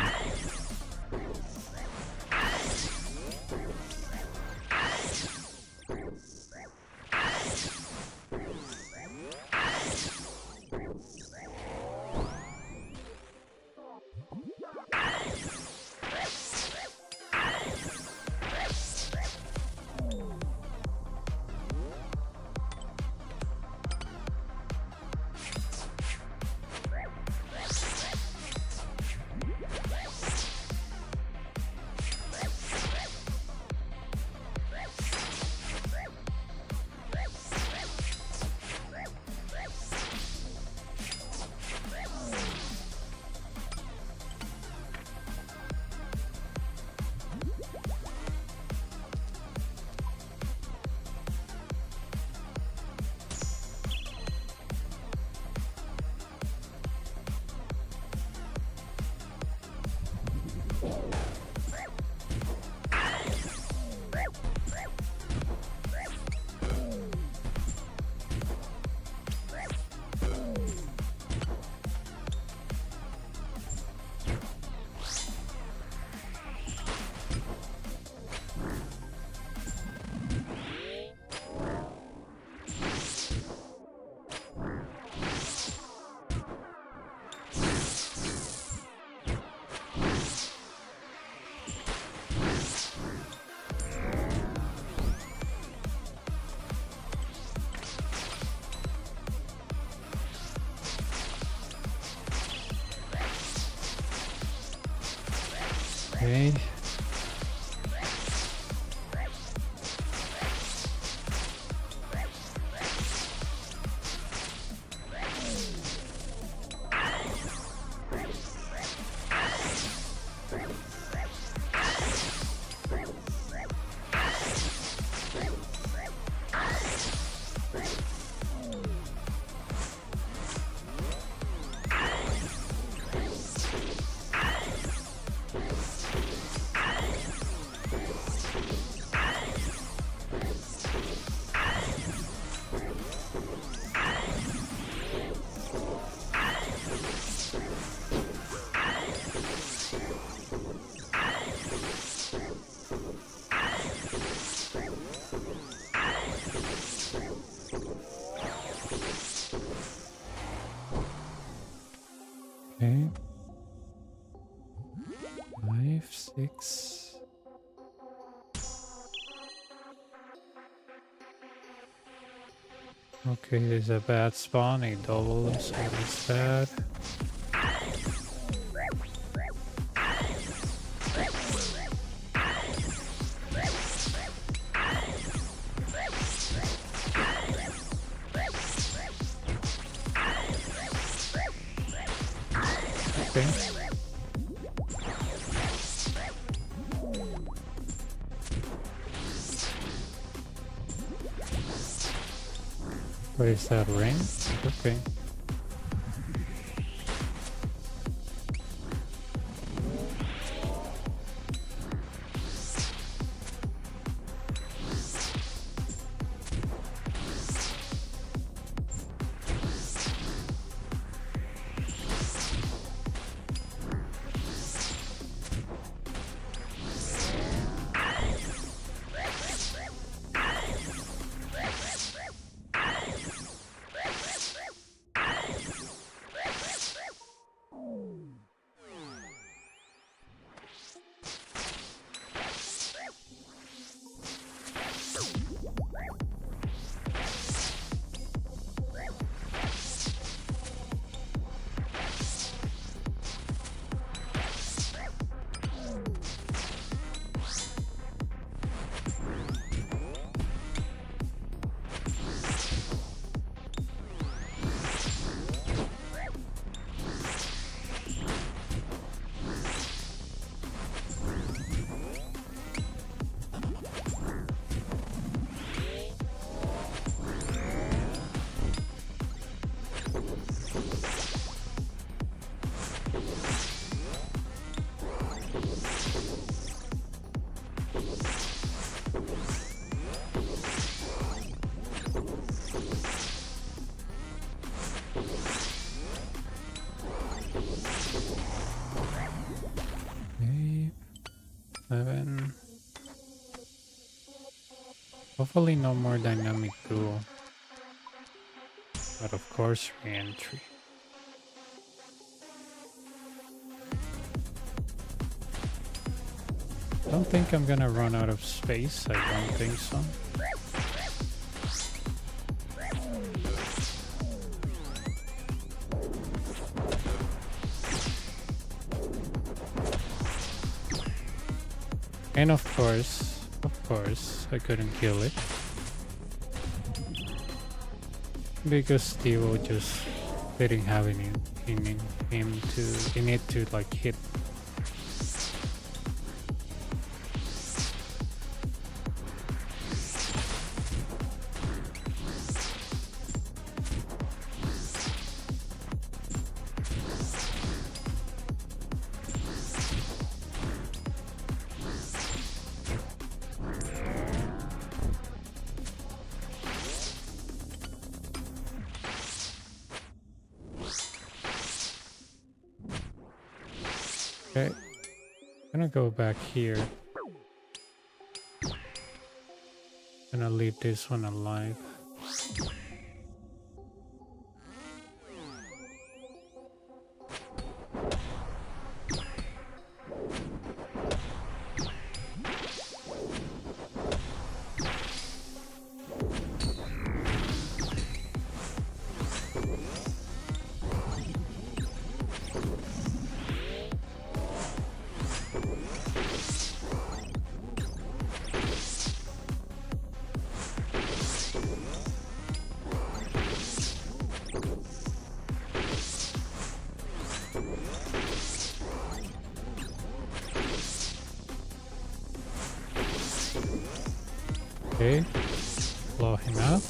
Okay. Okay. 5, 6. Okay, there's a bad spawn, a double, so it's bad. Okay. What is that, ring? Okay. Hopefully no more dynamic duel. But of course, re-entry. Don't think I'm gonna run out of space. I don't think so. And of course, I couldn't kill it. Because Steve just didn't have any in it to like hit. Okay, I'm gonna go back here. Gonna leave this one alive. Okay, blow him up.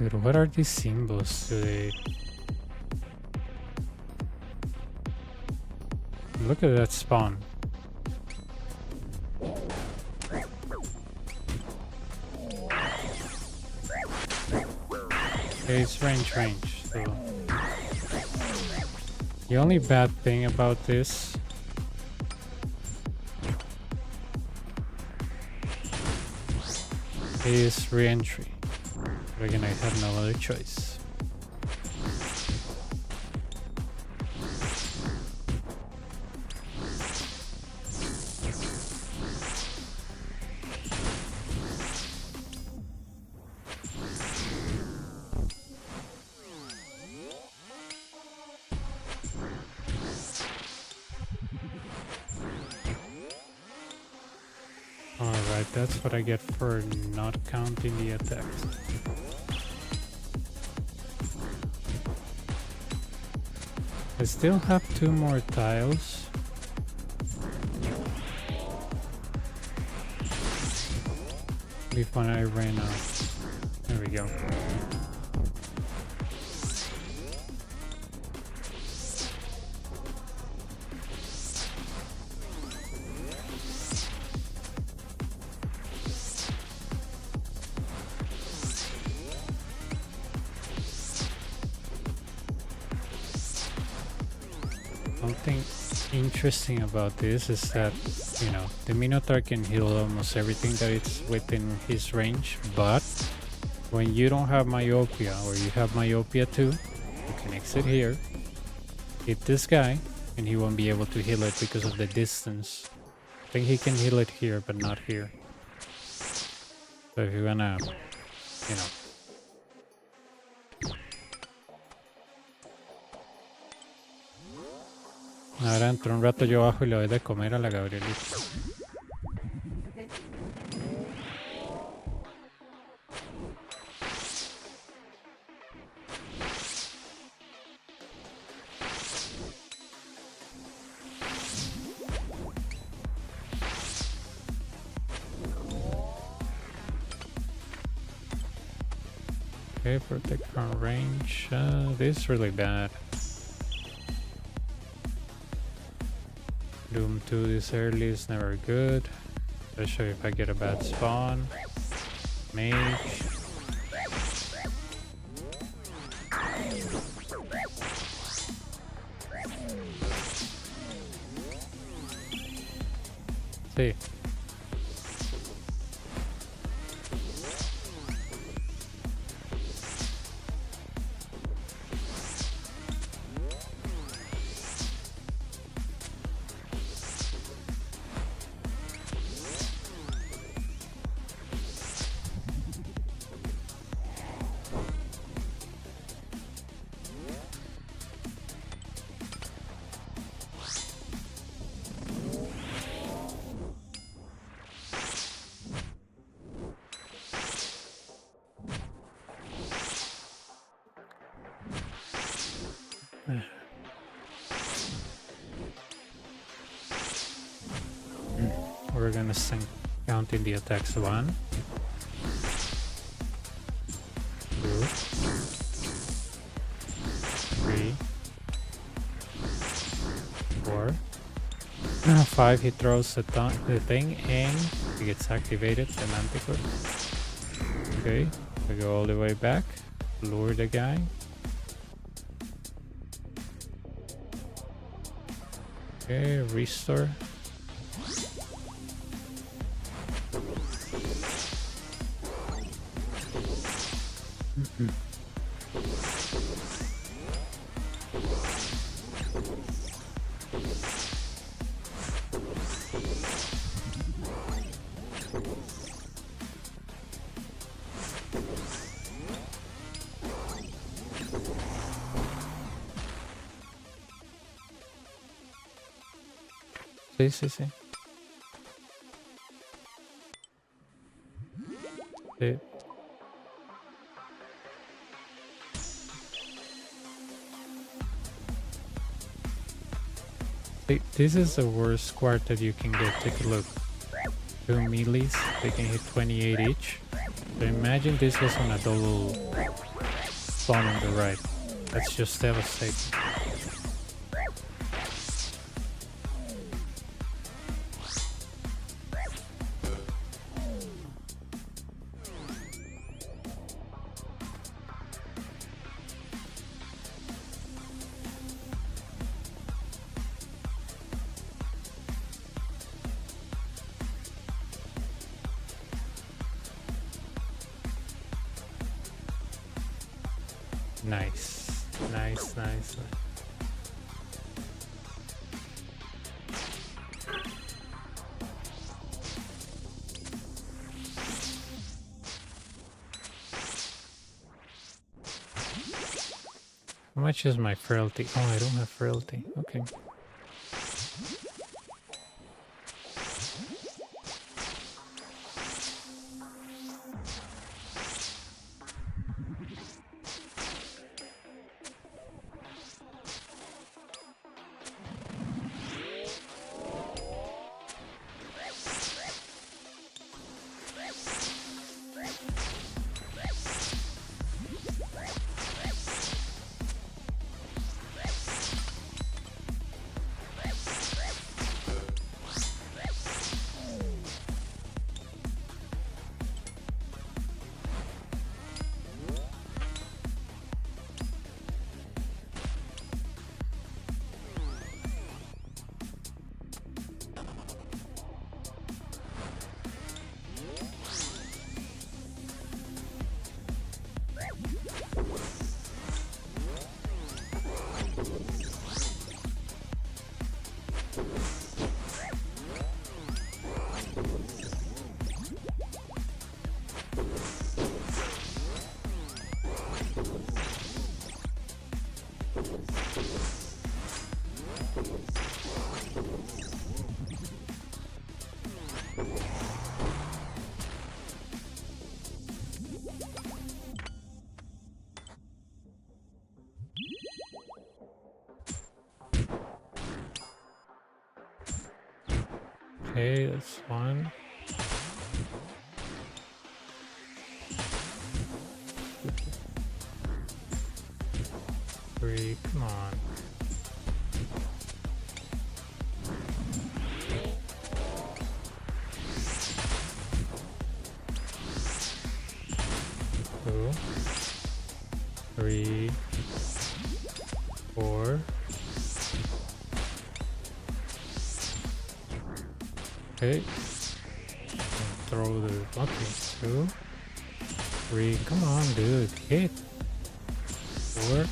Dude, what are these symbols today? Look at that spawn. Okay, it's range, so the only bad thing about this is re-entry. But again, I have no other choice. Alright, that's what I get for not counting the attacks. I still have 2 more tiles. Before I ran out. There we go. Something interesting about this is that, you know, the Minotaur can heal almost everything that it's within his range, but when you don't have myopia or you have myopia too, you can exit here, hit this guy, and he won't be able to heal it because of the distance. I think he can heal it here, but not here. So if you wanna, you know, Ahora dentro de un rato yo bajo y le doy de comer a la Gabrielita. Okay, protect from range. This is really bad. Doom 2 this early is never good, especially if I get a bad spawn. Mage. See. We're gonna counting the attacks. 1, 2, 3, 4, 5. He throws the thing and he gets activated. The manticore. Okay, we go all the way back. Lure the guy. Okay, restore. Sí. Sí. This is the worst squad that you can get. Take a look. 2 melees, they can hit 28 each. So imagine this was on a double spawn on the right. That's just devastating. Nice. How much is my frailty? Oh, I don't have frailty. Okay. Okay, that's one. Three, come on. Two, three, four. Okay. Throw the okay. Two, three. Come on, dude. Hit. Four.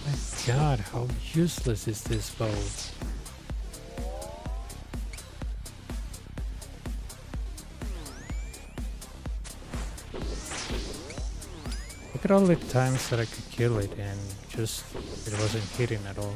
My God, how useless is this bow? Look at all the times that I could kill it and just it wasn't hitting at all.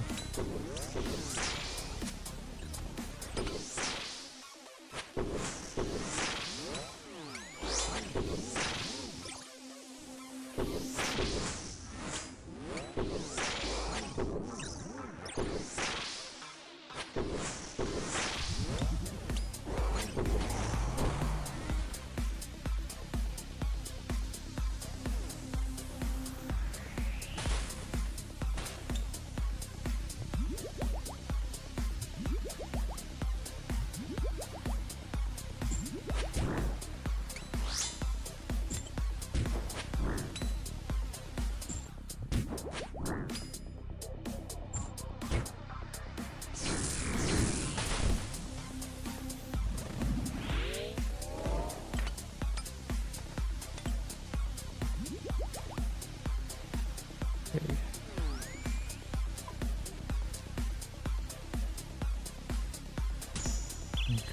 Okay.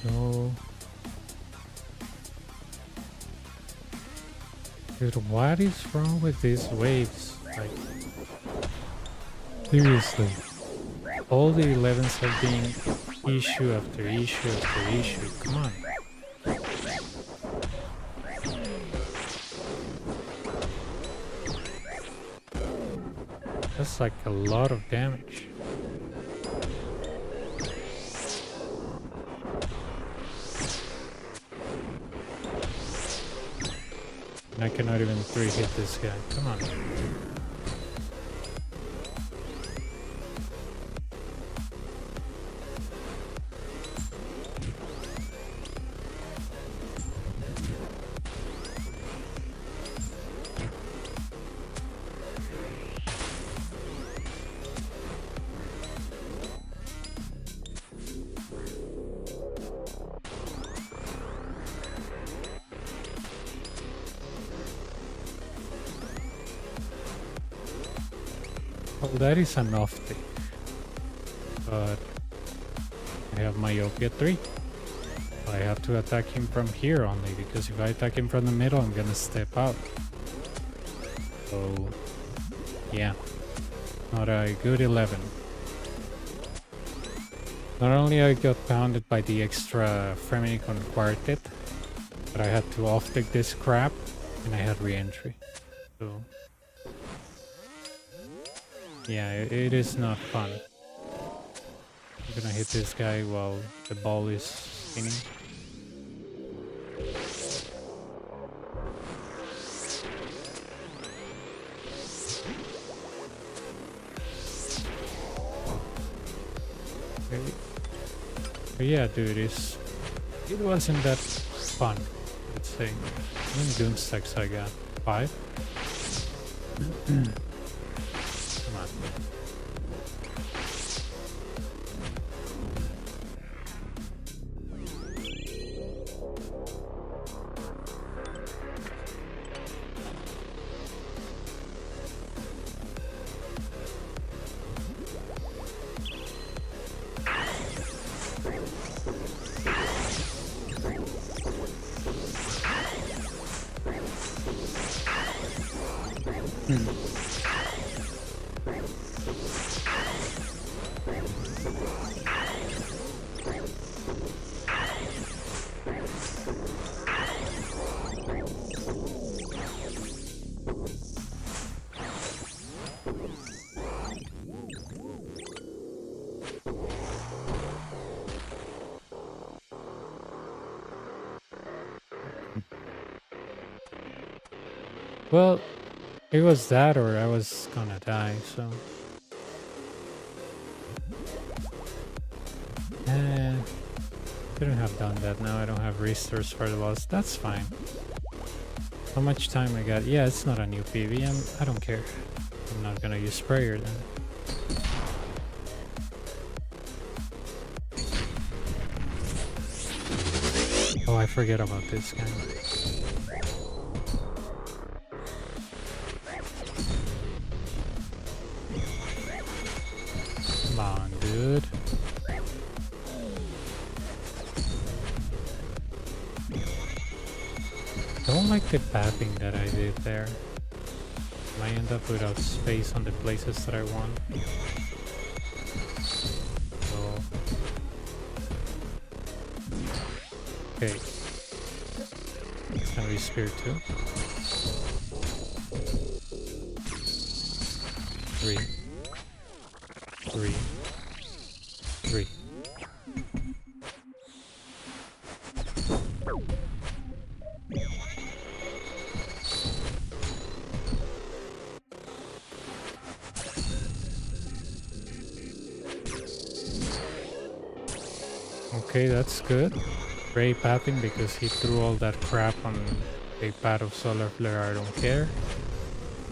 Go. Dude, what is wrong with these waves? Like, seriously. All the 11s have been issue after issue after issue. Come on. That's like a lot of damage. And I cannot even 3-hit this guy. Come on. Well, that is an off thing. But I have myopia 3. I have to attack him from here only, because if I attack him from the middle, I'm gonna step out. So, yeah. Not a good 11. Not only I got pounded by the extra Feminicon quartet, but I had to off-deck this crap, and I had re-entry. So, yeah, it is not fun. I'm gonna hit this guy while the ball is spinning. Okay. But yeah, dude, it wasn't that fun, let's say. How many doom stacks I got? 5? Come on. Well, it was that or I was gonna die, so. Couldn't have done that. Now I don't have restores for the loss. That's fine. How much time I got? Yeah, it's not a new PV. I don't care. I'm not gonna use sprayer then. Oh, I forget about this guy. Come on, dude. Don't like the pathing that I did there. I end up without space on the places that I want. So, okay. It's gonna be spear 2. 3. 3. 3. Okay, that's good. Gray pathing because he threw all that crap on a pad of solar flare. I don't care.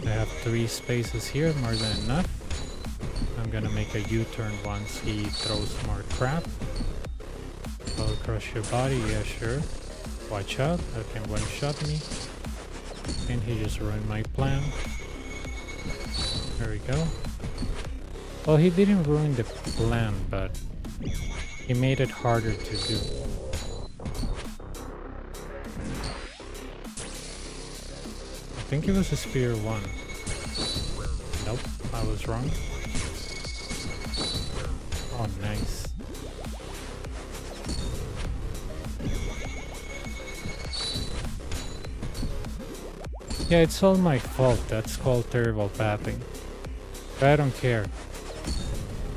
I have 3 spaces here, more than enough. I'm gonna make a U-turn once he throws more crap. I'll crush your body, yeah sure. Watch out, that can one-shot me. And he just ruined my plan. There we go. Well, he didn't ruin the plan, but he made it harder to do. I think it was a spear 1. Nope, I was wrong. Oh, nice. Yeah, it's all my fault. That's called terrible pathing. But I don't care.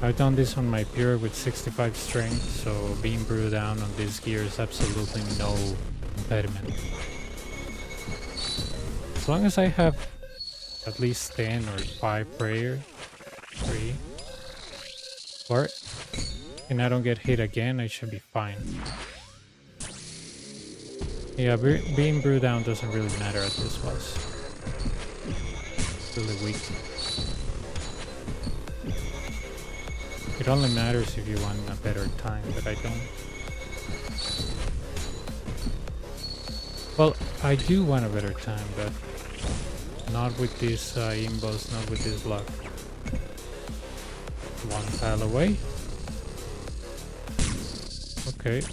I've done this on my pure with 65 strength, so being brewed down on this gear is absolutely no impediment. As long as I have at least 10 or 5 prayer, 3, 4, and I don't get hit again, I should be fine. Yeah, being brewed down doesn't really matter at this boss. It's really weak. It only matters if you want a better time, but I don't. Well, I do want a better time, but not with this imbos, not with this luck. 1 tile away. Okay.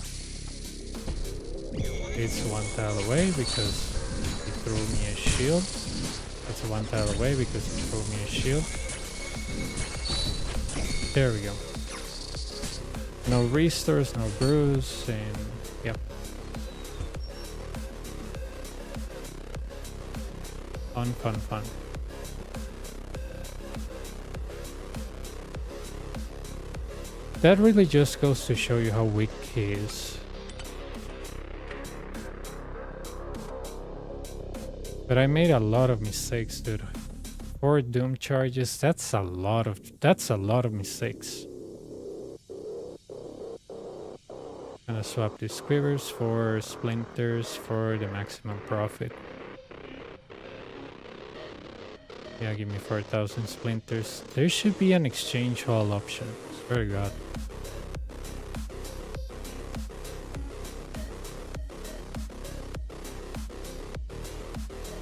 It's 1 tile away because he threw me a shield. That's 1 tile away because he threw me a shield. There we go. No restores, no brews, and yep. Fun, fun, fun. That really just goes to show you how weak he is. But I made a lot of mistakes, dude. 4 doom charges, that's a lot of mistakes. Gonna swap these quivers for splinters for the maximum profit. Yeah, give me 4,000 splinters. There should be an exchange hall option. Swear to God.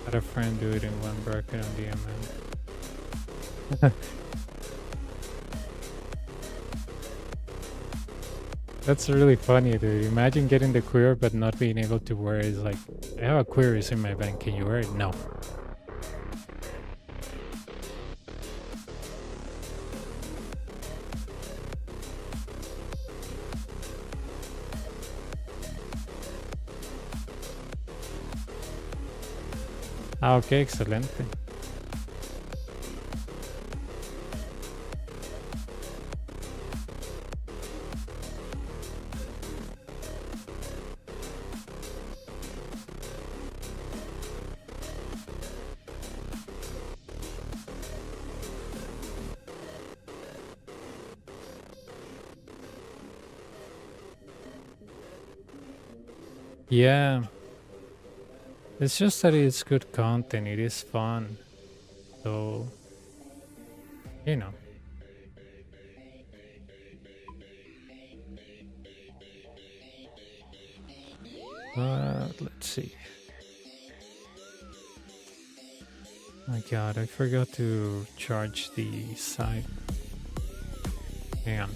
Had a friend do it in 1 bracket on DMM. That's really funny, dude. Imagine getting the query but not being able to wear it. It's like, I have a queries in my bank. Can you wear it? No. Ah, ok, excelente. Yeah, it's just that it's good content. It is fun. So, you know. But let's see. My god, I forgot to charge the site. Hang on.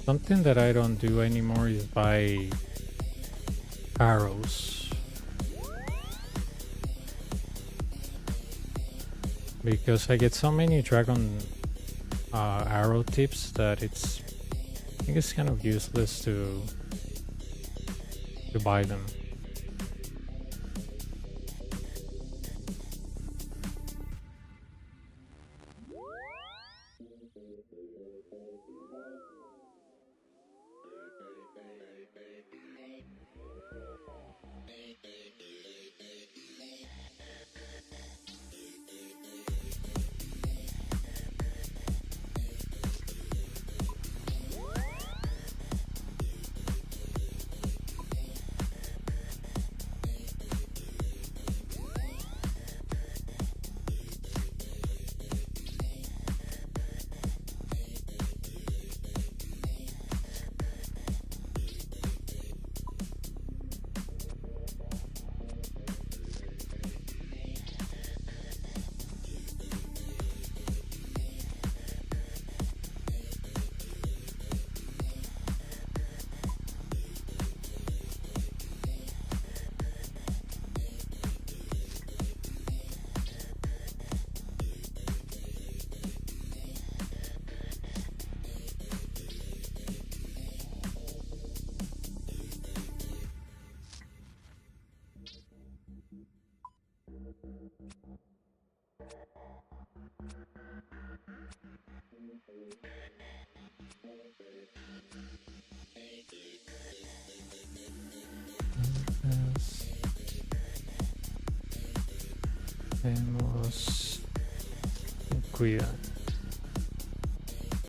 Something that I don't do anymore is buy arrows. Because I get so many dragon arrow tips that I think it's kind of useless to buy them. Hacemos cuidado.